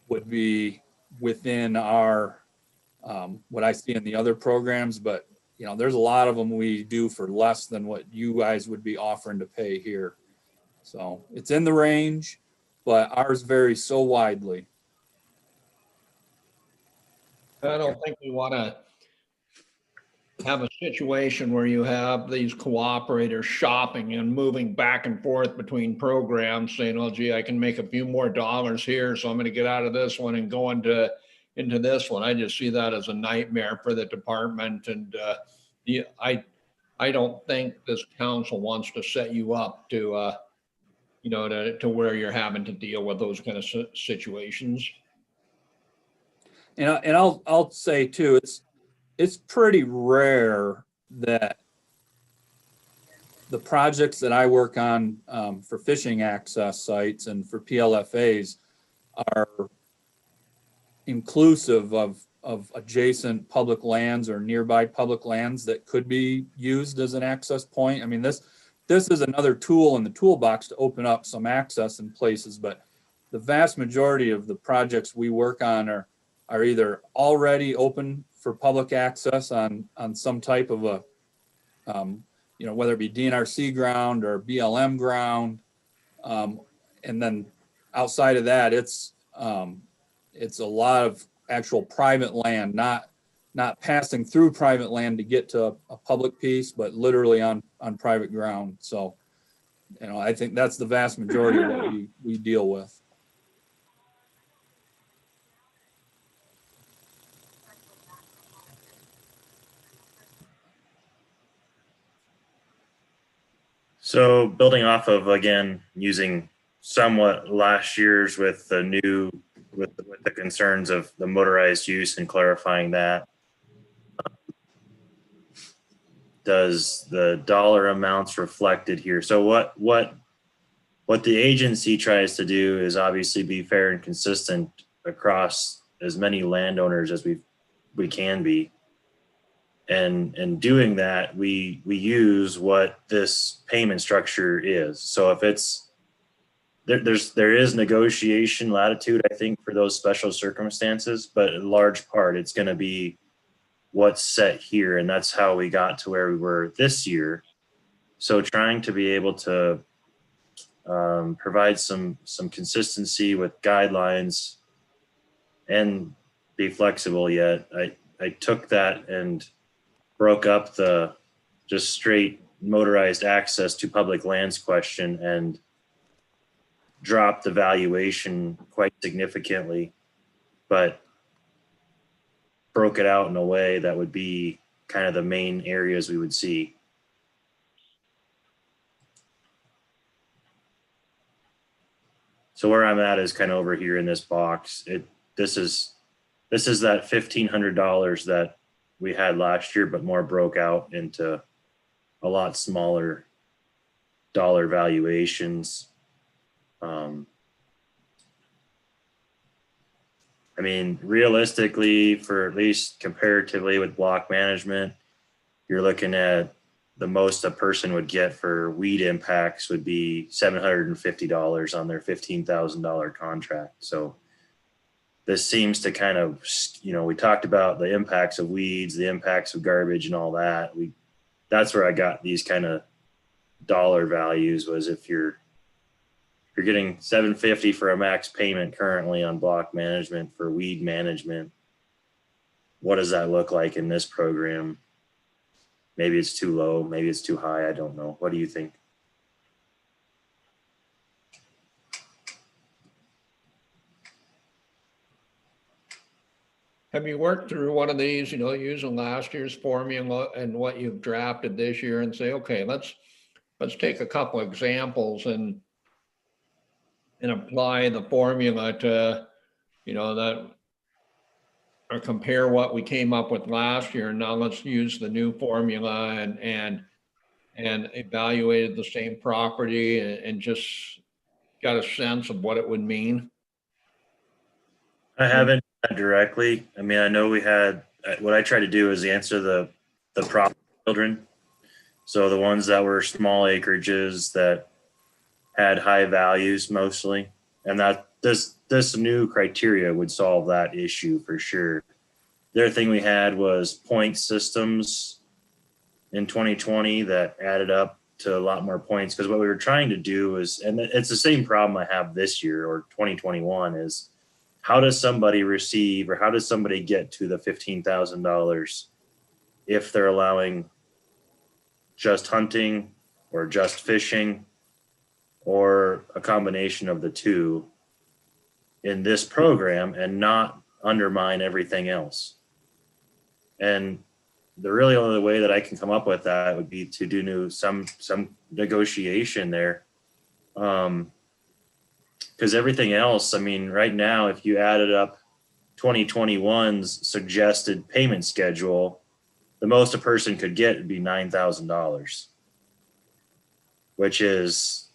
would be within our what I see in the other programs. But there's a lot of them we do for less than what you guys would be offering to pay here. So it's in the range, but ours varies so widely. I don't think we want to have a situation where you have these cooperators shopping and moving back and forth between programs, saying, "Oh, gee, I can make a few more dollars here, so I'm going to get out of this one and go into this one." I just see that as a nightmare for the department, and I don't think this council wants to set you up to to where you're having to deal with those kind of situations. And I'll say too, it's pretty rare that the projects that I work on for fishing access sites and for PLFAs are inclusive of of adjacent public lands or nearby public lands that could be used as an access point. I mean, this is another tool in the toolbox to open up some access in places, but the vast majority of the projects we work on are either already open for public access on some type of a, whether it be DNRC ground or BLM ground. And then outside of that, it's a lot of actual private land, not passing through private land to get to a public piece, but literally on private ground. So, I think that's the vast majority of what we deal with. So building off of, again, using somewhat last year's with the new, with the concerns of the motorized use and clarifying that, does the dollar amounts reflected here? So what the agency tries to do is obviously be fair and consistent across as many landowners as we can be. And doing that, we use what this payment structure is. So if it's there is negotiation latitude, I think, for those special circumstances, but in large part, it's going to be what's set here, and that's how we got to where we were this year. So trying to be able to provide some consistency with guidelines and be flexible. Yet I took that and broke up the just straight motorized access to public lands question and dropped the valuation quite significantly, but broke it out in a way that would be kind of the main areas we would see. So where I'm at is kind of over here in this box. This is that $1,500 that we had last year, but more broke out into a lot smaller dollar valuations. I mean, realistically, for at least comparatively with block management, you're looking at the most a person would get for weed impacts would be $750 on their $15,000 contract. So this seems to kind of, we talked about the impacts of weeds, the impacts of garbage and all that. That's where I got these kind of dollar values, was if you're getting $750 for a max payment currently on block management for weed management, what does that look like in this program? Maybe it's too low, maybe it's too high. I don't know. What do you think? Have you worked through one of these, using last year's formula and what you've drafted this year and say, okay, let's take a couple examples and apply the formula to, that, or compare what we came up with last year. Now let's use the new formula and evaluated the same property and just got a sense of what it would mean? I haven't directly. I mean, I know we had, what I try to do is answer the problem children. So the ones that were small acreages that had high values mostly, and that this new criteria would solve that issue for sure. The other thing we had was point systems in 2020 that added up to a lot more points, because what we were trying to do is, and it's the same problem I have this year or 2021, is how does somebody receive, or how does somebody get to the $15,000 if they're allowing just hunting or just fishing or a combination of the two in this program and not undermine everything else? And the really only way that I can come up with that would be to do some negotiation there. Because everything else, I mean, right now, if you added up 2021's suggested payment schedule, the most a person could get would be $9,000, which is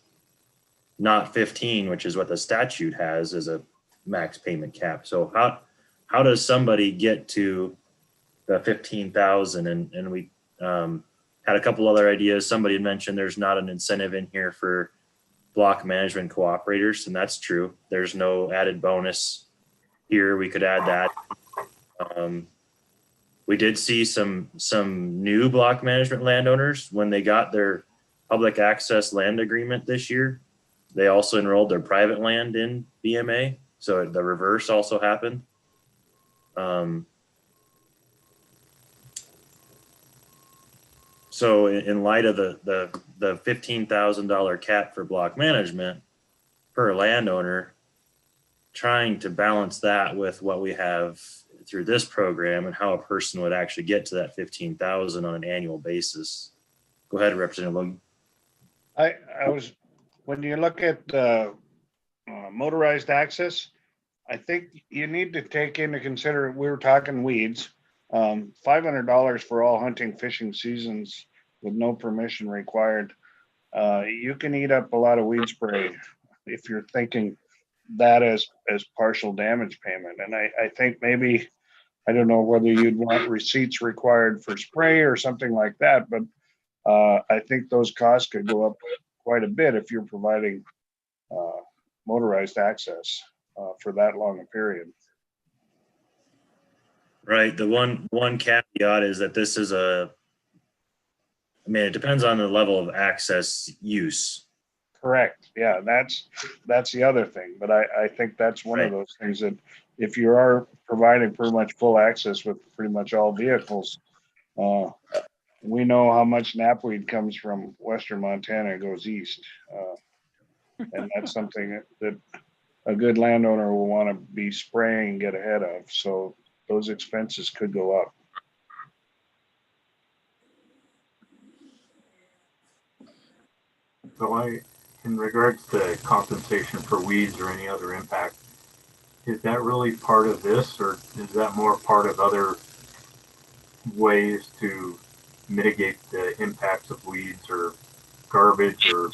not 15, which is what the statute has as a max payment cap. So how how does somebody get to the 15,000? And we had a couple other ideas. Somebody had mentioned there's not an incentive in here for block management cooperators, and that's true. There's no added bonus here. We could add that. We did see some new block management landowners when they got their public access land agreement this year. They also enrolled their private land in BMA, so the reverse also happened. So in light of the $15,000 cap for block management per landowner, trying to balance that with what we have through this program and how a person would actually get to that 15,000 on an annual basis. Go ahead, Representative Logan. I was, when you look at motorized access, I think you need to take into consider, we were talking weeds, $500 for all hunting, fishing seasons with no permission required. You can eat up a lot of weed spray if you're thinking that as partial damage payment. And I think maybe, I don't know whether you'd want receipts required for spray or something like that, but I think those costs could go up quite a bit if you're providing motorized access for that long a period. Right. The one caveat is that this is it depends on the level of access use. Correct. Yeah, that's the other thing. But I think that's one of those things that if you are providing pretty much full access with pretty much all vehicles, we know how much knapweed comes from western Montana and goes east. And that's something that a good landowner will want to be spraying and get ahead of. So those expenses could go up. So in regards to compensation for weeds or any other impact, is that really part of this, or is that more part of other ways to mitigate the impacts of weeds or garbage or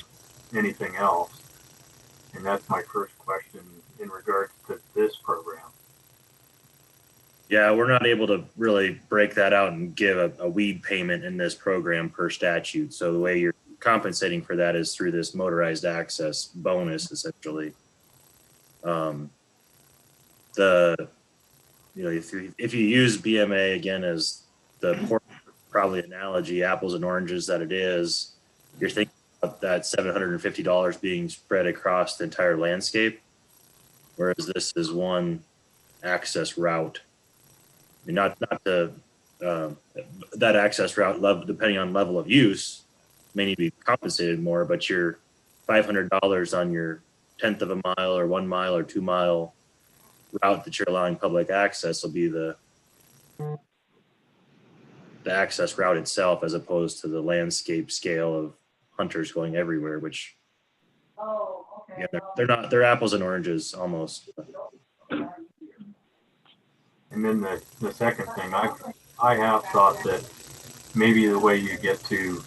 anything else? And that's my first question in regards to this program. Yeah, we're not able to really break that out and give a weed payment in this program per statute. So the way you're compensating for that is through this motorized access bonus, essentially. If you use BMA again as the probably analogy, apples and oranges that it is, you're thinking about that $750 being spread across the entire landscape, whereas this is one access route. I mean, not that access route, depending on level of use, may need to be compensated more, but your $500 on your 1/10 of a mile or 1 mile or 2 mile route that you're allowing public access will be the access route itself, as opposed to the landscape scale of hunters going everywhere, which yeah, they're apples and oranges almost. And then the second thing, I have thought that maybe the way you get to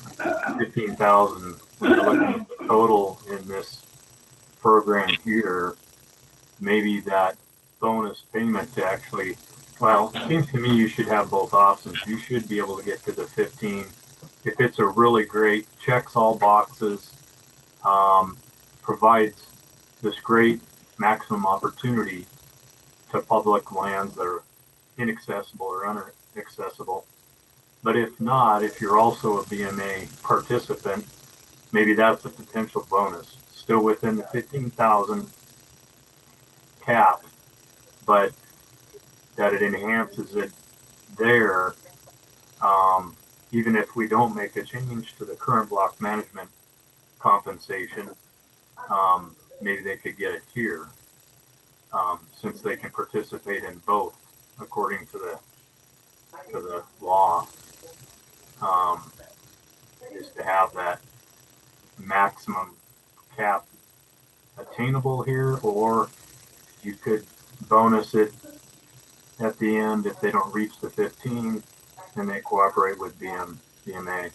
15,000 when you're looking at the total in this program here, maybe that bonus payment to actually, well, it seems to me you should have both options. You should be able to get to the 15 if it's a really great, checks all boxes, provides this great maximum opportunity to public lands that are inaccessible or unaccessible. But if not, if you're also a BMA participant, maybe that's a potential bonus, still within the 15,000 cap, but that it enhances it there. Even if we don't make a change to the current block management compensation, maybe they could get it here, since they can participate in both according to the law, is to have that maximum cap attainable here, or you could bonus it at the end if they don't reach the 15 and they cooperate with BMA.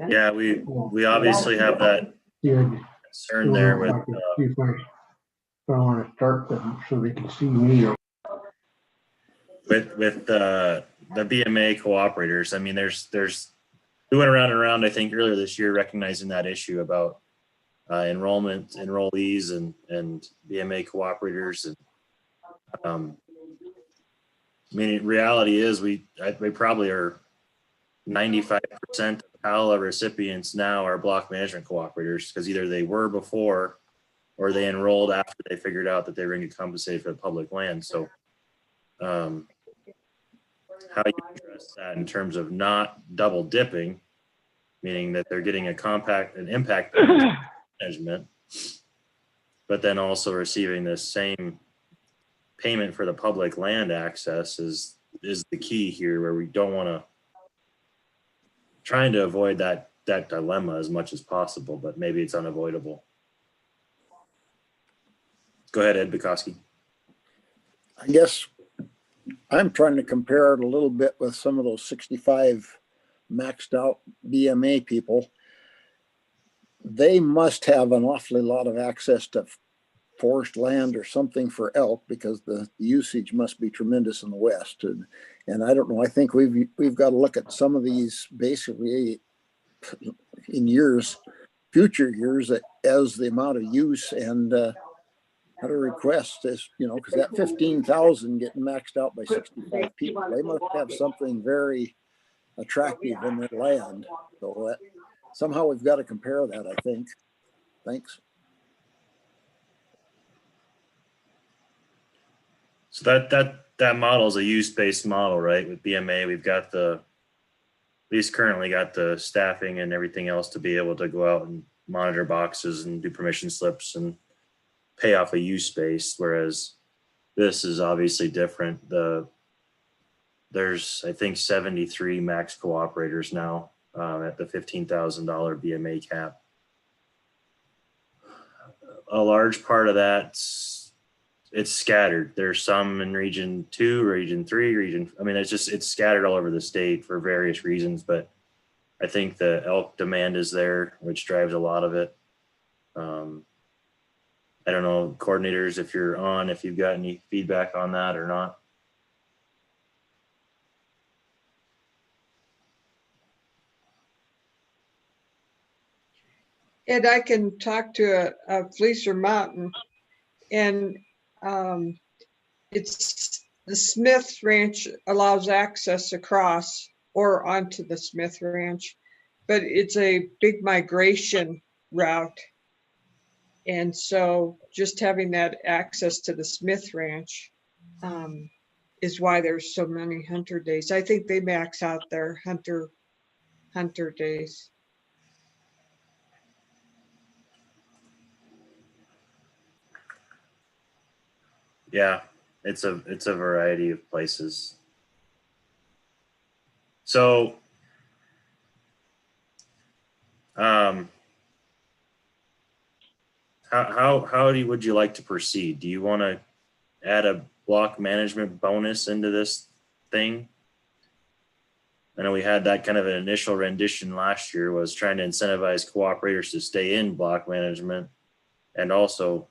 Yeah, we obviously have that concern there with I want to start them so they can see me. With the BMA cooperators, I mean, we went around and around, I think earlier this year, recognizing that issue about enrollees and BMA cooperators. And I mean, reality is we probably are 95% of PALA recipients now are block management cooperators, because either they were before or they enrolled after they figured out that they were going to get compensated for the public land. So how you address that in terms of not double dipping, meaning that they're getting an impact management, but then also receiving the same payment for the public land access is the key here, where we don't want to, trying to avoid that dilemma as much as possible, but maybe it's unavoidable. Go ahead, Ed Bukowski. I guess I'm trying to compare it a little bit with some of those 65 maxed out BMA people. They must have an awfully lot of access to forest land or something for elk, because the usage must be tremendous in the West. And I don't know, I think we've got to look at some of these basically in future years, as the amount of use and how to request is, because that 15,000 getting maxed out by 65 people, they must have something very attractive in their land. So somehow we've got to compare that, I think. Thanks. So that model is a use-based model, right? With BMA, we've got at least currently got the staffing and everything else to be able to go out and monitor boxes and do permission slips and pay off a use space, whereas this is obviously different. There's, I think, 73 max cooperators now at the $15,000 BMA cap. A large part of that, it's scattered. There's some in region 2, region 3, I mean, it's scattered all over the state for various reasons, but I think the elk demand is there, which drives a lot of it. I don't know, coordinators, if you're on, if you've got any feedback on that or not. Ed, I can talk to a Fleecer Mountain, and it's the Smith Ranch allows access across or onto the Smith Ranch, but it's a big migration route. And so just having that access to the Smith Ranch is why there's so many hunter days. I think they max out their hunter days. Yeah, it's a variety of places. So would you like to proceed? Do you want to add a block management bonus into this thing? I know we had that kind of an initial rendition last year, was trying to incentivize cooperators to stay in block management and also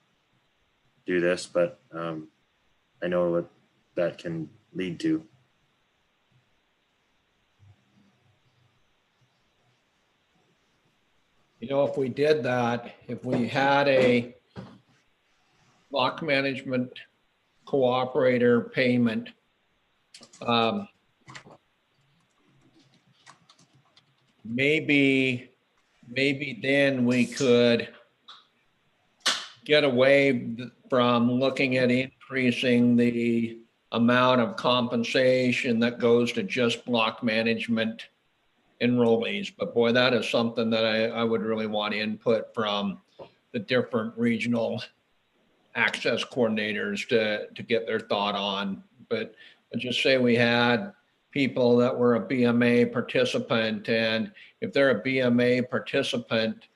do this, but I know what that can lead to. If we did that, if we had a block management cooperator payment, maybe then we could get away from looking at increasing the amount of compensation that goes to just block management enrollees. But boy, that is something that I would really want input from the different regional access coordinators to get their thought on. But let's just say we had people that were a BMA participant, and if they're a BMA participant,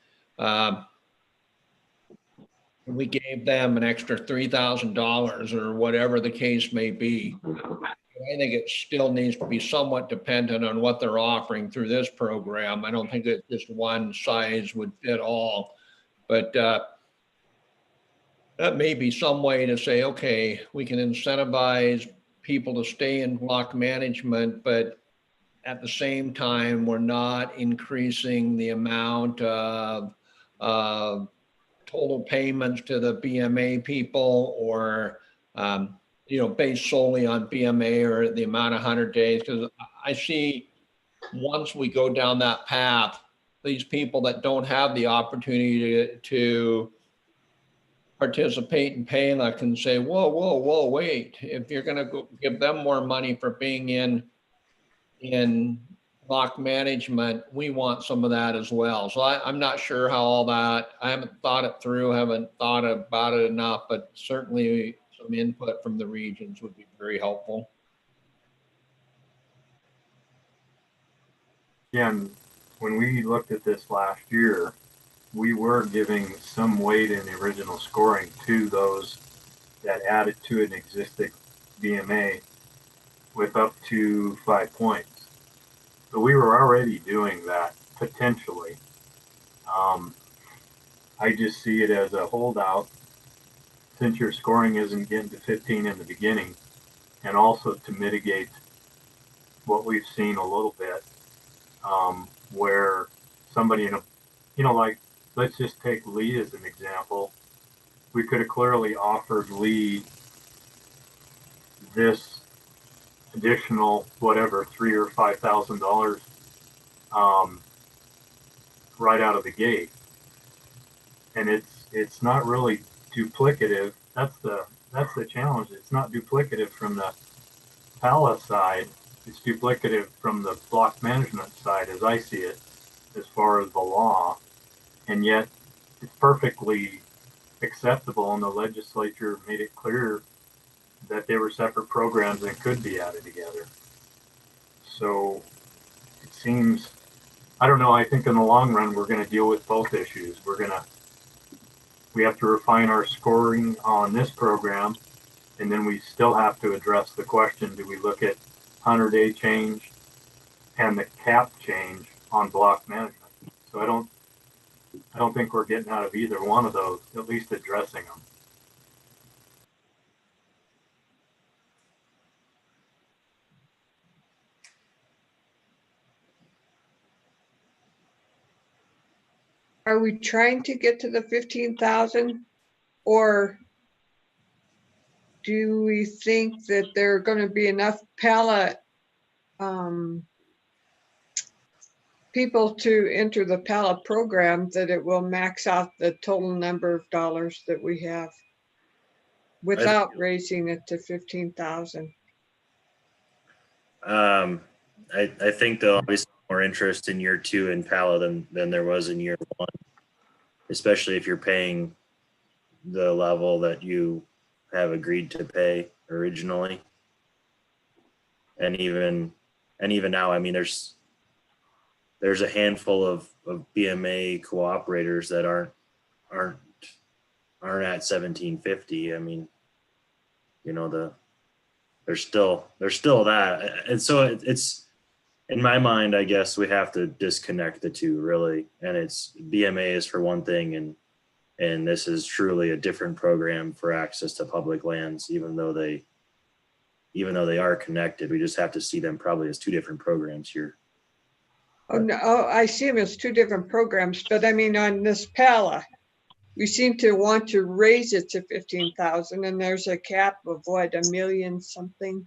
we gave them an extra $3,000 or whatever the case may be. I think it still needs to be somewhat dependent on what they're offering through this program. I don't think that just one size would fit all, but that may be some way to say, okay, we can incentivize people to stay in block management, but at the same time, we're not increasing the amount of total payments to the BMA people, or based solely on BMA or the amount of 100 days. Because I see once we go down that path, these people that don't have the opportunity to participate in PALA can say, whoa, wait, if you're going to give them more money for being in block management, we want some of that as well. So I'm not sure how all that, I haven't thought it through, haven't thought about it enough, but certainly some input from the regions would be very helpful. Again, when we looked at this last year, we were giving some weight in the original scoring to those that added to an existing BMA with up to 5 points. So we were already doing that potentially. I just see it as a holdout since your scoring isn't getting to 15 in the beginning, and also to mitigate what we've seen a little bit, where somebody like, let's just take Lee as an example. We could have clearly offered Lee this additional whatever $3,000 or $5,000 right out of the gate, and it's not really duplicative. That's the challenge. It's not duplicative from the PALA side. It's duplicative from the block management side, as I see it, as far as the law, and yet it's perfectly acceptable, and the legislature made it clear that they were separate programs and could be added together. So it seems, I don't know, I think in the long run, we're going to deal with both issues. We have to refine our scoring on this program, and then we still have to address the question, do we look at 100-day change and the cap change on block management? So I don't think we're getting out of either one of those, at least addressing them. Are we trying to get to the 15,000, or do we think that there are going to be enough PALA people to enter the PALA program that it will max out the total number of dollars that we have without raising it to 15,000? I think there'll be more interest in year 2 in PALA than there was in year 1, especially if you're paying the level that you have agreed to pay originally. And even now, I mean, there's a handful of BMA cooperators that aren't at 1750. I mean, there's still that. And so it's, in my mind, I guess we have to disconnect the two, really. And it's BMA is for one thing, and this is truly a different program for access to public lands, even though they are connected. We just have to see them probably as two different programs here. Oh, no, I see them as two different programs, but I mean, on this PALA, we seem to want to raise it to 15,000, and there's a cap of what, $1 million something.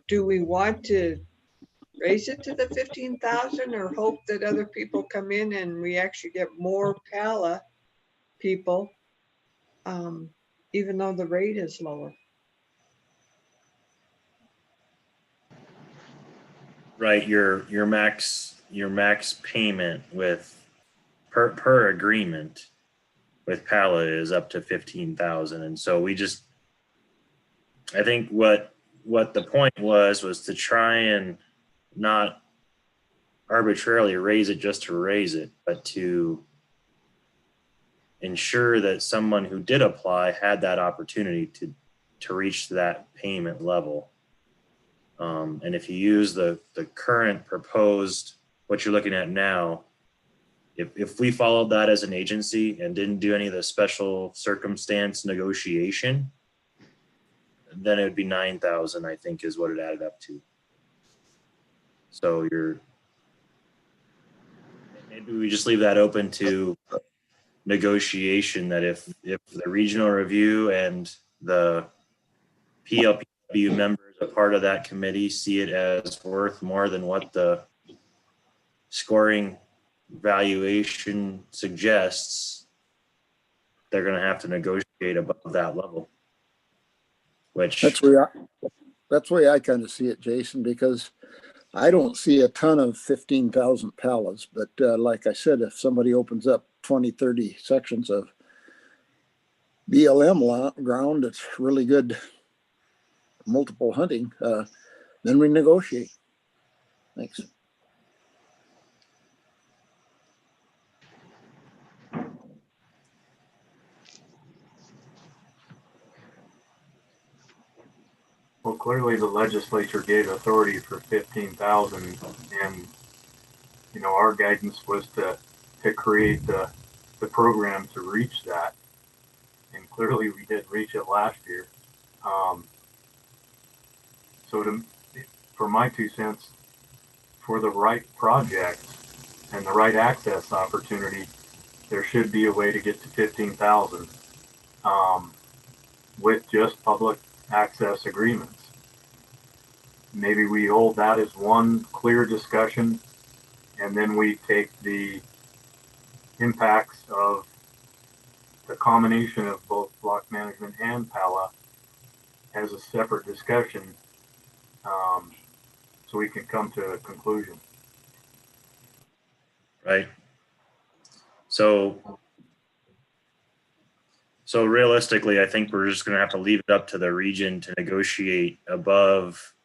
Do we want to raise it to the 15,000, or hope that other people come in and we actually get more PALA people, even though the rate is lower? Right, your max payment with per agreement with PALA is up to 15,000, and so I think what the point was to try and not arbitrarily raise it just to raise it, but to ensure that someone who did apply had that opportunity to reach that payment level. And if you use the current proposed, what you're looking at now, if we followed that as an agency and didn't do any of the special circumstance negotiation, then it would be 9,000, I think, is what it added up to. So maybe we just leave that open to negotiation, that if the regional review and the PLPW members, a part of that committee, see it as worth more than what the scoring valuation suggests, they're going to have to negotiate above that level. Which that's the way I kind of see it, Jason, because I don't see a ton of 15,000 pallets, but like I said, if somebody opens up 20, 30 sections of BLM ground, it's really good multiple hunting, then we negotiate. Thanks. Well, clearly the legislature gave authority for 15,000, and our guidance was to create the program to reach that, and clearly we did reach it last year. So for my 2 cents, for the right project and the right access opportunity, there should be a way to get to 15,000 with just public access agreements. Maybe we hold that as one clear discussion, and then we take the impacts of the combination of both block management and PALA as a separate discussion, so we can come to a conclusion. Right. So realistically, I think we're just going to have to leave it up to the region to negotiate above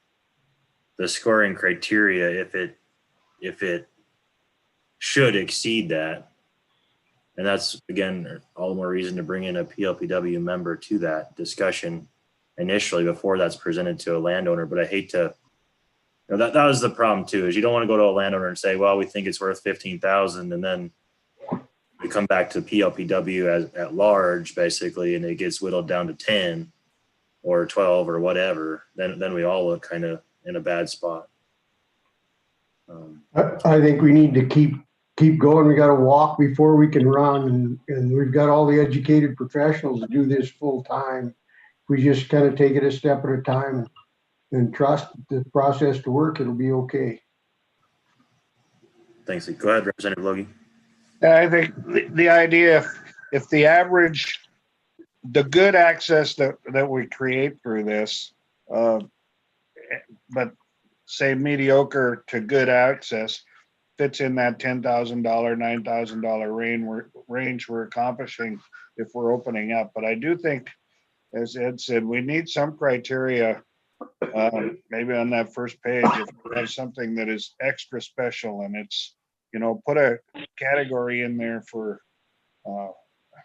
the scoring criteria if it should exceed that. And that's, again, all the more reason to bring in a PLPW member to that discussion initially before that's presented to a landowner. But I hate to, that was the problem too, is you don't want to go to a landowner and say, well, we think it's worth 15,000, and then we come back to PLPW at large, basically, and it gets whittled down to 10 or 12 or whatever. Then we all look kind of in a bad spot. I think we need to keep going. We got to walk before we can run, and we've got all the educated professionals to do this full time. We just kind of take it a step at a time and trust the process to work. It'll be okay. Thanks. Go ahead, Representative Logie. I think the idea, if the good access that we create through this, but say mediocre to good access, fits in that $10,000, $9,000 range we're accomplishing if we're opening up. But I do think, as Ed said, we need some criteria, maybe on that first page, if we have something that is extra special, and it's, put a category in there for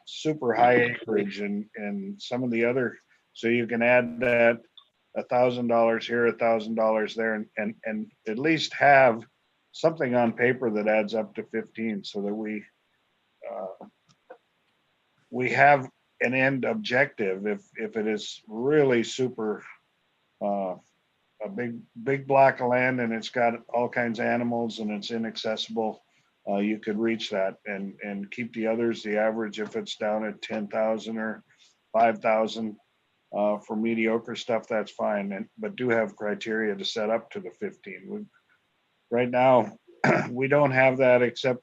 super high acreage and some of the other, so you can add that $1,000 here, $1,000 there, and at least have something on paper that adds up to 15, so that we have an end objective. If it is really super a big block of land and it's got all kinds of animals and it's inaccessible, you could reach that and keep the others, the average, if it's down at 10,000 or 5,000 for mediocre stuff, that's fine. But do have criteria to set up to the 15. Right now, we don't have that except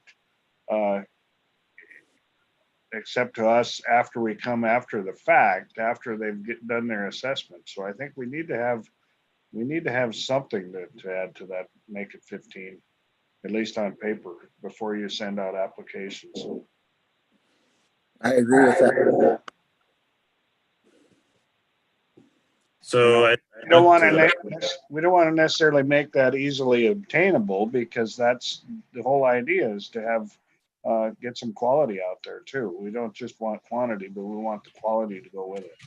to us after we come after the fact, after they've done their assessment. So I think we need to have something to add to that, make it 15, at least on paper, before you send out applications. I agree with that. So we don't want to necessarily make that easily obtainable, because that's the whole idea, is to have get some quality out there too. We don't just want quantity, but we want the quality to go with it.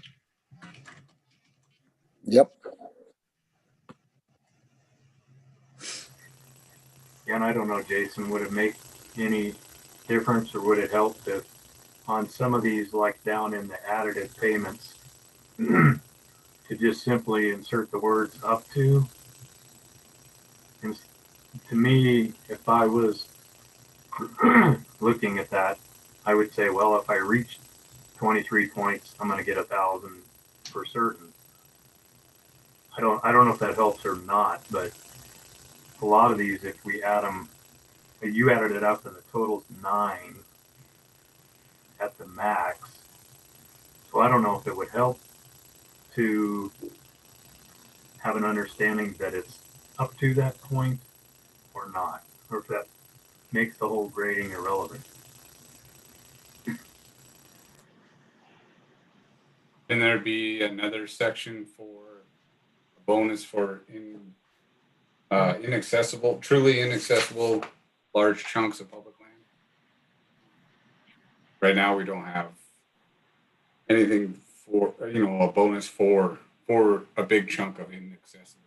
Yep. Yeah, and I don't know, Jason, would it make any difference, or would it help to, on some of these, like down in the additive payments, to just simply insert the words up to? And to me, if I was looking at that, I would say, well, if I reach 23 points, I'm going to get 1,000 for certain. I don't know if that helps or not, but a lot of these, if we add them, you added it up and the total's 9 at the max. So I don't know if it would help to have an understanding that it's up to that point or not, or if that makes the whole grading irrelevant. Can there be another section for a bonus for inaccessible, truly inaccessible, large chunks of public land? Right now, we don't have anything for, a bonus for a big chunk of inaccessible.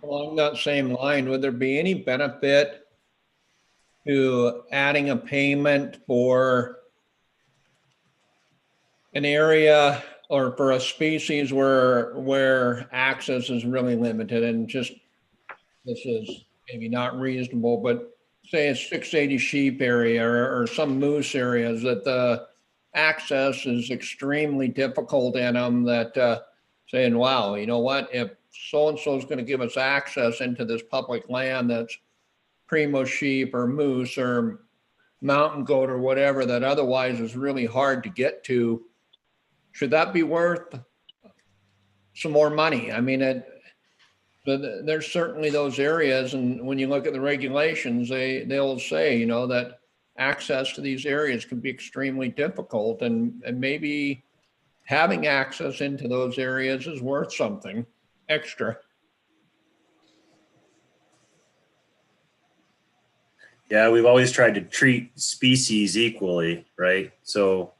Along that same line, would there be any benefit to adding a payment for an area or for a species where access is really limited? And just, this is maybe not reasonable, but say a 680 sheep area or some moose areas that the access is extremely difficult in them, that saying, wow, you know what, if so-and-so is going to give us access into this public land that's primo sheep or moose or mountain goat or whatever that otherwise is really hard to get to, should that be worth some more money? I mean, there's certainly those areas, and when you look at the regulations, they'll say, that access to these areas can be extremely difficult, and maybe having access into those areas is worth something extra. Yeah, we've always tried to treat species equally, right? So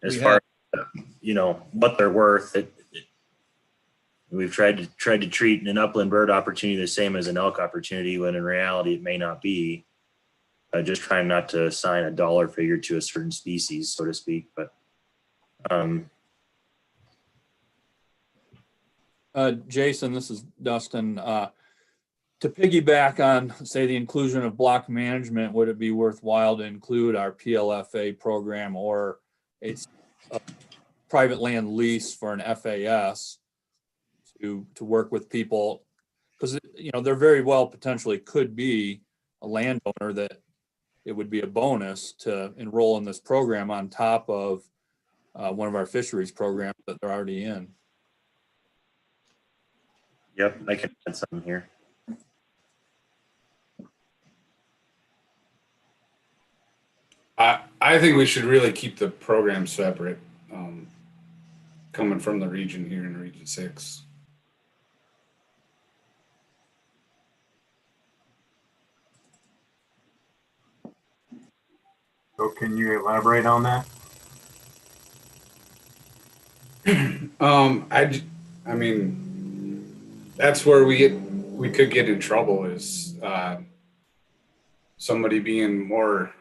as far as, what they're worth, we've tried to treat an upland bird opportunity the same as an elk opportunity, when in reality it may not be. Just trying not to assign a dollar figure to a certain species, so to speak. But Jason, this is Dustin. To piggyback on, say, the inclusion of block management, would it be worthwhile to include our PLFA program or a private land lease for an FAS to work with people? Because, there very well potentially could be a landowner that it would be a bonus to enroll in this program on top of one of our fisheries programs that they're already in. Yep, I can add something here. I think we should really keep the program separate, coming from the region here in Region 6. So can you elaborate on that? I mean, that's where we could get in trouble, is somebody getting more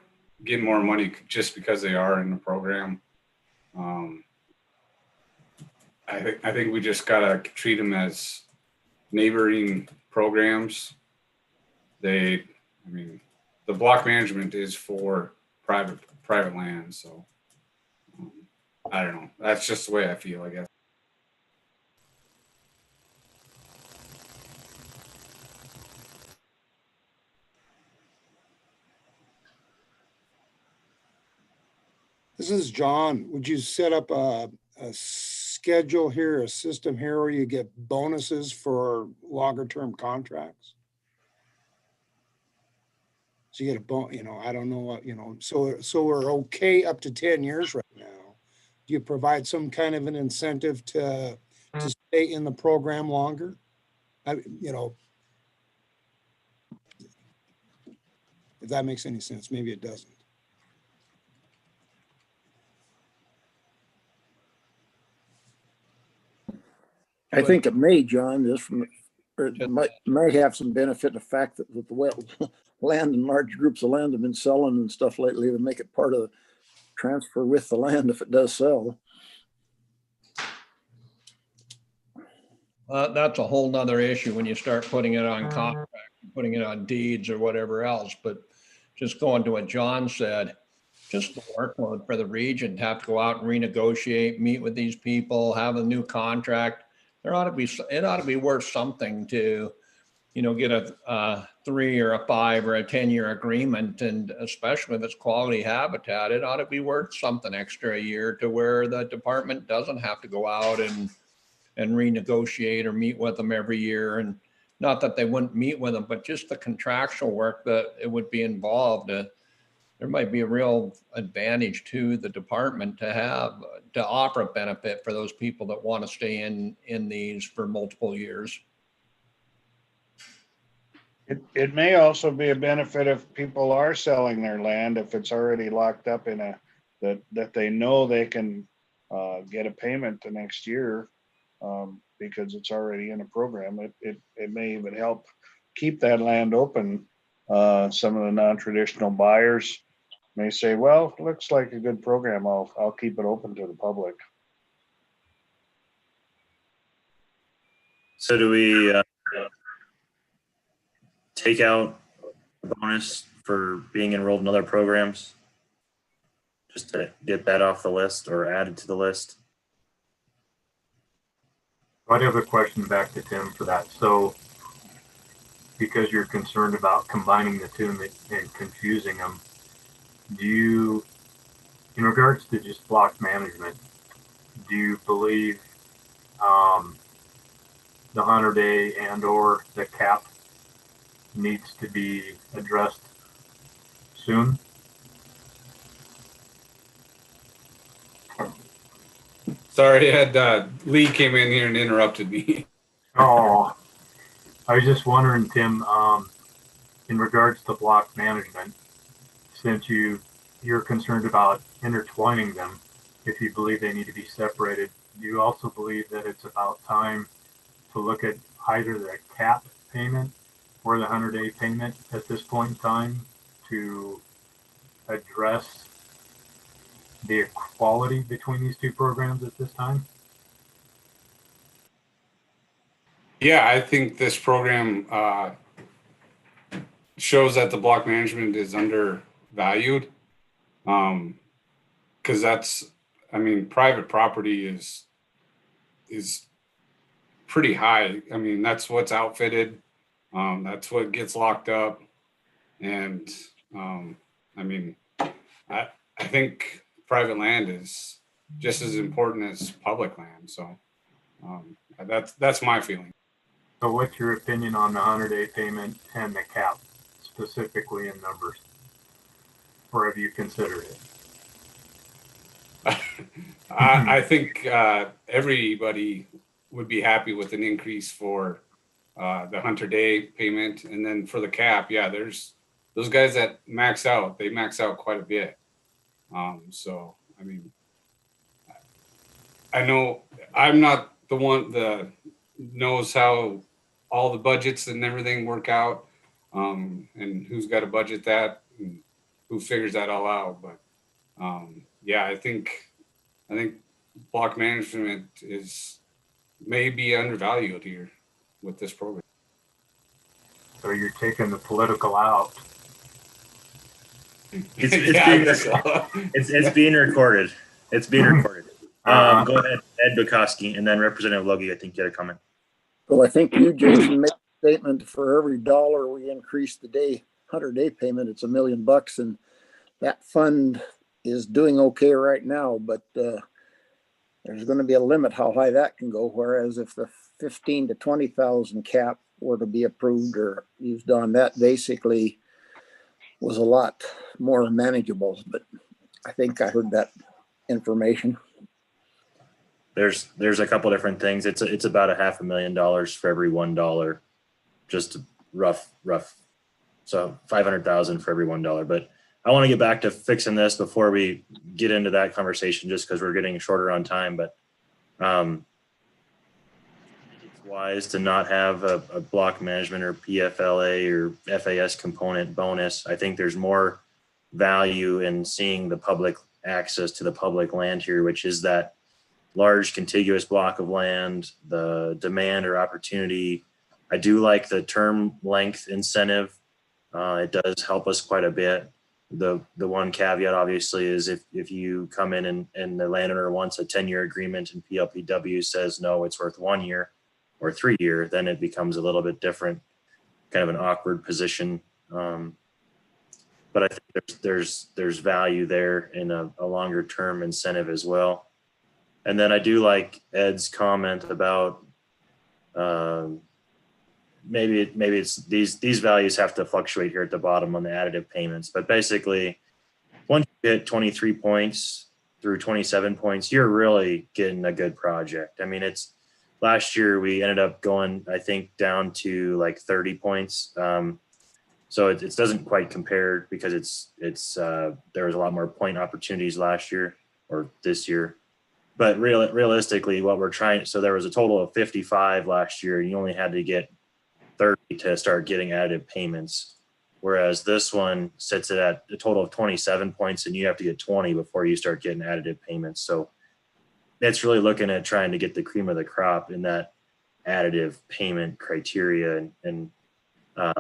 money just because they are in the program. I think we just gotta treat them as neighboring programs. The block management is for private land, so I don't know. That's just the way I feel, I guess. This is John. Would you set up a schedule here, a system here where you get bonuses for longer term contracts? So you get a I don't know what, so we're okay up to 10 years right now. Do you provide some kind of an incentive to stay in the program longer? If that makes any sense, maybe it doesn't. I think it may, John, just from Or it might have some benefit in the fact that with the land and large groups of land have been selling and stuff lately to make it part of the transfer with the land if it does sell. That's a whole nother issue when you start putting it on contract, putting it on deeds or whatever else. But just going to what John said, just the workload for the region to have to go out and renegotiate, meet with these people, have a new contract. It ought to be worth something to, get a 3 or a 5 or a 10-year agreement. And especially if it's quality habitat, it ought to be worth something extra a year to where the department doesn't have to go out and renegotiate or meet with them every year. And not that they wouldn't meet with them, but just the contractual work that it would be involved. There might be a real advantage to the department to offer a benefit for those people that want to stay in these for multiple years. It may also be a benefit if people are selling their land, if it's already locked up in that they know they can get a payment the next year because it's already in a program. It may even help keep that land open. Some of the non-traditional buyers may say, well, looks like a good program. I'll keep it open to the public. So do we take out a bonus for being enrolled in other programs just to get that off the list or add it to the list? I have a question back to Tim for that. So because you're concerned about combining the two and confusing them, do you, in regards to just block management, do you believe the 100-day and or the cap needs to be addressed soon? Sorry, I had Lee came in here and interrupted me. Oh, I was just wondering, Tim, in regards to block management, since you're concerned about intertwining them, if you believe they need to be separated, do you also believe that it's about time to look at either the cap payment or the 100-day payment at this point in time to address the equality between these two programs at this time? Yeah, I think this program shows that the block management is undervalued. Because private property is pretty high. I mean, that's what's outfitted. That's what gets locked up. And I think private land is just as important as public land. So that's my feeling. So what's your opinion on the 100-day payment and the cap, specifically in numbers? Or have you considered it? I think everybody would be happy with an increase for the 100-day payment. And then for the cap, yeah, there's those guys that max out, they max out quite a bit. I know I'm not the one that knows how all the budgets and everything work out, and who's got to budget that and who figures that all out. But yeah, I think block management may be undervalued here with this program. So you're taking the political out. It's being recorded. It's being recorded. Go ahead, Ed Bukowski, and then Representative Logie, I think you had a comment. Well, I think you, Jason, made a statement for every dollar we increase the 100-day payment, it's $1 million, and that fund is doing okay right now, but there's going to be a limit how high that can go. Whereas if the 15 to 20,000 cap were to be approved or used on that, basically was a lot more manageable. But I think I heard that information. There's a couple different things. It's about $500,000 for every $1, just rough. So 500,000 for every $1. But I want to get back to fixing this before we get into that conversation, just because we're getting shorter on time. But wise to not have a block management or PFLA or FAS component bonus. I think there's more value in seeing the public access to the public land here, which is that large contiguous block of land, the demand or opportunity. I do like the term length incentive. It does help us quite a bit. The one caveat obviously is if you come in and the landowner wants a 10-year agreement and PLPW says, no, it's worth 1 year or 3 year, then it becomes a little bit different, kind of an awkward position. But I think there's value there in a longer term incentive as well. And then I do like Ed's comment about maybe it's these values have to fluctuate here at the bottom on the additive payments. But basically, once you hit 23 points through 27 points, you're really getting a good project. I mean, it's last year we ended up going, I think, down to like 30 points. So it doesn't quite compare because there was a lot more point opportunities last year or this year. But realistically, what we're trying, so there was a total of 55 last year, and you only had to get 30 to start getting additive payments. Whereas this one sits at a total of 27 points, and you have to get 20 before you start getting additive payments. So it's really looking at trying to get the cream of the crop in that additive payment criteria. And I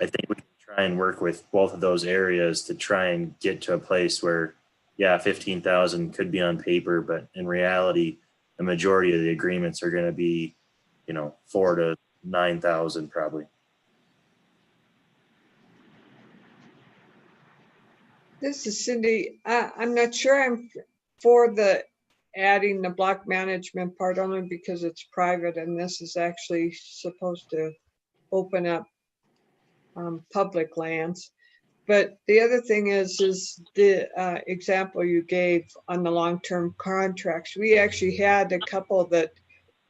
think we can try and work with both of those areas to try and get to a place where, yeah, 15,000 could be on paper, but in reality, the majority of the agreements are going to be, 4 to 9,000 probably. This is Cindy. I'm not sure I'm for adding the block management part only because it's private and this is actually supposed to open up public lands. But the other thing is the example you gave on the long-term contracts. We actually had a couple that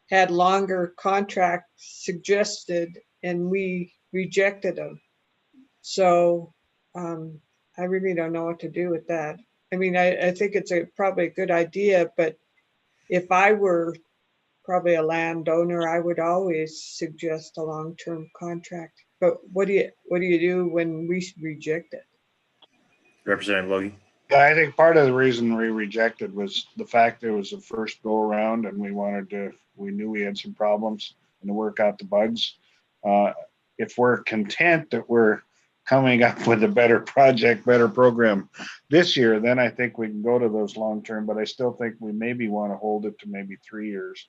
had longer contracts suggested and we rejected them. So I really don't know what to do with that. I mean, I think it's probably a good idea, but if I were probably a landowner, I would always suggest a long-term contract. But what do you do when we reject it? Representative Logie. I think part of the reason we rejected was the fact that it was the first go around and we knew we had some problems and to work out the bugs. If we're content that we're coming up with a better project, better program this year, then I think we can go to those long-term, but I still think we maybe want to hold it to maybe 3 years,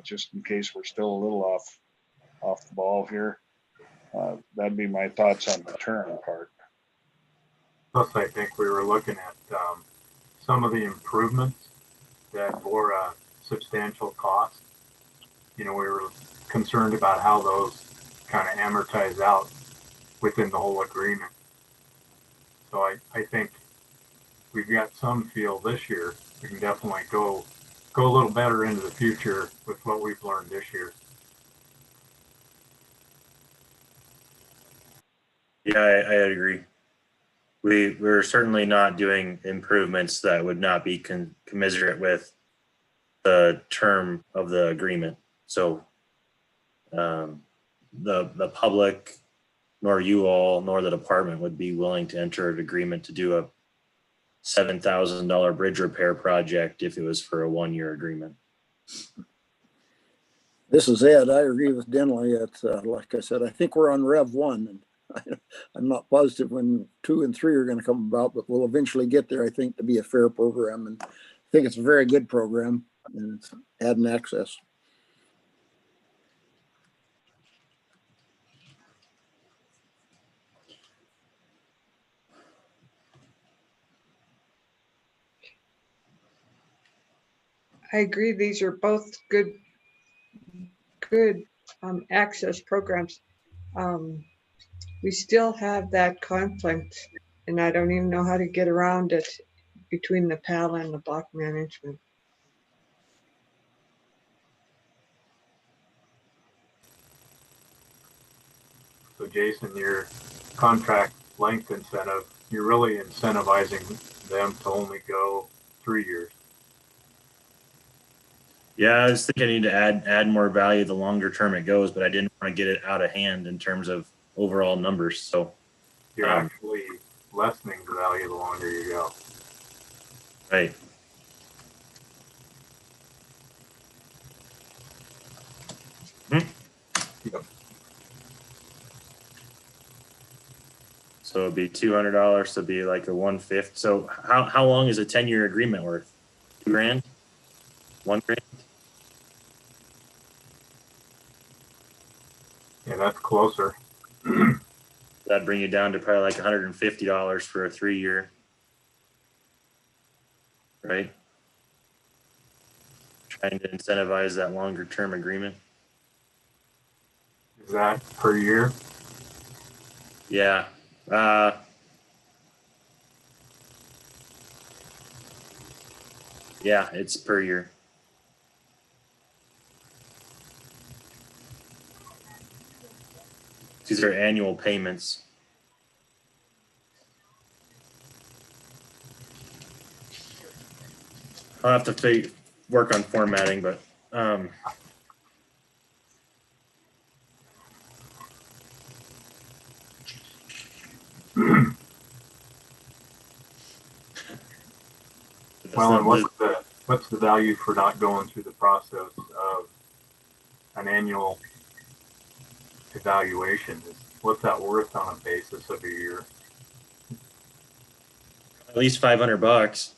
just in case we're still a little off the ball here. That'd be my thoughts on the term part. Plus, I think we were looking at some of the improvements that bore a substantial cost. We were concerned about how those kind of amortize out within the whole agreement. So I think we've got some feel this year. We can definitely go a little better into the future with what we've learned this year. Yeah, I agree. We're certainly not doing improvements that would not be commiserate with the term of the agreement. So the public, nor you all, nor the department would be willing to enter an agreement to do a $7,000 bridge repair project if it was for a 1-year agreement. This is Ed. I agree with Denley. It's like I said, I think we're on Rev 1, and I'm not positive when 2 and 3 are going to come about, but we'll eventually get there, I think, to be a fair program. And I think it's a very good program, and it's adding access. I agree. These are both good access programs. We still have that conflict, and I don't even know how to get around it between the PAL and the block management. So Jason, your contract length incentive, you're really incentivizing them to only go 3 years. Yeah, I was thinking I need to add more value the longer term it goes, but I didn't want to get it out of hand in terms of overall numbers. So You're actually lessening the value the longer you go. right. Yep. So it'd be $200. So it'd be like a 1/5. So how long is a 10-year agreement worth? $2,000? $1,000? Yeah, that's closer. That'd bring you down to probably like $150 for a 3-year. Right? Trying to incentivize that longer term agreement. Is that per year? Yeah. Yeah, it's per year. These are annual payments. I'll have to work on formatting, but Well, and what's the value for not going through the process of an annual evaluation? What's that worth on a basis of a year? at least $500.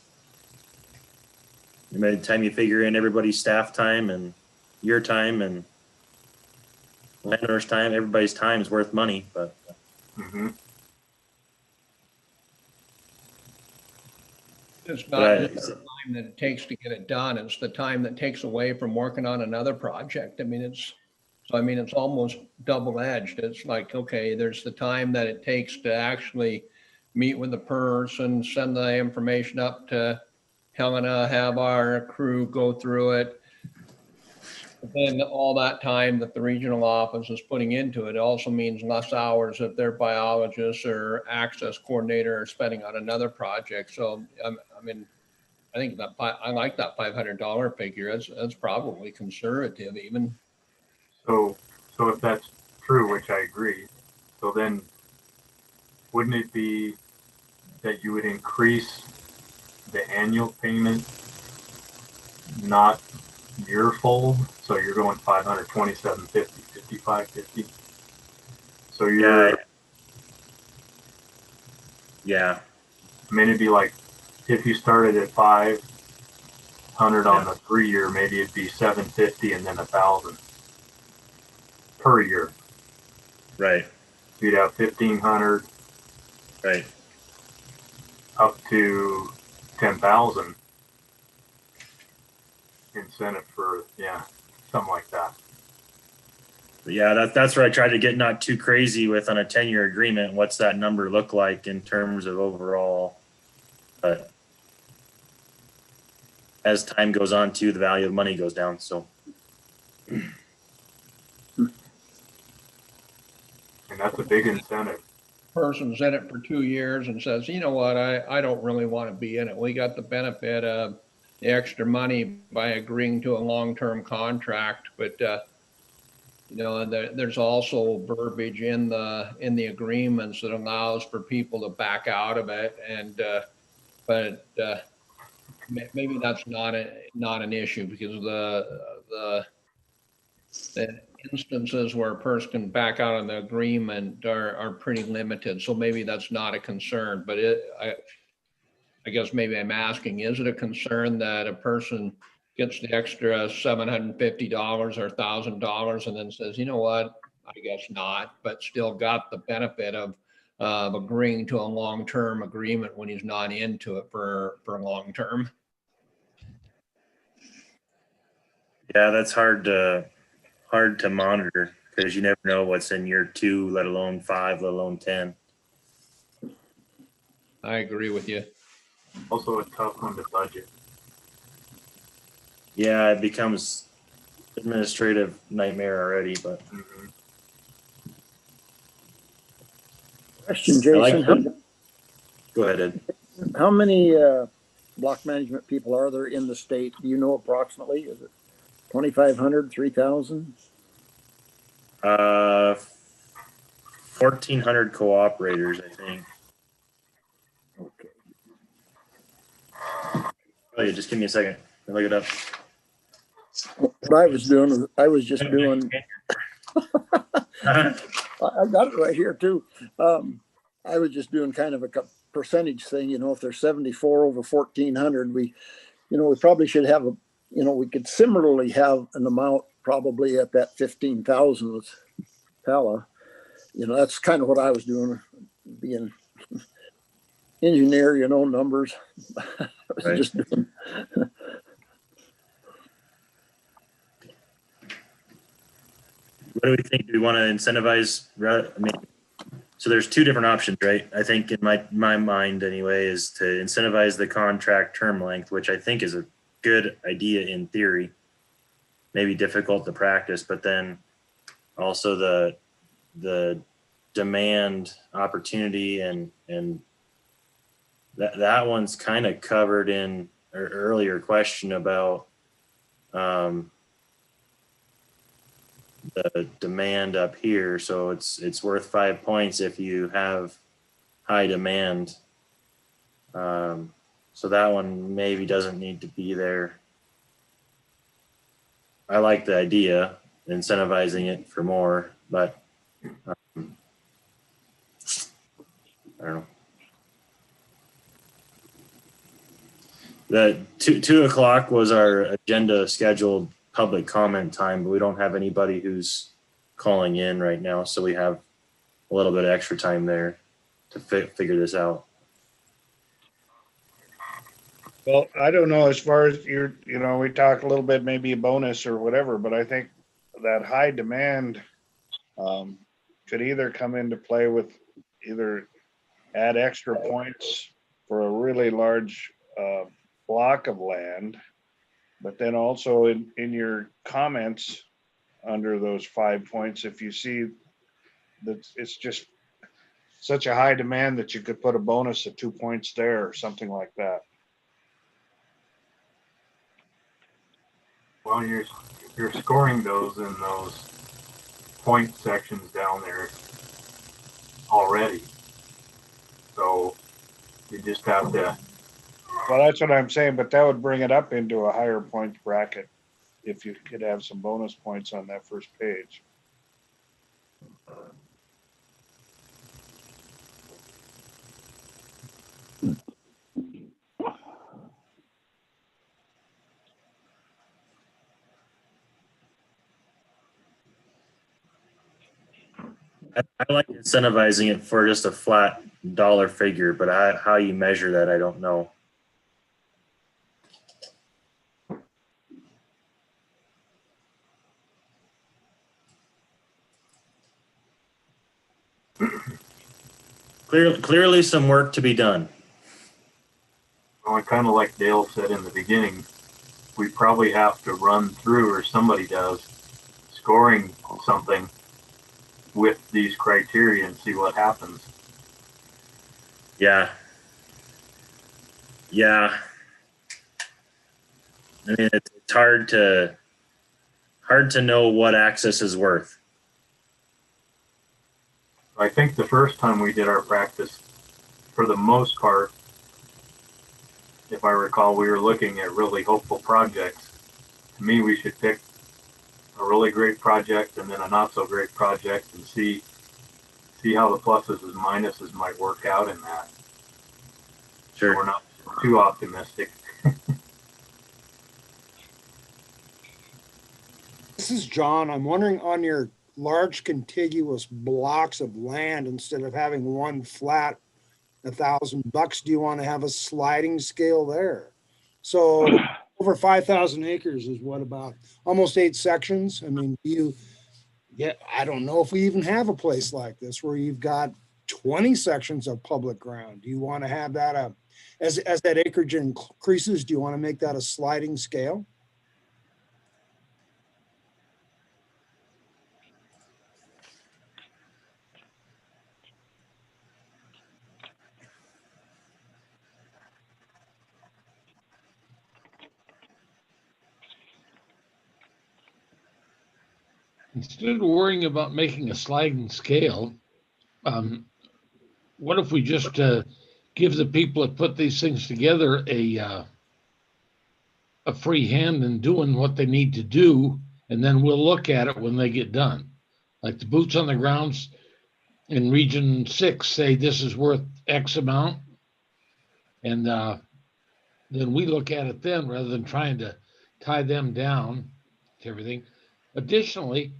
By the time you figure in everybody's staff time and your time and landowner's time, everybody's time is worth money. But It's not just the time that it takes to get it done. It's the time that takes away from working on another project. I mean, it's almost double edged. It's like, okay, there's the time that it takes to actually meet with the person, send the information up to Helena, have our crew go through it. But then all that time that the regional office is putting into it also means less hours that their biologist or access coordinator are spending on another project. So, I mean, I think that I like that $500 figure. That's probably conservative even. So if that's true, which I agree, so then wouldn't it be that you would increase the annual payment, not year fold? So you're going 527.50, 55.50. So you're yeah. I mean, it'd be like if you started at 500 on the 3-year, maybe it'd be 750 and then 1,000 per year. Right. You'd have 1,500. Right. Up to 10,000 incentive for something like that. But yeah, that's where I try to get not too crazy with on a 10-year agreement. What's that number look like in terms of overall? But as time goes on, too, the value of money goes down. So. And that's a big incentive. Person's in it for 2 years and says, you know what, I don't really want to be in it. We got the benefit of the extra money by agreeing to a long-term contract, but there's also verbiage in the agreements that allows for people to back out of it, and but maybe that's not an issue because the instances where a person can back out on the agreement are pretty limited. So maybe that's not a concern, but I guess maybe I'm asking, is it a concern that a person gets the extra $750 or $1,000 and then says, you know what, I guess not, but still got the benefit of agreeing to a long-term agreement when he's not into it for long-term? Yeah, that's hard to monitor because you never know what's in year 2, let alone 5, let alone 10. I agree with you. Also a tough one to budget. Yeah, it becomes administrative nightmare already, but. Question, Jason. Go ahead, Ed. How many block management people are there in the state? Do you know approximately? Is it 2,500, 3,000? 1,400 cooperators, I think. Okay. Oh, yeah, just give me a second. I'll look it up. What I was doing, I was just doing, I got it right here too. I was just doing kind of a percentage thing, you know, if there's 74 over 1,400, we probably should have we could similarly have an amount probably at that 15,000 with Pella. You know, that's kind of what I was doing, being engineer, numbers. I was Right. just doing. What do we think? Do we want to incentivize? I mean, so there's two different options, right? I think in my mind anyway, is to incentivize the contract term length, which I think is a good idea in theory. Maybe difficult to practice, but then also the demand opportunity and that one's kind of covered in an earlier question about the demand up here. So it's worth 5 points if you have high demand. So that one maybe doesn't need to be there. I like the idea, incentivizing it for more, but I don't know. The 2 o'clock was our agenda scheduled public comment time, but we don't have anybody who's calling in right now. So we have a little bit of extra time there to figure this out. Well, I don't know, as far as we talked a little bit, maybe a bonus or whatever, but I think that high demand could either come into play with either add extra points for a really large block of land, but then also in your comments under those 5 points, if you see that it's just such a high demand that you could put a bonus of 2 points there or something like that. Well, you're scoring those in those point sections down there already. So you just have to. Well, that's what I'm saying, but that would bring it up into a higher point bracket if you could have some bonus points on that first page. I like incentivizing it for just a flat dollar figure, but how you measure that, I don't know. Clearly some work to be done. Well, kind of like Dale said in the beginning, we probably have to run through, or somebody does, scoring something with these criteria and see what happens. Yeah. Yeah. I mean, it's hard to know what access is worth. I think the first time we did our practice, for the most part, if I recall, we were looking at really hopeful projects. To me, we should pick a really great project and then a not so great project and see how the pluses and minuses might work out in that. Sure. So we're not too optimistic. This is John. I'm wondering, on your large contiguous blocks of land, instead of having one flat $1,000, do you want to have a sliding scale there? So over 5,000 acres is what, about almost 8 sections? I mean, I don't know if we even have a place like this where you've got 20 sections of public ground. Do you want to have that as that acreage increases, do you want to make that a sliding scale? Instead of worrying about making a sliding scale, what if we just give the people that put these things together a free hand in doing what they need to do, and then we'll look at it when they get done. Like the boots on the grounds in Region 6 say this is worth X amount, and then we look at it then rather than trying to tie them down to everything. Additionally,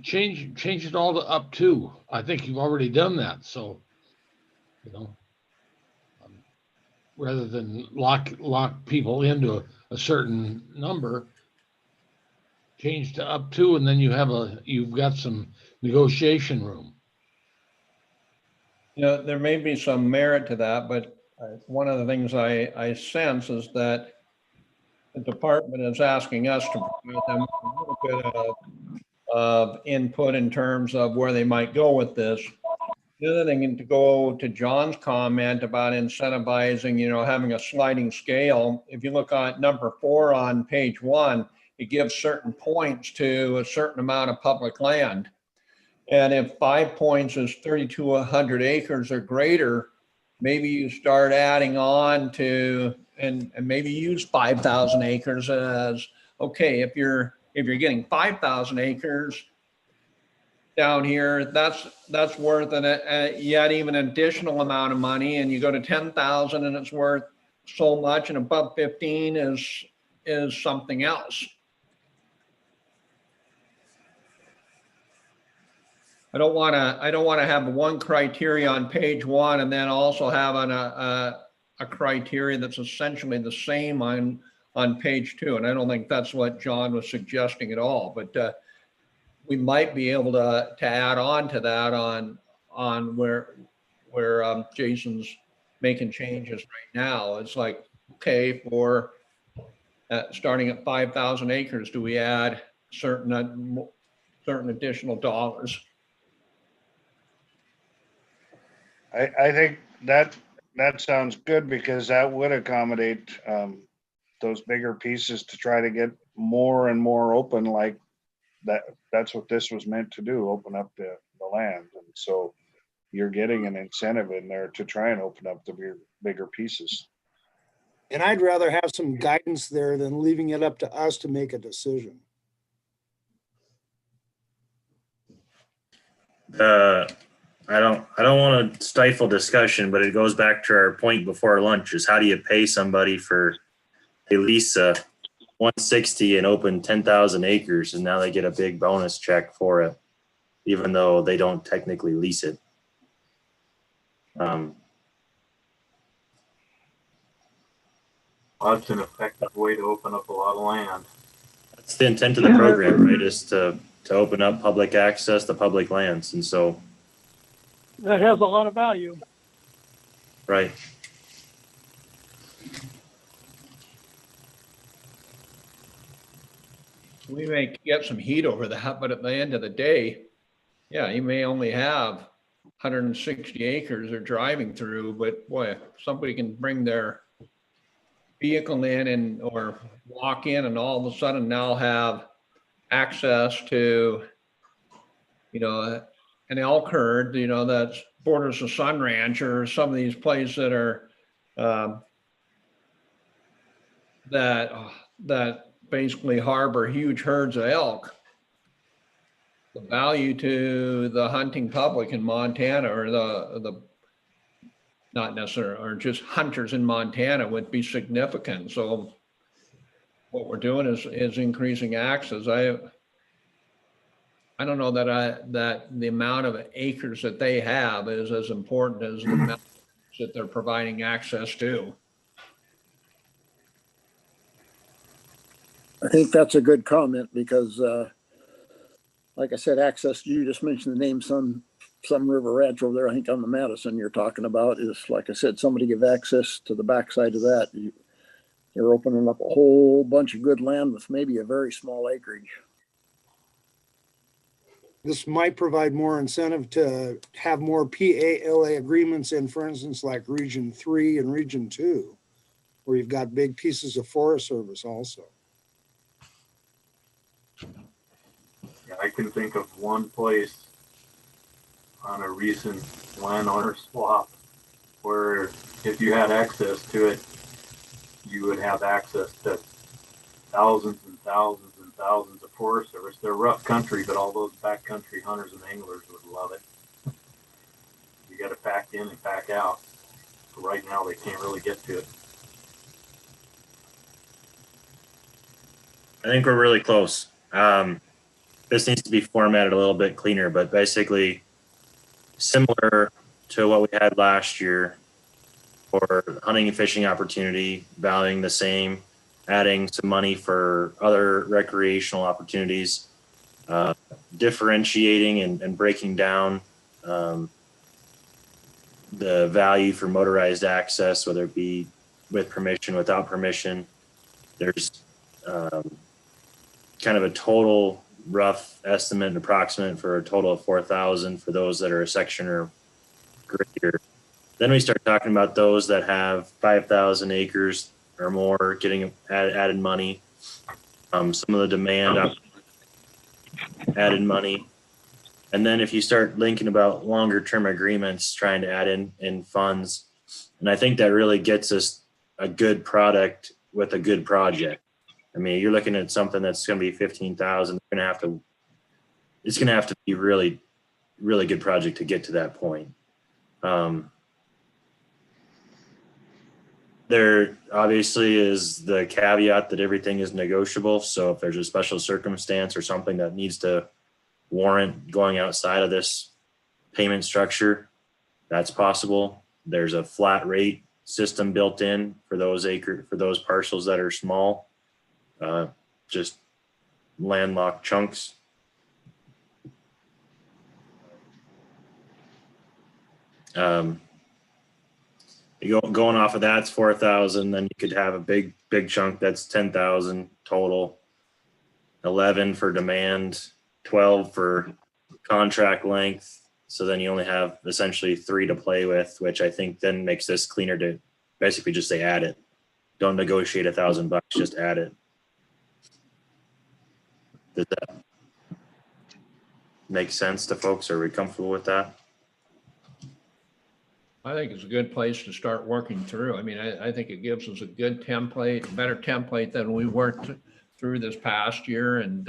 change it all to up to. I think you've already done that, so rather than lock people into a certain number, change to up to, and then you've got some negotiation room. There may be some merit to that, but one of the things I sense is that the department is asking us to provide them a little bit of input in terms of where they might go with this. The other thing, to go to John's comment about incentivizing, having a sliding scale, if you look at number 4 on page 1, it gives certain points to a certain amount of public land. And if 5 points is 3,200 acres or greater, maybe you start adding on to, and maybe use 5,000 acres as, okay, if you're getting 5,000 acres down here, that's worth yet even additional amount of money, and you go to 10,000 and it's worth so much, and above 15 is something else. I don't want to have one criteria on page 1 and then also have a criteria that's essentially the same on page 2. And I don't think that's what John was suggesting at all, but we might be able to add on to that on where Jason's making changes right now. It's like, okay, for starting at 5,000 acres, do we add certain additional dollars? I think that sounds good, because that would accommodate those bigger pieces to try to get more and more open, like that's what this was meant to do, open up the land. And so you're getting an incentive in there to try and open up the bigger pieces. And I'd rather have some guidance there than leaving it up to us to make a decision. I don't want to stifle discussion, but it goes back to our point before lunch, is how do you pay somebody for they lease a 160 and open 10,000 acres, and now they get a big bonus check for it, even though they don't technically lease it. That's an effective way to open up a lot of land. That's the intent of the program, right? Is to open up public access to public lands, and so that has a lot of value. right. We may get some heat over that, but at the end of the day, yeah, you may only have 160 acres they're driving through, but boy, if somebody can bring their vehicle in or walk in and all of a sudden now have access to, an elk herd, that borders the Sun Ranch, or some of these places that are that basically harbor huge herds of elk. The value to the hunting public in Montana, or the not necessarily, or just hunters in Montana, would be significant. So what we're doing is increasing access. I don't know that the amount of acres that they have is as important as the amount that they're providing access to. I think that's a good comment, because like I said, access, you just mentioned the name Sun River Ranch over there, I think on the Madison you're talking about, is, like I said, somebody give access to the backside of that. You're opening up a whole bunch of good land with maybe a very small acreage. This might provide more incentive to have more PALA agreements in, for instance, like Region 3 and Region 2, where you've got big pieces of Forest Service also. can think of one place on a recent landowner swap where if you had access to it, you would have access to thousands and thousands and thousands of Forest Service. They're rough country, but all those backcountry hunters and anglers would love it. You got to pack in and pack out. So right now, they can't really get to it. I think we're really close. This needs to be formatted a little bit cleaner, but basically similar to what we had last year for hunting and fishing opportunity, valuing the same, adding some money for other recreational opportunities, differentiating and breaking down the value for motorized access, whether it be with permission, without permission. There's kind of a total rough estimate and approximate for a total of 4,000 for those that are a section or greater. Then we start talking about those that have 5,000 acres or more getting added money. Some of the demand added money. And then if you start linking about longer term agreements, trying to add in funds. And I think that really gets us a good product with a good project. I mean, you're looking at something that's going to be 15,000. It's going to have to be really, really good project to get to that point. There obviously is the caveat that everything is negotiable. So if there's a special circumstance or something that needs to warrant going outside of this payment structure, that's possible. There's a flat rate system built in for those parcels that are small, just landlocked chunks. Going off of that, it's 4,000. Then you could have a big chunk that's 10,000 total, 11 for demand, 12 for contract length. So then you only have essentially 3 to play with, which I think then makes this cleaner to basically just say add it. Don't negotiate $1,000, just add it. Does that make sense to folks? Are we comfortable with that? I think it's a good place to start working through. I mean, I think it gives us a good template, a better template than we worked through this past year. And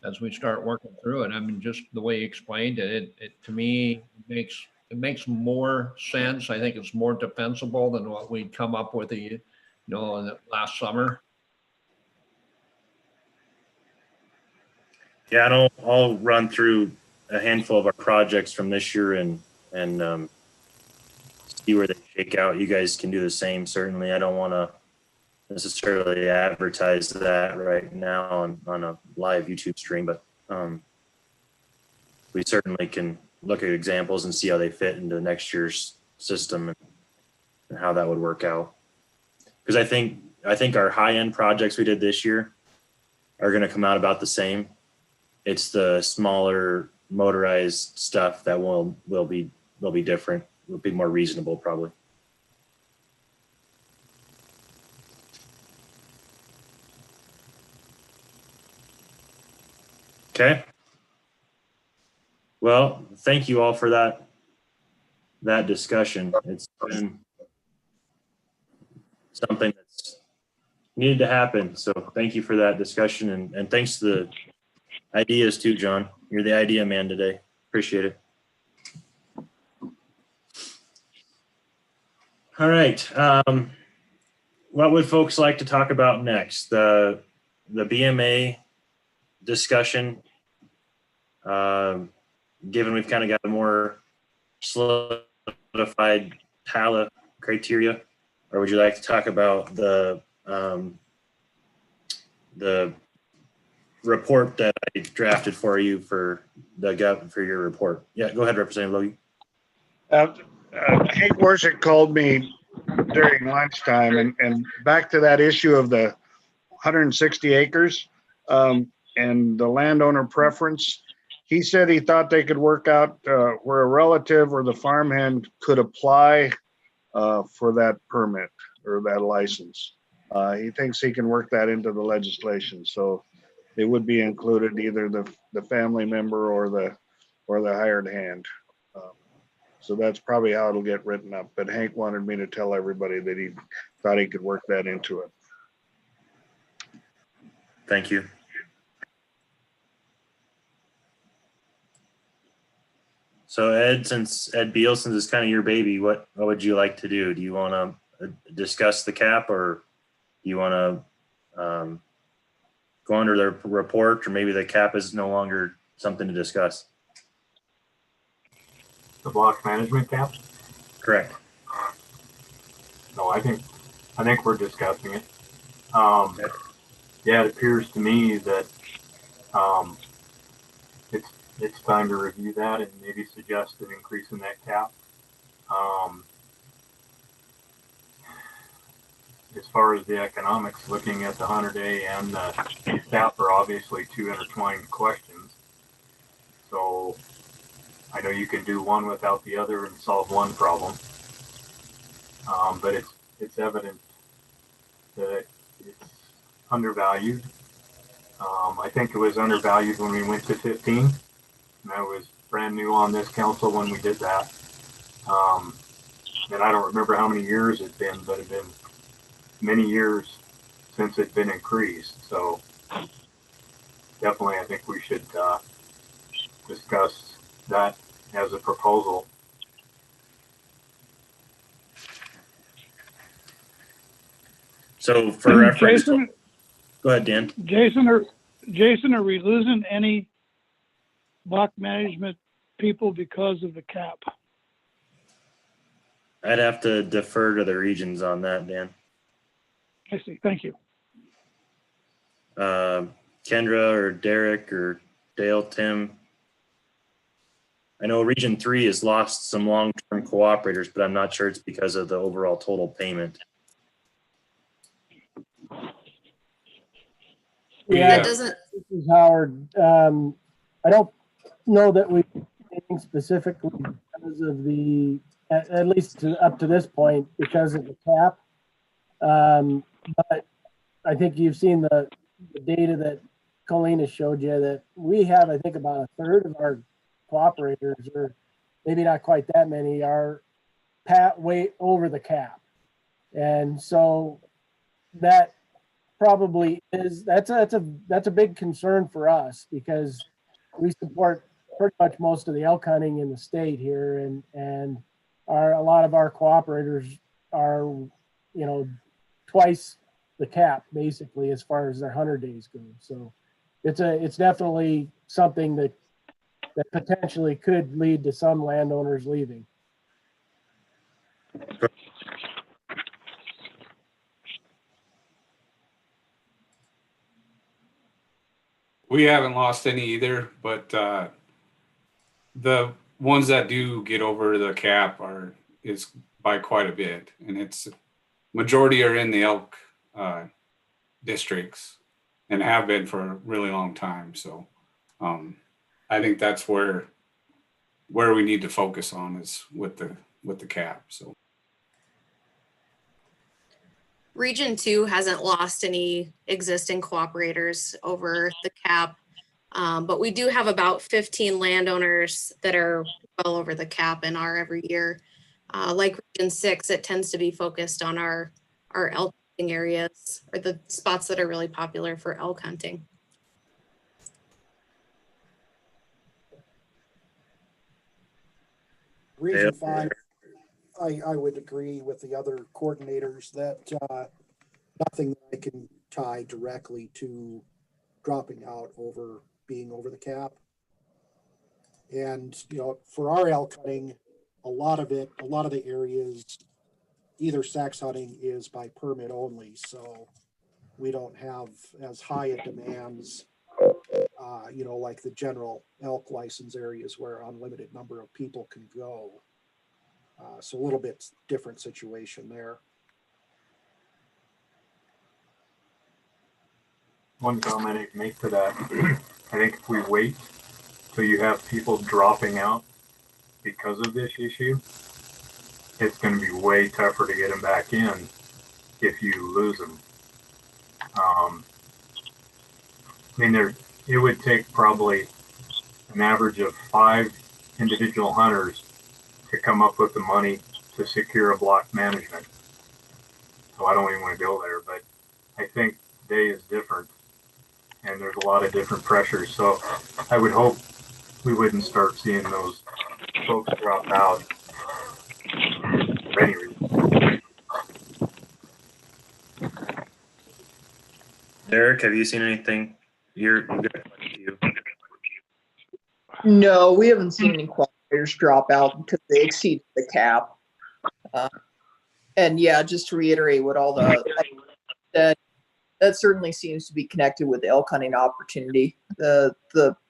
as we start working through it, I mean, just the way you explained it, to me, it makes more sense. I think it's more defensible than what we'd come up with, in the last summer. Yeah, I'll run through a handful of our projects from this year and see where they shake out. You guys can do the same. Certainly, I don't want to necessarily advertise that right now on a live YouTube stream, but we certainly can look at examples and see how they fit into next year's system and how that would work out. Because I think our high-end projects we did this year are going to come out about the same. It's the smaller motorized stuff that will be different. Will be more reasonable probably. Okay. Well, thank you all for that discussion. It's been something that's needed to happen. So thank you for that discussion and thanks to the ideas too, John. You're the idea man today. Appreciate it. All right. What would folks like to talk about next? The BMA discussion, given we've kind of got a more solidified PALA criteria, or would you like to talk about the report that I drafted for you for your report? Yeah, go ahead, Representative Logie. Hank Worship called me during lunchtime and back to that issue of the 160 acres and the landowner preference. He said he thought they could work out where a relative or the farmhand could apply for that permit or that license. He thinks he can work that into the legislation. So it would be included either the family member or the hired hand. So that's probably how it'll get written up. But Hank wanted me to tell everybody that he thought he could work that into it. Thank you. So Ed, since Ed Beal, since it's kind of your baby, what would you like to do? Do you want to discuss the cap, or do you want to go under the report, or maybe the cap is no longer something to discuss? The block management cap? Correct. No, I think we're discussing it. Yeah, it appears to me that it's time to review that and maybe suggest an increase in that cap. As far as the economics, looking at the 100-day and the cap are obviously two intertwined questions. So I know you can do one without the other and solve one problem, but it's evident that it's undervalued. I think it was undervalued when we went to 15, and I was brand new on this council when we did that. And I don't remember how many years it's been, but it's been many years since it's been increased. So definitely, I think we should discuss that as a proposal. So for reference, Jason, go ahead, Dan. Jason, are we losing any block management people because of the cap? I'd have to defer to the regions on that, Dan. I see. Thank you. Kendra or Derek or Dale, Tim. I know Region 3 has lost some long-term cooperators, but I'm not sure it's because of the overall total payment. Yeah, That doesn't. this is Howard. I don't know that we anything specifically because of the, at least up to this point, because of the cap. But I think you've seen the data that Colleen has showed you that we have, I think, about a third of our cooperators, or maybe not quite that many, are way over the cap. And so that probably is, that's a big concern for us, because we support pretty much most of the elk hunting in the state here, and a lot of our cooperators are, twice the cap basically as far as their 100 days go. So it's definitely something that potentially could lead to some landowners leaving. We haven't lost any either, but the ones that do get over the cap is by quite a bit, and it's majority are in the elk districts and have been for a really long time. So I think that's where we need to focus on is with the cap. So Region 2 hasn't lost any existing cooperators over the cap, but we do have about 15 landowners that are well over the cap and are every year. Like Region 6, it tends to be focused on our elk hunting areas, or the spots that are really popular for elk hunting. Region 5, I would agree with the other coordinators that nothing that I can tie directly to dropping out over being over the cap. And, for our elk hunting, a lot of the areas, either sex hunting is by permit only. So we don't have as high a demands, like the general elk license areas where unlimited number of people can go. So a little bit different situation there. One comment I can make to that, I think if we wait till you have people dropping out because of this issue, it's going to be way tougher to get them back in if you lose them. I mean, it would take probably an average of 5 individual hunters to come up with the money to secure a block management. So I don't even want to go there, but I think day is different and there's a lot of different pressures. So I would hope we wouldn't start seeing those folks drop out for any reason. Derek, have you seen anything? You've got quite a few. No, we haven't seen any cooperators drop out because they exceed the cap. And yeah, just to reiterate what all the that certainly seems to be connected with the elk hunting opportunity. The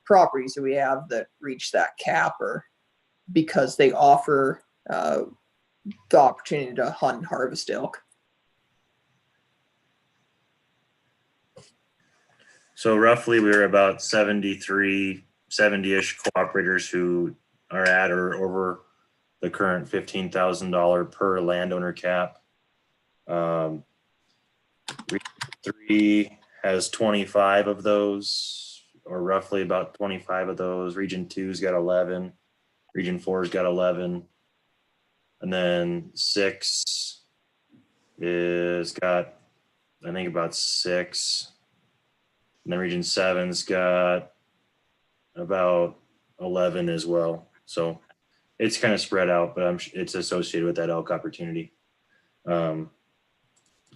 properties that we have that reach that cap are because they offer the opportunity to hunt and harvest elk. So roughly we're about 73, 70-ish cooperators who are at or over the current $15,000 per landowner cap. Region 3 has 25 of those, or roughly about 25 of those. Region 2's got 11. Region 4's got 11. And then 6 is got, I think, about 6. And then Region 7's got about 11 as well. So it's kind of spread out, but it's associated with that elk opportunity.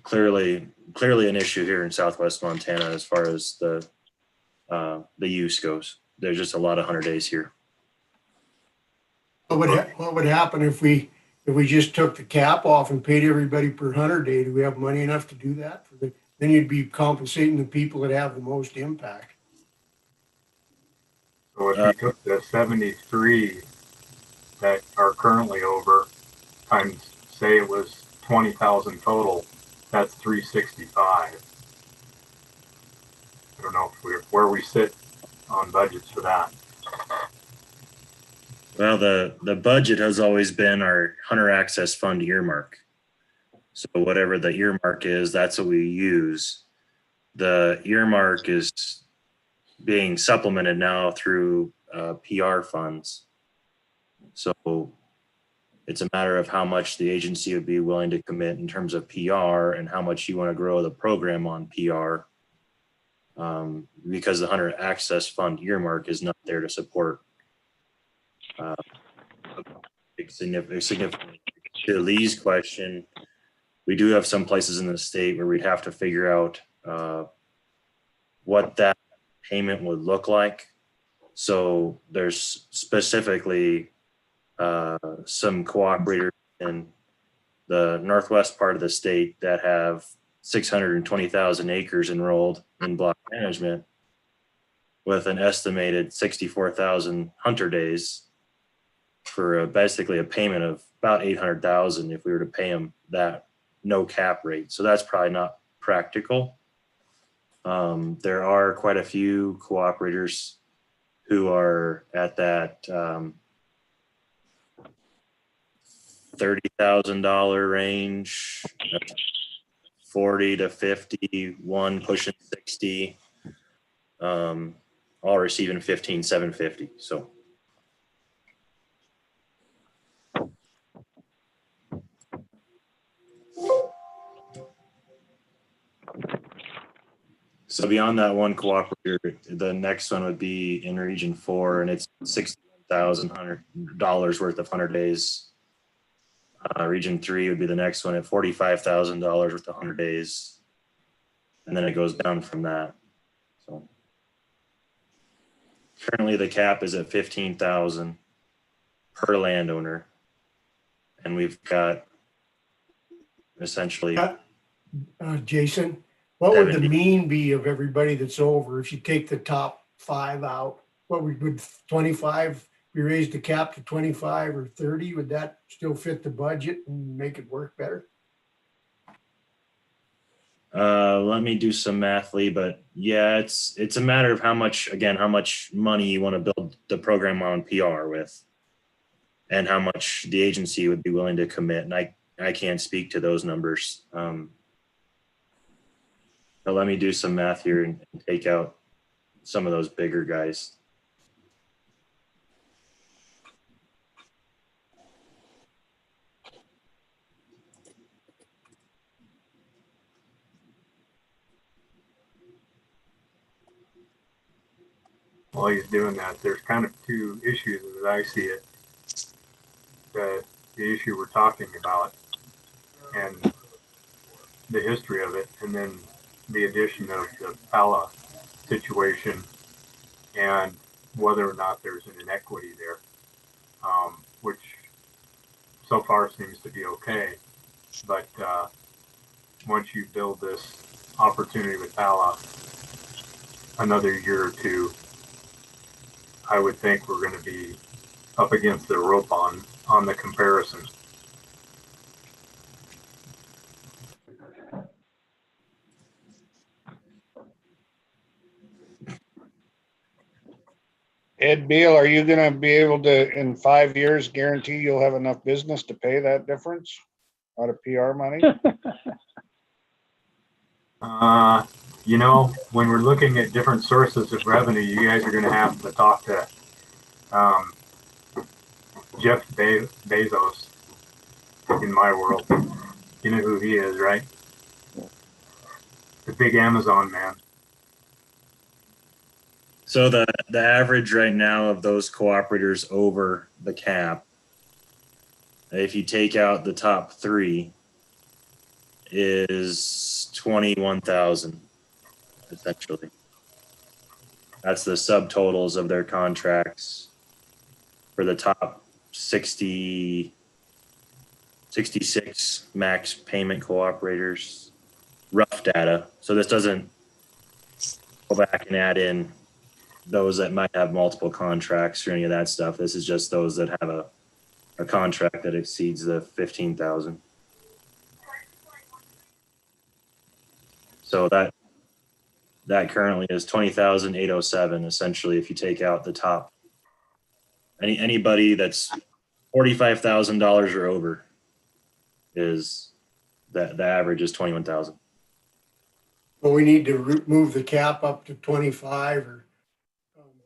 Clearly an issue here in Southwest Montana as far as the use goes. There's just a lot of hunter days here. What would happen if we just took the cap off and paid everybody per hunter day? Do we have money enough to do that? Then you'd be compensating the people that have the most impact. So if you took the 73 that are currently over times, say it was 20,000 total, that's 365. I don't know if where we sit on budgets for that. Well, the budget has always been our Hunter Access Fund earmark. So whatever the earmark is, that's what we use. The earmark is being supplemented now through PR funds. So it's a matter of how much the agency would be willing to commit in terms of PR and how much you want to grow the program on PR. Because the Hunter Access Fund earmark is not there to support significantly. To Lee's question, we do have some places in the state where we'd have to figure out what that payment would look like. So there's specifically some cooperators in the northwest part of the state that have 620,000 acres enrolled in block management with an estimated 64,000 hunter days for basically a payment of about 800,000 if we were to pay them that no cap rate. So that's probably not practical. There are quite a few cooperators who are at that $30,000 range, 40 to 50, one pushing 60, all receiving 15,750. So. So beyond that one cooperator, the next one would be in Region 4, and it's $61,100 worth of hunter days. Region 3 would be the next one at $45,000 worth of hunter days, and then it goes down from that. So currently the cap is at $15,000 per landowner, and we've got essentially Jason, what would 70. the mean be of everybody that's over if you take the top 5 out? What would 25? We raised the cap to 25 or 30. Would that still fit the budget and make it work better? Let me do some math, Lee, but yeah, it's a matter of how much money you want to build the program on PR with, and how much the agency would be willing to commit. And I can't speak to those numbers. But let me do some math here and take out some of those bigger guys. While he's doing that, there's kind of two issues as I see it. The issue we're talking about and the history of it, and then the addition of the Pala situation and whether or not there's an inequity there, which so far seems to be okay. But once you build this opportunity with Pala another year or two, I would think we're going to be up against the rope on the comparison. Ed Beal, are you going to be able to, in 5 years, guarantee you'll have enough business to pay that difference out of PR money? You know, when we're looking at different sources of revenue, you guys are going to have to talk to Jeff Bezos in my world. You know who he is, right? The big Amazon man. So the average right now of those cooperators over the cap, if you take out the top 3, is 21,000 essentially. That's the subtotals of their contracts for the top 66 max payment cooperators. Rough data. So this doesn't go back and add in those that might have multiple contracts or any of that stuff. This is just those that have a contract that exceeds the 15,000. So that currently is 20,807 essentially. If you take out the top, anybody that's $45,000 or over, is that the average is 21,000. Well, we need to move the cap up to 25 or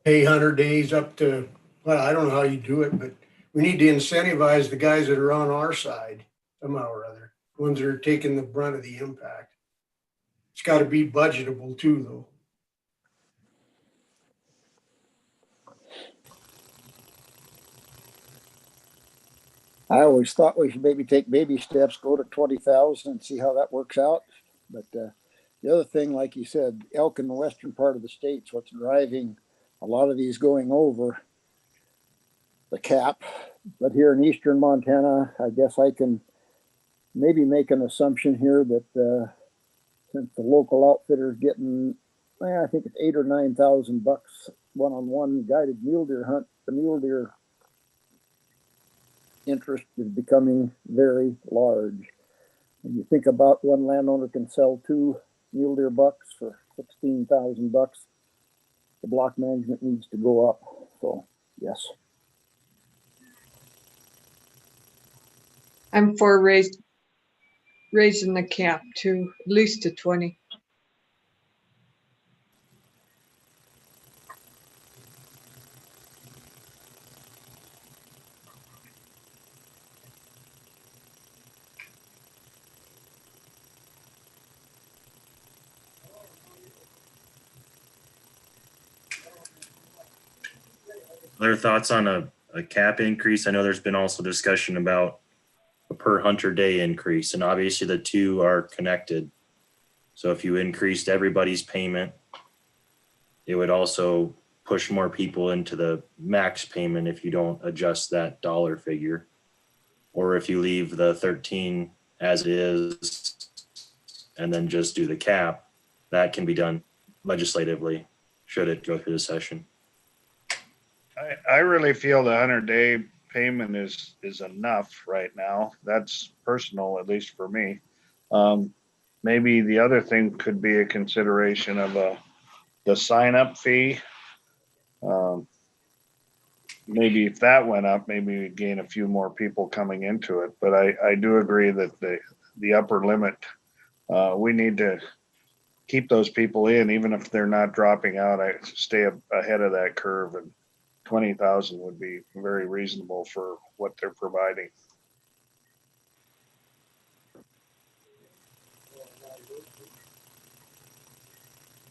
pay 100 days up to, well, I don't know how you do it, but we need to incentivize the guys that are on our side somehow or other, the ones that are taking the brunt of the impact. It's got to be budgetable too, though. I always thought we should maybe take baby steps, go to 20,000 and see how that works out. But the other thing, like you said, elk in the western part of the state's what's driving a lot of these going over the cap. But here in eastern Montana, I guess I can maybe make an assumption here that since the local outfitter is getting, I think it's $8,000 or $9,000 one-on-one guided mule deer hunt, the mule deer interest is becoming very large. And you think about one landowner can sell 2 mule deer bucks for $16,000. The block management needs to go up. So yes. I'm for raising the cap to at least to 20. Other thoughts on a cap increase? I know there's been also discussion about a per hunter day increase, and obviously the two are connected. So if you increased everybody's payment, it would also push more people into the max payment if you don't adjust that dollar figure. Or if you leave the 13 as it is and then just do the cap, that can be done legislatively should it go through the session. I really feel the 100-day payment is enough right now. That's personal, at least for me. Maybe the other thing could be a consideration of the sign-up fee. Maybe if that went up, maybe we'd gain a few more people coming into it. But I do agree that the upper limit, we need to keep those people in, even if they're not dropping out. I stay ahead of that curve, and 20,000 would be very reasonable for what they're providing.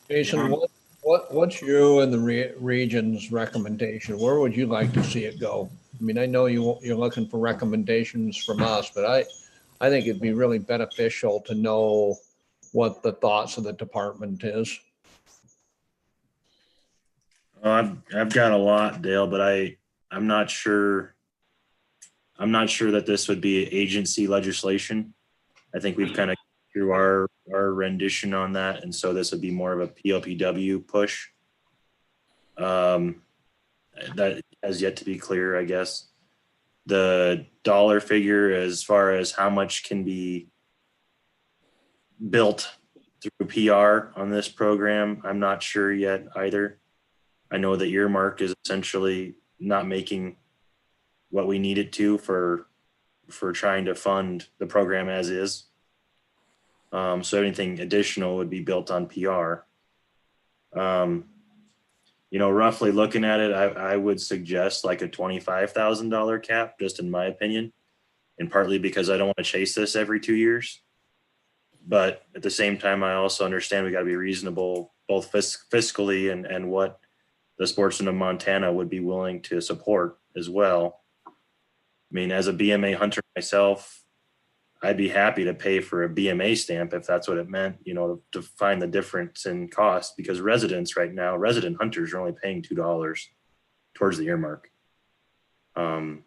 Jason, what's you and the region's recommendation? Where would you like to see it go? I mean, I know you're looking for recommendations from us, but I think it'd be really beneficial to know what the thoughts of the department is. I've got a lot, Dale, but I'm not sure. I'm not sure that this would be agency legislation. I think we've kind of through our rendition on that, and so this would be more of a PLPW push. That has yet to be clear, I guess. The dollar figure as far as how much can be built through PR on this program, I'm not sure yet either. I know that earmark is essentially not making what we need it to for trying to fund the program as is. So anything additional would be built on PR. You know, roughly looking at it, I would suggest like a $25,000 cap, just in my opinion, and partly because I don't want to chase this every 2 years. But at the same time, I also understand we got to be reasonable, both fiscally and what the sportsmen of Montana would be willing to support as well. I mean, as a BMA hunter myself, I'd be happy to pay for a BMA stamp if that's what it meant, you know, to find the difference in cost, because residents right now, resident hunters are only paying $2 towards the earmark. The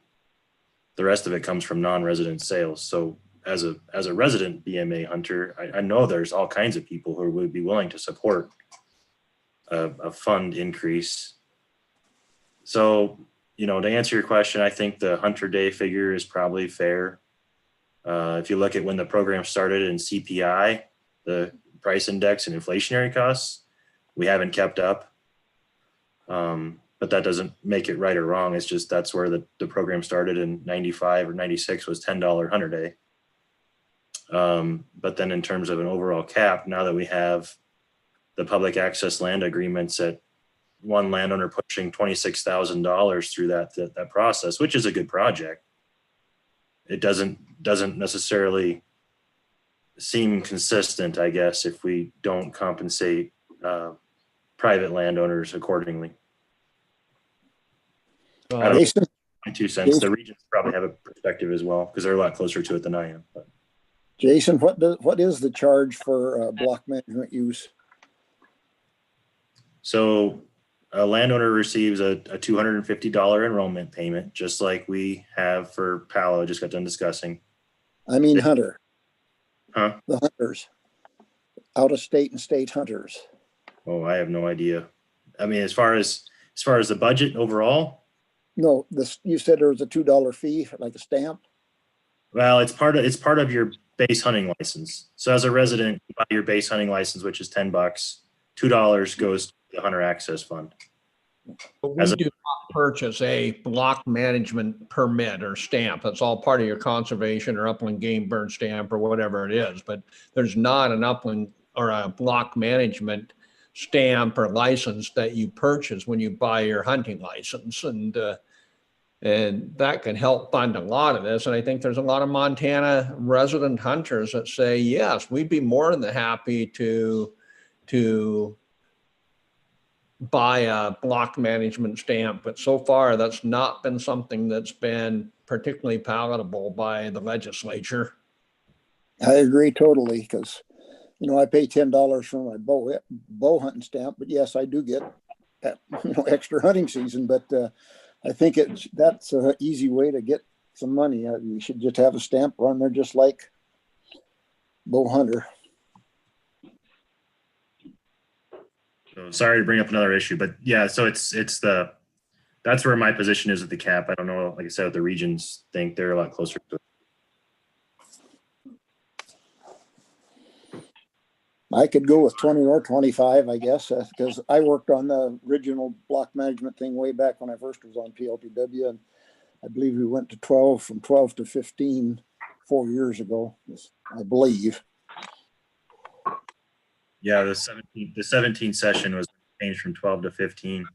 rest of it comes from non-resident sales. So as a resident BMA hunter, I know there's all kinds of people who would be willing to support a fund increase. So, you know, to answer your question, I think the Hunter Day figure is probably fair. If you look at when the program started in CPI, the price index and inflationary costs, we haven't kept up. But that doesn't make it right or wrong. It's just that's where the program started in 95 or 96 was $10 Hunter Day. But then in terms of an overall cap, now that we have the public access land agreements at one landowner pushing $26,000 through that process, which is a good project, it doesn't necessarily seem consistent, I guess, if we don't compensate private landowners accordingly. Jason, My 2 cents. The regions probably have a perspective as well because they're a lot closer to it than I am. But. Jason, what is the charge for block management use? So a landowner receives a $250 enrollment payment, just like we have for Palo, just got done discussing. I mean hunter. Huh? The hunters. Out of state and state hunters. Oh, I have no idea. I mean, as far as the budget overall? No, you said there was a $2 fee, like a stamp? Well, it's part of your base hunting license. So as a resident, you buy your base hunting license, which is $10. $2 goes to the Hunter Access Fund. But we do not purchase a block management permit or stamp. That's all part of your conservation or upland game bird stamp or whatever it is. But there's not an upland or a block management stamp or license that you purchase when you buy your hunting license. And that can help fund a lot of this. And I think there's a lot of Montana resident hunters that say, yes, we'd be more than happy to buy a block management stamp. But so far, that's not been something that's been particularly palatable by the legislature. I agree totally, because, you know, I pay $10 for my bow hunting stamp, but yes, I do get extra hunting season, but I think that's an easy way to get some money. You should just have a stamp run there just like bow hunter. So sorry to bring up another issue, but yeah, so that's where my position is with the cap. I don't know, like I said, what the regions think. They're a lot closer to it. I could go with 20 or 25, I guess, because I worked on the original block management thing way back when I first was on PLPW, and I believe we went to 12, from 12 to 15 4 years ago, I believe. Yeah, the 17th session was changed from 12 to 15.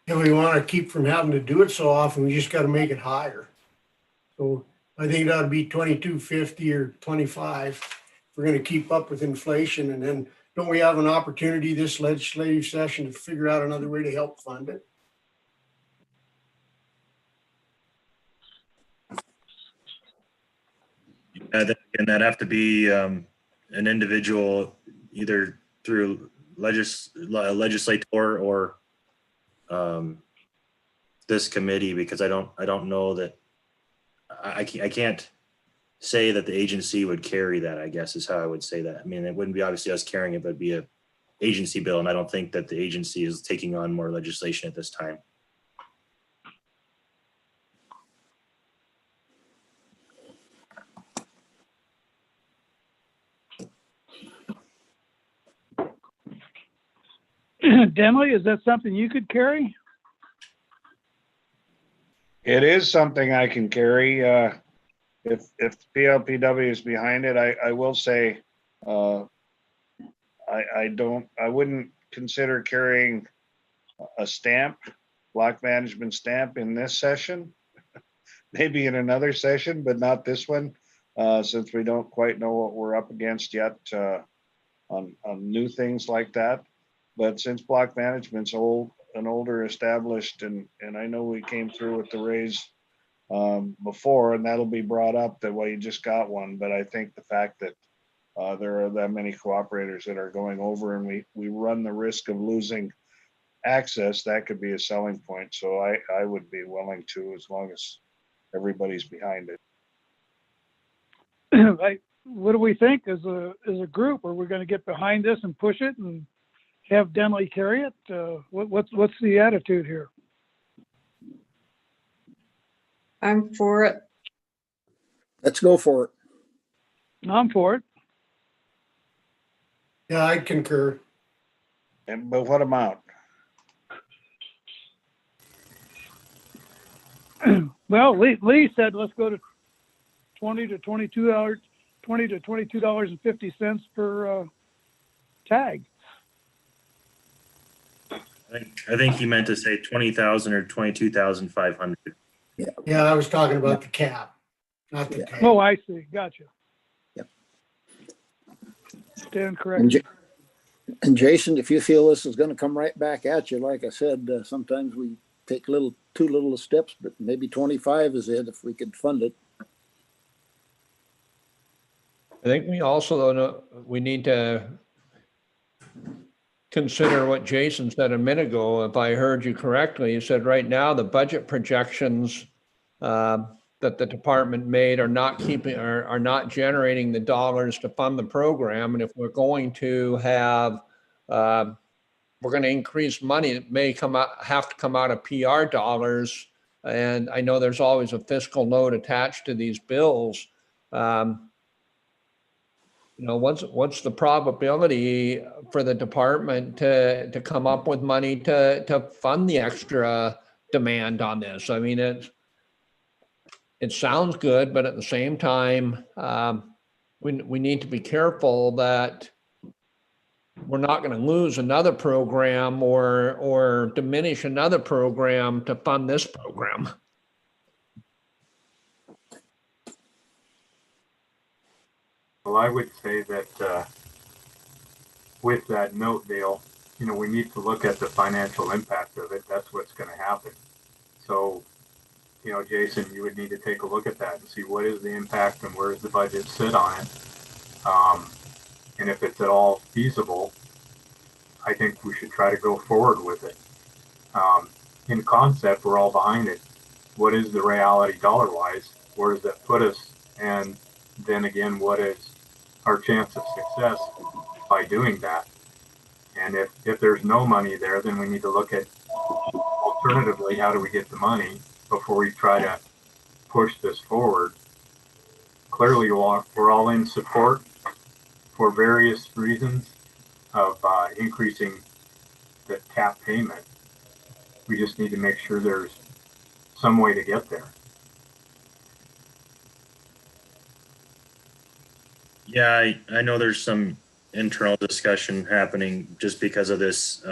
If we want to keep from having to do it so often, we just got to make it higher. So I think it ought to be 22.50 or 25. If we're going to keep up with inflation, and then don't we have an opportunity this legislative session to figure out another way to help fund it? And that'd have to be an individual, either through legislator or this committee, because I don't know that I can't say that the agency would carry that, I guess is how I would say that. I mean, it wouldn't be obviously us carrying it, but it'd be a agency bill, and I don't think that the agency is taking on more legislation at this time. Denley, is that something you could carry? It is something I can carry. If PLPW is behind it, I will say, I wouldn't consider carrying a stamp, block management stamp in this session. Maybe in another session, but not this one, since we don't quite know what we're up against yet on new things like that. But since block management's older established, and I know we came through with the raise before, and that'll be brought up that, well, you just got one. But I think the fact that there are that many cooperators that are going over, and we run the risk of losing access, that could be a selling point. So I would be willing to, as long as everybody's behind it. What do we think as a group? Are we going to get behind this and push it and have Denley carry it? What's the attitude here? I'm for it. Let's go for it. I'm for it. Yeah, I concur. But what amount? Well, Lee said let's go to $20 to $22.50 per tag. I think he meant to say 20,000 or 22,500. Yeah, I was talking about the cap, not the tag. Oh, I see. Gotcha. Yep. Stand corrected. And Jason, if you feel this is going to come right back at you, like I said, sometimes we take too little steps, but maybe 25 is it if we could fund it. I think we also know we need to consider what Jason said a minute ago. If I heard you correctly, you said right now the budget projections that the department made are not generating the dollars to fund the program. And if we're going to have we're going to increase money, it may have to come out of PR dollars. And I know there's always a fiscal note attached to these bills. What's the probability for the department to come up with money to fund the extra demand on this? I mean, it sounds good, but at the same time, we need to be careful that we're not going to lose another program or diminish another program to fund this program. Well, I would say that with that note, Dale, we need to look at the financial impact of it. That's what's going to happen. So, Jason, you would need to take a look at that and see what is the impact and where does the budget sit on it. And if it's at all feasible, I think we should try to go forward with it. In concept, we're all behind it. What is the reality dollar-wise? Where does that put us? And then again, what is our chance of success by doing that? And if there's no money there, then we need to look at alternatively, how do we get the money before we try to push this forward? Clearly, we're all in support for various reasons of increasing the cap payment. We just need to make sure there's some way to get there. Yeah, I know there's some internal discussion happening just because of this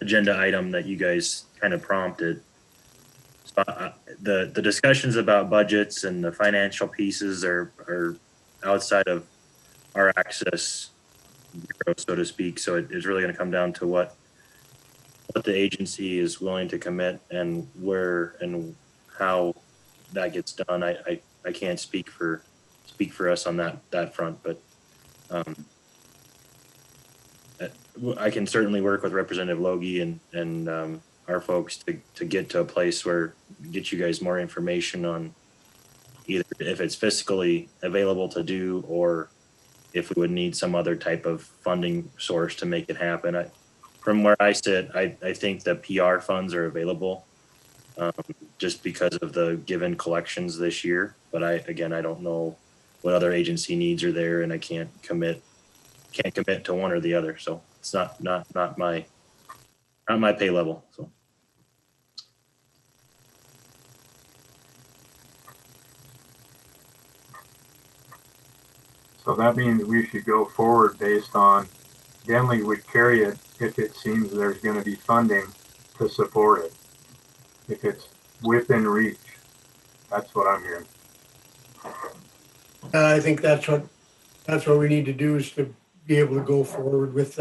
agenda item that you guys kind of prompted. So the discussions about budgets and the financial pieces are outside of our access bureau, so to speak. So it's really going to come down to what the agency is willing to commit and where and how that gets done. I can't speak for us on that front, but I can certainly work with Representative Logie and our folks to get to a place where get you guys more information on either if it's fiscally available to do or if we would need some other type of funding source to make it happen. From where I sit, I think the PR funds are available just because of the given collections this year. But I don't know what other agency needs are there, and I can't commit to one or the other. So it's not my pay level. So. So that means we should go forward based on Denley would carry it if it seems there's going to be funding to support it. If it's within reach, that's what I'm hearing. I think that's what we need to do is to be able to go forward with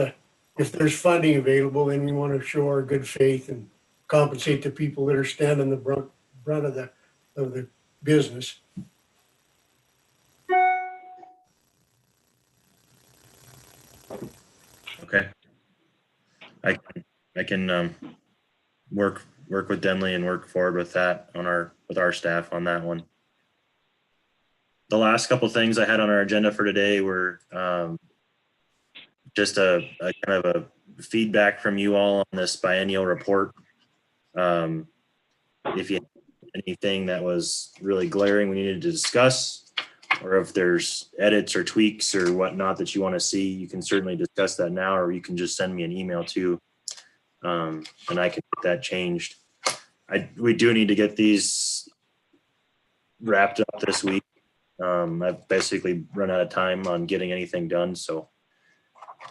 if there's funding available, then we want to show our good faith and compensate the people that are standing the brunt of the business. Okay. I can work with Denley and work forward with that with our staff on that one. The last couple of things I had on our agenda for today were just a kind of a feedback from you all on this biennial report. If you have anything that was really glaring we needed to discuss, or if there's edits or tweaks or whatnot that you want to see, you can certainly discuss that now, or you can just send me an email too, and I can get that changed. We do need to get these wrapped up this week. I've basically run out of time on getting anything done. So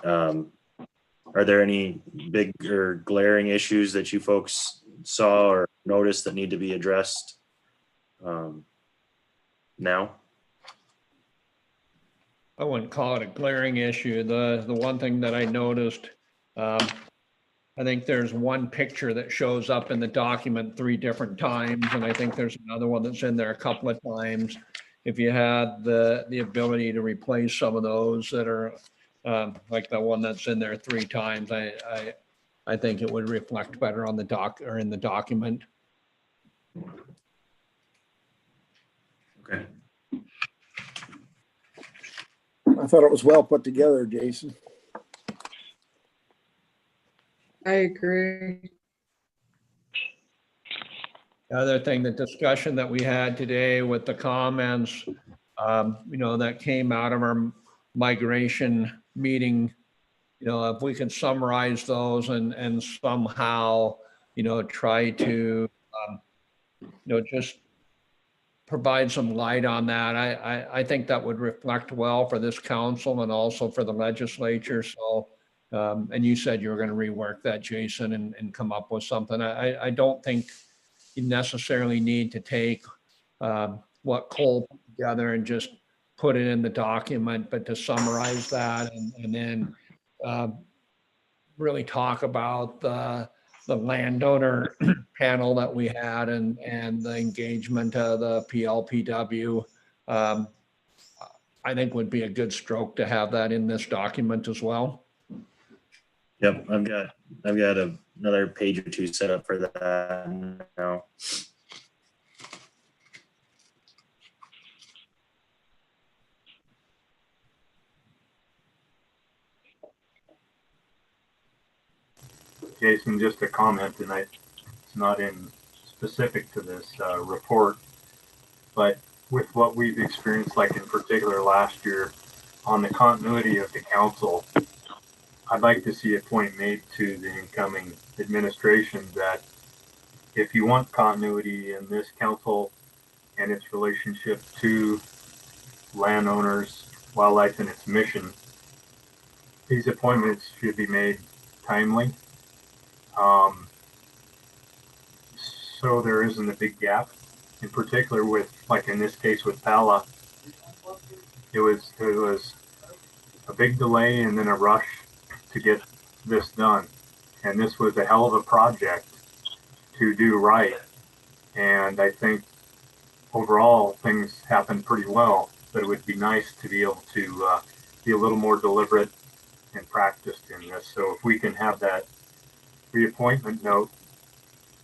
are there any big or glaring issues that you folks saw or noticed that need to be addressed now? I wouldn't call it a glaring issue. The one thing that I noticed, I think there's one picture that shows up in the document 3 different times, and I think there's another one that's in there a couple of times. If you had the ability to replace some of those that are like the one that's in there 3 times, I think it would reflect better on the in the document. Okay. I thought it was well put together, Jason. I agree. The other thing, the discussion that we had today with the comments, that came out of our migration meeting, if we could summarize those and somehow, try to, just provide some light on that. I think that would reflect well for this council and also for the legislature. So, and you said you were going to rework that, Jason, and come up with something. I don't think you necessarily need to take what Cole put together and just put it in the document, but to summarize that and then really talk about the landowner panel that we had and the engagement of the PLPW. I think would be a good stroke to have that in this document as well. Yep, I've got another page or 2 set up for that now. Jason, just a comment, and it's not in specific to this report, but with what we've experienced, like in particular last year, on the continuity of the council, I'd like to see a point made to the incoming administration that if you want continuity in this council and its relationship to landowners, wildlife, and its mission, these appointments should be made timely. So there isn't a big gap, in particular with, like in this case with Pala, it was a big delay and then a rush to get this done. And this was a hell of a project to do right. And I think overall things happened pretty well, but it would be nice to be able to be a little more deliberate and practiced in this. So if we can have that reappointment note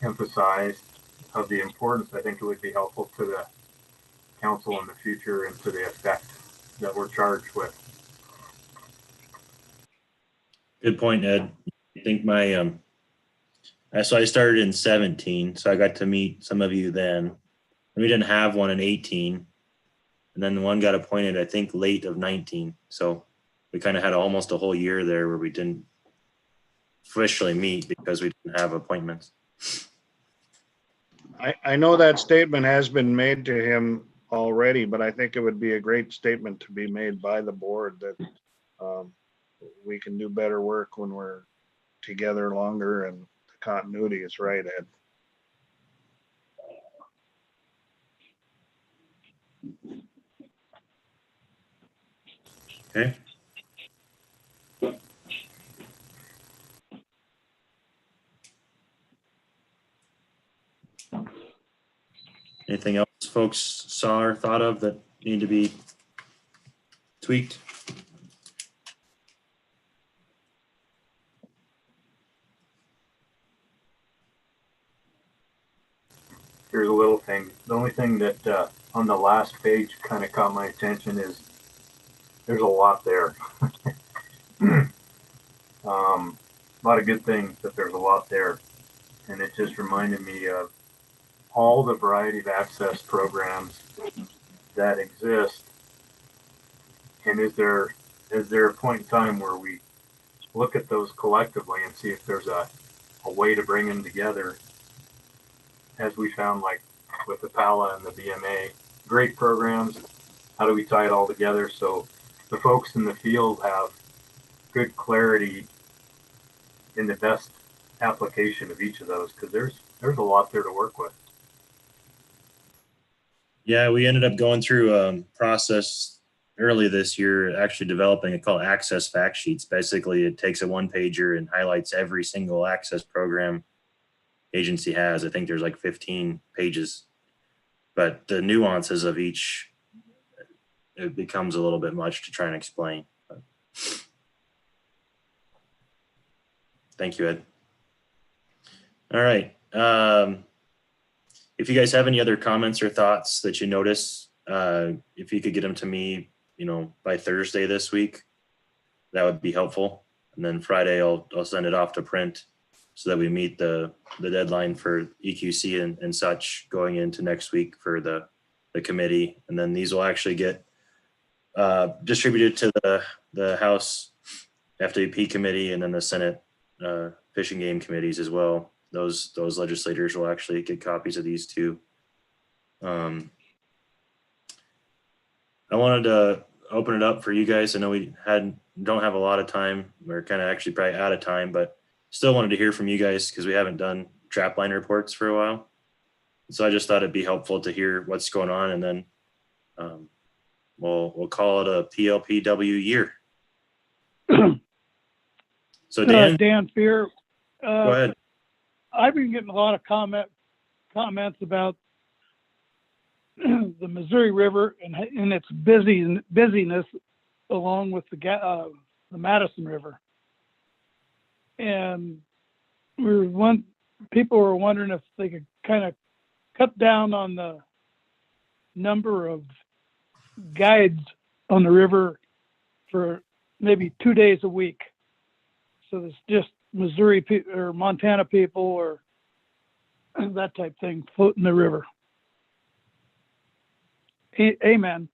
emphasized of the importance, I think it would be helpful to the council in the future and to the effect that we're charged with. Good point, Ed. I think my so I started in 17, so I got to meet some of you then. And we didn't have one in 18, and then the one got appointed, I think, late of 19. So we kind of had almost a whole year there where we didn't officially meet because we didn't have appointments. I know that statement has been made to him already, but I think it would be a great statement to be made by the board that we can do better work when we're together longer and the continuity is right, Ed. Okay. Anything else folks saw or thought of that need to be tweaked? Here's a little thing. The only thing that on the last page kind of caught my attention is there's a lot there. A lot of good things, but there's a lot there. And it just reminded me of all the variety of access programs that exist. And is there a point in time where we look at those collectively and see if there's a way to bring them together, as we found like with the PALA and the BMA, great programs. How do we tie it all together so the folks in the field have good clarity in the best application of each of those? Because there's a lot there to work with. Yeah, we ended up going through a process early this year, actually developing a called access fact sheets. Basically, it takes a one pager and highlights every single access program agency has. I think there's like 15 pages, but the nuances of each, it becomes a little bit much to try and explain. But thank you, Ed. All right. If you guys have any other comments or thoughts that you notice, if you could get them to me, by Thursday this week, that would be helpful. And then Friday, I'll send it off to print so that we meet the deadline for EQC and such going into next week for the committee. And then these will actually get distributed to the House FWP committee and then the Senate Fish and Game committees as well. Those legislators will actually get copies of these too. I wanted to open it up for you guys. I know we don't have a lot of time. We're kind of actually probably out of time, but still wanted to hear from you guys because we haven't done trapline reports for a while. So I just thought it'd be helpful to hear what's going on, and then we'll call it a PLPW year. So Dan Fear. Go ahead. I've been getting a lot of comments about the Missouri River and its busyness along with the Madison River. And people were wondering if they could kind of cut down on the number of guides on the river for maybe 2 days a week. So it's just Missouri or Montana people or that type thing floating the river. Amen.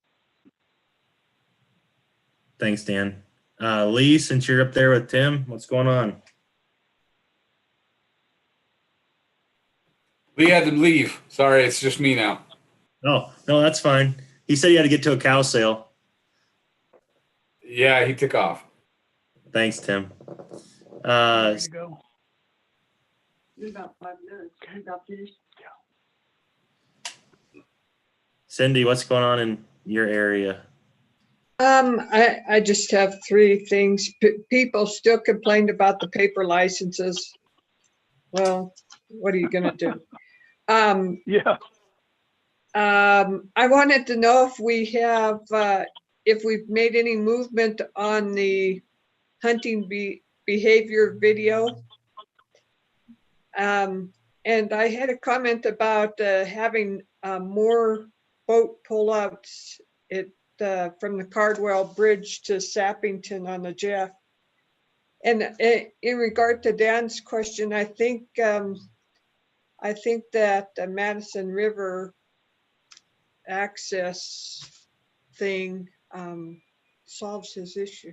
Thanks, Dan. Lee, since you're up there with Tim, what's going on? Lee had to leave. Sorry, it's just me now. Oh, no, that's fine. He said he had to get to a cow sale. Yeah, he took off. Thanks, Tim. Ready to go. In about 5 minutes. You got finished? Cindy, what's going on in your area? I just have three things. People still complained about the paper licenses. Well, what are you gonna do? Yeah. I wanted to know if we have, if we've made any movement on the hunting behavior video. And I had a comment about having more boat pullouts from the Cardwell Bridge to Sappington on the Jeff. And in regard to Dan's question, I think that the Madison River access thing solves his issue.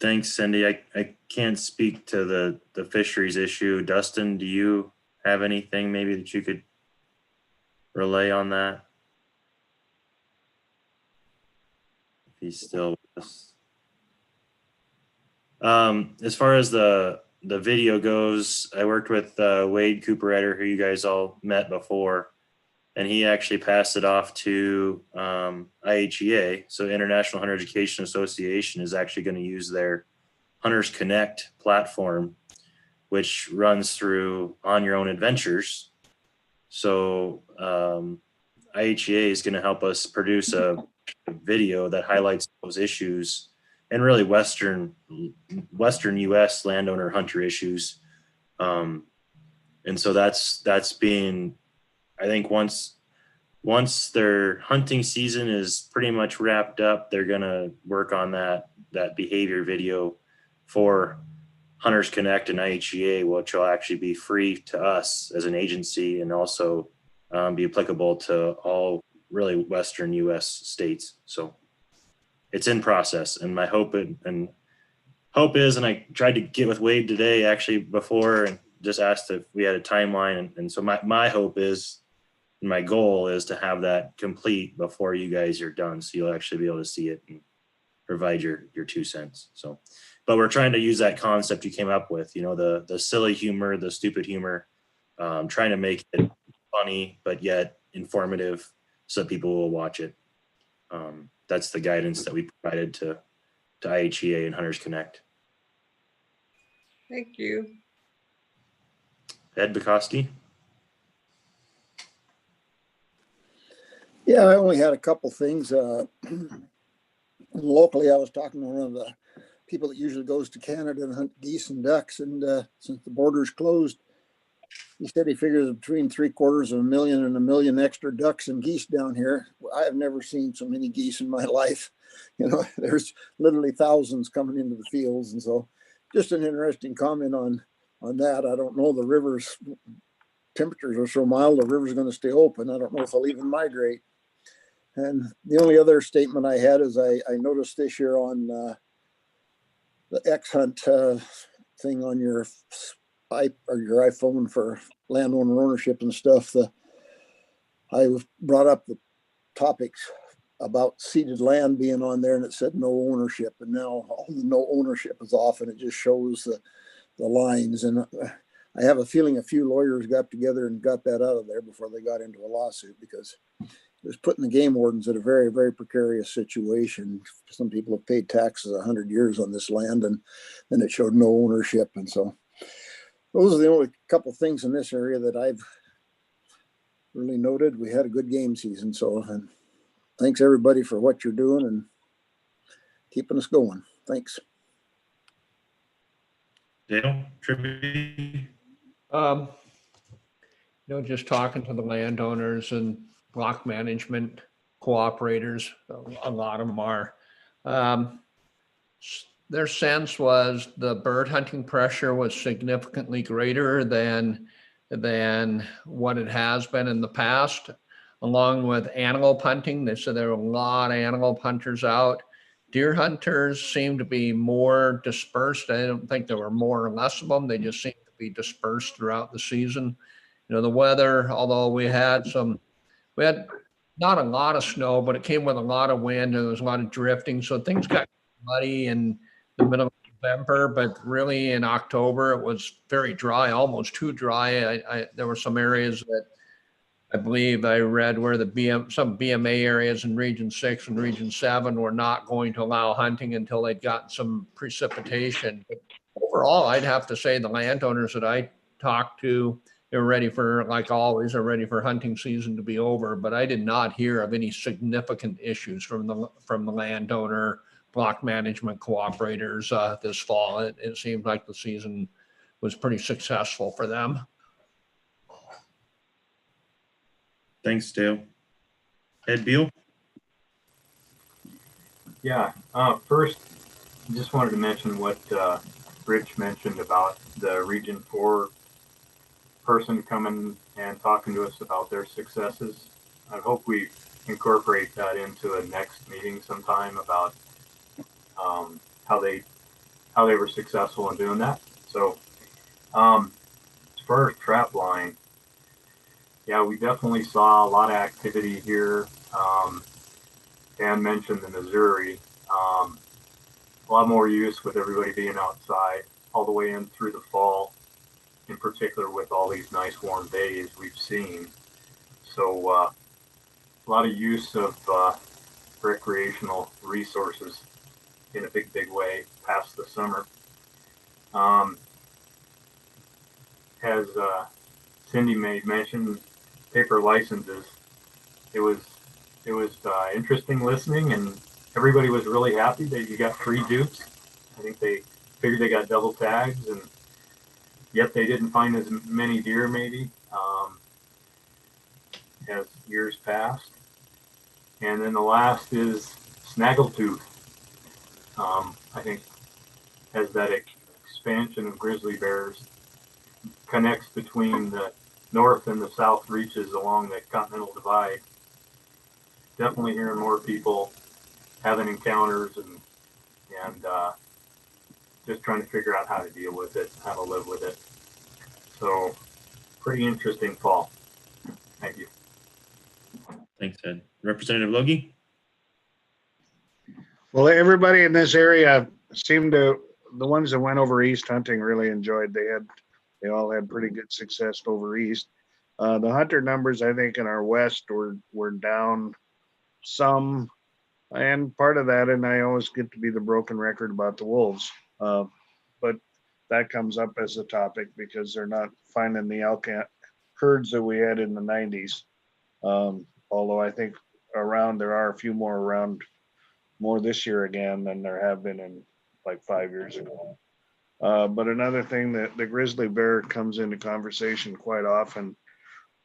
Thanks, Cindy. I can't speak to the fisheries issue. Dustin, do you have anything maybe that you could relay on that? If he's still with us. As far as the video goes, I worked with Wade Cooper-Etter, who you guys all met before, and he actually passed it off to IHEA. So International Hunter Education Association is actually going to use their Hunters Connect platform, which runs through On Your Own Adventures. So IHEA is going to help us produce a video that highlights those issues and really Western U.S. landowner hunter issues. And so that's being, I think once their hunting season is pretty much wrapped up, they're gonna work on that behavior video for Hunters Connect and IHEA, which will actually be free to us as an agency and also be applicable to all really Western U.S. states. So it's in process, and my hope is, and I tried to get with Wade today actually before and just asked if we had a timeline. And so my hope is, and my goal is to have that complete before you guys are done. So you'll actually be able to see it and provide your 2 cents. So, but we're trying to use that concept you came up with, the silly humor, the stupid humor, trying to make it funny, but yet informative so that people will watch it. That's the guidance that we provided to IHEA and Hunters Connect. Thank you. Ed Bukowski. Yeah, I only had a couple things. Locally, I was talking to one of the people that usually goes to Canada and hunt geese and ducks, and since the border's closed, he said he figures between 750,000 and 1 million extra ducks and geese down here. I have never seen so many geese in my life. There's literally thousands coming into the fields, and so just an interesting comment on that. I don't know, the river's temperatures are so mild, the river's going to stay open. I don't know if they'll even migrate. And the only other statement I had is I noticed this year on the X-Hunt thing on your iPhone for landowner ownership and stuff, I brought up the topics about ceded land being on there, and it said no ownership, and now all the no ownership is off, and it just shows the lines. And I have a feeling a few lawyers got together and got that out of there before they got into a lawsuit, because it was putting the game wardens in a very, very precarious situation. Some people have paid taxes 100 years on this land, and then it showed no ownership. And so those are the only couple of things in this area that I've really noted. We had a good game season. So, and thanks everybody for what you're doing and keeping us going. Thanks. Dale, tribute. Just talking to the landowners and block management cooperators, a lot of them are. Their sense was the bird hunting pressure was significantly greater than what it has been in the past, along with antelope hunting. They said there were a lot of antelope hunters out deer hunters seem to be more dispersed. I don't think there were more or less of them. They just seem to be dispersed throughout the season. You know, the weather, although we had not a lot of snow, but it came with a lot of wind and there was a lot of drifting. So things got muddy in the middle of November, but really in October, it was very dry, almost too dry. There were some areas that I believe I read where some BMA areas in Region 6 and Region 7 were not going to allow hunting until they'd gotten some precipitation. But overall, I'd have to say the landowners that I talked to, they're ready for, like always, are ready for hunting season to be over. But I did not hear of any significant issues from the landowner block management cooperators this fall. It seemed like the season was pretty successful for them. Thanks, Dale. Ed Beal? Yeah, first, just wanted to mention what Rich mentioned about the Region 4 person coming and talking to us about their successes. I hope we incorporate that into a next meeting sometime about how they were successful in doing that. So as far as trap line, yeah, we definitely saw a lot of activity here. Dan mentioned the Missouri, a lot more use with everybody being outside all the way in through the fall, in particular with all these nice warm days we've seen. So a lot of use of recreational resources in a big way past the summer. As Cindy made mention, paper licenses, it was interesting listening, and everybody was really happy that you got free dupes. I think they figured they got double tags, and yet they didn't find as many deer maybe as years passed. And then the last is snaggletooth. I think as that expansion of grizzly bears connects between the north and the south reaches along the Continental Divide, definitely hearing more people having encounters and just trying to figure out how to deal with it, how to live with it. So pretty interesting fall. Thank you. Thanks, Ed. Representative Logie? Well, everybody in this area seemed to, the ones that went over east hunting really enjoyed. They all had pretty good success over east. The hunter numbers, I think, in our west were down some, and part of that, and I always get to be the broken record about the wolves, but that comes up as a topic because they're not finding the elk herds that we had in the 90s. Although I think there are a few more around more this year again than there have been in like 5 years ago. But another thing that the grizzly bear comes into conversation quite often,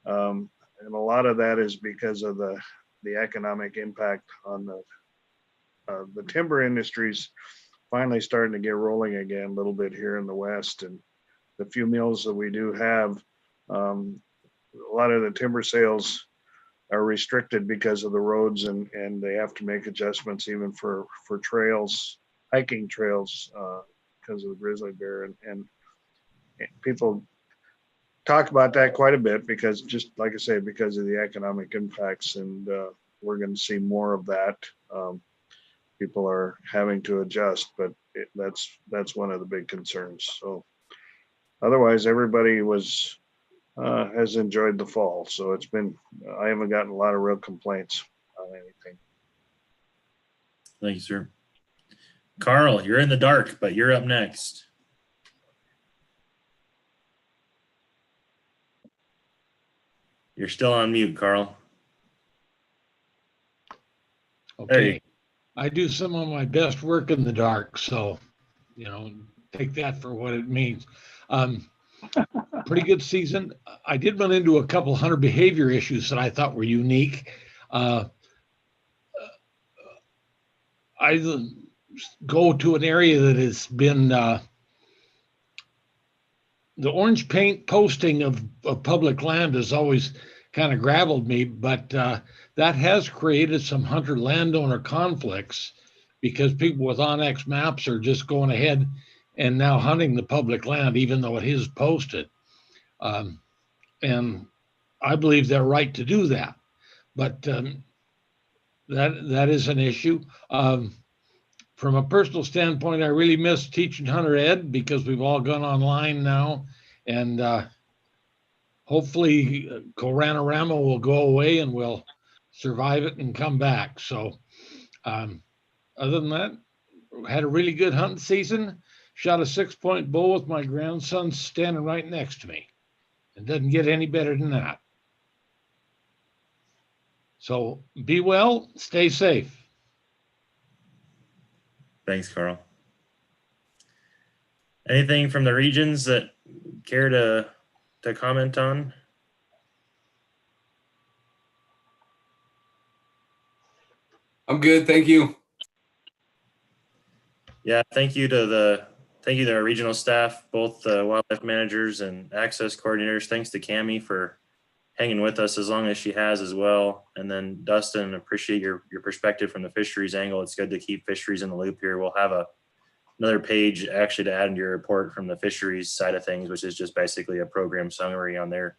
and a lot of that is because of the economic impact on the timber industries finally starting to get rolling again a little bit here in the West. And the few mills that we do have, a lot of the timber sales are restricted because of the roads, and they have to make adjustments even for trails, hiking trails, because of the grizzly bear. And people talk about that quite a bit because, just like I say, because of the economic impacts, and we're going to see more of that. People are having to adjust, but that's one of the big concerns. So otherwise, everybody has enjoyed the fall. So I haven't gotten a lot of real complaints on anything. Thank you, sir. Carl, you're in the dark, but you're up next. You're still on mute, Carl. Okay. I do some of my best work in the dark, so, take that for what it means. Pretty good season. I did run into a couple hunter behavior issues that I thought were unique. I go to an area that has been the orange paint posting of public land has always kind of graveled me, but that has created some hunter landowner conflicts because people with Onyx maps are just going ahead and now hunting the public land, even though it is posted. And I believe they're right to do that, but that is an issue. From a personal standpoint, I really miss teaching hunter ed because we've all gone online now, and hopefully Coronavirus will go away and we'll survive it and come back. So other than that, had a really good hunting season. Shot a 6-point bull with my grandson standing right next to me. It doesn't get any better than that. So be well, stay safe. Thanks, Carl. Anything from the regions that care to comment on? I'm good, thank you. Yeah, thank you to our regional staff, both the wildlife managers and access coordinators. Thanks to Cammie for hanging with us as long as she has as well. And then Dustin, appreciate your perspective from the fisheries angle. It's good to keep fisheries in the loop here. We'll have another page actually to add into your report from the fisheries side of things, which is just basically a program summary on their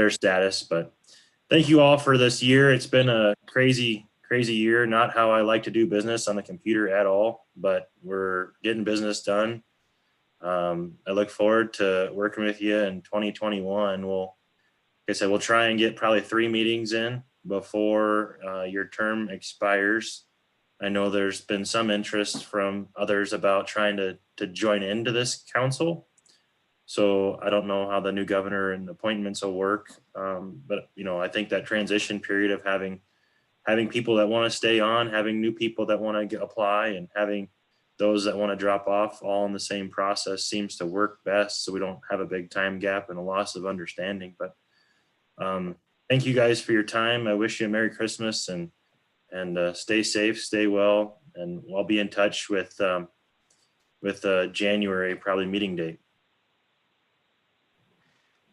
status. But thank you all for this year. It's been a crazy year, not how I like to do business on the computer at all, but we're getting business done. I look forward to working with you in 2021. Like I said, we'll try and get probably 3 meetings in before your term expires. I know there's been some interest from others about trying to join into this council. So I don't know how the new governor and appointments will work. But I think that transition period of having people that want to stay on, having new people that want to apply, and having those that want to drop off all in the same process seems to work best. So we don't have a big time gap and a loss of understanding. But thank you guys for your time. I wish you a Merry Christmas and stay safe, stay well, and I'll be in touch with January probably meeting date.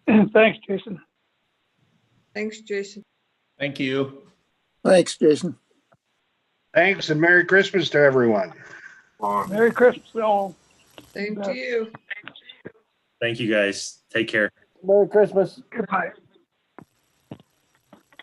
Thanks, Jason. Thanks, Jason. Thank you. Thanks, Jason. Thanks and Merry Christmas to everyone. Merry Christmas, all. Same to you. Thank you guys. Take care. Merry Christmas. Goodbye.